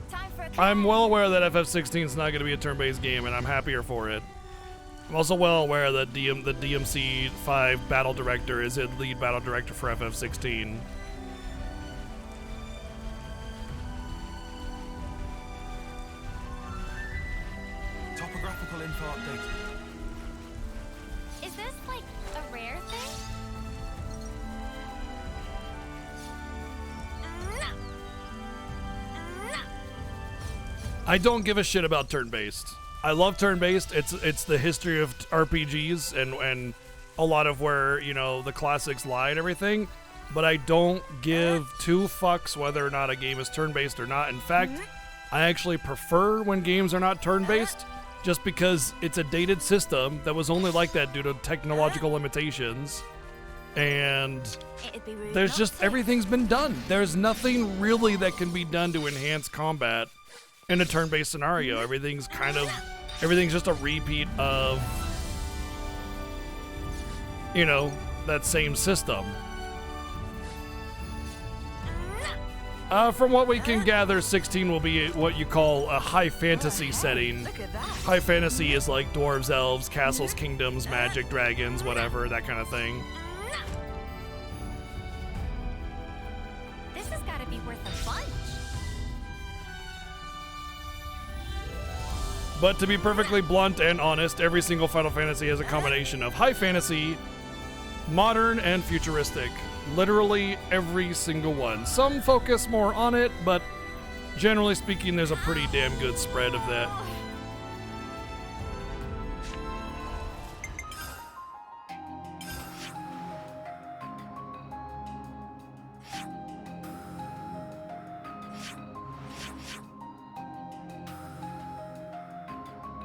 Time for I'm well aware that FF16 is not going to be a turn-based game, and I'm happier for it. I'm also well aware that the DMC5 battle director is the lead battle director for FF16. Topographical info updated. Is this like a rare thing? I don't give a shit about turn-based. I love turn-based. It's the history of RPGs and a lot of where, you know, the classics lie and everything. But I don't give two fucks whether or not a game is turn-based or not. In fact, I actually prefer when games are not turn-based just because it's a dated system that was only like that due to technological limitations. And there's just, everything's been done. There's nothing really that can be done to enhance combat in a turn-based scenario. Everything's just a repeat of, you know, that same system. From what we can gather, 16 will be what you call a high fantasy setting. High fantasy is like dwarves, elves, castles, kingdoms, magic, dragons, whatever, that kind of thing. This has got to be worth a bunch. But to be perfectly blunt and honest, every single Final Fantasy has a combination of high fantasy, modern, and futuristic. Literally every single one. Some focus more on it, but generally speaking, there's a pretty damn good spread of that.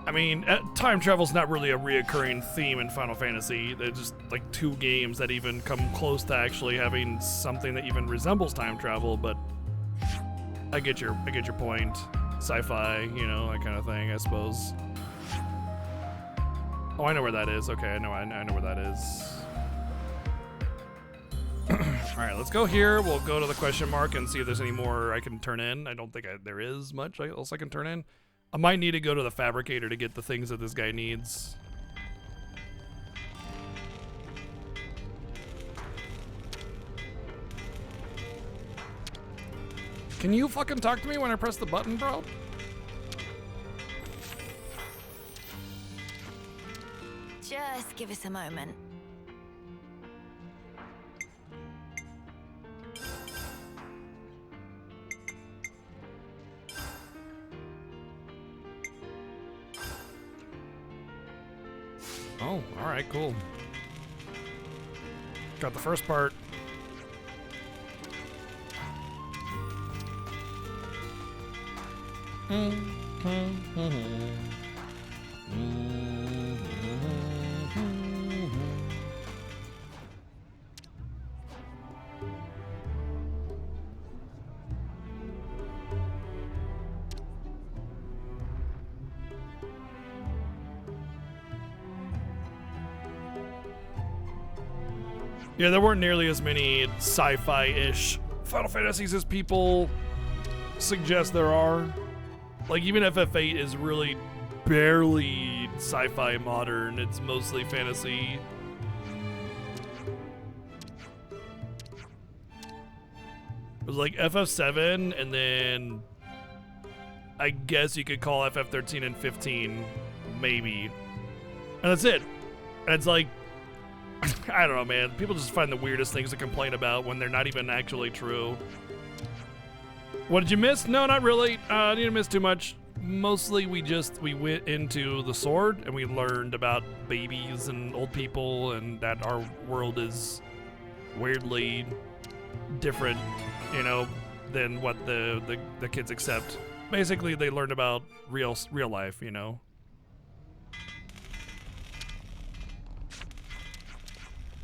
I mean, time travel's not really a reoccurring theme in Final Fantasy. There's just like 2 games that even come close to actually having something that even resembles time travel, but I get your point. Sci-fi, you know, that kind of thing, I suppose. Oh, I know where that is. Okay, I know where that is. All right, let's go here. We'll go to the question mark and see if there's any more I can turn in. I don't think there is much else I can turn in. I might need to go to the fabricator to get the things that this guy needs. Can you fucking talk to me when I press the button, bro? Just give us a moment. Oh, alright, cool. Got the first part. Yeah, there weren't nearly as many sci-fi-ish Final Fantasies as people suggest there are. Like, even FF8 is really barely sci-fi modern. It's mostly fantasy. It was like FF7, and then I guess you could call FF13 and 15, maybe. And that's it. And it's like, I don't know, man. People just find the weirdest things to complain about when they're not even actually true. What did you miss? No, not really. I didn't miss too much. Mostly we went into the sword and we learned about babies and old people and that our world is weirdly different, you know, than what the kids accept. Basically, they learned about real life, you know.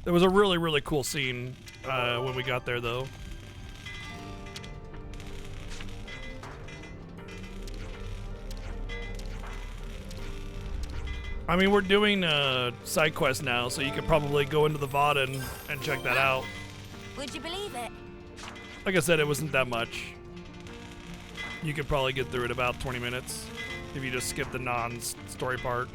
There was a really, really cool scene when we got there, though. I mean, we're doing side quest now, so you could probably go into the VOD and check that out. Would you believe it? Like I said, it wasn't that much. You could probably get through it about 20 minutes if you just skip the non-story part.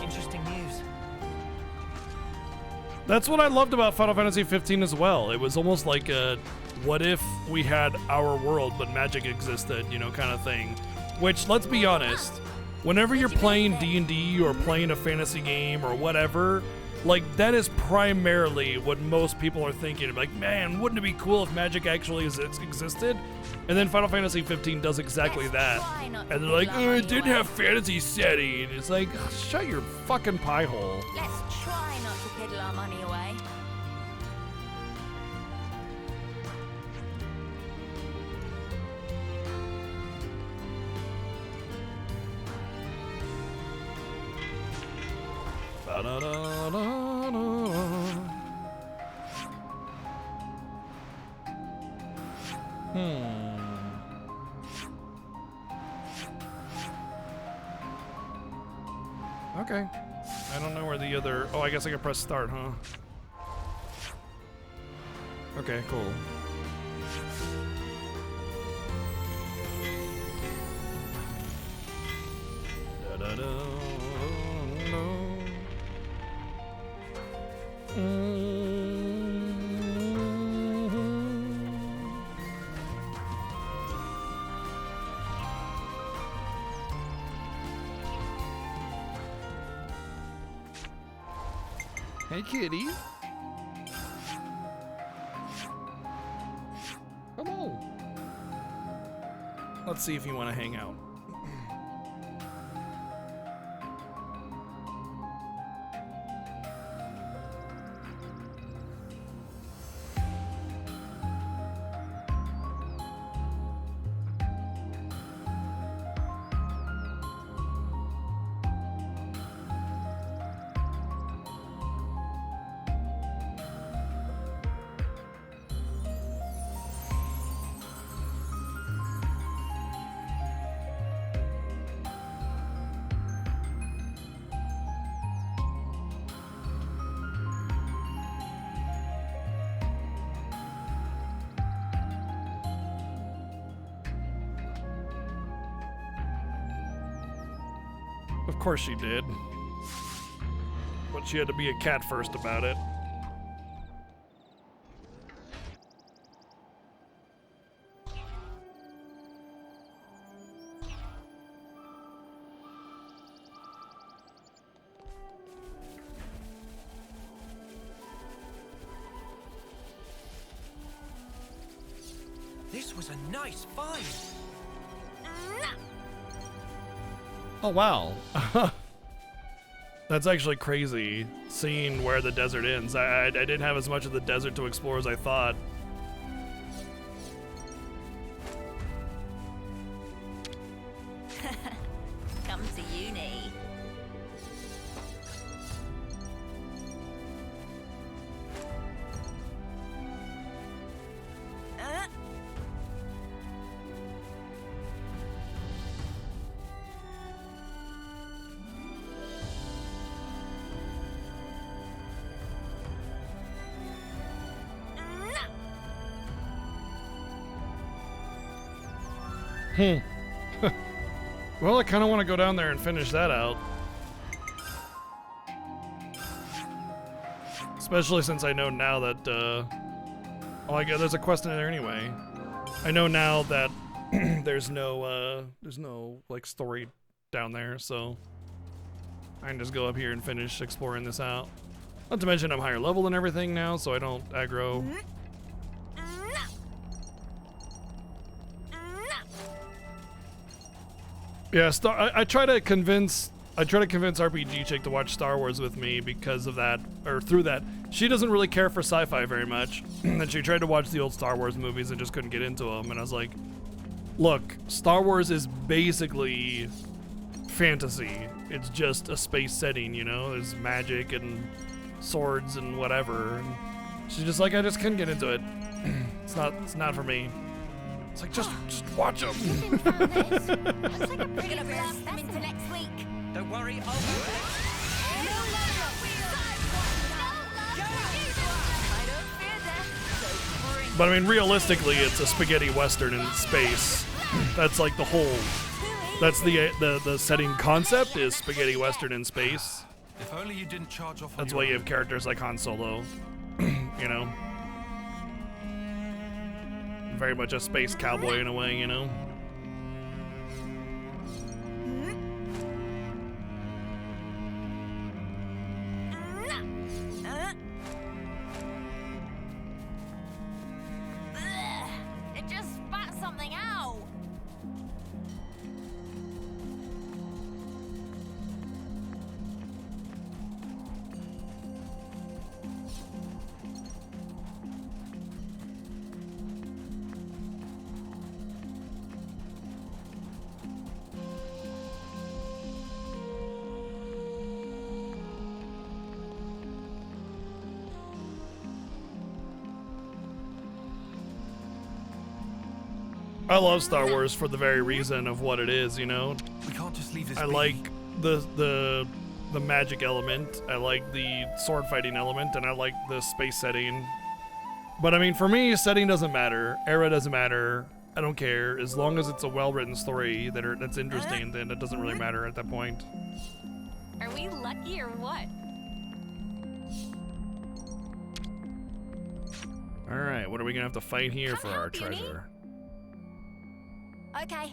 Interesting news. That's what I loved about Final Fantasy 15 as well. It was almost like a what if we had our world but magic existed, you know, kind of thing. Which, let's be honest, whenever you're playing D&D or playing a fantasy game or whatever, like that is primarily what most people are thinking. Like, man, wouldn't it be cool if magic actually existed? And then Final Fantasy 15 does exactly that. And they're like, oh, it didn't have fantasy setting. It's like, shut your fucking pie hole. Let's try not to piddle our money away. Okay. I don't know where the other... Oh, I guess I can press start, huh? Okay, cool. Hey, kitty. Come on. Let's see if you want to hang out. Of course she did. But she had to be a cat first about it. This was a nice find. Oh, wow. That's actually crazy, seeing where the desert ends. I didn't have as much of the desert to explore as I thought. Come to uni. Well, I kind of want to go down there and finish that out. Especially since I know now that, oh, I guess there's a quest in there anyway. I know now that there's no, like, story down there, so I can just go up here and finish exploring this out. Not to mention I'm higher level than everything now, so I don't aggro. Yeah, I try to convince RPG Chick to watch Star Wars with me because of that, or through that. She doesn't really care for sci-fi very much, and she tried to watch the old Star Wars movies and just couldn't get into them. And I was like, look, Star Wars is basically fantasy. It's just a space setting, you know? There's magic and swords and whatever. And she's just like, I just couldn't get into it. It's not for me. It's like, just watch them. Looks like a pretty blast them into next week. Don't worry, I'll do it. But I mean, realistically, it's a spaghetti western in space. That's like the whole. That's the setting concept is spaghetti western in space. If only you didn't charge off. That's why you have characters like Han Solo. You know, very much a space cowboy in a way. You know. It just spat something out. I love Star Wars for the very reason of what it is, you know. We can't just leave this. I like the magic element. I like the sword fighting element, and I like the space setting. But I mean, for me, setting doesn't matter. Era doesn't matter. I don't care as long as it's a well-written story that's interesting. Then it doesn't really matter at that point. Are we lucky or what? All right, what are we gonna have to fight here for our treasure? Okay.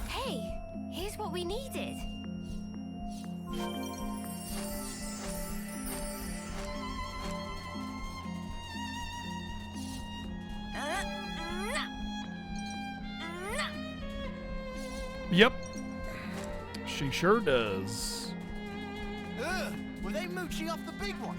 Hey, here's what we needed. Yep, she sure does. Were they mooching off the big one?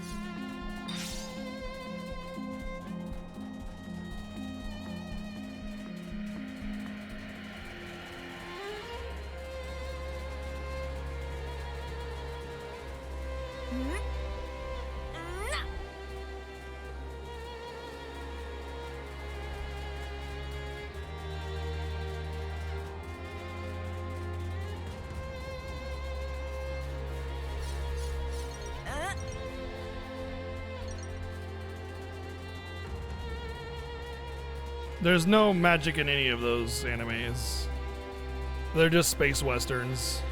There's no magic in any of those animes. They're just space westerns.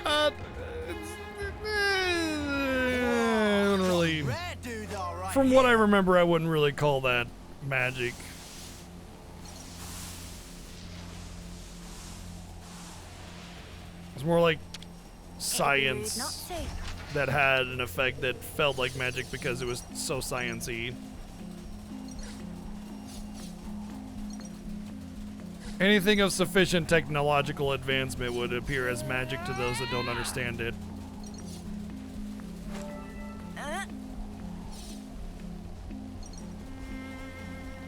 I don't really. From what I remember, I wouldn't really call that magic. It's more like science that had an effect that felt like magic because it was so science-y. Anything of sufficient technological advancement would appear as magic to those that don't understand it.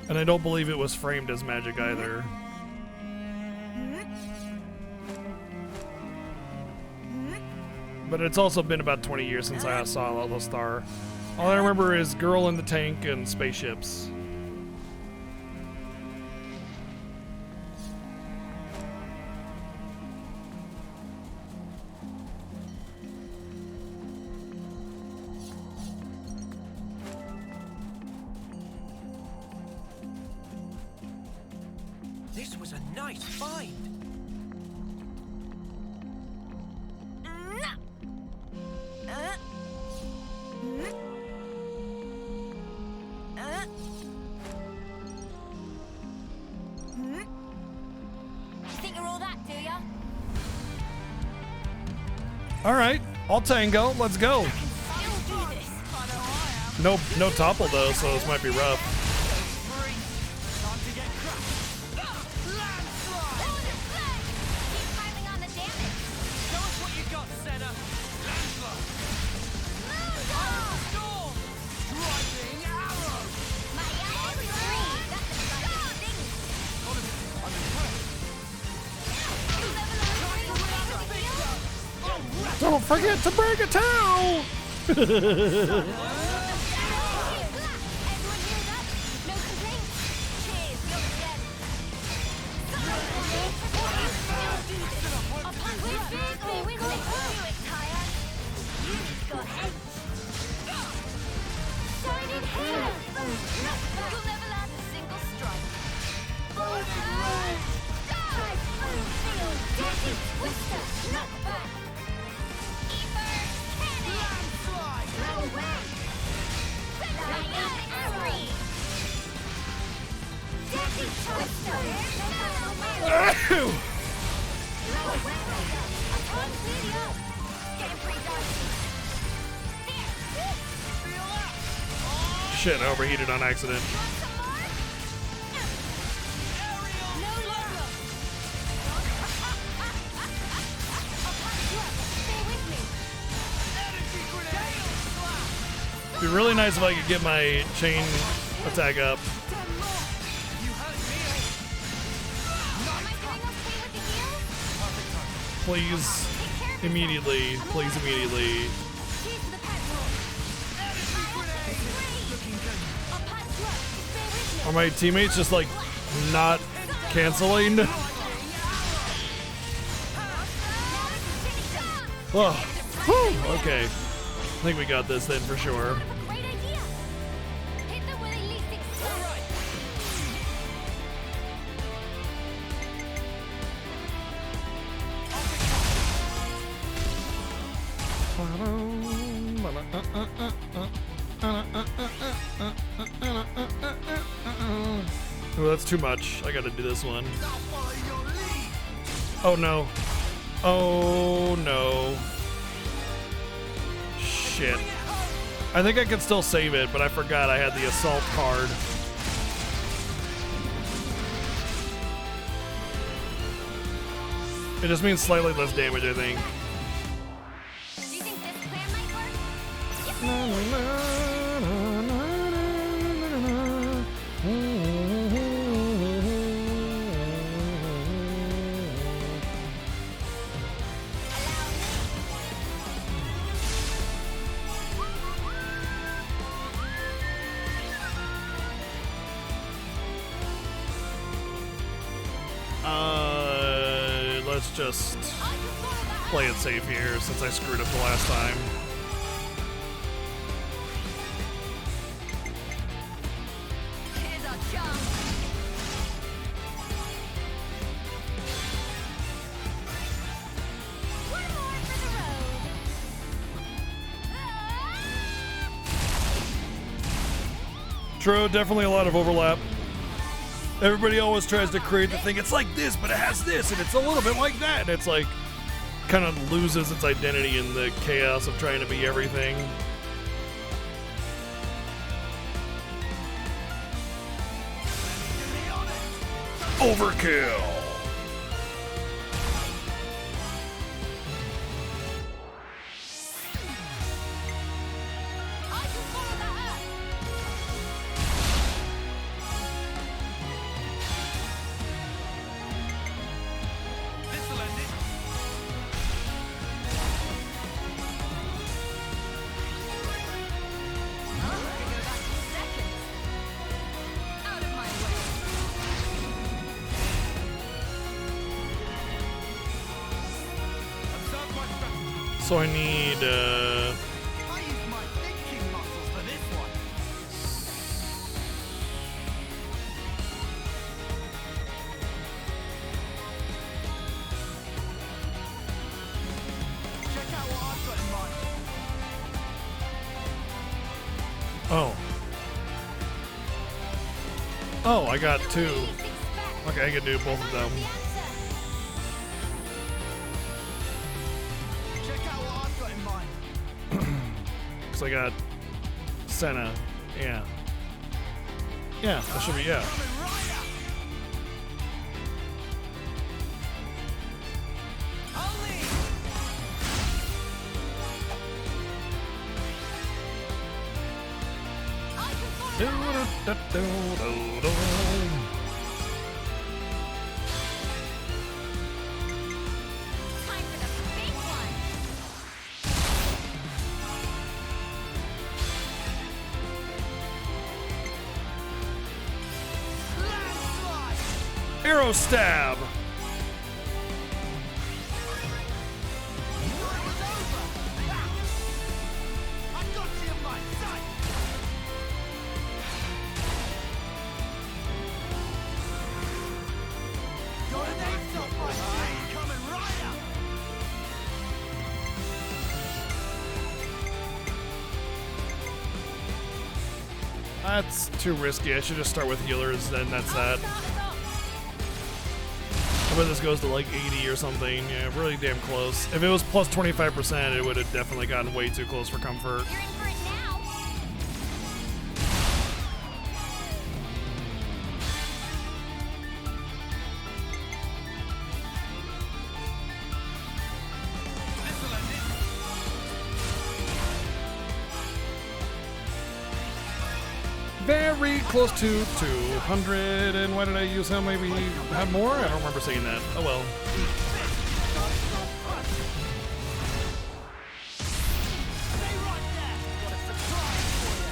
And I don't believe it was framed as magic either. But it's also been about 20 years since I saw Lolo Star. All I remember is Girl in the Tank and spaceships. This was a nice find. All right, I'll tango. Let's go. No topple though, so this might be rough. Don't forget to bring a towel! Shit, I overheated on accident. It'd be really nice if I could get my chain attack up. Please, immediately. Please, immediately. Are my teammates just like not canceling? Oh, whew, okay. I think we got this then for sure. Oh, that's too much. I gotta do this one. Oh no. Oh no. Shit. I think I could still save it, but I forgot I had the assault card. It just means slightly less damage, I think. Let's just play it safe here since I screwed up the last time. True, definitely a lot of overlap. Everybody always tries to create the thing, it's like this, but it has this, and it's a little bit like that. And it's like, kind of loses its identity in the chaos of trying to be everything. Overkill! So I need, Oh. Oh, I got two. Okay, I can do both of them. So I got Senna. Yeah. Yeah, that should be, yeah. Time for the big one. Arrow stab. I got you in my sight. Got an ace off my head coming right up. That's too risky. I should just start with healers, then that's that. I bet this goes to like 80 or something. Yeah, really damn close. If it was plus 25%, it would have definitely gotten way too close for comfort. You're in for it now. Very close to 200. And why did I use him? Maybe he had more? I don't remember saying that. Oh well. Stay right there. Got a surprise for you.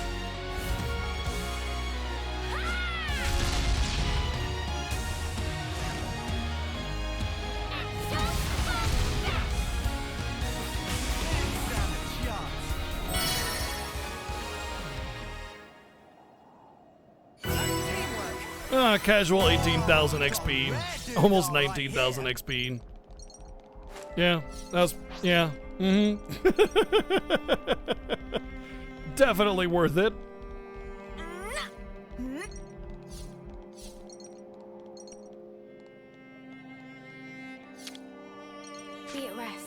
Casual 18,000 XP. Almost 19,000 XP. Yeah, that's, yeah. Definitely worth it. Be at rest.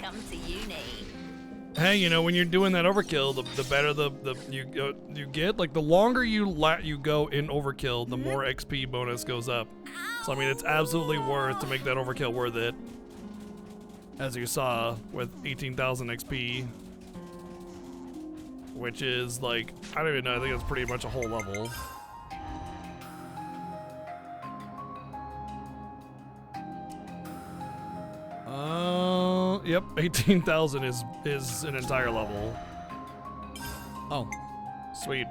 Come to uni. Hey, you know, when you're doing that overkill, the better you get. Like the longer you go in overkill, the more XP bonus goes up. So I mean, it's absolutely worth to make that overkill worth it. As you saw with 18,000 XP, which is like, I don't even know. I think that's pretty much a whole level. Yep, 18,000 is an entire level. Oh, sweet.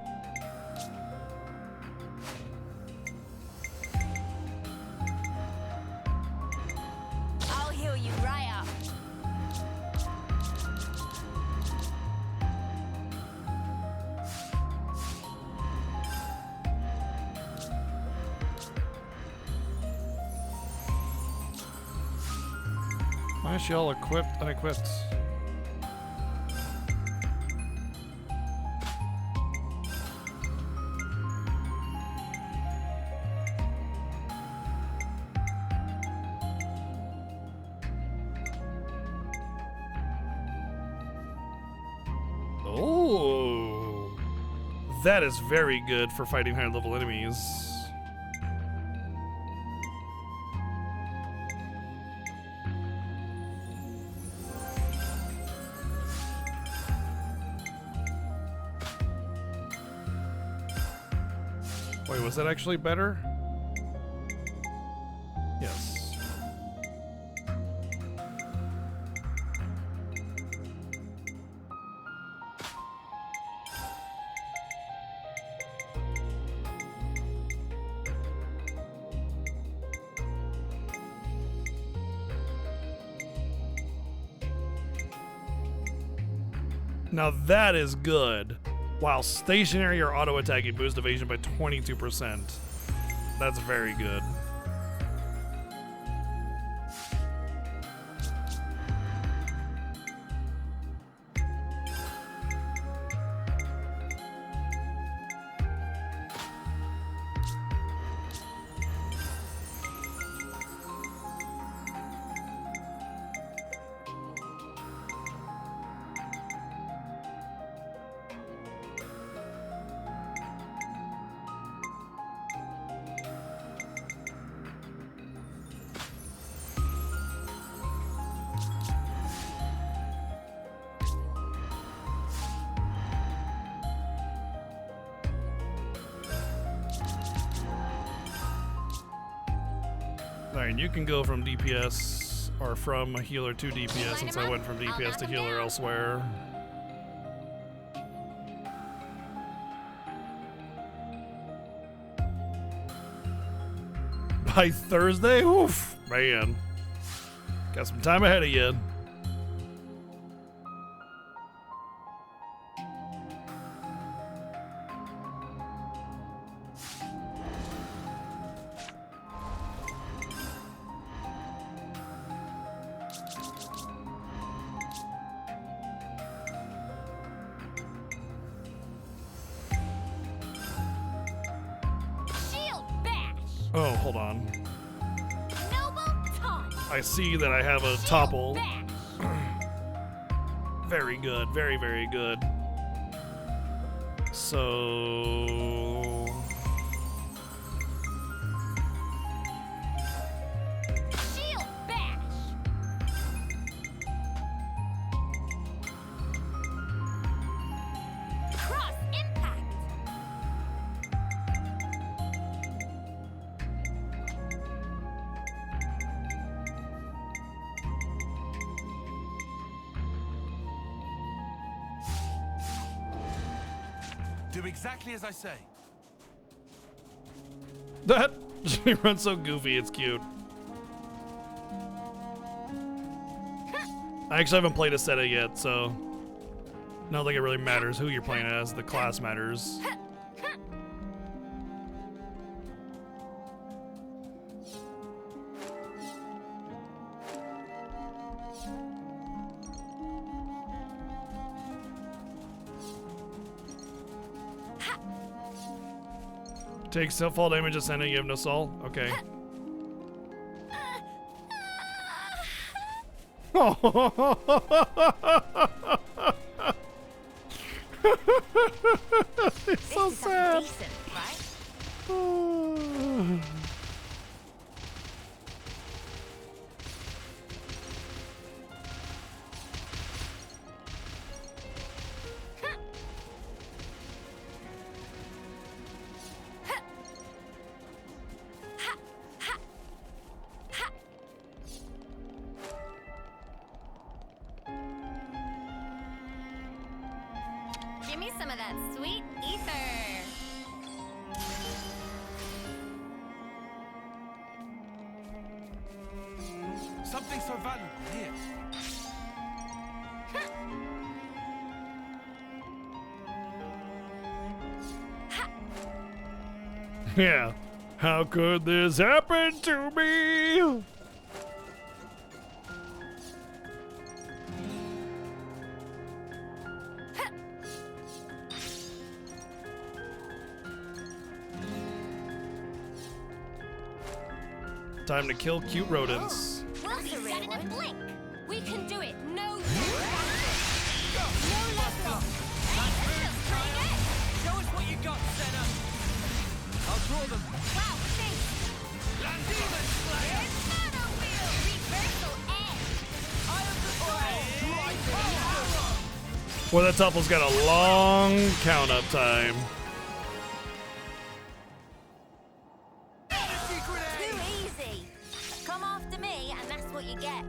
I'll heal you right up. Why is she all equipped, unequipped? Oh, that is very good for fighting higher level enemies. Wait, was that actually better? Yes. Now that is good. While stationary or auto attacking boost evasion by 22%. That's very good. Alright, you can go from DPS or from a healer to DPS since I went from DPS to healer elsewhere. By Thursday? Oof, man. Got some time ahead of you. Oh, hold on. I see that I have a topple. Very good. Very, very good. So... Do exactly as I say. That she runs so goofy, it's cute. I actually haven't played a Seta yet, so I don't think it really matters who you're playing as. The class matters. Take fall damage ascending, you have no soul? Okay. It's so sad. Decent, right? Give me some of that sweet ether. Something so valuable here. Yeah. How could this happen to me? Time to kill cute rodents. We'll be set in a blink. We can do it. No level. Show us what you got, Senna. I'll draw them. Wow, thanks. Demon Slayer. Inferno wheel. Reversal edge. I am the Well, that topple's got a long count-up time. Too easy. Come after me, and that's what you get.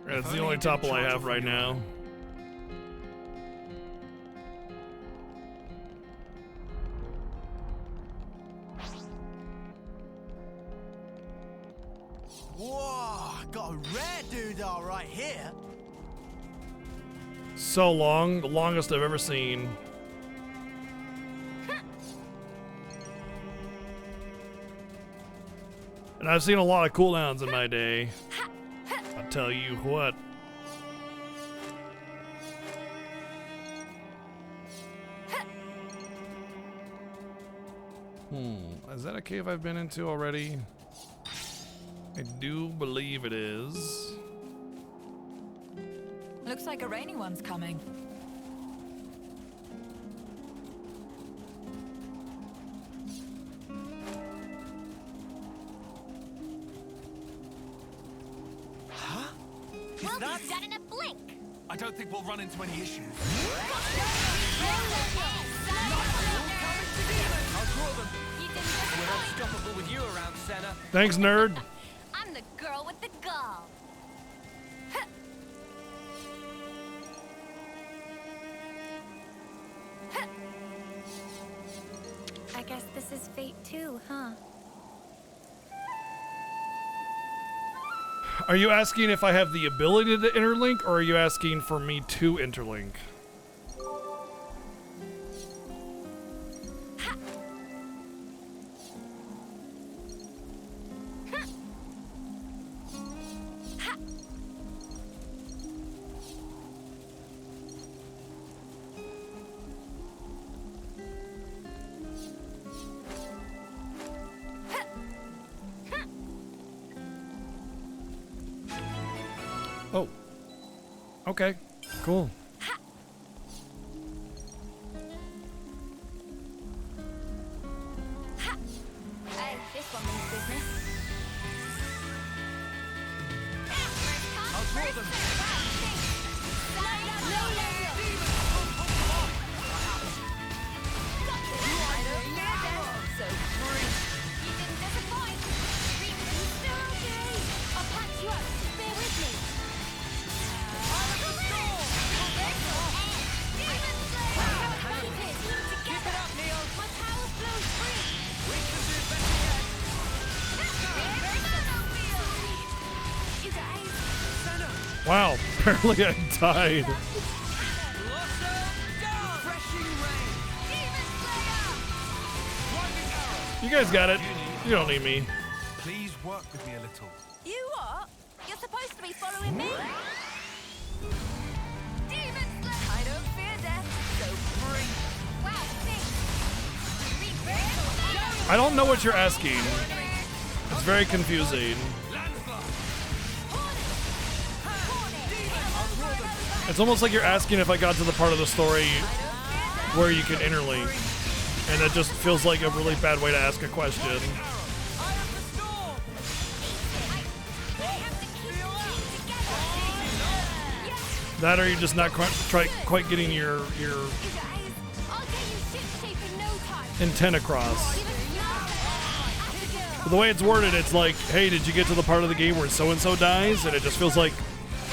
That's the only topple I have right now. Whoa, got a rare doodah right here. So long, the longest I've ever seen. And I've seen a lot of cooldowns in my day. I'll tell you what. Is that a cave I've been into already? I do believe it is. Looks like a rainy one's coming. We'll be done in a blink. I don't think we'll run into any issues. I'll draw them. We're unstoppable with you around, Senna. Thanks, nerd. I'm the girl with the gall. I guess this is fate too, huh? Are you asking if I have the ability to interlink, or are you asking for me to interlink? Oh. Okay. Cool. Hey, this one means business. I'll draw them. So free. You didn't disappoint. Still okay. I'll patch you up. Just bear with me. Keep it up, Neil. My power flows free. We can do better yet. You guys. Senna. Wow. Apparently I died. Blossom down. Refreshing rain. Blinding arrow. You guys got it. You don't need me. Please work with me a little. You what? You're supposed to be following me. Demon Slayer. I don't fear death, so free. Wow, thanks. Reversal. I don't know what you're asking. It's very confusing. It's almost like you're asking if I got to the part of the story where you can interlink. And that just feels like a really bad way to ask a question. That or you're just not quite getting your intent across. But the way it's worded, it's like, hey, did you get to the part of the game where so-and-so dies? And it just feels like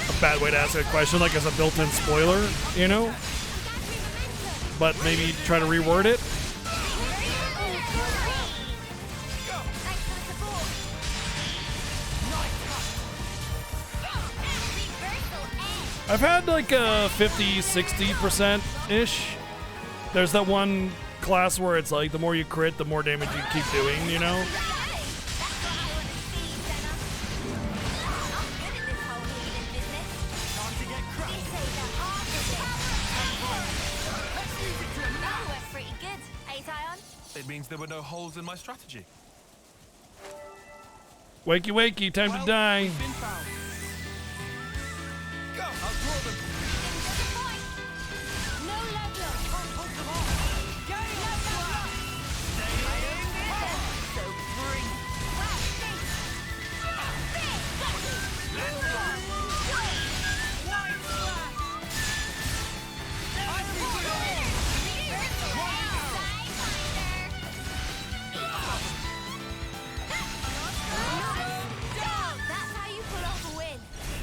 a bad way to ask a question, like as a built-in spoiler, you know? But maybe try to reword it. I've had like a 50-60%-ish. There's that one class where it's like the more you crit, the more damage you keep doing, you know? It means there were no holes in my strategy. Wakey, wakey, time to die. Go. I'll draw them.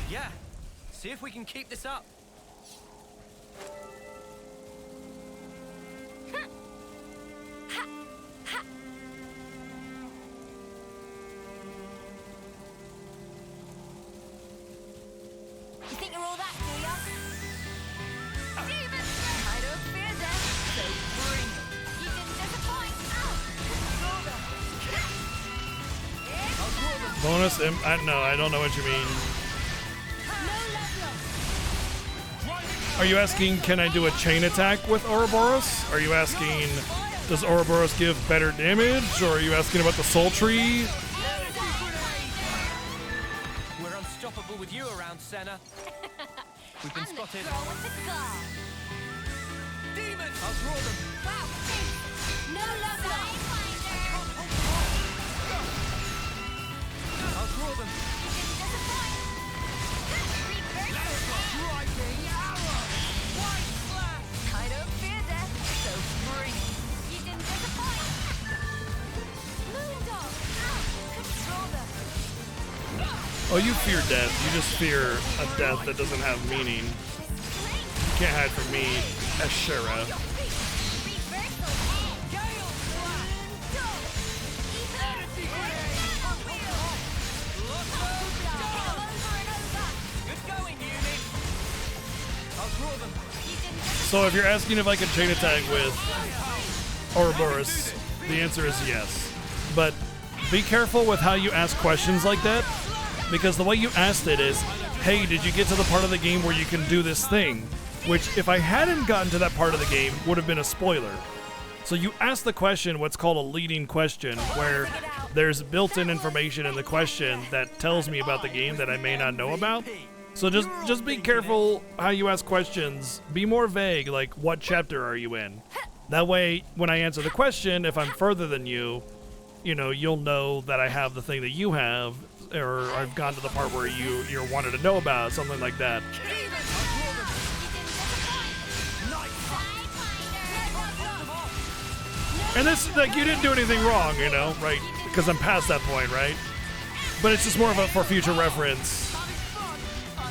Yeah. See if we can keep this up. You think you're all that, do ya? Bonus? No, I don't know what you mean. Are you asking, can I do a chain attack with Ouroboros? Are you asking, does Ouroboros give better damage? Or are you asking about the soul tree? We're unstoppable with you around, Senna. We've been spotted. Demons! I'll draw them. Wow, no love lost. I'll draw them. Striking arrow. White slash. I don't fear death, so bring it. You didn't disappoint. Moondog, control them. Oh, you fear death. You just fear a death that doesn't have meaning. You can't hide from me, Ashura. So if you're asking if I can chain attack with Ouroboros, the answer is yes. But be careful with how you ask questions like that, because the way you asked it is, hey, did you get to the part of the game where you can do this thing? Which, if I hadn't gotten to that part of the game, would have been a spoiler. So you ask the question, what's called a leading question, where there's built-in information in the question that tells me about the game that I may not know about. So just be careful how you ask questions. Be more vague, like, what chapter are you in? That way, when I answer the question, if I'm further than you, you'll know that I have the thing that you have, or I've gone to the part where you're wanted to know about, something like that. And this, like, you didn't do anything wrong, right? Because I'm past that point, right? But it's just more of a for future reference.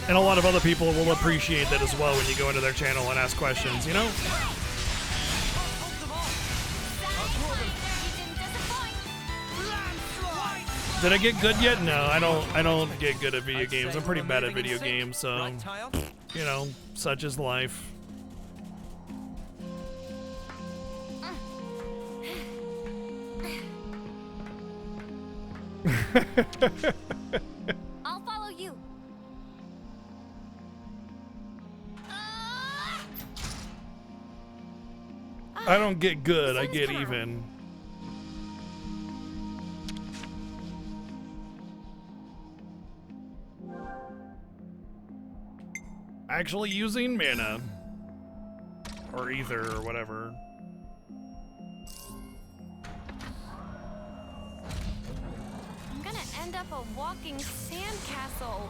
And a lot of other people will appreciate that as well when you go into their channel and ask questions, Did I get good yet? No, I don't get good at video games. I'm pretty bad at video games, so, such is life. I'll follow you. I don't get good, I get even. Actually using mana. Or ether, or whatever. I'm gonna end up a walking sandcastle.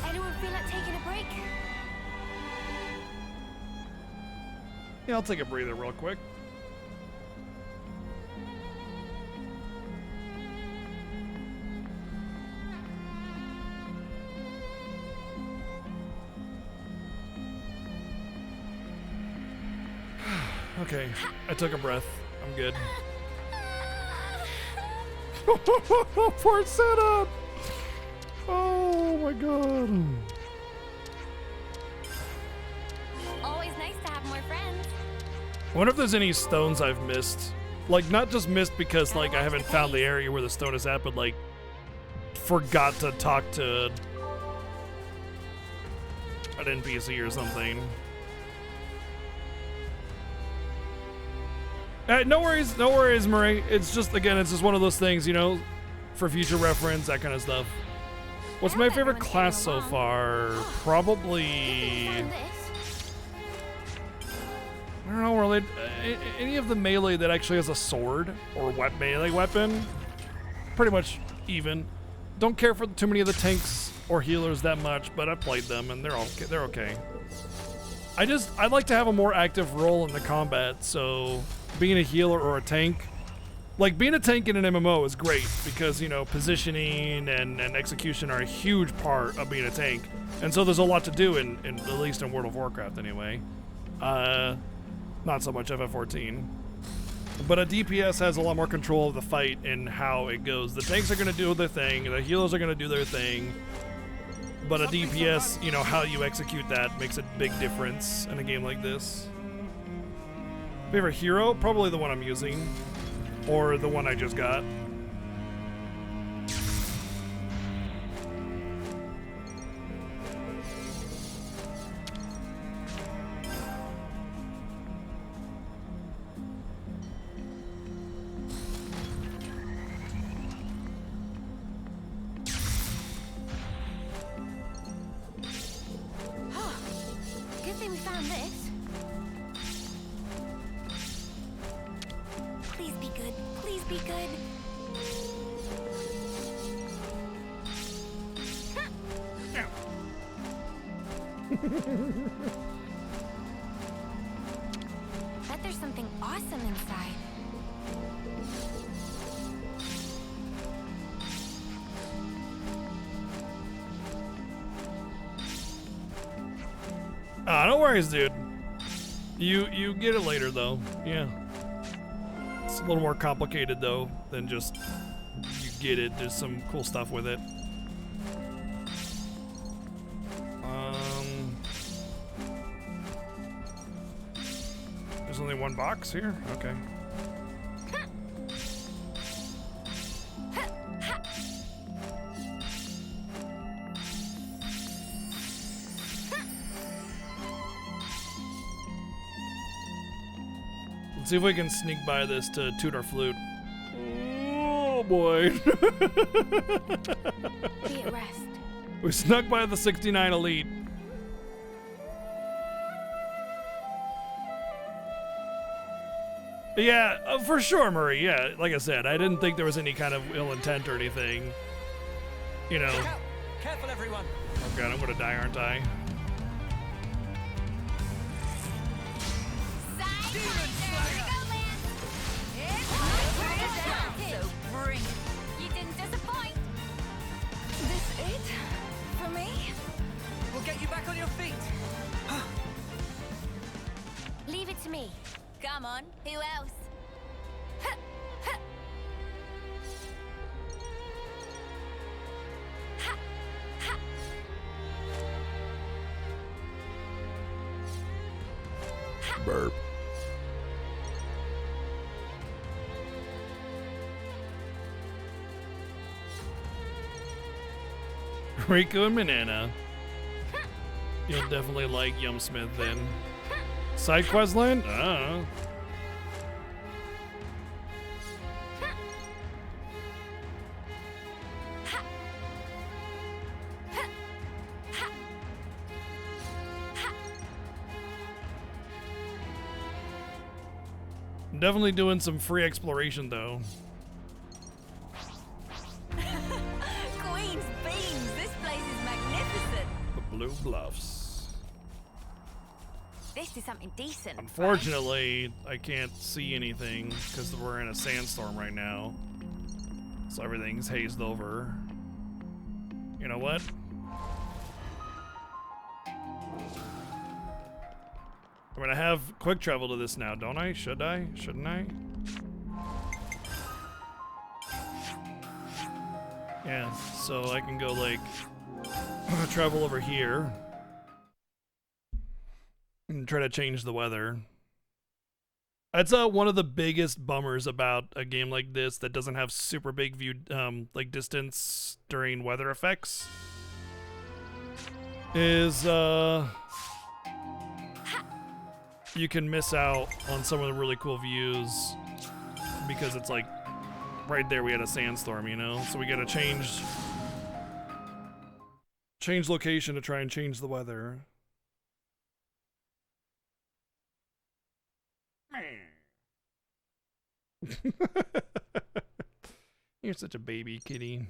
Anyone feel like taking a break? Yeah, I'll take a breather real quick. Okay, I took a breath. I'm good. Poor setup! Oh my god. Always nice to have more friends. I wonder if there's any stones I've missed. Like, not just missed because, like, I haven't found the area where the stone is at, but, like, forgot to talk to an NPC or something. No worries, Murray. It's just, again, it's just one of those things, for future reference, that kind of stuff. What's my favorite class so far? Probably... I don't know, really. Any of the melee that actually has a sword or melee weapon, pretty much even. Don't care for too many of the tanks or healers that much, but I've played them and they're okay. I'd like to have a more active role in the combat, so being a healer or a tank, like being a tank in an MMO is great because, positioning and execution are a huge part of being a tank. And so there's a lot to do in at least in World of Warcraft anyway. Not so much FF14. But a DPS has a lot more control of the fight and how it goes. The tanks are going to do their thing, the healers are going to do their thing. But a DPS, you know, how you execute that makes a big difference in a game like this. Favorite hero? Probably the one I'm using. Or the one I just got. Good thing we found this. Please be good. Please be good. Bet there's something awesome inside. Ah, no worries, dude. You get it later, though. Yeah. It's a little more complicated, though, than just you get it. There's some cool stuff with it. There's only one box here? Okay. Let's see if we can sneak by this to toot our flute. Oh boy. Be at rest. We snuck by the 69 Elite. Yeah, for sure, Murray. Yeah, like I said, I didn't think there was any kind of ill intent or anything. You know. Look out. Careful, everyone. Oh god, I'm gonna die, aren't I? So bring it. You didn't disappoint. This it? For me? We'll get you back on your feet. Leave it to me. Come on, who else? Burp. Rico and Banana. You'll definitely like Yum Smith then. Side quest line? I don't know. I'm definitely doing some free exploration though. Queen's beans. This place is magnificent. The Blue Bluffs. This is something decent. Unfortunately, I can't see anything because we're in a sandstorm right now. So everything's hazed over. You know what? I'm gonna have quick travel to this now, don't I? Should I? Shouldn't I? Yeah, so I can go like travel over here and try to change the weather. That's one of the biggest bummers about a game like this that doesn't have super big view like distance during weather effects is you can miss out on some of the really cool views because it's like right there we had a sandstorm, you know? So we gotta change location to try and change the weather. You're such a baby kitty.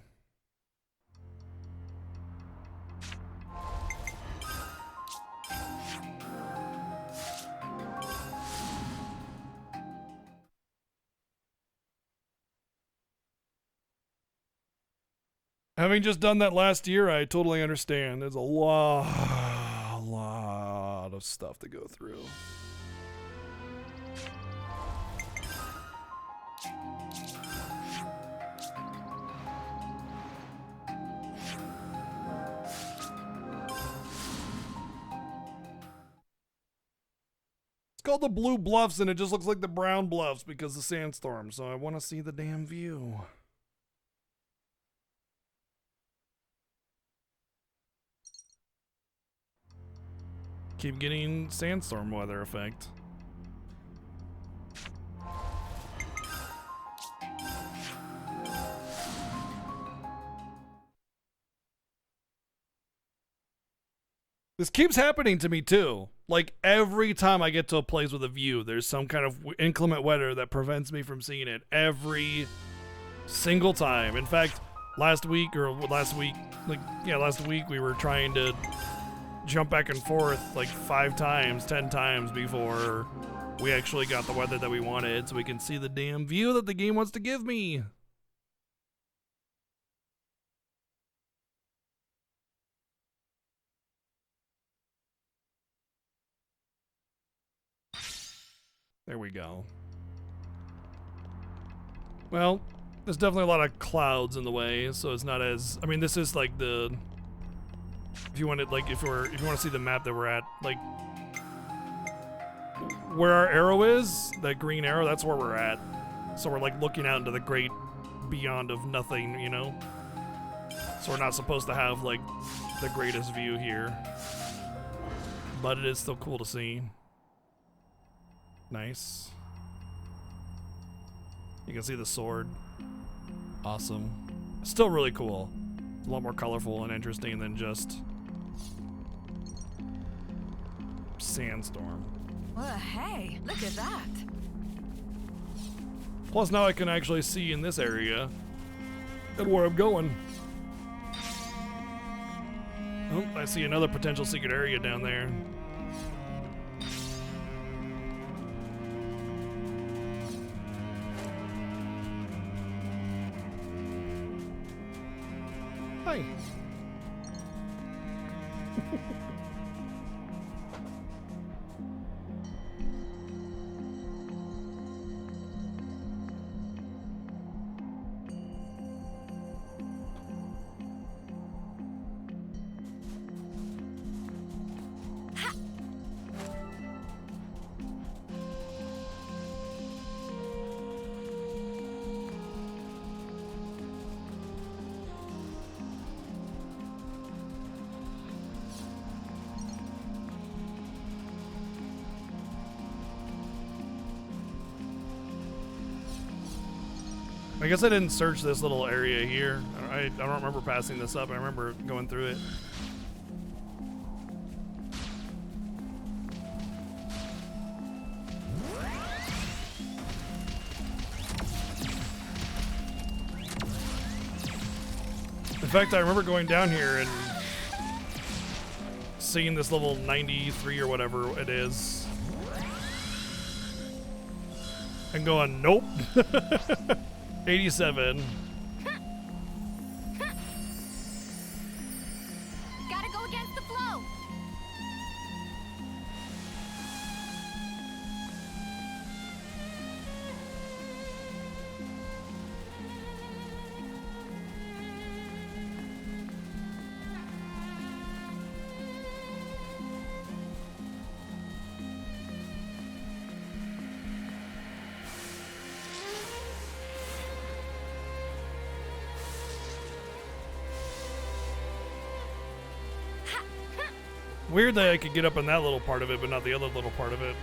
Having just done that last year, I totally understand. There's a lot of stuff to go through. It's called the Blue Bluffs, and it just looks like the Brown Bluffs because of sandstorm. So I want to see the damn view. Keep getting sandstorm weather effect. This keeps happening to me too. Like every time I get to a place with a view, there's some kind of inclement weather that prevents me from seeing it every single time. In fact, last week we were trying to jump back and forth like 5 times, 10 times before we actually got the weather that we wanted so we can see the damn view that the game wants to give me. There we go. Well, there's definitely a lot of clouds in the way, so it's not as, I mean, this is like the, if you want to see the map that we're at, like where our arrow is, that green arrow, that's where we're at. So we're like looking out into the great beyond of nothing, you know? So we're not supposed to have like the greatest view here, but it is still cool to see. Nice. You can see the sword. Awesome. Still really cool. A lot more colorful and interesting than just sandstorm. Well, hey, look at that. Plus now I can actually see in this area and where I'm going. Oh, I see another potential secret area down there. Hi. I guess I didn't search this little area here. I don't remember passing this up. I remember going through it. In fact, I remember going down here and seeing this level 93 or whatever it is. And going, nope. 87. Gotta go against the flow. Weird that I could get up on that little part of it, but not the other little part of it.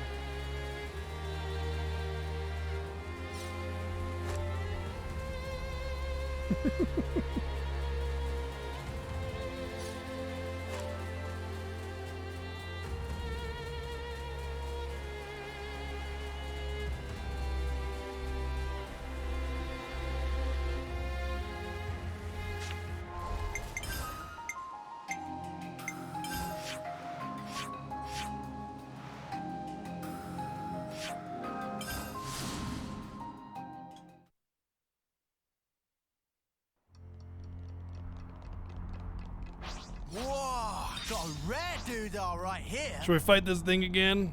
Whoa, got a rare doodah right here. Should we fight this thing again?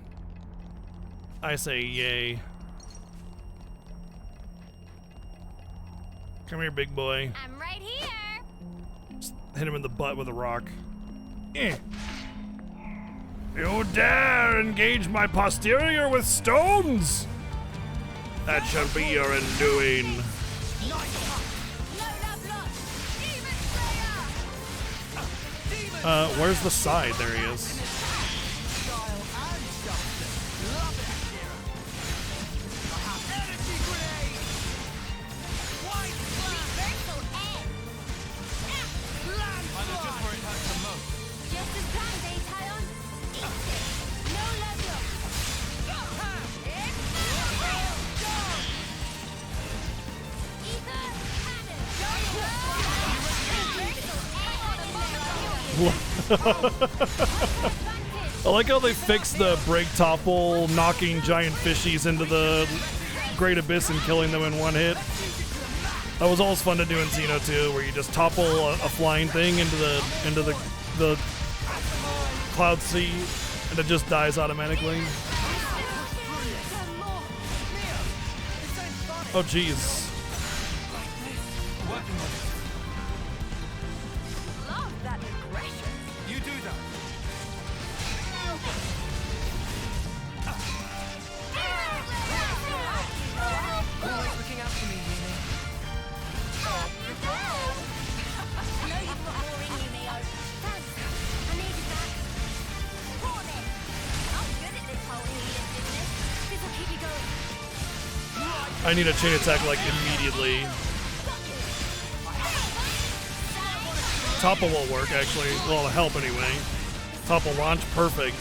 I say yay. Come here, big boy. I'm right here. Just hit him in the butt with a rock. Eh. You dare engage my posterior with stones? That shall be your undoing. Where's the side? There he is. I like how they fixed the break topple, knocking giant fishies into the Great Abyss and killing them in one hit. That was always fun to do in Xeno 2, where you just topple a flying thing into the cloud sea, and it just dies automatically. Oh jeez. I need a chain attack like immediately. Topple will work actually. Well, it'll help anyway. Topple launch, perfect.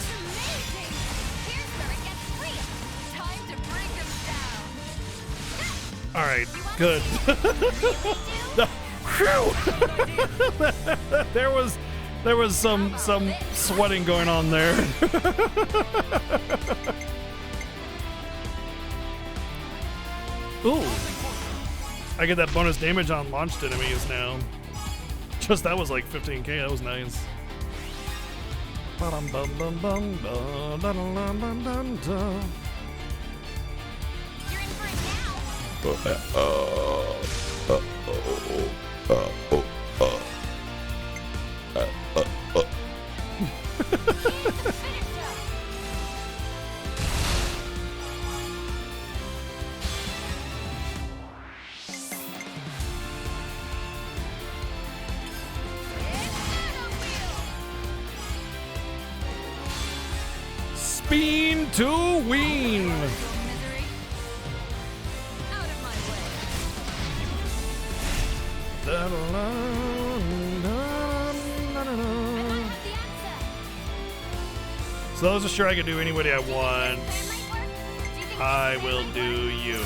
All right, good. there was some sweating going on there. Ooh, I get that bonus damage on launched enemies now. Just that was like 15k. That was nice. Speen to ween. So those are sure I can do anybody I want. I will do you.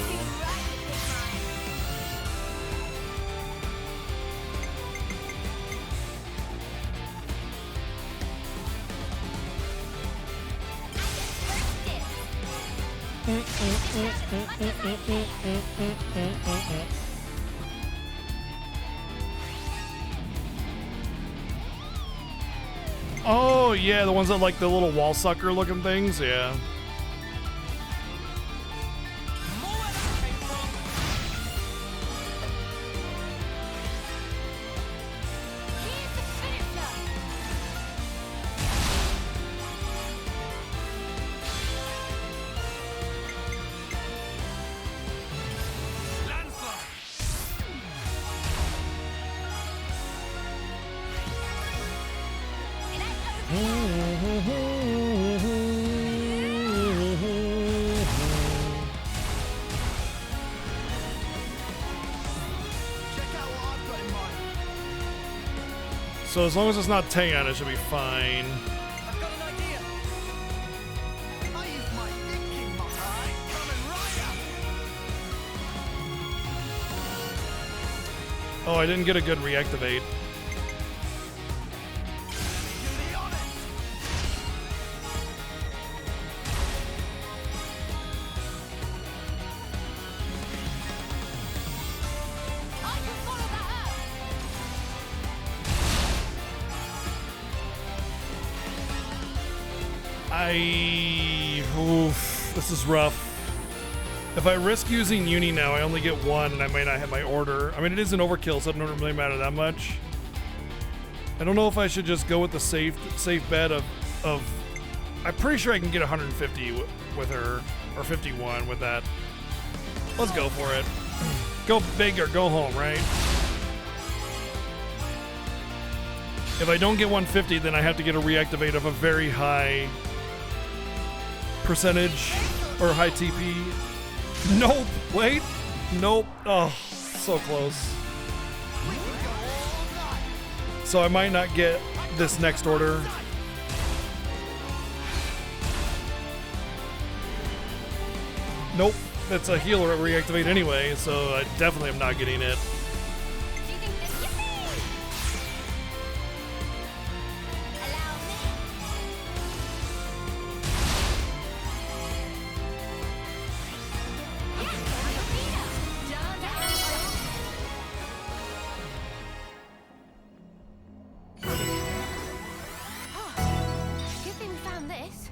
Oh yeah, the ones that like the little wall sucker looking things, yeah. So as long as it's not Taeyeon, it should be fine. I've got an idea. I use my thinking muscle. Coming right up. Oh, I didn't get a good reactivate. Oof, this is rough. If I risk using Uni now, I only get one, and I might not hit my order. I mean, it is an overkill, so it doesn't really matter that much. I don't know if I should just go with the safe bet of I'm pretty sure I can get 150 with her, or 51 with that. Let's go for it. Go big or go home, right? If I don't get 150, then I have to get a reactivate of a very high percentage or high TP. Nope. Wait. Nope. Oh, so close. So I might not get this next order. Nope. That's a healer reactivate anyway, so I definitely am not getting it. Good thing we found this.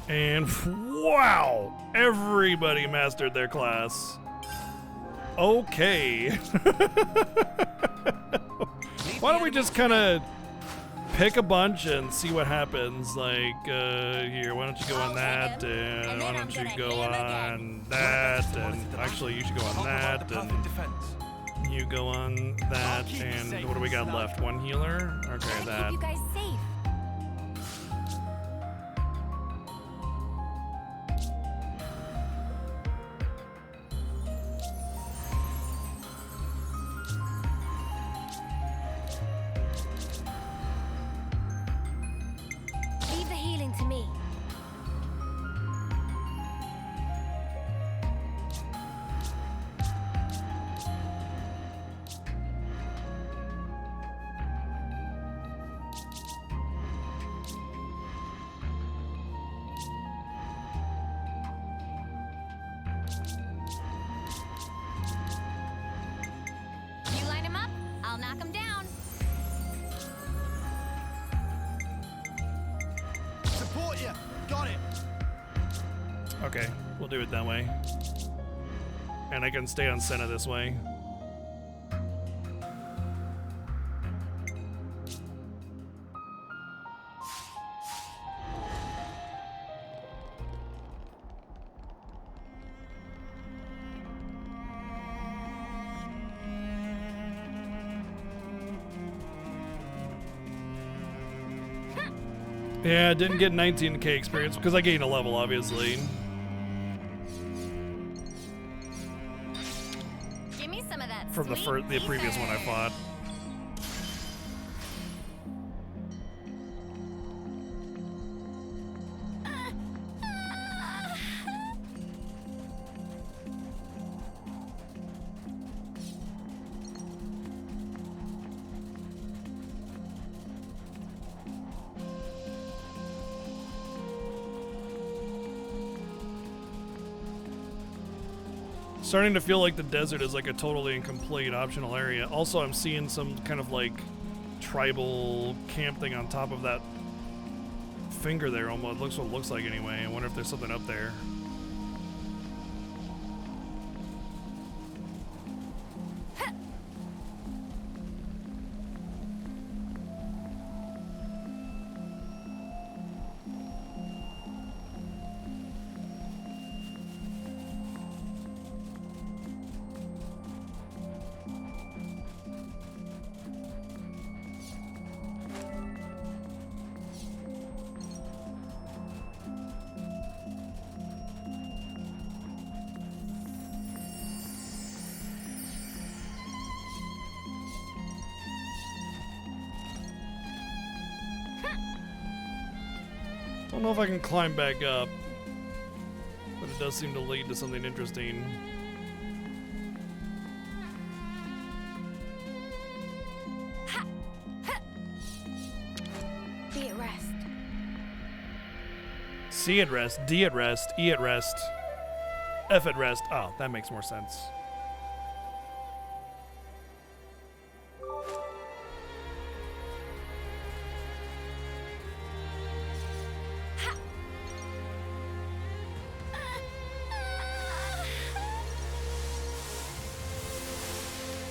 And wow, everybody mastered their class. Okay. Why don't we just kind of pick a bunch and see what happens? Like, here, why don't you go on that, and why don't you go on that, and actually you should go on that, and you go on that, and what do we got left? One healer? Okay, that. Keep you guys safe. Leave the healing to me. You line him up, I'll knock him down. Support you. Got it. Okay, we'll do it that way. And I can stay on Senna this way. Yeah, I didn't get 19k experience because I gained a level, obviously. Give me some of that From the previous one I fought. Starting to feel like the desert is like a totally incomplete optional area. Also, I'm seeing some kind of like tribal camp thing on top of that finger there. Almost looks what it looks like anyway. I wonder if there's something up there. Don't know if I can climb back up, but it does seem to lead to something interesting. Be at rest. C at rest, D at rest, E at rest, F at rest. Oh, that makes more sense.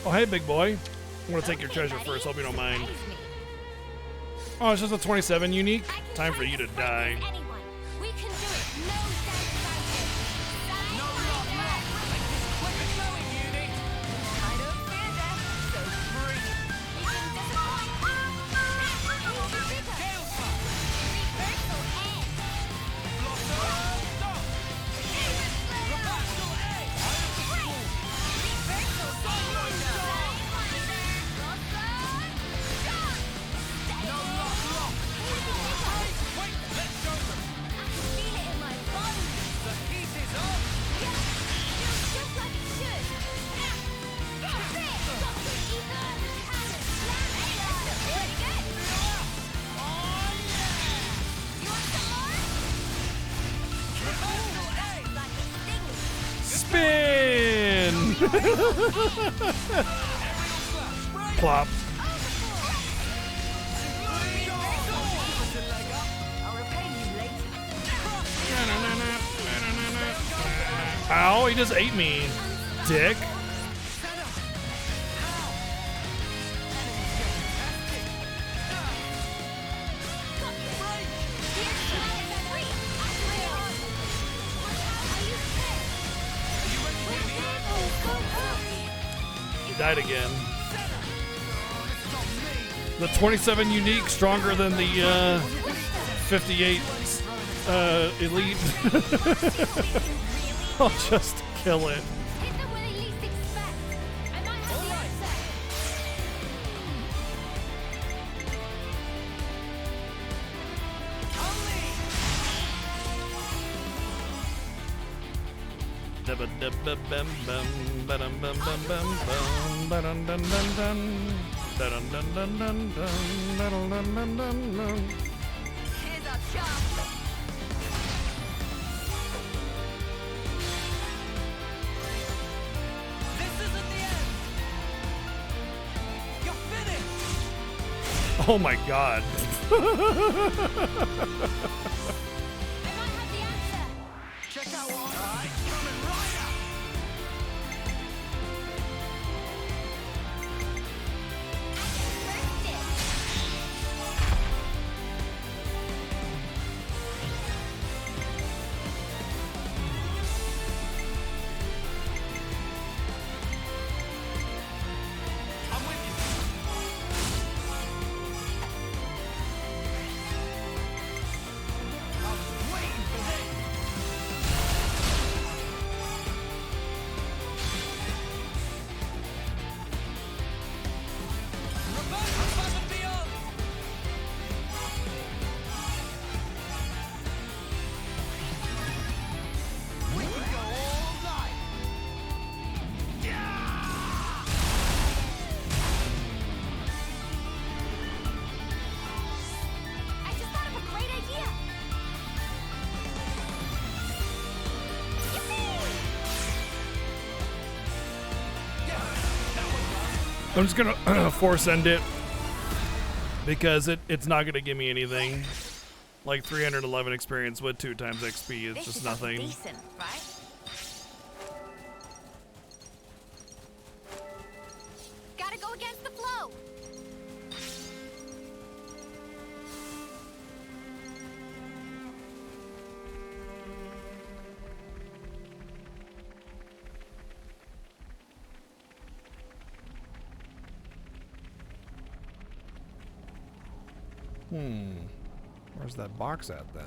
Oh, hey, big boy. I'm gonna take your treasure first. Hope you don't mind. Oh, it's just a 27 unique? Time for you to die. We can do it. No doubt about it. No luck, luck. Make this quick and going, Uni. I don't fear death, so bring it. You can disappoint. Gale Puff. Reversal edge. Blossom. Stop. Reversal edge. Eye of the Storm. Reversal Sidewinder. No luck, luck. Hey, wait, let's go. I can feel it in my bones. The heat is on. Yeah, feels just like it should. That's it. Got the ether cannon. That's pretty good. Oh, yeah. You want some more? Reversal edge. Like a Spin! Plop. I'll repay you later. Ow, he just ate me. Dick. He died again. The 27 unique, stronger than the 58 elite. I'll just kill it. Hit them where they least expect. I might have the answer. Here's our chance. This isn't the end. You're finished. Oh my god. Check out what I coming right up. I'm with you. I was waiting for this. Reverse above and beyond. We can go all night. I just thought of a great idea. I'm just gonna force end it because it's not gonna give me anything. Like 311 experience with 2 times XP is just nothing. Decent, right? Gotta go against the flow. Where's that box at then?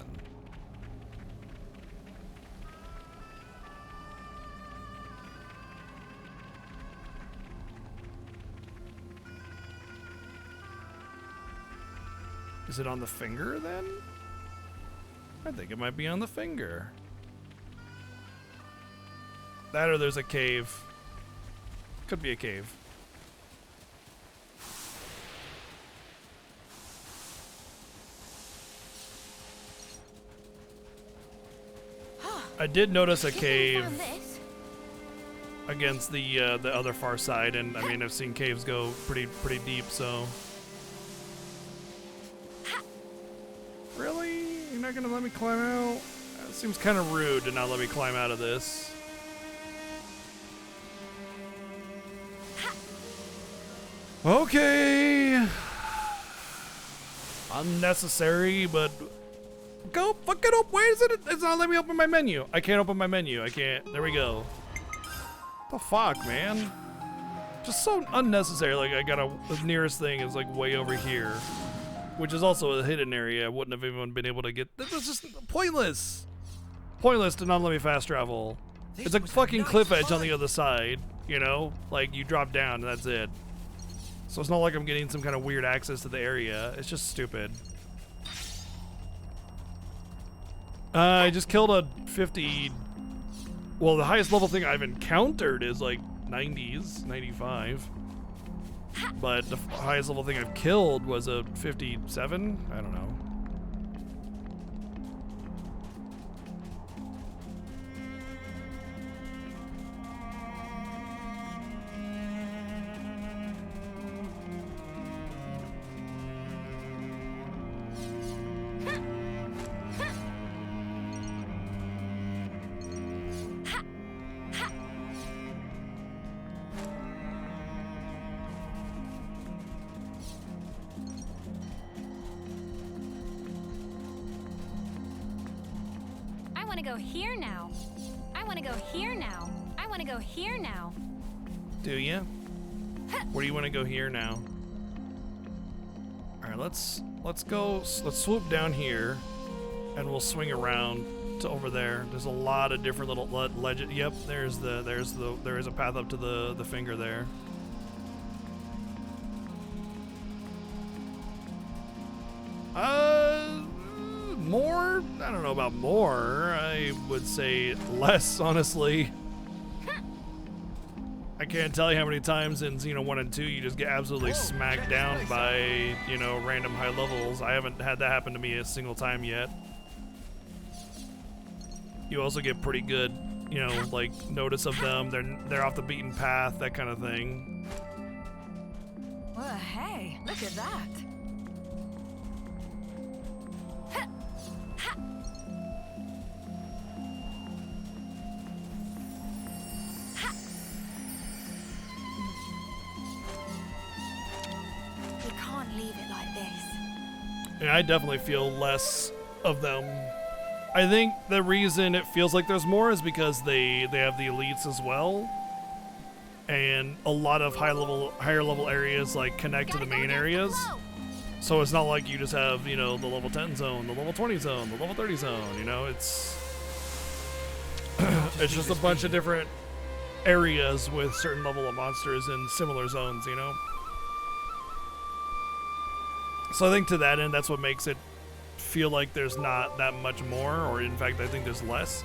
Is it on the finger then? I think it might be on the finger. That or there's a cave. Could be a cave. I did notice a cave Found this. against the other far side, and I mean I've seen caves go pretty deep. So really, you're not gonna let me climb out? That seems kind of rude to not let me climb out of this. Okay, unnecessary, but go fucking up. Why is it? It's not letting me open my menu. I can't open my menu. I can't. There we go. The fuck, man? Just so unnecessary. Like I got the nearest thing is like way over here, which is also a hidden area. I wouldn't have even been able to get. This is just pointless. Pointless to not let me fast travel. It's a fucking cliff edge on the other side. You know, like you drop down and that's it. So it's not like I'm getting some kind of weird access to the area. It's just stupid. I just killed a 50. Well, the highest level thing I've encountered is like 90s, 95. But the highest level thing I've killed was a 57. I don't know. I want to go here now. I want to go here now. I want to go here now. Do you? Where do you want to go here now? All right, let's swoop down here, and we'll swing around to over there. There's a lot of different little legend. Yep, there is a path up to the finger there. More? I don't know about more. I would say less, honestly. I can't tell you how many times in Xeno 1 and 2 you just get absolutely smacked down by, you know, random high levels. I haven't had that happen to me a single time yet. You also get pretty good, you know, like notice of them. They're off the beaten path, that kind of thing. Well, hey, look at that. We can't leave it like this. And I definitely feel less of them. I think the reason it feels like there's more is because they have the elites as well. And a lot of higher level areas like connect to the main areas. So it's not like you just have, you know, the level 10 zone, the level 20 zone, the level 30 zone, you know, it's it's just a bunch of different areas with certain level of monsters in similar zones, you know. So I think to that end, that's what makes it feel like there's not that much more, or in fact, I think there's less.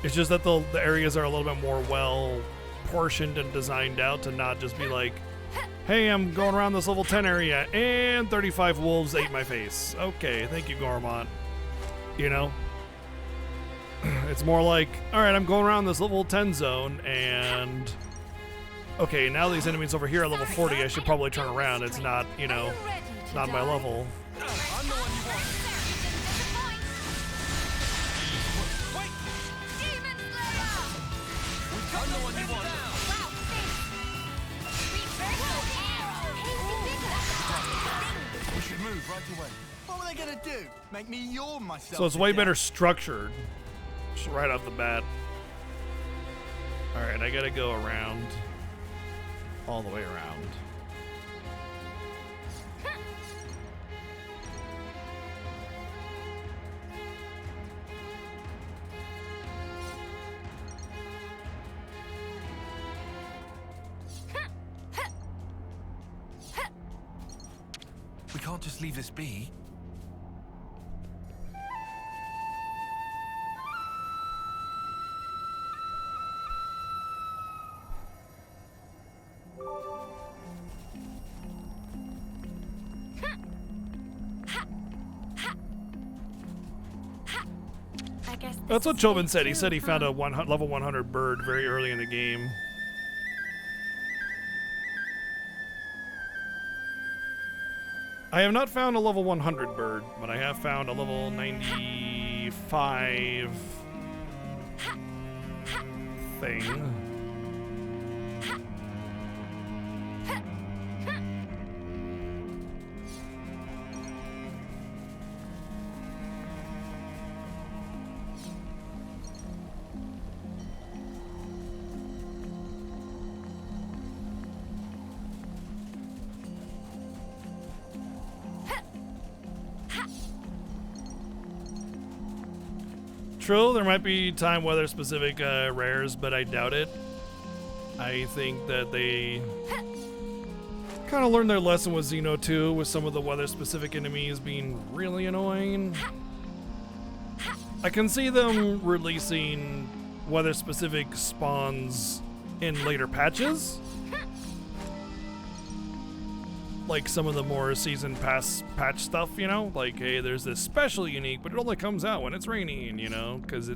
It's just that the areas are a little bit more well portioned and designed out to not just be like, hey, I'm going around this level 10 area and 35 wolves ate my face. Okay, thank you, Gormont. You know? It's more like, all right, I'm going around this level 10 zone and okay, now these enemies over here are level 40. I should probably turn around. It's not, you know, not my level. We should move right away. What were they gonna do? Make me yawn myself? So it's way better structured, just right off the bat. All right, I gotta go around, all the way around. We can't just leave this be. I guess That's what Chobin said. He said he found a level 100 bird very early in the game. I have not found a level 100 bird, but I have found a level 95 thing. True, there might be time weather specific rares, but I doubt it. I think that they kind of learned their lesson with Xeno 2, with some of the weather specific enemies being really annoying. I can see them releasing weather specific spawns in later patches. Like some of the more season pass patch stuff, you know? Like, hey, there's this special unique, but it only comes out when it's raining, you know? Because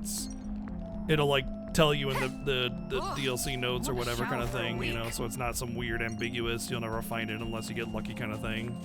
it'll like tell you in the DLC notes or whatever kind of thing, you know? So it's not some weird ambiguous, you'll never find it unless you get lucky kind of thing.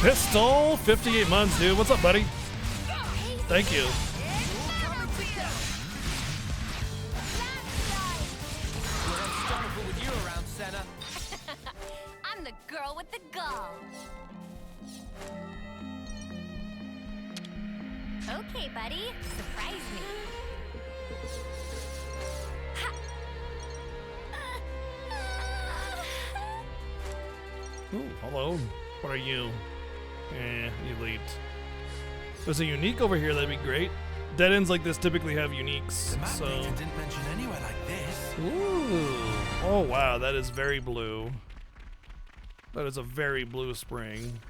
Pistol, 58 months, dude. What's up, buddy? Thank you. We're unstoppable with you around, Senna. I'm the girl with the gall. Okay, buddy. Surprise me. Ooh, hello. What are you? Elite. There's a unique over here, that'd be great. Dead ends like this typically have uniques, so... didn't mention anywhere like this. Ooh. Oh, wow, that is very blue. That is a very blue spring.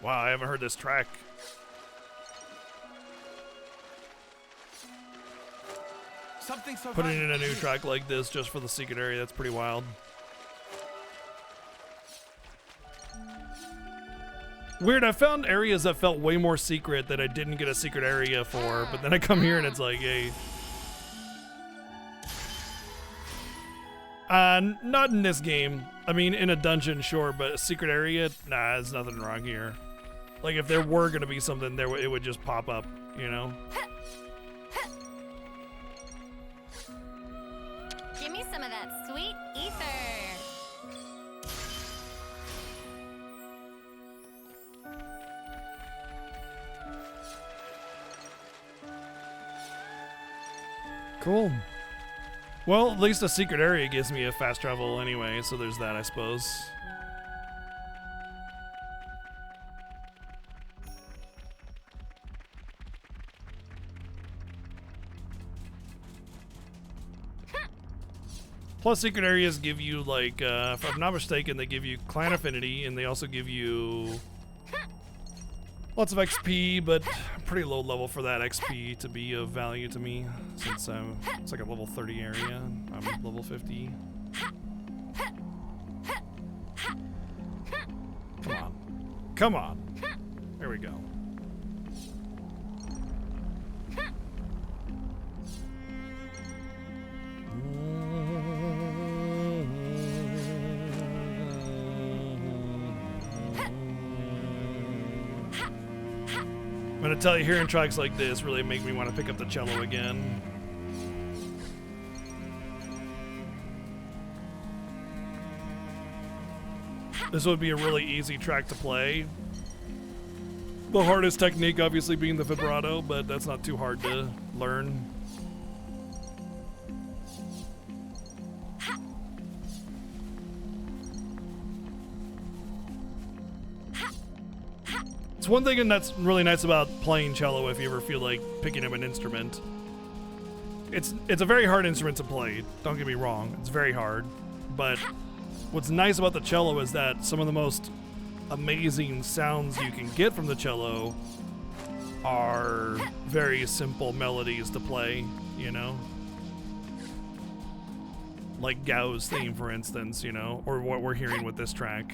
Wow, I haven't heard this track. Something so Putting in a new track like this just for the secret area, that's pretty wild. Weird, I found areas that felt way more secret that I didn't get a secret area for, but then I come here and it's like, hey. Not in this game. I mean, in a dungeon, sure, but a secret area? Nah, there's nothing wrong here. Like, if there were gonna be something there, it would just pop up, you know? Give me some of that sweet ether. Cool. Well, at least a secret area gives me a fast travel anyway, so there's that, I suppose. Plus, secret areas give you, like, if I'm not mistaken, they give you clan affinity, and they also give you lots of XP, but I'm pretty low level for that XP to be of value to me, since it's like a level 30 area. I'm level 50. Come on. Come on. There we go. I'm gonna tell you, hearing tracks like this really make me want to pick up the cello again. This would be a really easy track to play. The hardest technique obviously being the vibrato, but that's not too hard to learn. It's one thing and that's really nice about playing cello if you ever feel like picking up an instrument. It's a very hard instrument to play, don't get me wrong, it's very hard. But what's nice about the cello is that some of the most amazing sounds you can get from the cello are very simple melodies to play, you know? like Gao's theme, for instance, you know, or what we're hearing with this track.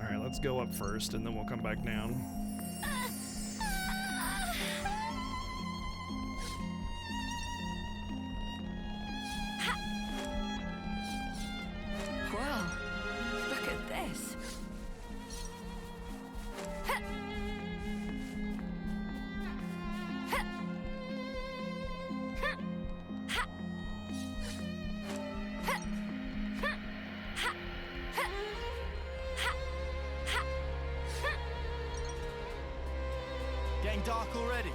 Alright, let's go up first and then we'll come back down. Wow, look at this. Getting dark already.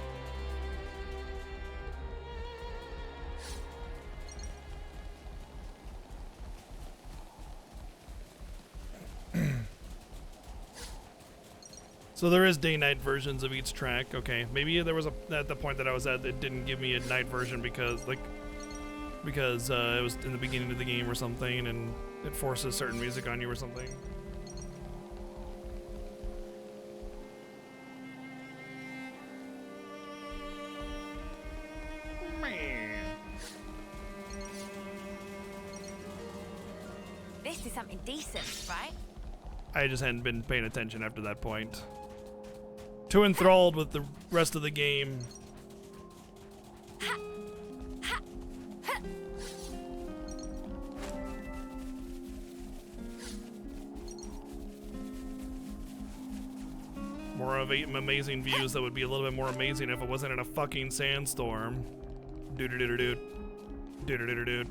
So there is day-night versions of each track. Okay, maybe there was a at the point that I was at, it didn't give me a night version because it was in the beginning of the game or something, and it forces certain music on you or something. This is something decent, right? I just hadn't been paying attention after that point. Too enthralled with the rest of the game. More of amazing views that would be a little bit more amazing if it wasn't in a fucking sandstorm. Doo-doo-doo-doo-doo. Doo-doo-doo-doo-doo.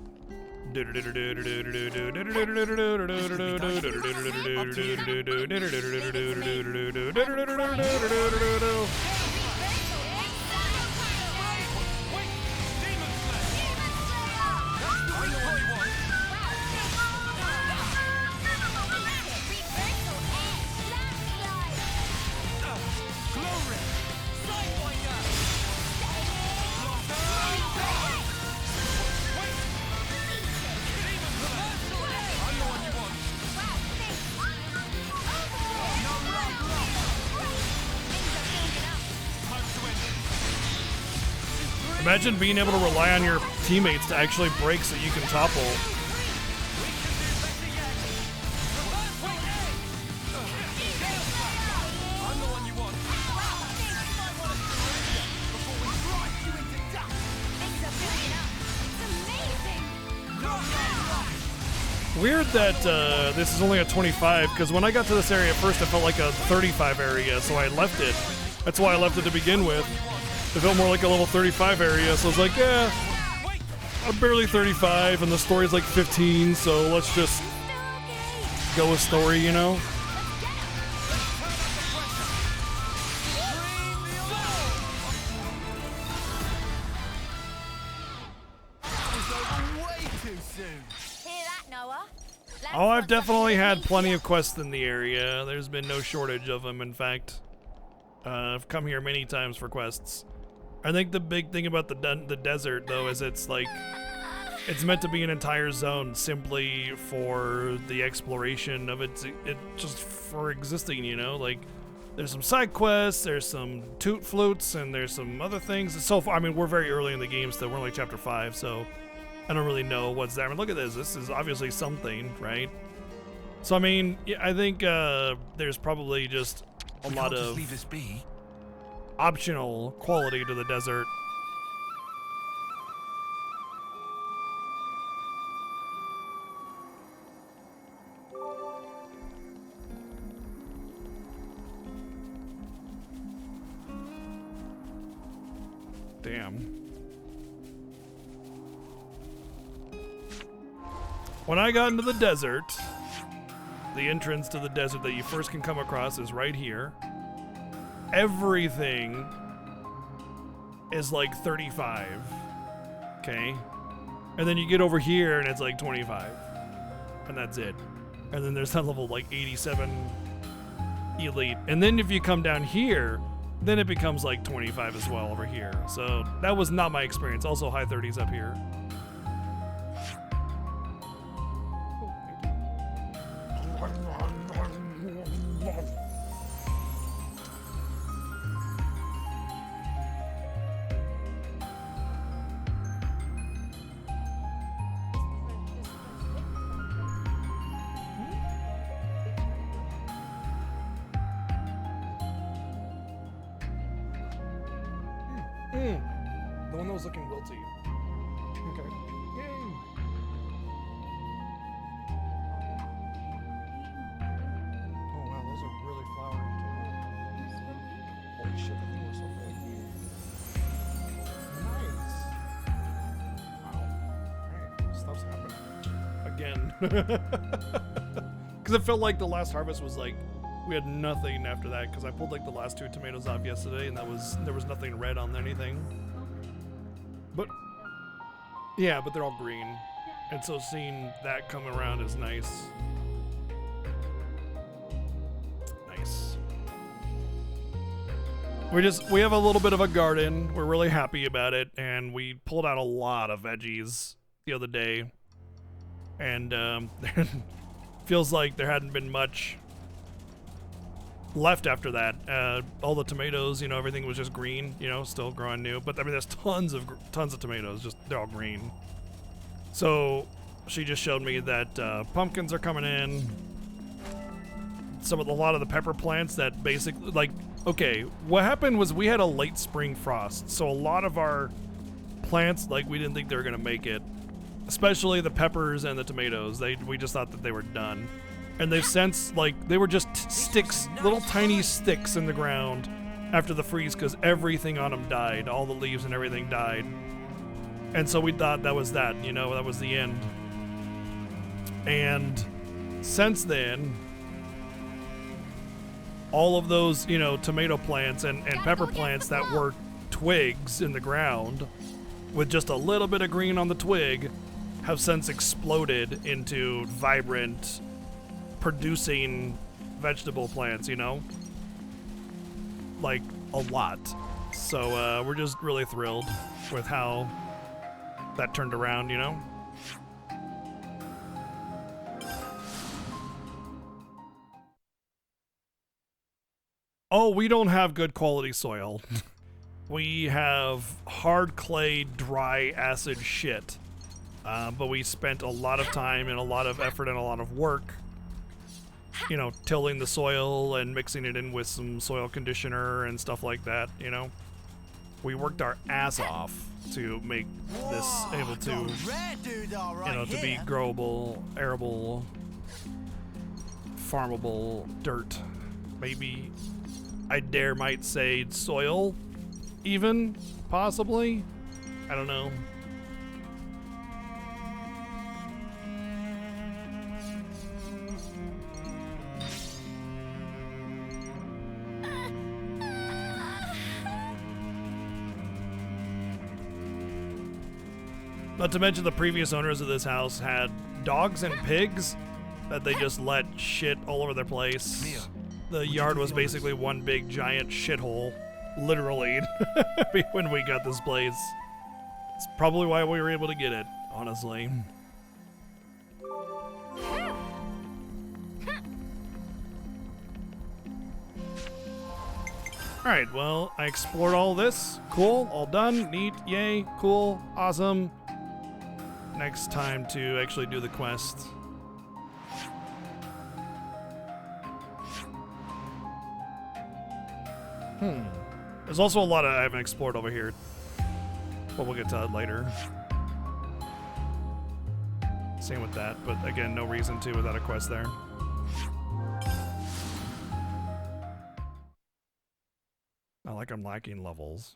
Imagine being able to rely on your teammates to actually break so you can topple. Weird that this is only a 25, because when I got to this area at first it felt like a 35 area, so I left it. That's why I left it to begin with. It felt more like a level 35 area, so I was like, yeah, I'm barely 35, and the story's like 15, so let's just go with story, you know? Oh, I've definitely had plenty of quests in the area. There's been no shortage of them, in fact. I've come here many times for quests. I think the big thing about the desert, though, is it's like, it's meant to be an entire zone simply for the exploration of it just for existing, you know? Like, there's some side quests, there's some toot flutes, and there's some other things. So far, I mean, we're very early in the game still. We're only chapter 5, so I don't really know what's there. I mean, look at this. This is obviously something, right? So, I mean, yeah, I think there's probably just a lot of leave this be. Optional quality to the desert. Damn. When I got into the desert, the entrance to the desert that you first can come across is right here. Everything is like 35, okay? And then you get over here and it's like 25, and that's it. And then there's that level like 87 elite. And then if you come down here, then it becomes like 25 as well over here. So that was not my experience. Also high 30s up here. The one that was looking wilty. Okay. Yay. Oh wow, those are really flowery too. Holy shit, that thing looks so big. Nice. Wow. Alright, stuff's happening. Again. Because it felt like the last harvest was like, we had nothing after that, because I pulled like the last 2 tomatoes off yesterday, and there was nothing red on anything. But yeah, but they're all green, and so seeing that come around is nice. Nice. We have a little bit of a garden. We're really happy about it, and we pulled out a lot of veggies the other day, and feels like there hadn't been much left after that. All the tomatoes, you know, everything was just green, you know, still growing new. But I mean, there's tons of tomatoes, just they're all green. So she just showed me that pumpkins are coming in. A lot of the pepper plants that basically, like, okay, what happened was we had a late spring frost, so a lot of our plants, like, we didn't think they were gonna make it, especially the peppers and the tomatoes. We just thought that they were done. And they've since, like, they were just sticks, little tiny sticks in the ground after the freeze, because everything on them died. All the leaves and everything died. And so we thought that was that, you know, that was the end. And since then, all of those, you know, tomato plants and pepper plants that were twigs in the ground with just a little bit of green on the twig have since exploded into vibrant, producing vegetable plants, you know? Like, a lot. So, we're just really thrilled with how that turned around, you know? Oh, we don't have good quality soil. We have hard clay, dry, acid shit. But we spent a lot of time and a lot of effort and a lot of work, you know, tilling the soil and mixing it in with some soil conditioner and stuff like that, you know? We worked our ass off to make this able to, you know, to be growable, arable, farmable dirt. Maybe, I might say soil, even, possibly? I don't know. Not to mention the previous owners of this house had dogs and pigs that they just let shit all over their place. The yard was basically one big giant shithole, literally, when we got this place. It's probably why we were able to get it, honestly. Alright, well, I explored all this. Cool, all done, neat, yay, cool, awesome. Next time to actually do the quest. There's also a lot I haven't explored over here, but we'll get to that later. Same with that, but again, no reason to without a quest there. Not like I'm lacking levels.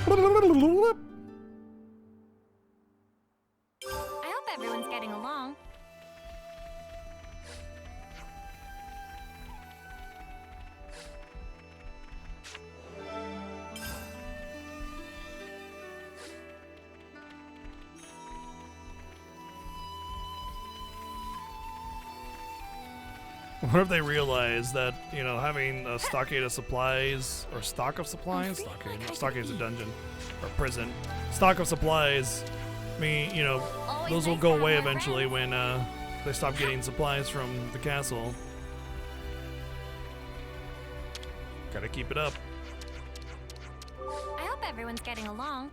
I hope everyone's getting along. What if they realize that, you know, having a stockade of supplies, or stock of supplies? Stockade's a dungeon, or prison. Stock of supplies, I mean, you know, those will go away eventually when they stop getting supplies from the castle. Gotta keep it up. I hope everyone's getting along.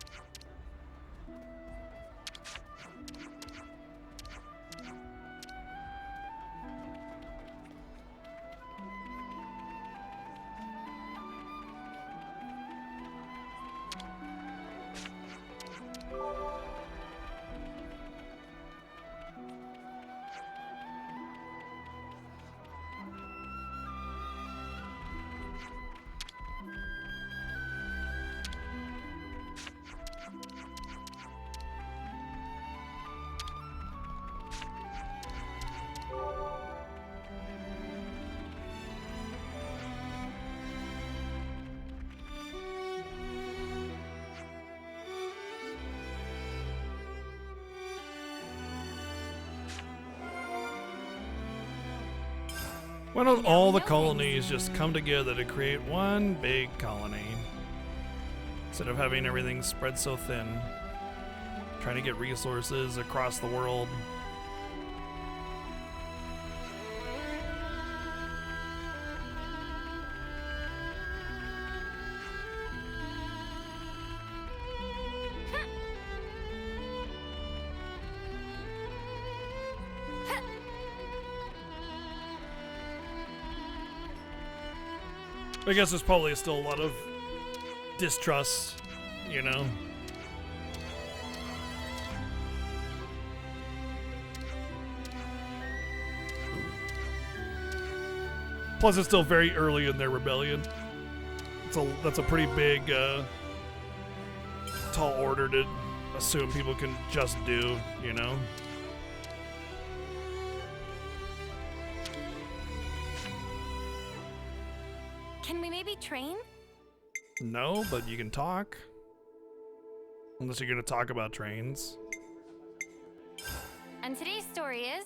Why don't all the colonies just come together to create one big colony? Instead of having everything spread so thin. Trying to get resources across the world. I guess there's probably still a lot of distrust, you know? Plus, it's still very early in their rebellion. That's a pretty big, tall order to assume people can just do, you know? Can we maybe train? No, but you can talk. Unless you're gonna talk about trains. And today's story is...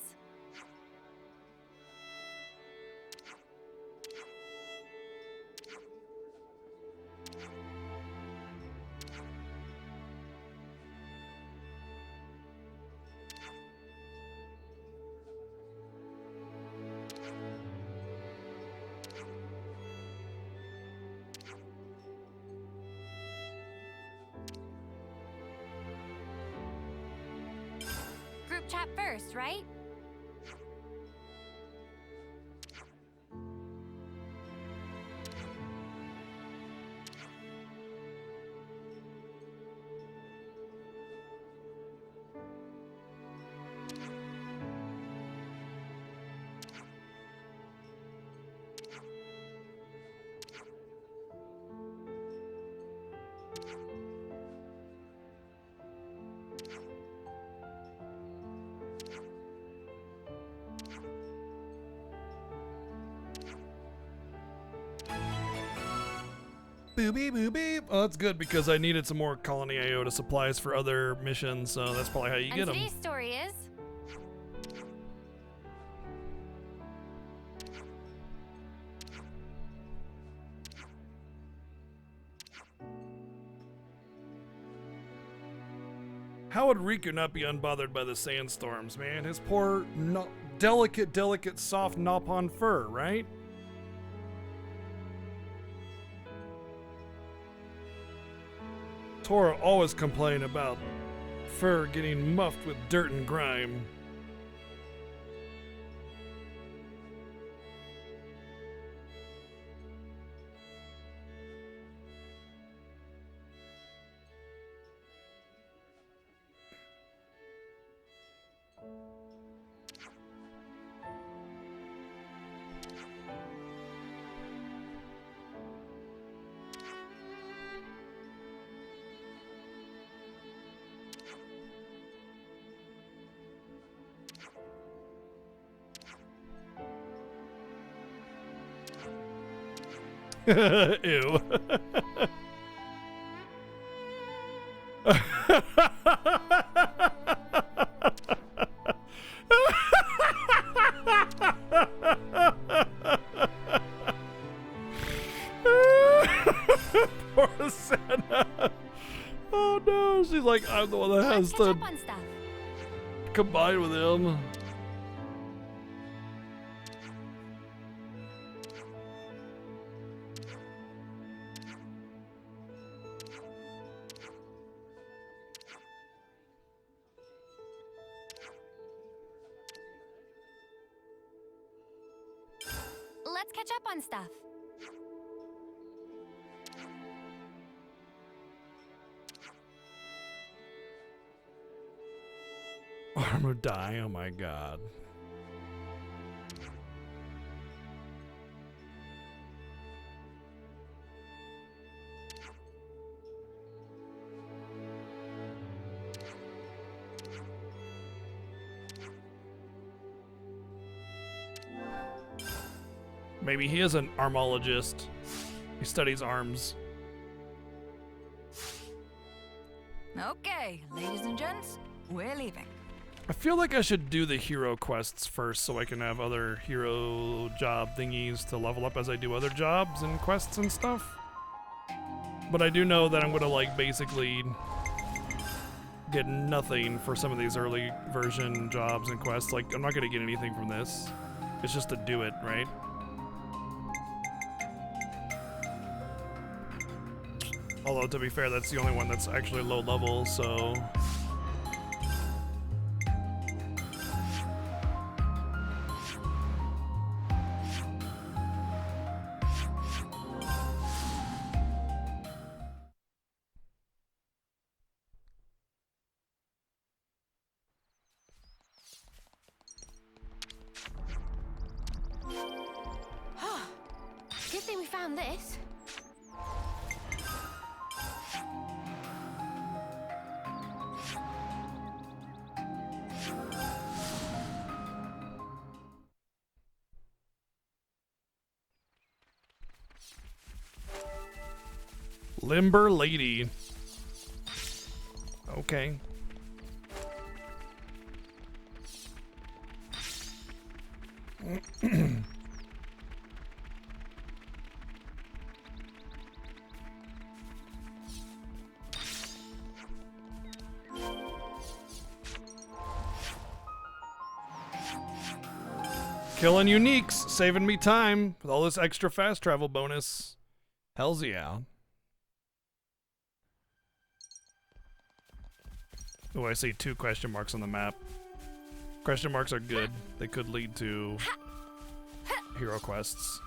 Group chat first, right? Boopy boopy. Oh, that's good because I needed some more colony iota supplies for other missions, so that's probably how you And get them. today's story is... How would Riku not be unbothered by the sandstorms, man? His poor, delicate, soft Nopon fur, right? Tora always complained about fur getting muffed with dirt and grime. Ew. Poor Senna. Oh no, she's like, I'm the one that has to combine with him. Let's catch up on stuff. Armor die, oh my god. Maybe he is an armologist. He studies arms. Okay, ladies and gents, we're leaving. I feel like I should do the hero quests first so I can have other hero job thingies to level up as I do other jobs and quests and stuff. But I do know that I'm gonna like basically get nothing for some of these early version jobs and quests. Like I'm not gonna get anything from this. It's just to do it, right? Although to be fair, that's the only one that's actually low level, so Good thing we found this. Limber Lady. Okay. Killing uniques, saving me time with all this extra fast travel bonus. Hells yeah. Oh, I see 2 question marks on the map. Question marks are good. They could lead to hero quests.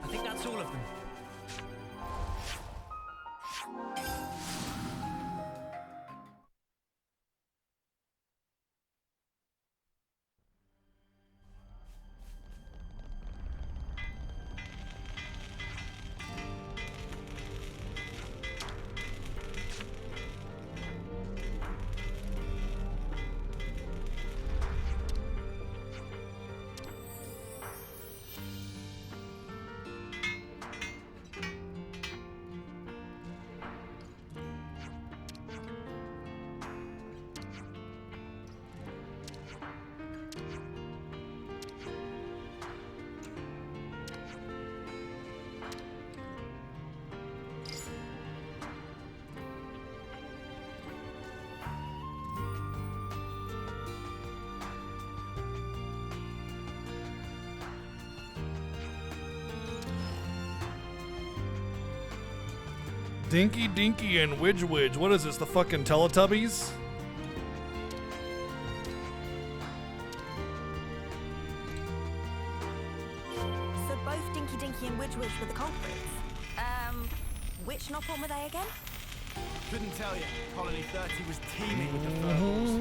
I think that's all of them. Dinky Dinky and Widge Widge. What is this, the fucking Teletubbies? So both Dinky Dinky and Widge Widge were the culprits. Which Nopon were they again? Couldn't tell you. Colony 30 was teeming with the furballs.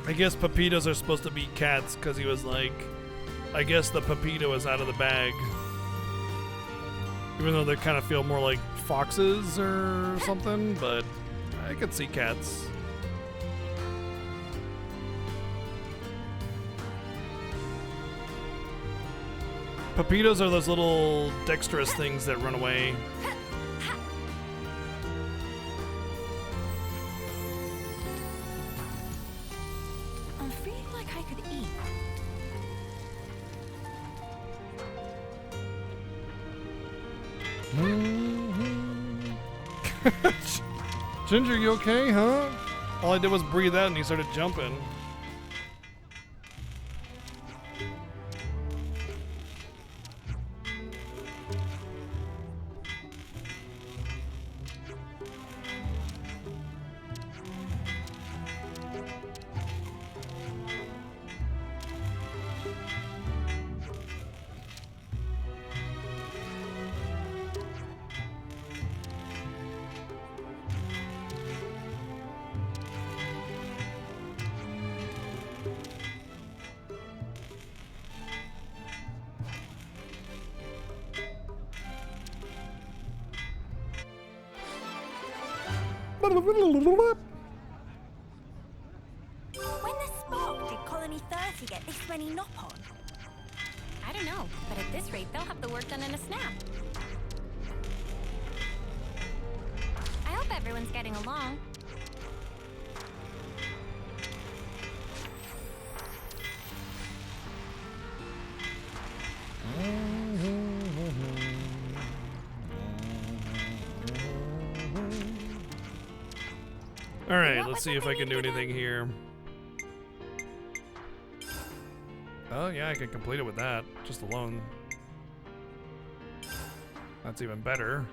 I guess pepitos are supposed to be cats because he was like, I guess the pepito is out of the bag. Even though they kind of feel more like foxes or something, but I could see cats. Pepitos are those little dexterous things that run away. I'm feeling like I could eat. Ginger, you okay, huh? All I did was breathe out and he started jumping. When the spark did Colony 30 get this many knock on? I don't know, but at this rate, they'll have the work done in a snap. I hope everyone's getting along. All right, let's see if I can do anything here. Oh yeah, I can complete it with that, just alone. That's even better.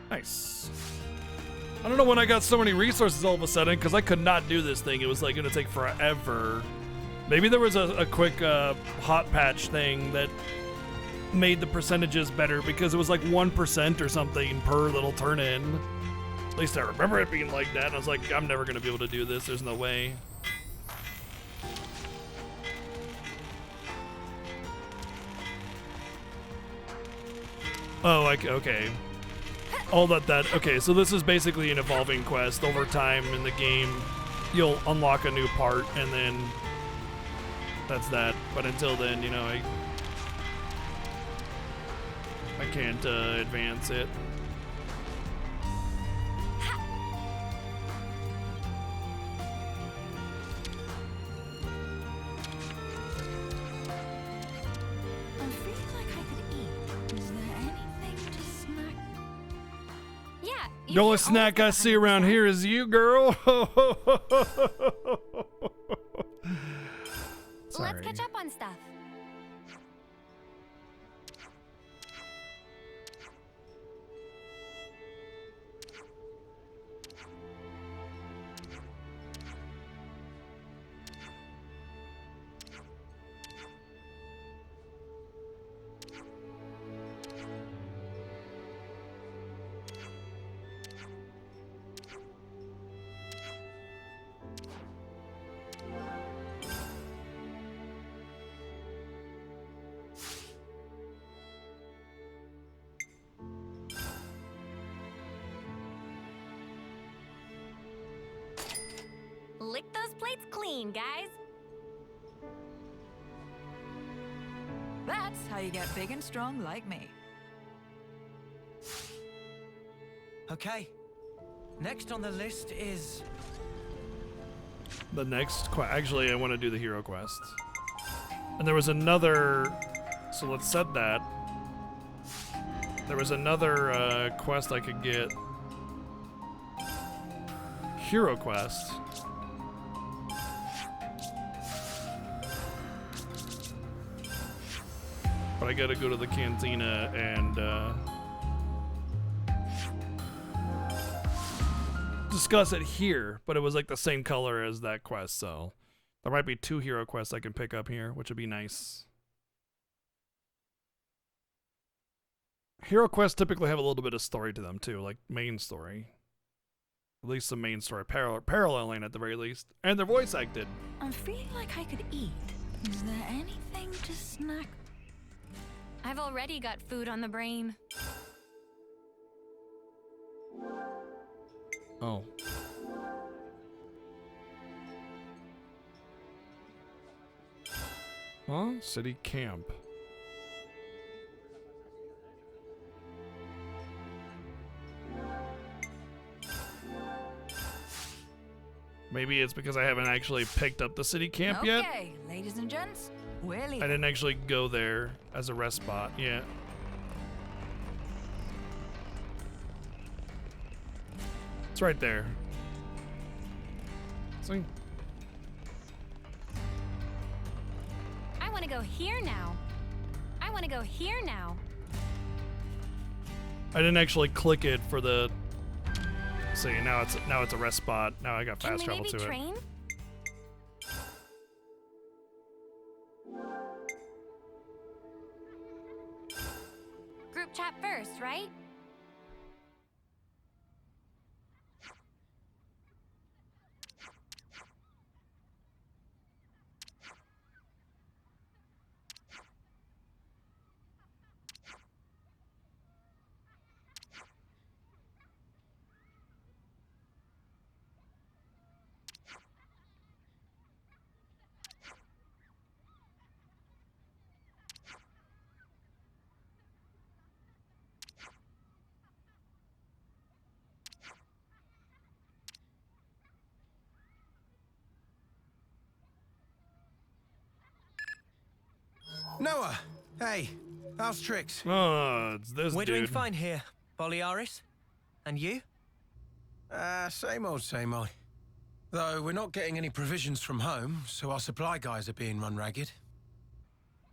Nice. I don't know when I got so many resources all of a sudden, because I could not do this thing. It was like gonna take forever. Maybe there was a quick hot patch thing that made the percentages better because it was like 1% or something per little turn in. At least I remember it being like that. And I was like, I'm never gonna be able to do this. There's no way. Oh, okay. All that. Okay, so this is basically an evolving quest. Over time in the game, you'll unlock a new part, and then that's that. But until then, you know, I can't advance it. I'm feeling like I could eat. Is there anything to snack? Yeah. The only snack I see around here is you, girl. Let's catch up on stuff. Lick those plates clean, guys. That's how you get big and strong like me. Okay. Next on the list is... The next quest. Actually, I want to do the hero quest. And there was another... So let's set that. There was another quest I could get. Hero quest. But I gotta go to the cantina and discuss it here, but it was like the same color as that quest, so there might be 2 hero quests I can pick up here, which would be nice. Hero quests typically have a little bit of story to them too, like main story. At least some main story paralleling at the very least. And they're voice acted. I'm feeling like I could eat. Is there anything to snack? I've already got food on the brain. Oh. Huh? City camp. Maybe it's because I haven't actually picked up the city camp yet. Okay, ladies and gents, we're leaving. I didn't actually go there as a rest spot yet. It's right there. See? I want to go here now. I want to go here now. I didn't actually click it for the. See, now it's a rest spot. Now I got fast travel to it. Train? Group chat first, right? Noah! Hey, how's Trix? Oh, it's this We're dude. doing fine here, Boliaris. And you? Same old, same old. Though we're not getting any provisions from home, so our supply guys are being run ragged.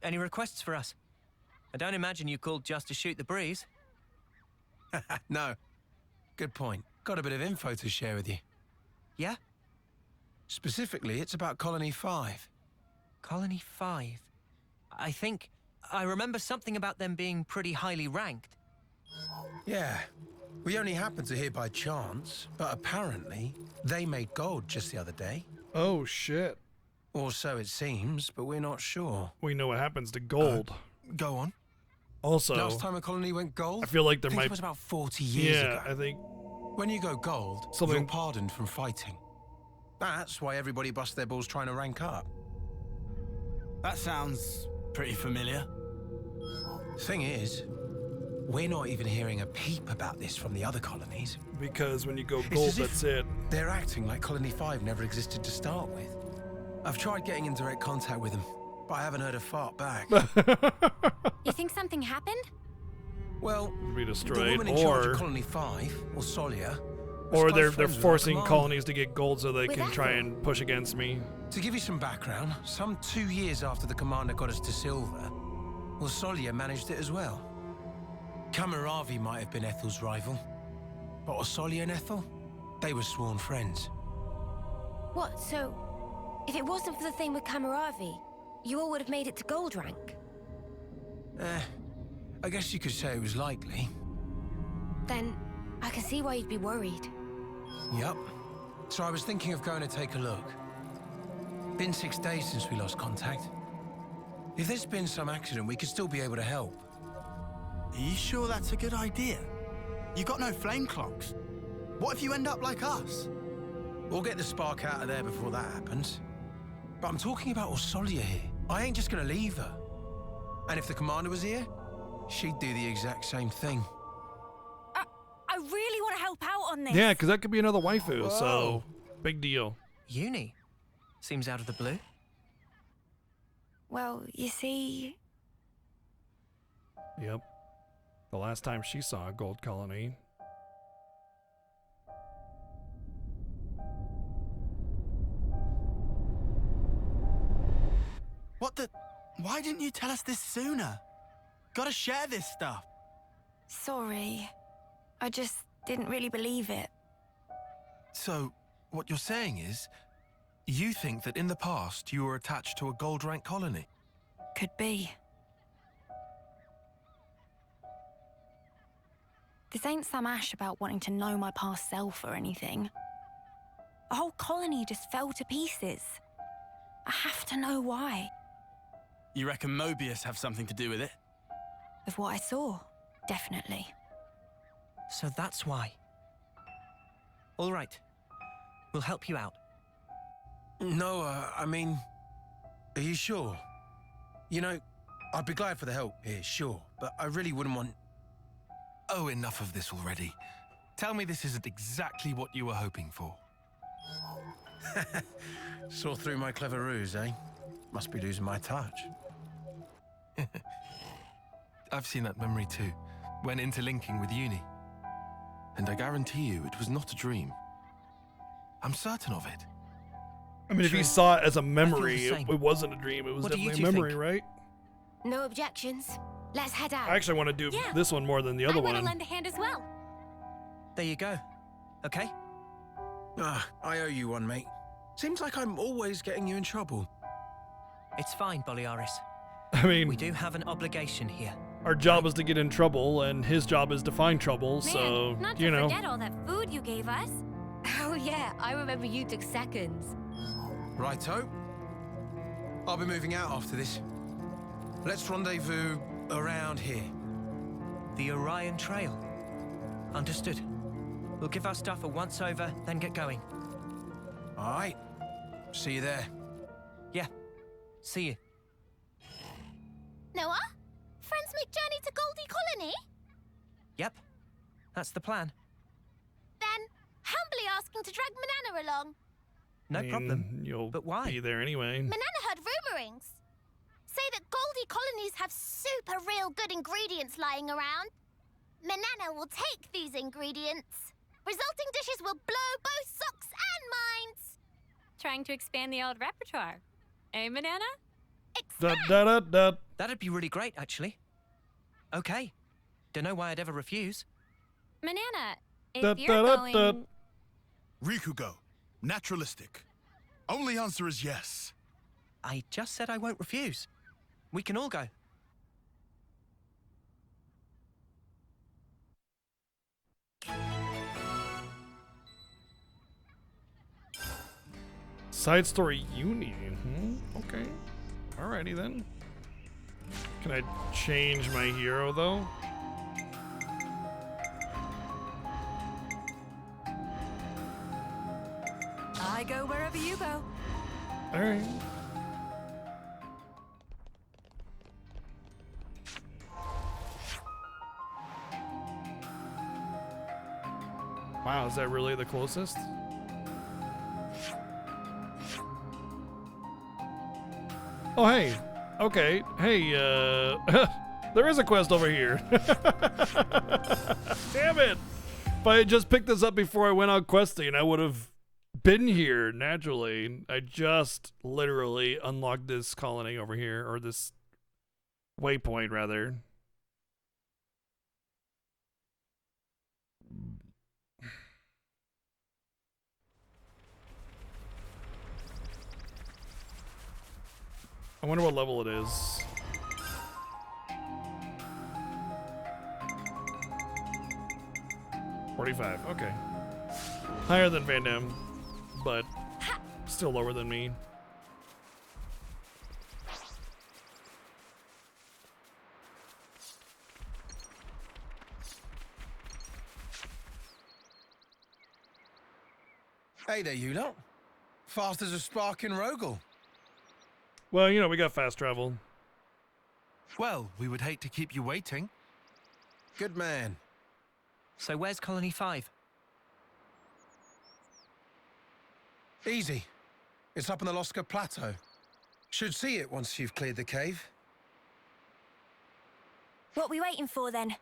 Any requests for us? I don't imagine you called just to shoot the breeze. No. Good point. Got a bit of info to share with you. Yeah? Specifically, it's about Colony 5. Colony 5? I remember something about them being pretty highly ranked. Yeah. We only happened to hear by chance, but apparently they made gold just the other day. Oh, shit. Or so it seems, but we're not sure. We know what happens to gold. Go on. Also, last time a colony went gold, I feel like there I think might. it was about 40 years ago. Yeah, I think. When you go gold, you're pardoned from fighting. That's why everybody busts their balls trying to rank up. That sounds pretty familiar. Thing is, we're not even hearing a peep about this from the other colonies. Because when you go It's gold, as if that's it. They're acting like Colony 5 never existed to start with. I've tried getting in direct contact with them, but I haven't heard a fart back. You think something happened? Well, be the destroyed, woman in charge or of Colony 5, or Solia, or was they're close friends with our forcing commander. colonies to get gold so they With can try Ethel. and push against me. To give you some background, some 2 years after the commander got us to silver, well, Solia managed it as well. Kamaravi might have been Ethel's rival, but Osolia and Ethel, they were sworn friends. What, so if it wasn't for the thing with Kamaravi, you all would have made it to gold rank? I guess you could say it was likely. Then I can see why you'd be worried. Yup. So I was thinking of going to take a look. Been 6 days since we lost contact. If there's been some accident, we could still be able to help. Are you sure that's a good idea? You got no flame clocks. What if you end up like us? We'll get the spark out of there before that happens. But I'm talking about Osolia here. I ain't just gonna leave her. And if the commander was here, she'd do the exact same thing. I really want to help out on this. Yeah, because that could be another waifu, Whoa. so big deal. Uni? Seems out of the blue. Well, you see... Yep. The last time she saw a gold colony. What the? Why didn't you tell us this sooner? Gotta share this stuff. Sorry. I just didn't really believe it. So, what you're saying is, you think that in the past you were attached to a gold rank colony? Could be. This ain't some ash about wanting to know my past self or anything. A whole colony just fell to pieces. I have to know why. You reckon Mobius have something to do with it? Of what I saw, definitely. So that's why. All right. We'll help you out. No, I mean, are you sure? You know, I'd be glad for the help here, sure, but I really wouldn't want... Oh, enough of this already. Tell me this isn't exactly what you were hoping for. Saw through my clever ruse, eh? Must be losing my touch. I've seen that memory too, when interlinking with Uni. And I guarantee you it was not a dream. I'm certain of it. I mean, if you saw it as a memory, it wasn't a dream. It was definitely a memory, right? No objections. Let's head out. I actually want to do this one more than the other I want one. to lend a hand as well. There you go. Okay? I owe you one, mate. Seems like I'm always getting you in trouble. It's fine, Boliaris. I mean, we do have an obligation here. Our job is to get in trouble, and his job is to find trouble, Man, so, not you to know. forget all that food you gave us. Oh yeah, I remember you took seconds. Righto. I'll be moving out after this. Let's rendezvous around here. The Orion Trail. Understood. We'll give our stuff a once-over, then get going. All right. See you there. Yeah. See you. Noah? Friends make journey to Goldie Colony? Yep. That's the plan. Then, humbly asking to drag Manana along. No problem. You'll but why? be there anyway. Manana heard rumorings. Say that Goldie colonies have super real good ingredients lying around. Manana will take these ingredients. Resulting dishes will blow both socks and minds. Trying to expand the old repertoire. Eh, Manana? That'd be really great, actually. Okay. Don't know why I'd ever refuse. Manana, if you're going... Rikugo. Naturalistic. Only answer is yes. I just said I won't refuse. We can all go. Side story Uni. Okay. Alrighty then. Can I change my hero though? I go wherever you go. Alright. Wow, is that really the closest? Oh, hey. Okay. Hey, there is a quest over here. Damn it. If I had just picked this up before I went out questing, I would have been here naturally. I just literally unlocked this colony over here, or this waypoint, rather. I wonder what level it is. $45, okay. Higher than Van Damme, but still lower than me. Hey there, you lot. Fast as a spark in Rogel. Well, you know, we got fast travel. Well, we would hate to keep you waiting. Good man. So where's Colony 5? Easy. It's up on the Loska Plateau. Should see it once you've cleared the cave. What we waiting for then?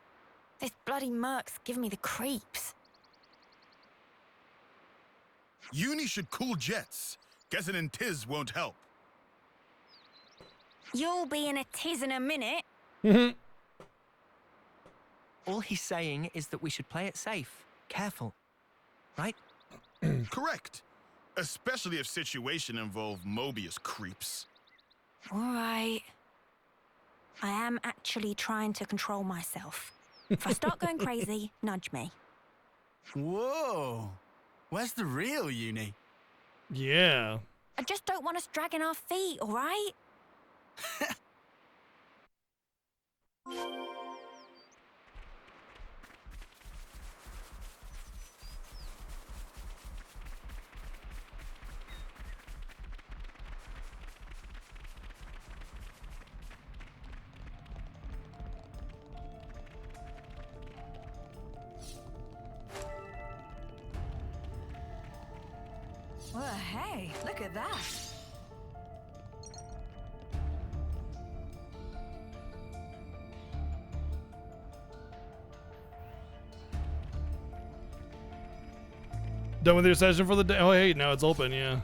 This bloody merc's giving me the creeps. Uni should cool jets. Guessing in Tiz won't help. You'll be in a tiz in a minute. All he's saying is that we should play it safe. Careful. Right? Correct. Especially if situation involve Mobius creeps. All right. I am actually trying to control myself. If I start going crazy, nudge me. Whoa. Where's the real Uni? Yeah. I just don't want us dragging our feet, all right? Well, hey, look at that. Done with your session for the day? Oh, hey, now it's open, yeah.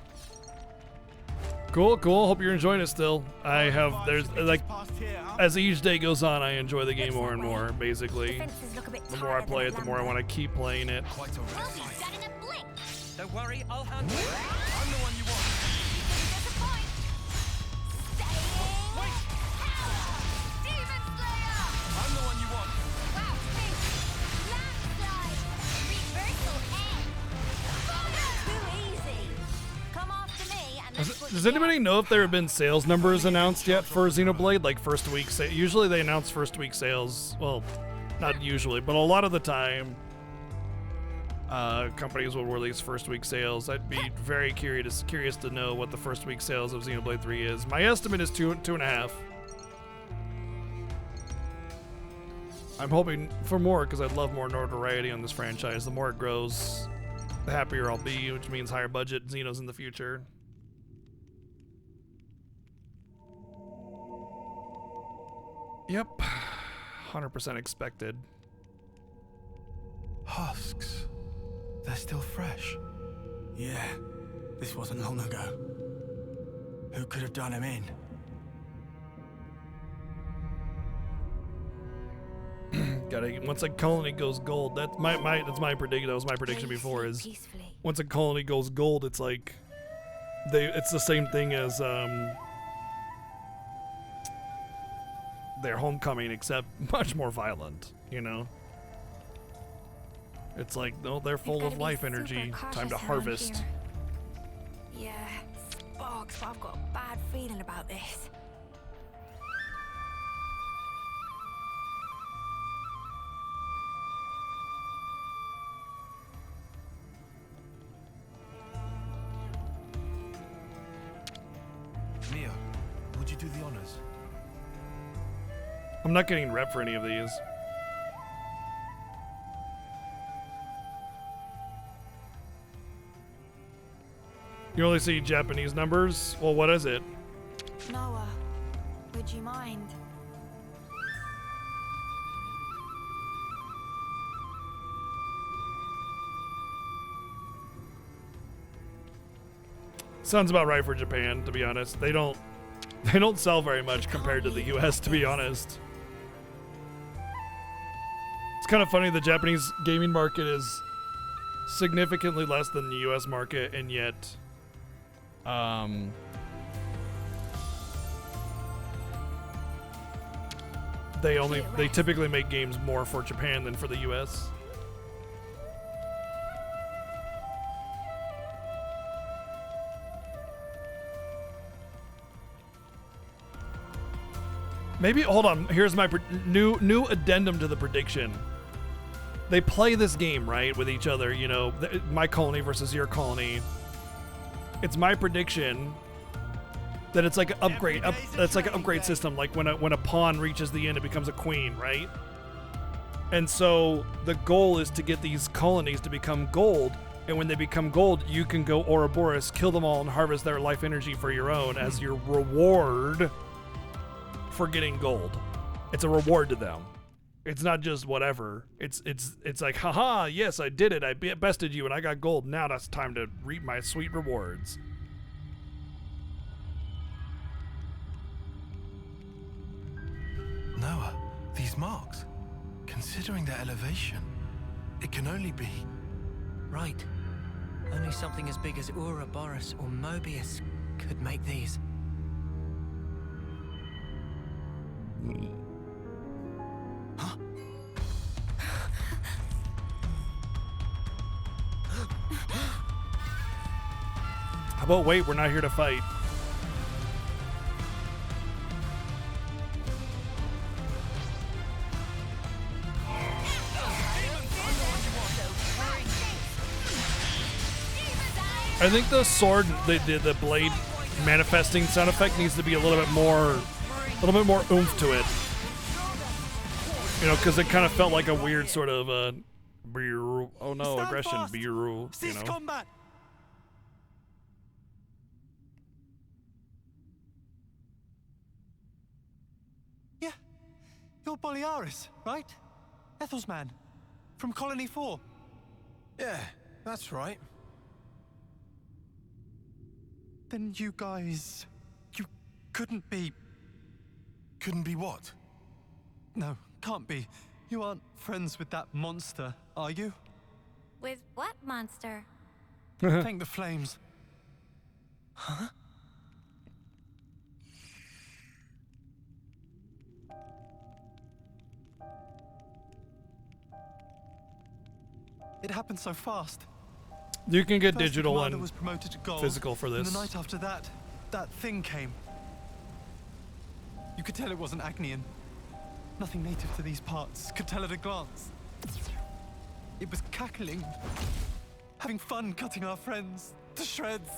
Cool, cool. Hope you're enjoying it still. I have, there's, like, as each day goes on, I enjoy the game more and more, basically. The more I play it, the more I want to keep playing it. Don't worry, I'll handle it. I'm the one you want. I'm the one you want. Does anybody know if there have been sales numbers announced yet for Xenoblade? Like first week usually they announce first week sales. Well, not usually, but a lot of the time, companies will release first week sales. I'd be very curious to know what the first week sales of Xenoblade 3 is. My estimate is 2.5. I'm hoping for more because I'd love more notoriety on this franchise. The more it grows, the happier I'll be, which means higher budget Xenos in the future. Yep, 100% expected. Husks. They're still fresh. Yeah, this wasn't long ago. Who could have done him in? Once a colony goes gold, that's my prediction. That was my prediction before. Is once a colony goes gold, it's like it's the same thing as their homecoming, except much more violent. You know, it's like no, they're full of life energy. Time to harvest. Yeah, sparks, but I've got a bad feeling about this. Mia, would you do the honors? I'm not getting rep for any of these. You only see Japanese numbers? Well, what is it? Noah, would you mind? Sounds about right for Japan, to be honest. They don't sell very much compared to the US, to be honest. It's kind of funny, the Japanese gaming market is significantly less than the US market, and yet they typically make games more for Japan than for the US. Maybe, hold on, here's my new addendum to the prediction. They play this game, right, with each other, you know, my colony versus your colony. It's my prediction that it's like an upgrade, it's like an upgrade system, like when a pawn reaches the end, it becomes a queen, right? And so the goal is to get these colonies to become gold, and when they become gold, you can go Ouroboros, kill them all, and harvest their life energy for your own as your reward for getting gold. It's a reward to them. It's not just whatever. It's like, haha, yes, I did it. I bested you and I got gold. Now it's time to reap my sweet rewards. Noah, these marks, considering their elevation, it can only be... Right. Only something as big as Ouroboros or Mobius could make these. Huh? How about wait, we're not here to fight. I think the sword, the blade manifesting sound effect needs to be a little bit more oomph to it. You know, because it kind of felt like a weird sort of oh no, aggression, you know. Combat. Yeah, you're Boliaris, right? Ethel's man, from Colony 4. Yeah, that's right. Then you guys... you couldn't be... Couldn't be what? No, can't be. You aren't friends with that monster, are you? With what monster? Thank the flames. Huh? It happened so fast. You can get First, digital the commander and was promoted to gold, physical for this. And the night after that, that thing came. You could tell it wasn't Agnian. Nothing native to these parts. Could tell at a glance. It was cackling, having fun cutting our friends to shreds.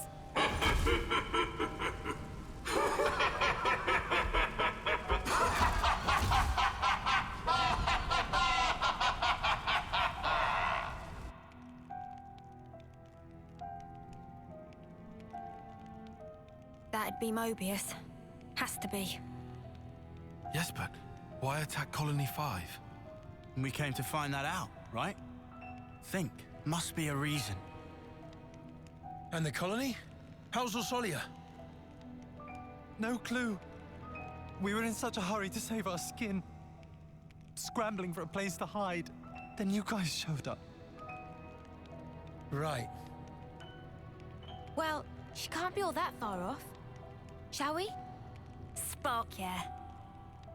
That'd be Mobius. Has to be. Yes, but why attack Colony 5? We came to find that out, right? Think. Must be a reason. And the colony? How's Orsolia? No clue. We were in such a hurry to save our skin. Scrambling for a place to hide. Then you guys showed up. Right. Well, she can't be all that far off. Shall we? Spark, yeah.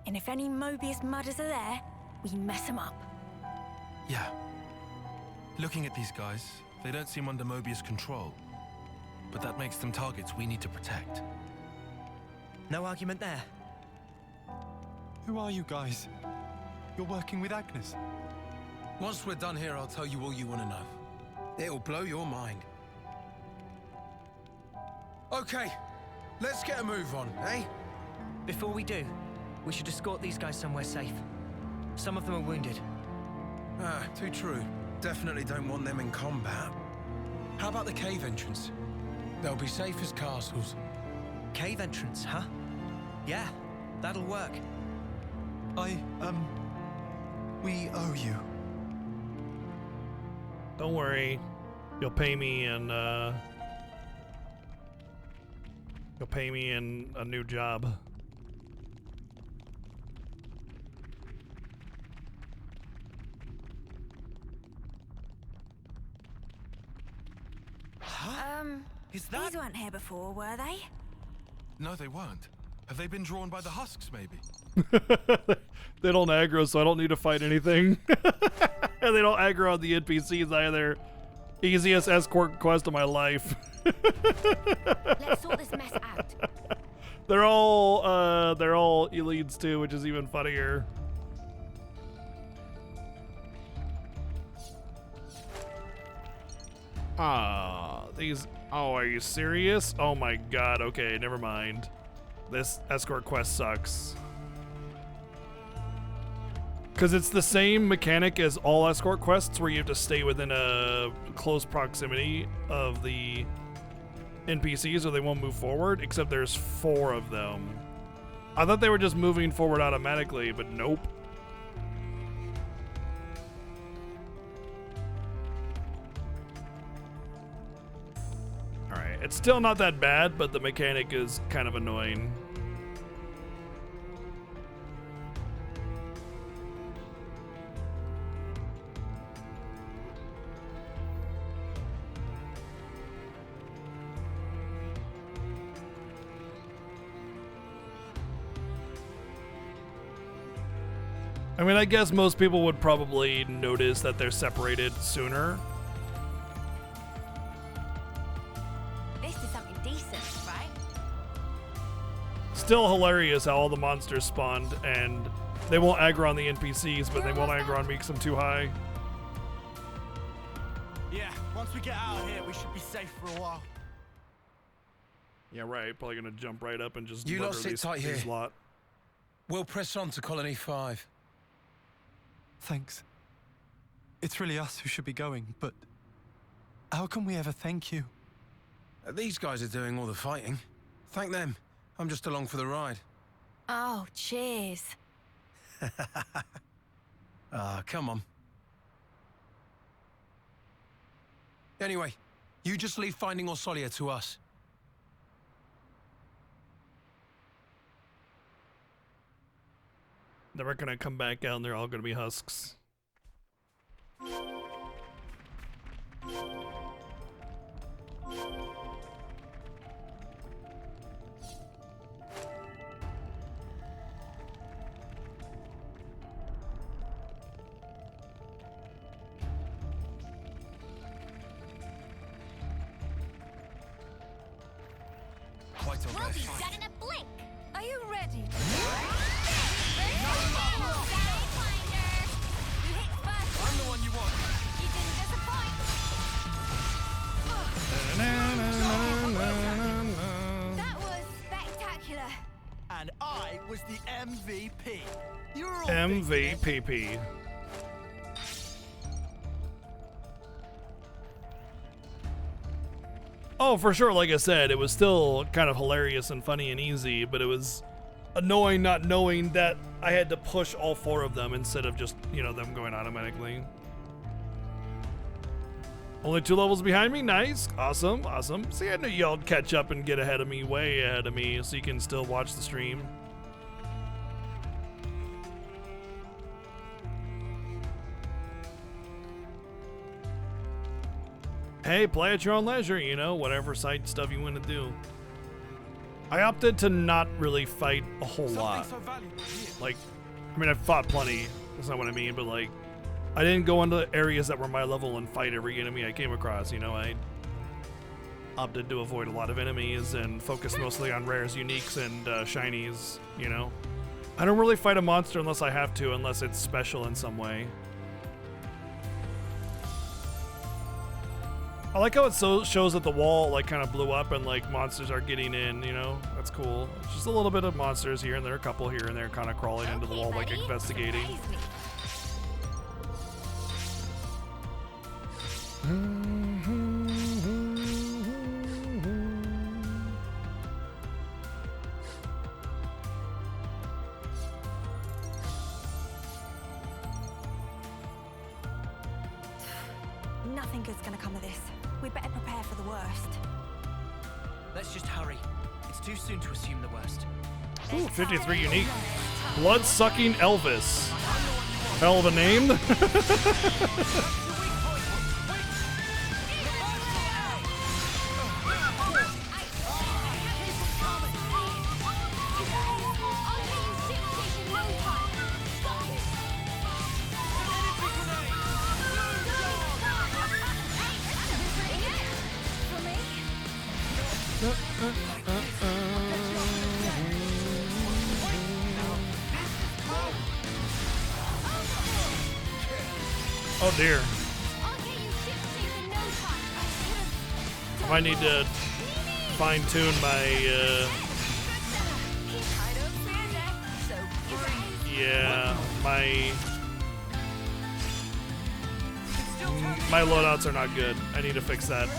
And if any Mobius mudders are there, we mess them up. Yeah. Looking at these guys, they don't seem under Mobius control. But that makes them targets we need to protect. No argument there. Who are you guys? You're working with Agnes. Once we're done here, I'll tell you all you want to know. It'll blow your mind. Okay, let's get a move on, eh? Before we do, we should escort these guys somewhere safe. Some of them are wounded. Ah, too true. Definitely don't want them in combat. How about the cave entrance? They'll be safe as castles. Cave entrance, huh? Yeah, that'll work. We owe you. Don't worry. You'll pay me in a new job. These weren't here before, were they? No, they weren't. Have they been drawn by the husks, maybe? They don't aggro, so I don't need to fight anything. And they don't aggro on the NPCs either. Easiest escort quest of my life. Let's sort this mess out. They're all elites too, which is even funnier. These. Oh, are you serious? Oh my god. Okay, never mind. This escort quest sucks. Because it's the same mechanic as all escort quests where you have to stay within a close proximity of the NPCs or they won't move forward, except there's 4 of them. I thought they were just moving forward automatically, but nope. Alright, it's still not that bad, but the mechanic is kind of annoying. I mean, I guess most people would probably notice that they're separated sooner. this to something decent, right? Still hilarious how all the monsters spawned and they won't aggro on the NPCs, but they won't aggro on me because I'm too high. Yeah, once we get out of here, we should be safe for a while. Yeah, right. Probably gonna jump right up and just You murder lot sit these, tight these here. lot. We'll press on to Colony 5. Thanks. It's really us who should be going, but how can we ever thank you? These guys are doing all the fighting. Thank them. I'm just along for the ride. Oh, cheers. Come on. Anyway, you just leave finding Orsolia to us. They're gonna come back out and they're all gonna be husks. Quite all We'll right. be done in a blink. Are you ready? I'm the one you want. You didn't disappoint. That was spectacular. And I was the MVP. You're all thinking it. MVPP. Oh, for sure, like I said, it was still kind of hilarious and funny and easy, but it was annoying not knowing that I had to push all 4 of them instead of just, you know, them going automatically. Only 2 levels behind me? Nice. Awesome, awesome. See, I knew y'all'd catch up and get ahead of me, way ahead of me, so you can still watch the stream. Hey, play at your own leisure, you know, whatever side stuff you want to do. I opted to not really fight a whole lot. Like, I mean, I've fought plenty, that's not what I mean, but like, I didn't go into areas that were my level and fight every enemy I came across, you know, I opted to avoid a lot of enemies and focus mostly on rares, uniques, and shinies, you know. I don't really fight a monster unless I have to, unless it's special in some way. I like how it shows that the wall like kind of blew up and like monsters are getting in, you know? That's cool. It's just a little bit of monsters here and there, a couple here and there kind of crawling into the wall like investigating. Nothing good's gonna come of this. We'd better prepare for the worst. Let's just hurry. It's too soon to assume the worst. Ooh, 53 unique. Blood-sucking Elvis. Hell of a name. Oh dear. I might need to fine-tune my, yeah, my loadouts are not good. I need to fix that.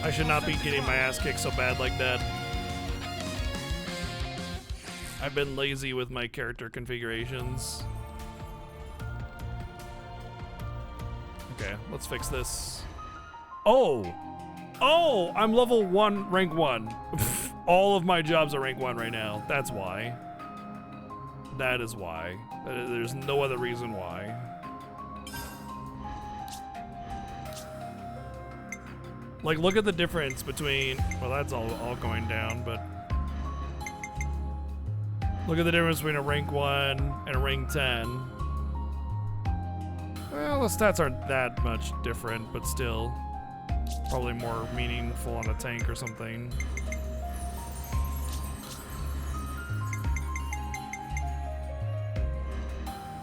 I should not be getting my ass kicked so bad like that. I've been lazy with my character configurations. Okay, let's fix this. Oh! Oh! I'm level 1, rank 1. All of my jobs are rank 1 right now. That's why. That is why. There's no other reason why. Like, look at the difference between... Well, that's all going down, but... Look at the difference between a rank 1 and a rank 10. Well, the stats aren't that much different, but still. Probably more meaningful on a tank or something.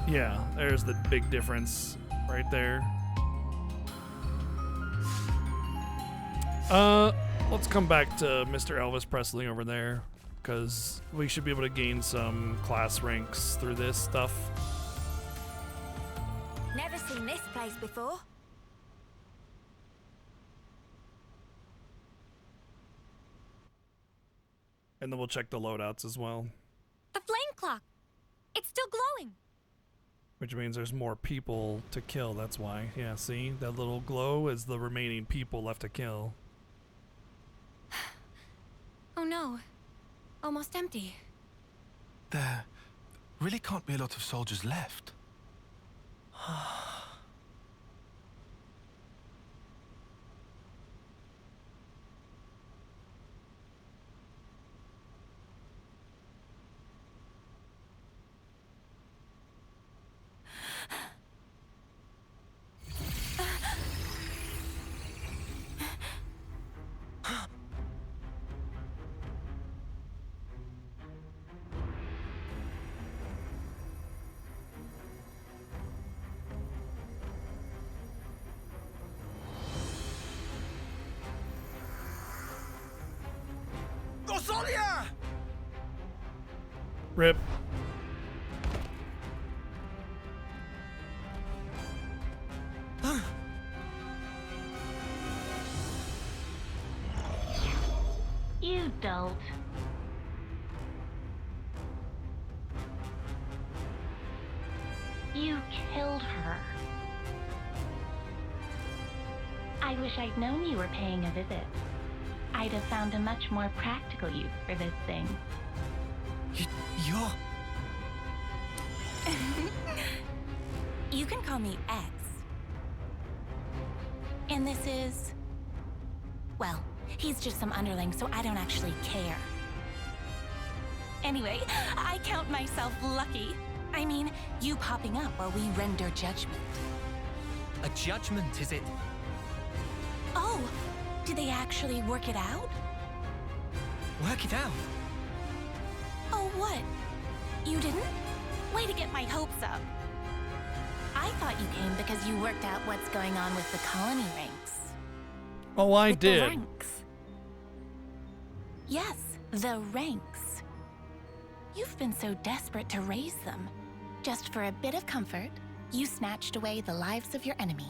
Yeah, there's the big difference right there. Let's come back to Mr. Elvis Presley over there, because we should be able to gain some class ranks through this stuff. Never seen this place before. And then we'll check the loadouts as well. The flame clock. It's still glowing. Which means there's more people to kill, that's why. Yeah, see? That little glow is the remaining people left to kill. Oh no. Almost empty. There really can't be a lot of soldiers left. Rosalia! Rip. You dolt. You killed her. I wish I'd known you were paying a visit. I'd have found a much more practical use for this thing. You're... You can call me X. And this is... Well, he's just some underling, so I don't actually care. Anyway, I count myself lucky. I mean, you popping up while we render judgment. A judgment, is it? Oh, did they actually work it out? Work it out? Oh, what? You didn't? Way to get my hopes up. I thought you came because you worked out what's going on with the colony ranks. Oh, I With the did. ranks. Yes, the ranks. You've been so desperate to raise them. Just for a bit of comfort, you snatched away the lives of your enemies.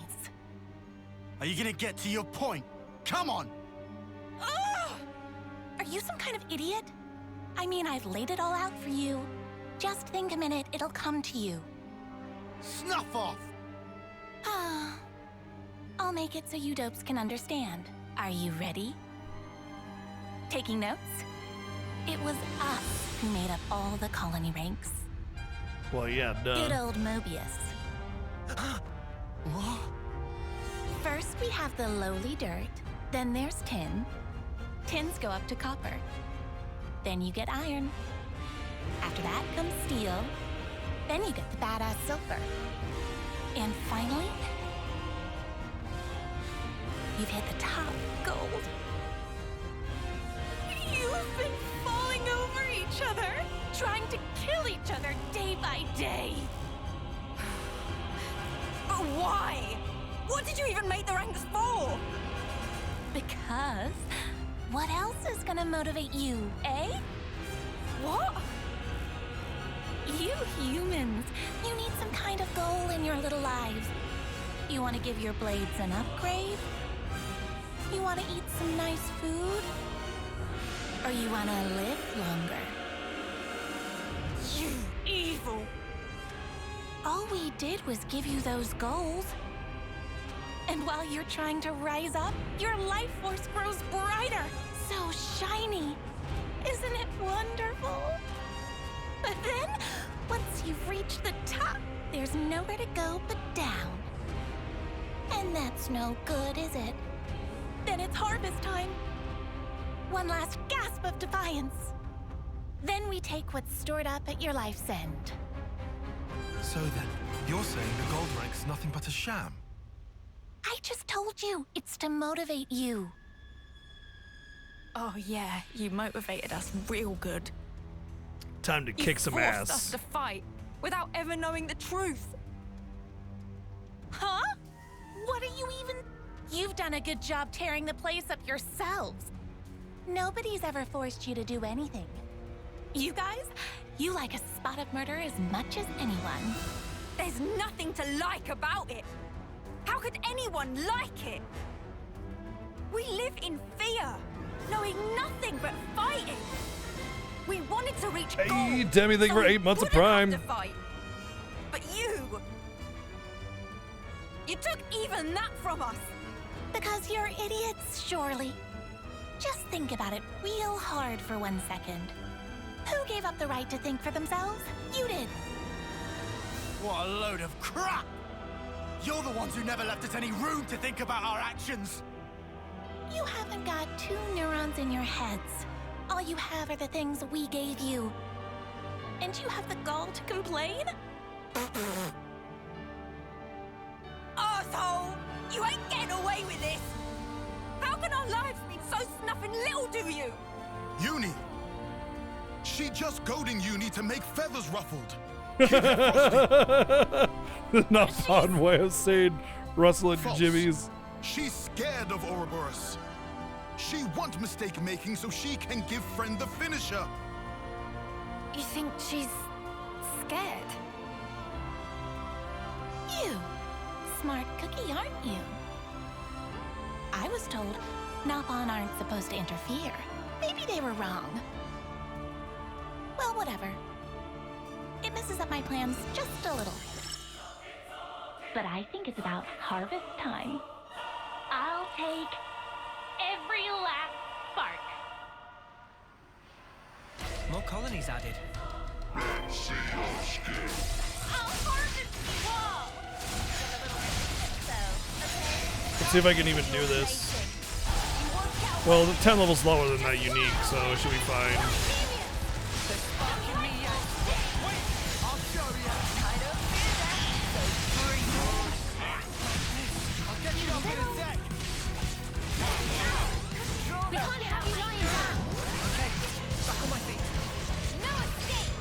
Are you gonna get to your point? Come on! Ugh! Are you some kind of idiot? I mean, I've laid it all out for you. Just think a minute, it'll come to you. Snuff off! Ah, I'll make it so you dopes can understand. Are you ready? Taking notes? It was us who made up all the colony ranks. Well, yeah, duh. Good old Mobius. What? First we have the lowly dirt, then there's tin. Tins go up to copper. Then you get iron. After that comes steel. Then you get the badass silver. And finally, you've hit the top, gold. You've been falling over each other, trying to kill each other day by day. But why? What did you even make the ranks for? Because what else is gonna motivate you, eh? What? You humans, you need some kind of goal in your little lives. You want to give your blades an upgrade? You want to eat some nice food? Or you want to live longer? You evil! All we did was give you those goals. And while you're trying to rise up, your life force grows brighter, so shiny. Isn't it wonderful? But then, once you've reached the top, there's nowhere to go but down. And that's no good, is it? Then it's harvest time. One last gasp of defiance. Then we take what's stored up at your life's end. So then, you're saying the gold rank's nothing but a sham? I just told you. It's to motivate you. Oh yeah, you motivated us real good. Time to kick some forced ass. us to fight without ever knowing the truth. Huh? What are you even... You've done a good job tearing the place up yourselves. Nobody's ever forced you to do anything. You guys, you like a spot of murder as much as anyone. There's nothing to like about it. How could anyone like it? We live in fear, knowing nothing but fighting. We wanted to reach goals. Hey, Demi, thank you for 8 months of wouldn't have Prime. to fight. But you took even that from us. Because you're idiots, surely. Just think about it real hard for 1 second. Who gave up the right to think for themselves? You did. What a load of crap! You're the ones who never left us any room to think about our actions. You haven't got 2 neurons in your heads. All you have are the things we gave you. And you have the gall to complain? Arsehole! You ain't getting away with this! How can our lives mean so snuffing little to you? Uni! She just goading Uni to make feathers ruffled. Not a fun way of saying rustling False. jimmies. She's scared of Ouroboros. She want mistake making so she can give friend the finisher. You think she's scared? You. Smart cookie, aren't you? I was told Napon aren't supposed to interfere. Maybe they were wrong. Well, whatever. It messes up my plans just a little. But I think it's about harvest time. I'll take every last spark. More colonies added. See your skill. I'll harvest you all. Let's see if I can even do this. Well, the 10 level's lower than that unique, so it should be fine. We can't have you lying down. Okay, back on my feet. No escape.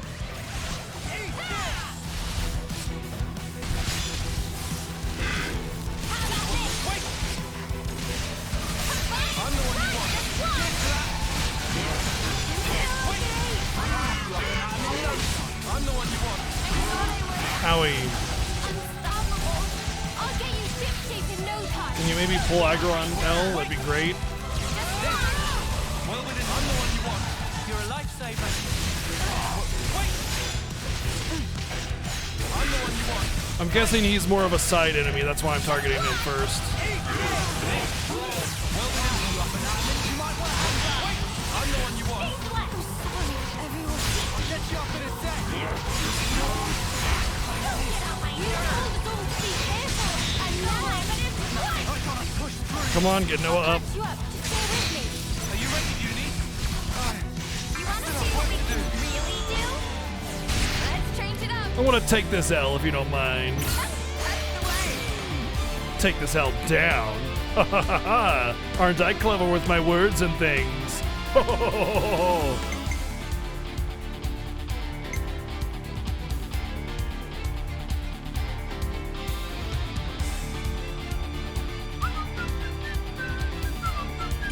I'm the one you want. I'm the one you want. Howie, Unstoppable. I'll get you ship-shape in no time. can you maybe pull aggro on L? That'd be great. Well, within, I'm the one you want. You're a lifesaver. Wait! I'm the one you want. I'm guessing he's more of a side enemy, that's why I'm targeting him first. I'm the one you want. I'll get you up in a sec. Come on, get Noah up. Are you ready, Uni? You want to see what we can really do? Let's change it up. I want to take this L if you don't mind. Take this L down. Aren't I clever with my words and things?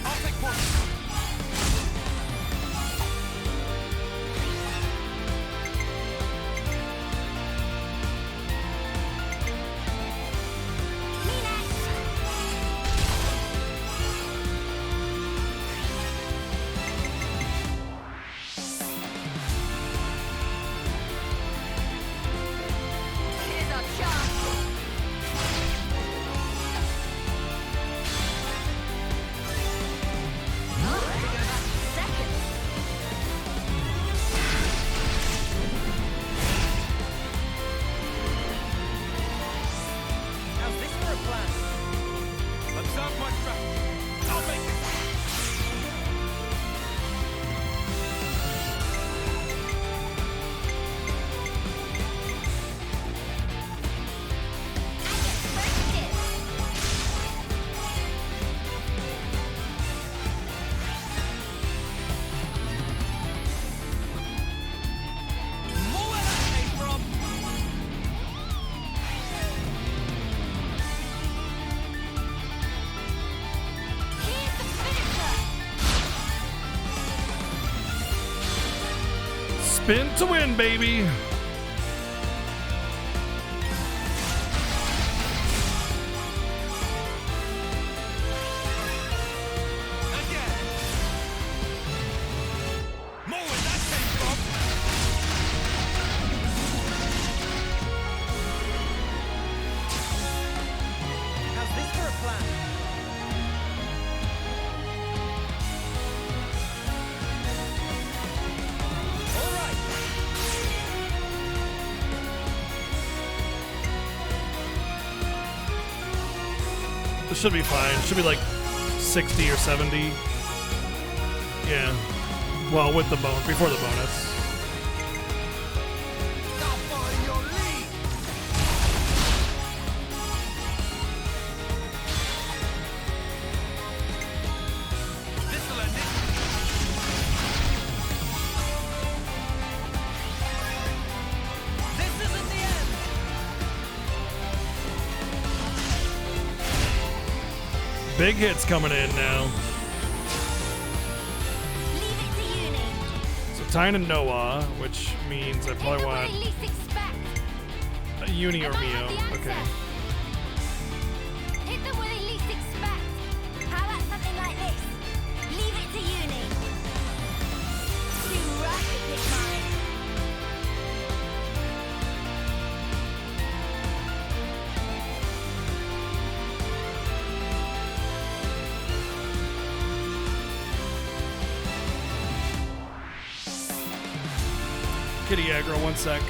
I'll take one. Spin to win, baby. How's this for a plan? All right. This should be fine. Should be like 60 or 70. Yeah. Well, with the before the bonus. Big hits coming in now. So Tyne and Noah, which means I probably want a Uni or Mio. Okay. Hit them where they least expect. How about something like this? Leave it to Uni. Too rough to pick mine. Kitty aggro, 1 sec.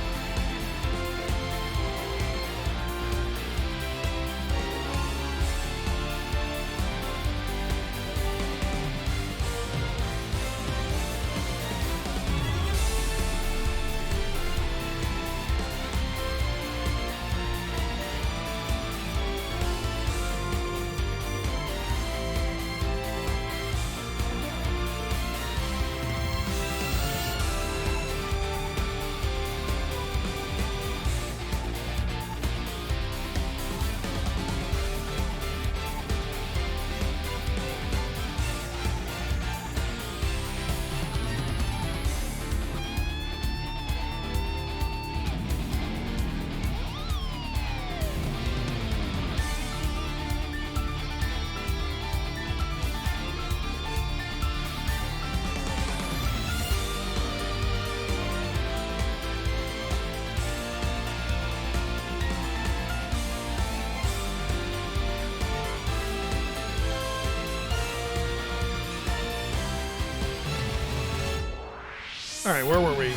All right, where were we?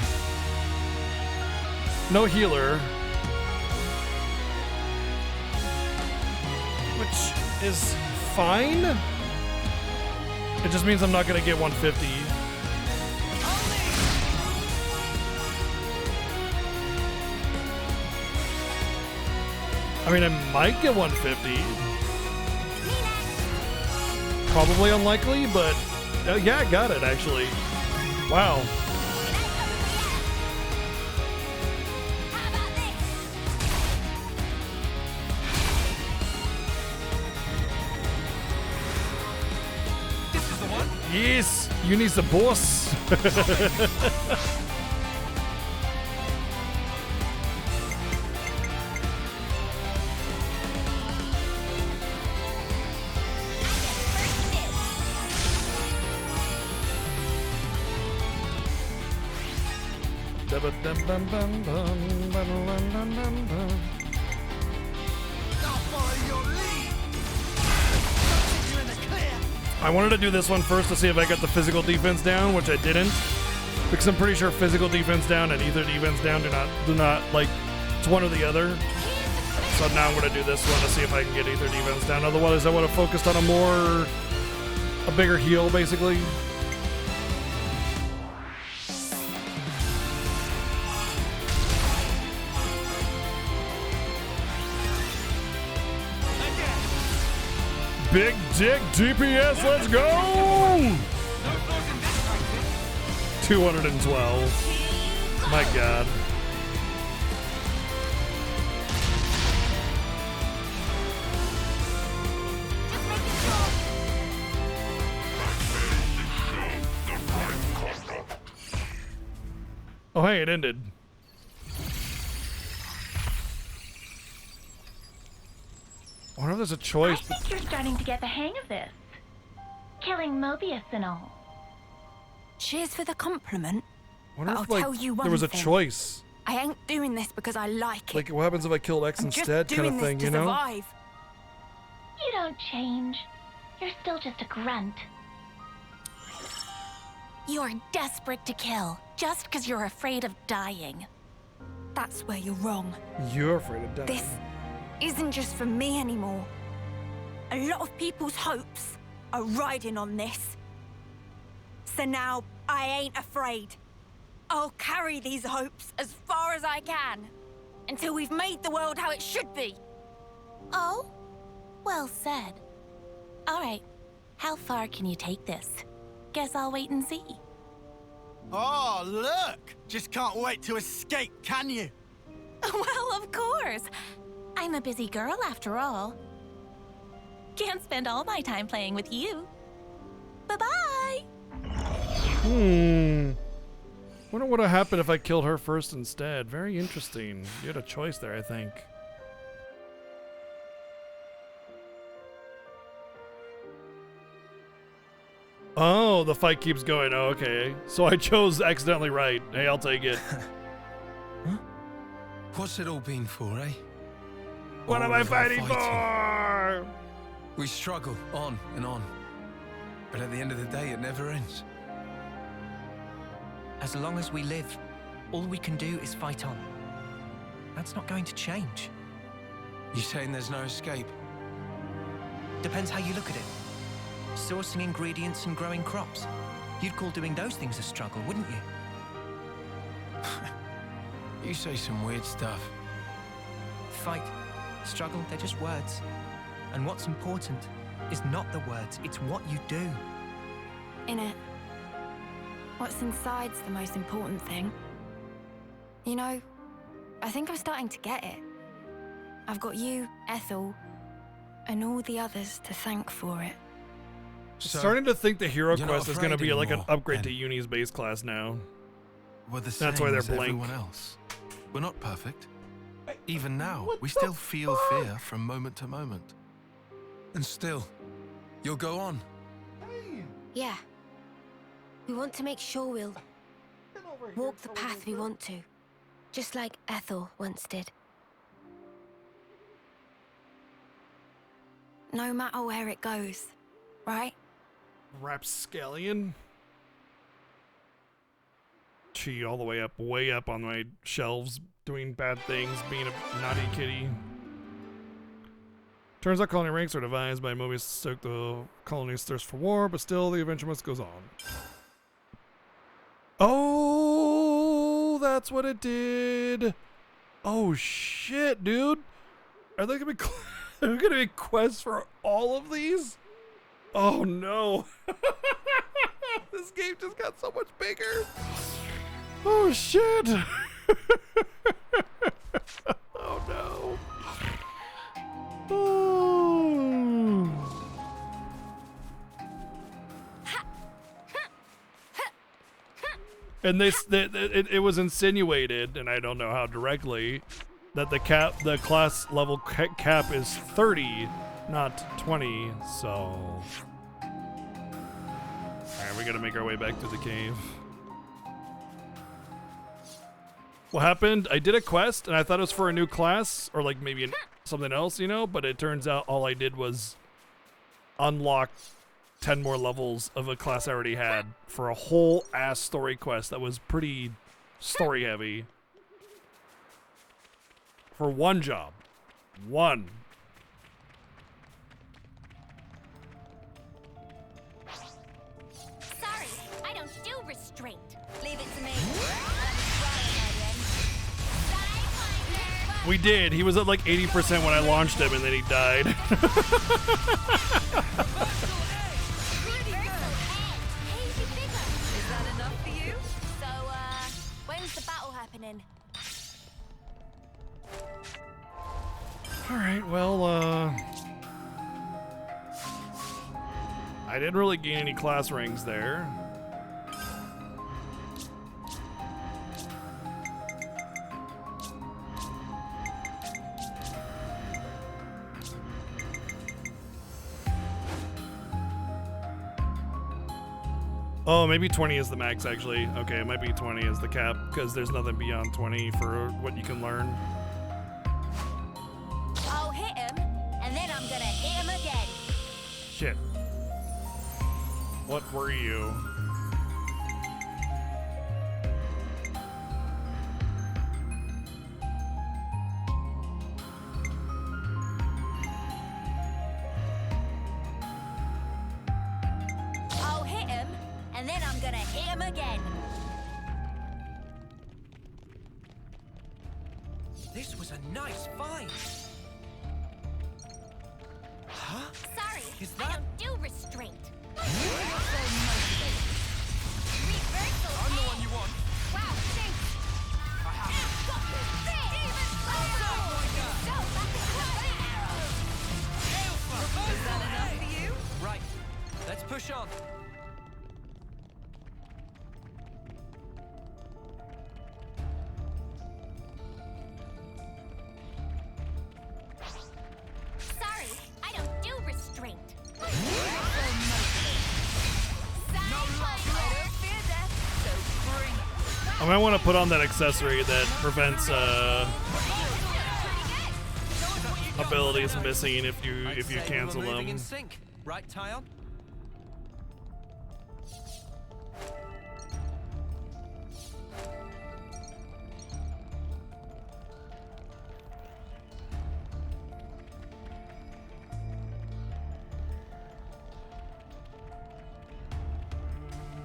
No healer. Which is fine. It just means I'm not gonna get 150. I mean, I might get 150. Probably unlikely, but yeah, I got it actually. Wow. Yes, Uni's the boss. I wanted to do this one first to see if I got the physical defense down, which I didn't, because I'm pretty sure physical defense down and ether defense down do not like, it's one or the other. So now I'm going to do this one to see if I can get ether defense down. Otherwise, I would have focused on a bigger heal, basically. Big dick DPS, let's go! 212. My God. Oh, hey, it ended. I wonder if there's a choice. I think you're starting to get the hang of this. Killing Mobius and all. Cheers for the compliment. Wonder But if, I'll like, tell you one there was a thing. choice. I ain't doing this because I like it. Like, what happens if I killed X I'm instead, just kind doing of thing, this you to know? survive. You don't change. You're still just a grunt. You're desperate to kill, just because you're afraid of dying. That's where you're wrong. You're afraid of dying. This isn't just for me anymore. A lot of people's hopes are riding on this. So now I ain't afraid. I'll carry these hopes as far as I can until we've made the world how it should be. Oh? Well said. All right, how far can you take this? Guess I'll wait and see. Oh, look! Just can't wait to escape, can you? Well, of course. I'm a busy girl after all. Can't spend all my time playing with you. Bye-bye! Wonder what would have happened if I killed her first instead. Very interesting. You had a choice there, I think. Oh, the fight keeps going. Oh, okay. So I chose accidentally right. Hey, I'll take it. Huh? What's it all been for, eh? What am I fighting for? We struggle on and on. But at the end of the day, it never ends. As long as we live, all we can do is fight on. That's not going to change. You saying there's no escape? Depends how you look at it. Sourcing ingredients and growing crops. You'd call doing those things a struggle, wouldn't you? You say some weird stuff. Fight, struggle, they're just words. And what's important is not the words, it's what you do. Innit? What's inside's the most important thing. You know, I think I'm starting to get it. I've got you, Ethel, and all the others to thank for it. So, starting to think the hero you're quest not is going to be afraid like an anymore, upgrade then? to Uni's base class now. We're the That's same why they're as blank. everyone else. We're not perfect. Even now, we still feel fear from moment to moment. And still, you'll go on. Yeah. We want to make sure we'll walk the path we want to. Just like Ethel once did. No matter where it goes, right? Rapscallion? She all the way up on my shelves, doing bad things, being a naughty kitty. Turns out colony ranks are devised by Mobius to stoke the colony's thirst for war, but still the adventure must goes on. Oh, that's what it did. Oh shit, dude. Are there gonna be quests for all of these? Oh no. This game just got so much bigger. Oh shit. Oh no. Oh. And it was insinuated, and I don't know how directly, that the class level cap is 30, not 20. So, all right, we gotta make our way back to the cave. What happened? I did a quest, and I thought it was for a new class, or like maybe something else, you know. But it turns out all I did was unlock 10 more levels of a class I already had for a whole ass story quest that was pretty story heavy. For one job. One. Sorry, I don't do restraint. Leave it to me. We did. He was at like 80% when I launched him, and then he died. Is that enough for you? So, when's the battle happening? All right, well, I didn't really gain any class rings there. Oh, maybe 20 is the max, actually. Okay, it might be 20 is the cap, because there's nothing beyond 20 for what you can learn. I'll hit him, and then I'm gonna hit him again. Shit. What were you? I'll hit him, and then I'm gonna hit him again. This was a nice find. Huh? Sorry, Is I that- don't do restraint. I'm the one you want. Wow, thanks. Is that enough for you? Right. Let's push on. Sorry, I don't do restraint. I might want to put on that accessory that prevents abilities missing if you cancel Moving them. in sync. Right, Tyon?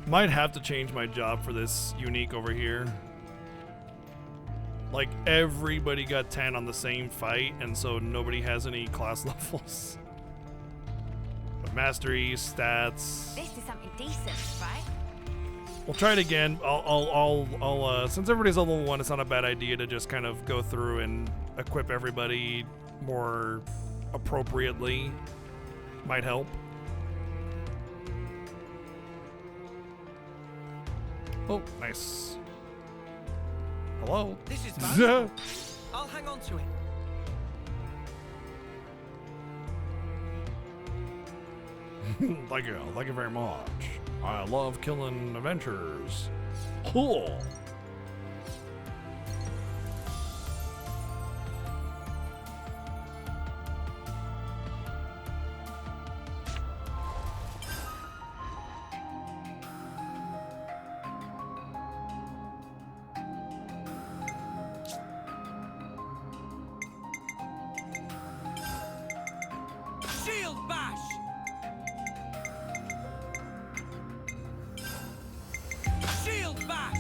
Might have to change my job for this unique over here. Like, everybody got 10 on the same fight, and so nobody has any class levels. But mastery, stats. This is something decent, right? We'll try it again. I'll since everybody's level 1, it's not a bad idea to just kind of go through and equip everybody more appropriately. Might help. Oh, nice. Hello? This is valuable. I'll hang on to it. Thank you very much. I love killing adventures. Cool. Shield bash! Shield bash!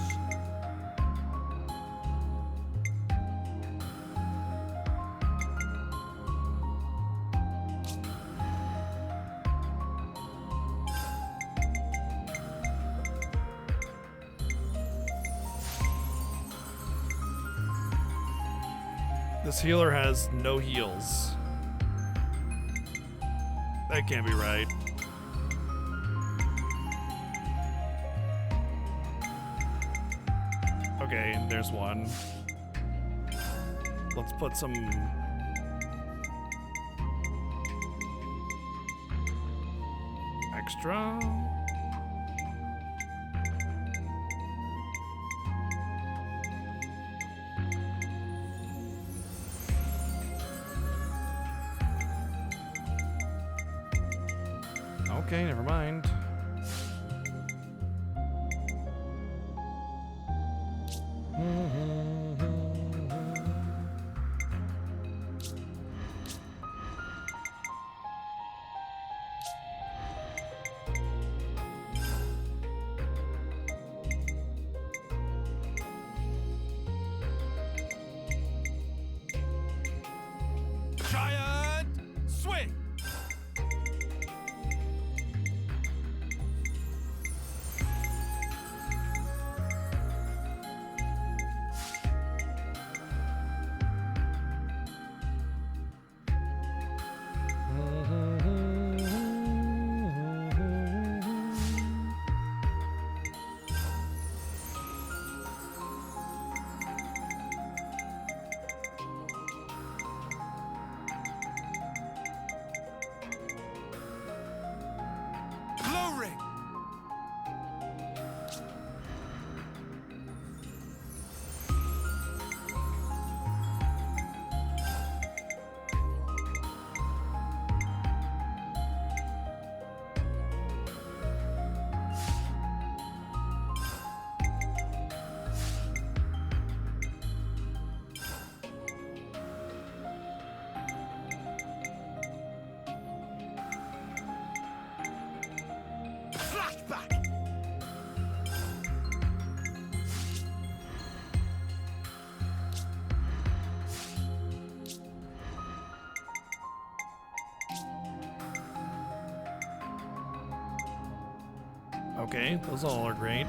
This healer has no heals. That can't be right. Okay, there's one. Let's put some... extra. Okay, never mind. Giant swing! Okay, those all are great.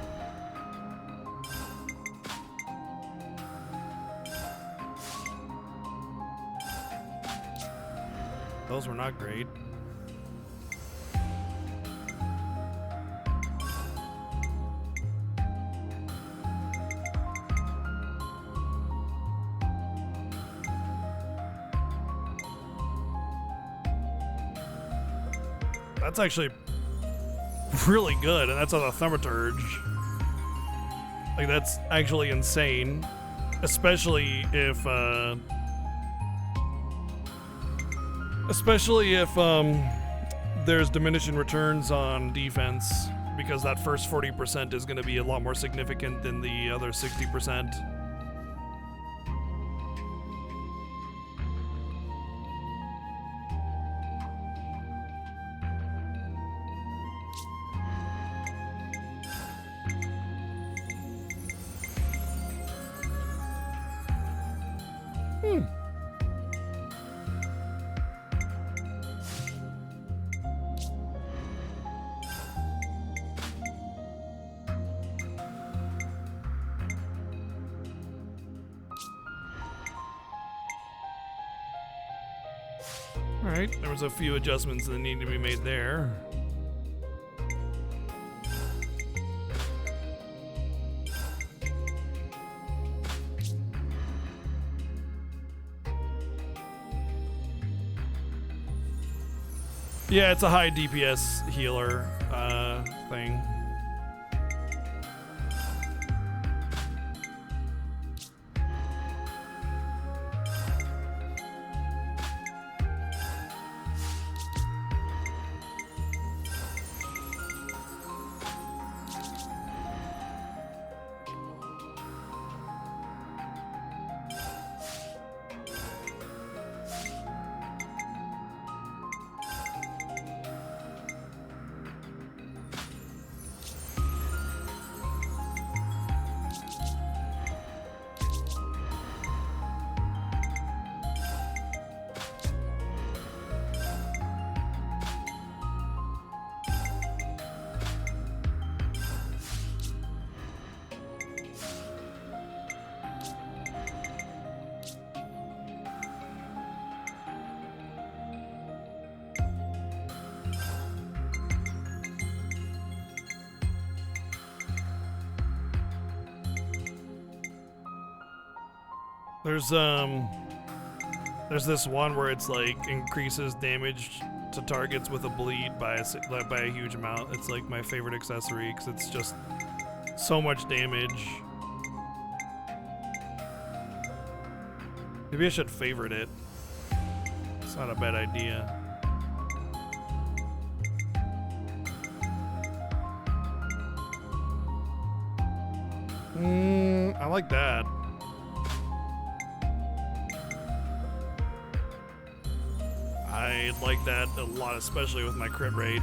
Those were not great. That's actually really good, and that's on a thaumaturge. Like, that's actually insane, especially if there's diminishing returns on defense, because that first 40% is going to be a lot more significant than the other 60%. Alright, there was a few adjustments that need to be made there. Yeah, it's a high DPS healer thing. There's this one where it's like increases damage to targets with a bleed by a huge amount. It's like my favorite accessory because it's just so much damage. Maybe I should favorite it. It's not a bad idea. I like that. I like that a lot, especially with my crit rate.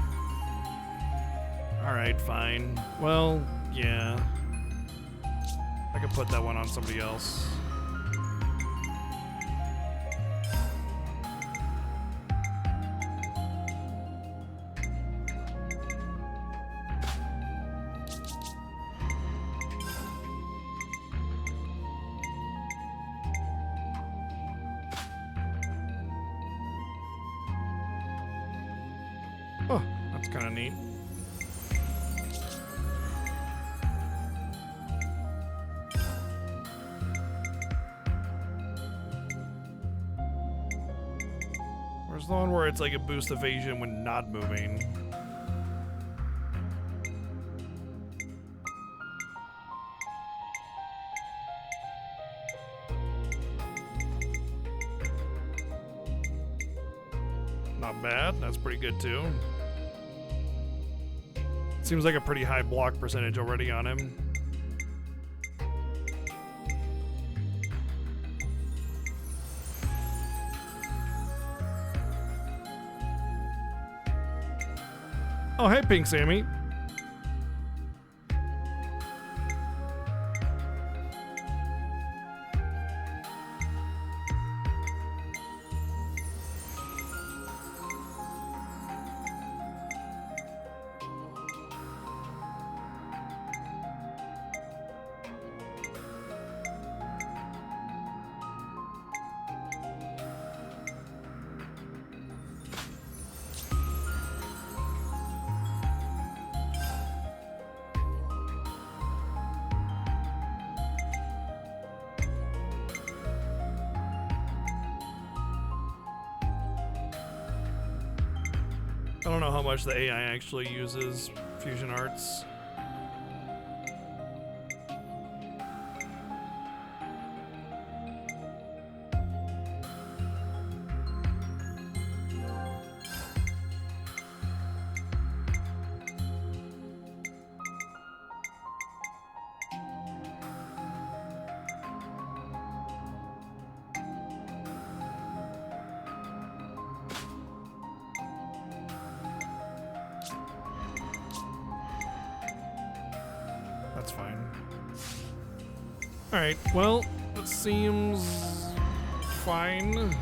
Alright, fine. Well, yeah. I could put that one on somebody else. Oh, that's kind of neat. Where's the one where it's like a boost evasion when not moving? Not bad. That's pretty good too. Seems like a pretty high block percentage already on him. Oh, hey, Pink Sammy. don't know how much the AI actually uses fusion arts. That's fine. Alright, well, it seems fine.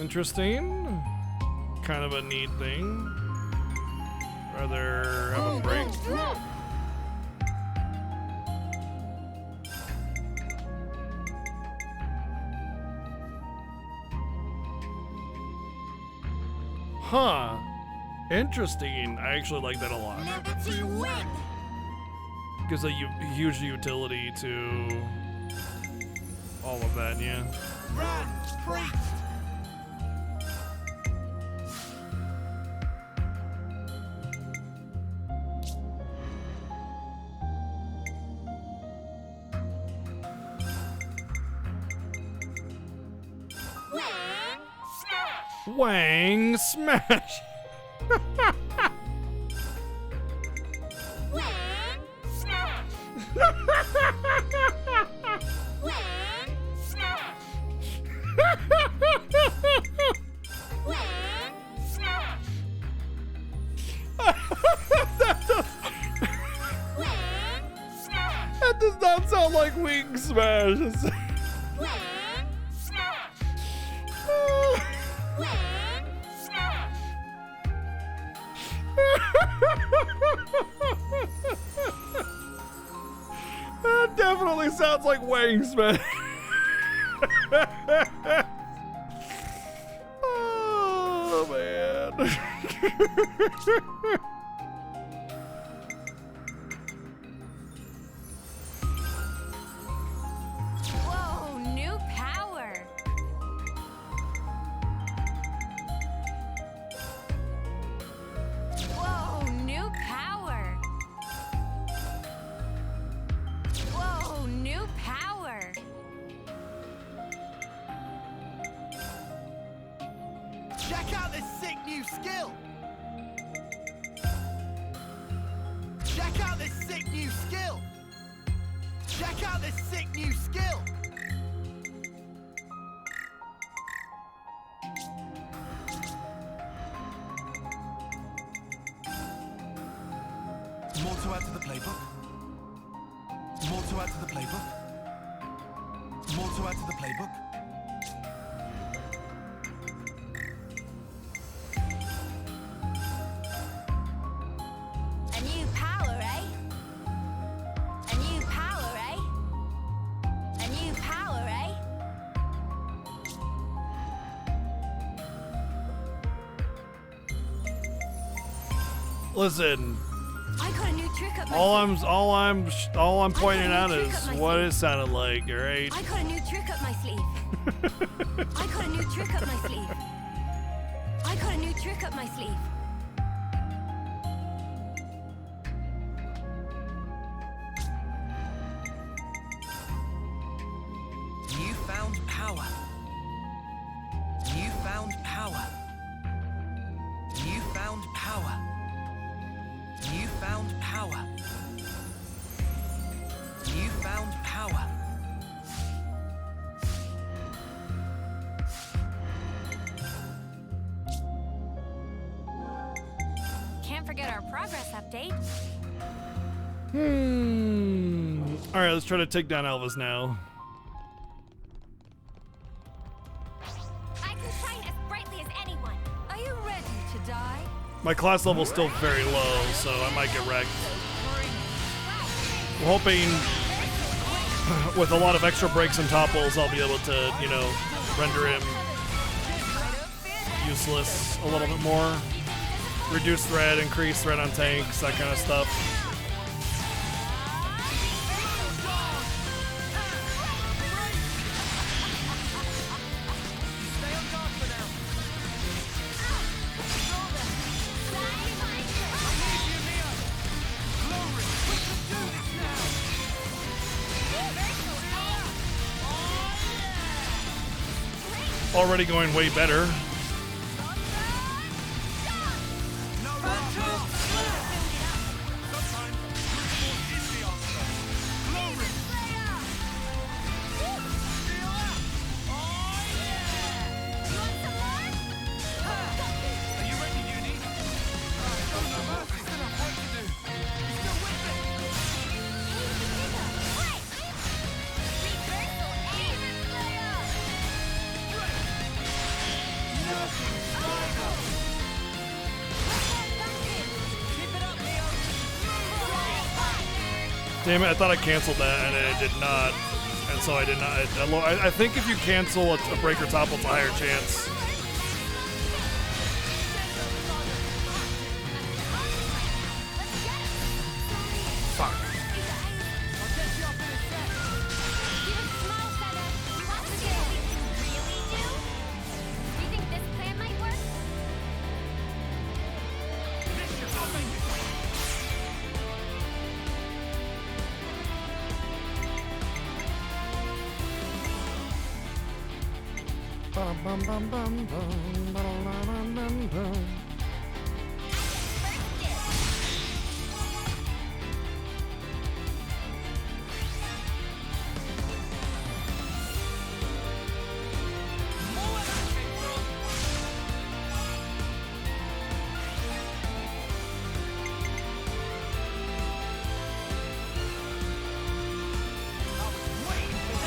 Interesting. Kind of a neat thing. Rather have a break. Huh. Interesting. I actually like that a lot. Gives a huge utility to all of that, yeah. Wang smash! That does not sound like wing smash. That definitely sounds like wang smash. Oh man. Whoa, new power. Whoa, new power. Whoa, new power. Check out this sick new skill. Check out this sick new skill. Check out this sick new skill. More to add to the playbook. More to add to the playbook. More to add to the playbook. A new power, eh? A new power, eh? A new power, eh? Listen, I got a new trick up my all I'm pointing out is what it sounded like, alright? I got a new trick up my sleeve. I got a new trick up my sleeve. I got a new trick up my sleeve. Newfound power. Newfound power. Newfound power. Newfound power. Newfound power. Can't forget our progress update. Alright, let's try to take down Elvis now. I can shine as brightly as anyone. Are you ready to die? My class level's still very low, so I might get wrecked. I'm hoping with a lot of extra breaks and topples, I'll be able to, you know, render him useless a little bit more. Reduce threat, increase threat on tanks, that kind of stuff. Already going way better. Damn it, I thought I canceled that and it did not. And so I did not. I think if you cancel a breaker topple, it's a higher chance. Fuck.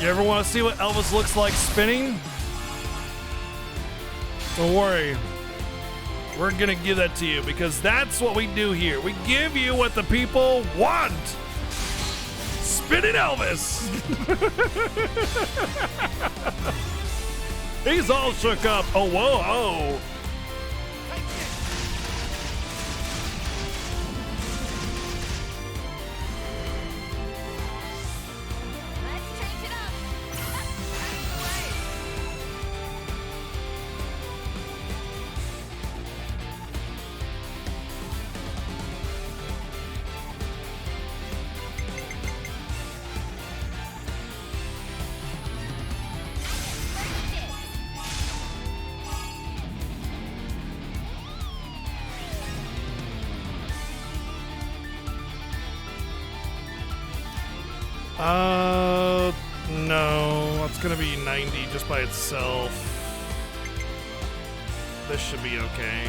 You ever want to see what Elvis looks like spinning? Don't worry. We're going to give that to you because that's what we do here. We give you what the people want. Spinning Elvis. He's all shook up. Oh, whoa, oh. No, it's gonna be 90 just by itself. This should be okay.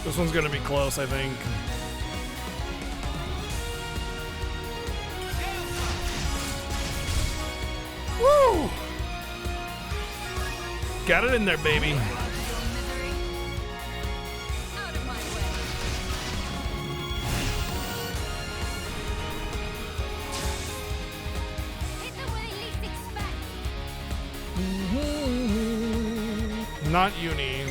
This one's gonna be close, I think. Woo! Got it in there, baby. Not uni.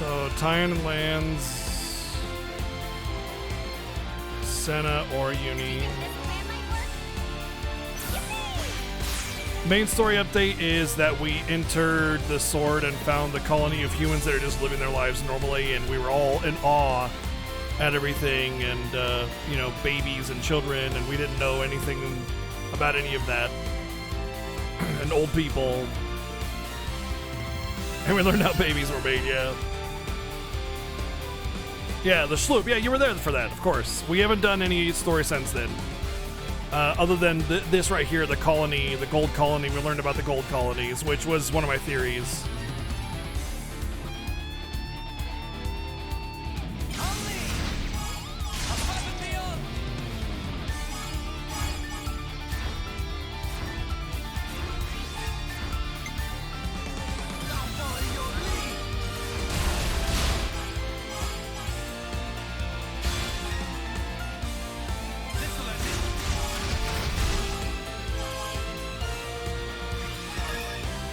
So Tyan lands Senna or Uni. Main story update is that we entered the sword and found the colony of humans that are just living their lives normally, and we were all in awe at everything, and you know, babies and children, and we didn't know anything about any of that, and old people, and we learned how babies were made. Yeah, the sloop. Yeah, you were there for that, of course. We haven't done any story since then. Other than this right here, the colony, the gold colony. We learned about the gold colonies, which was one of my theories.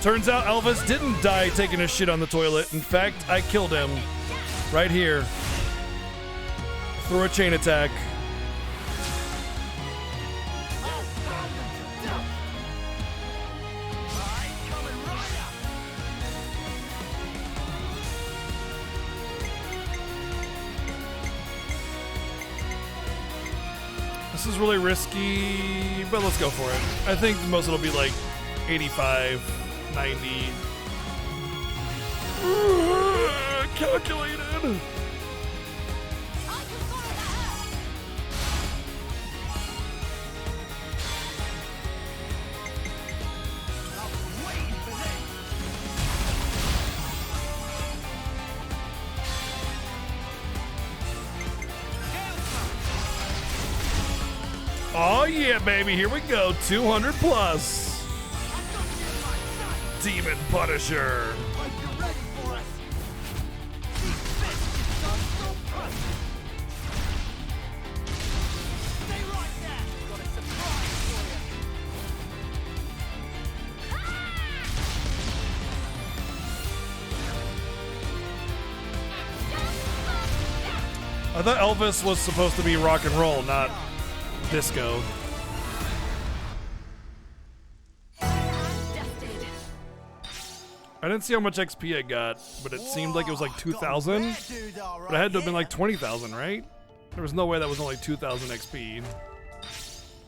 Turns out Elvis didn't die taking a shit on the toilet. In fact, I killed him right here through a chain attack. This is really risky, but let's go for it. I think most of it'll be like 85. 90. Calculated. Oh yeah, baby, here we go. 200 plus. Demon Punisher. I thought Elvis was supposed to be rock and roll, not disco. I didn't see how much XP I got, but it seemed like it was like 2,000. But it had to have been like 20,000, right? There was no way that was only 2,000 XP.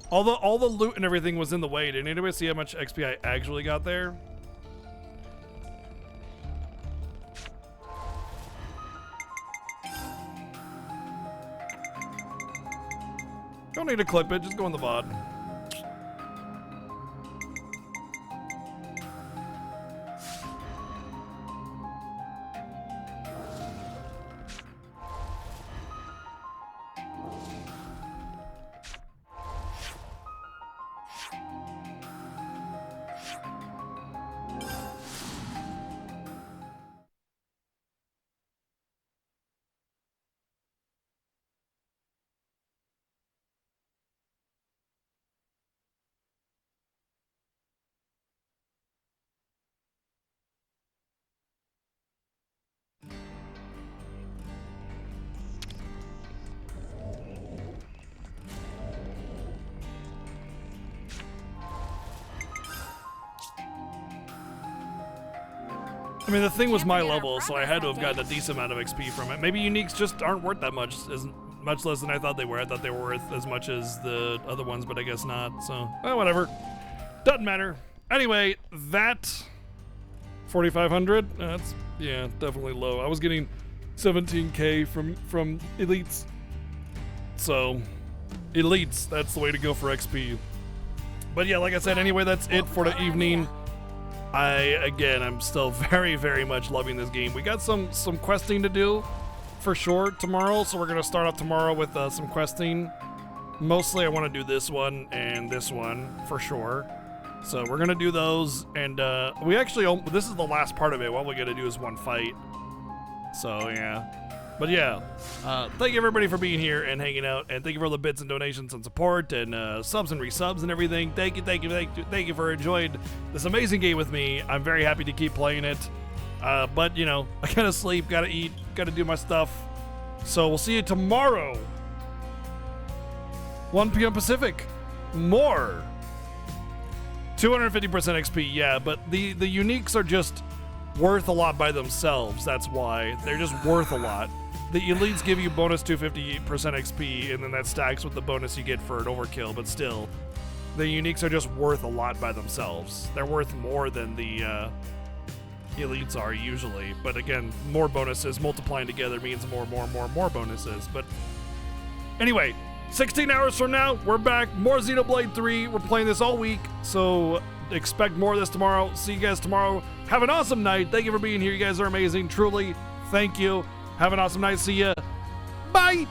All the loot and everything was in the way. Did anybody see how much XP I actually got there? Don't need to clip it, just go in the VOD. I mean, the thing was my level, so I had to have gotten a decent amount of XP from it. Maybe uniques just aren't worth that much, as much less than I thought they were. I thought they were worth as much as the other ones, but I guess not. So, whatever. Doesn't matter. Anyway, that 4,500. That's, yeah, definitely low. I was getting 17K from elites. So, elites, that's the way to go for XP. But yeah, like I said, anyway, that's it for the evening. I'm still very, very much loving this game. We got some questing to do for sure tomorrow, so we're gonna start off tomorrow with some questing. Mostly I want to do this one and this one for sure. So we're gonna do those, and we actually, this is the last part of it. What we're gonna do is one fight. So yeah. But yeah, thank you everybody for being here and hanging out, and thank you for all the bits and donations and support and subs and resubs and everything. Thank you for enjoying this amazing game with me. I'm very happy to keep playing it. But, you know, I gotta sleep, gotta eat, gotta do my stuff. So we'll see you tomorrow. 1 p.m. Pacific. More. 250% XP, yeah, but the uniques are just worth a lot by themselves. That's why. They're just worth a lot. The elites give you bonus 250% XP, and then that stacks with the bonus you get for an overkill, but still, the uniques are just worth a lot by themselves. They're worth more than the elites are usually, but again, more bonuses multiplying together means more bonuses. But anyway, 16 hours from now, we're back. More Xenoblade 3. We're playing this all week, so expect more of this tomorrow. See you guys tomorrow. Have an awesome night. Thank you for being here. You guys are amazing. Truly, thank you. Have an awesome night. See ya. Bye.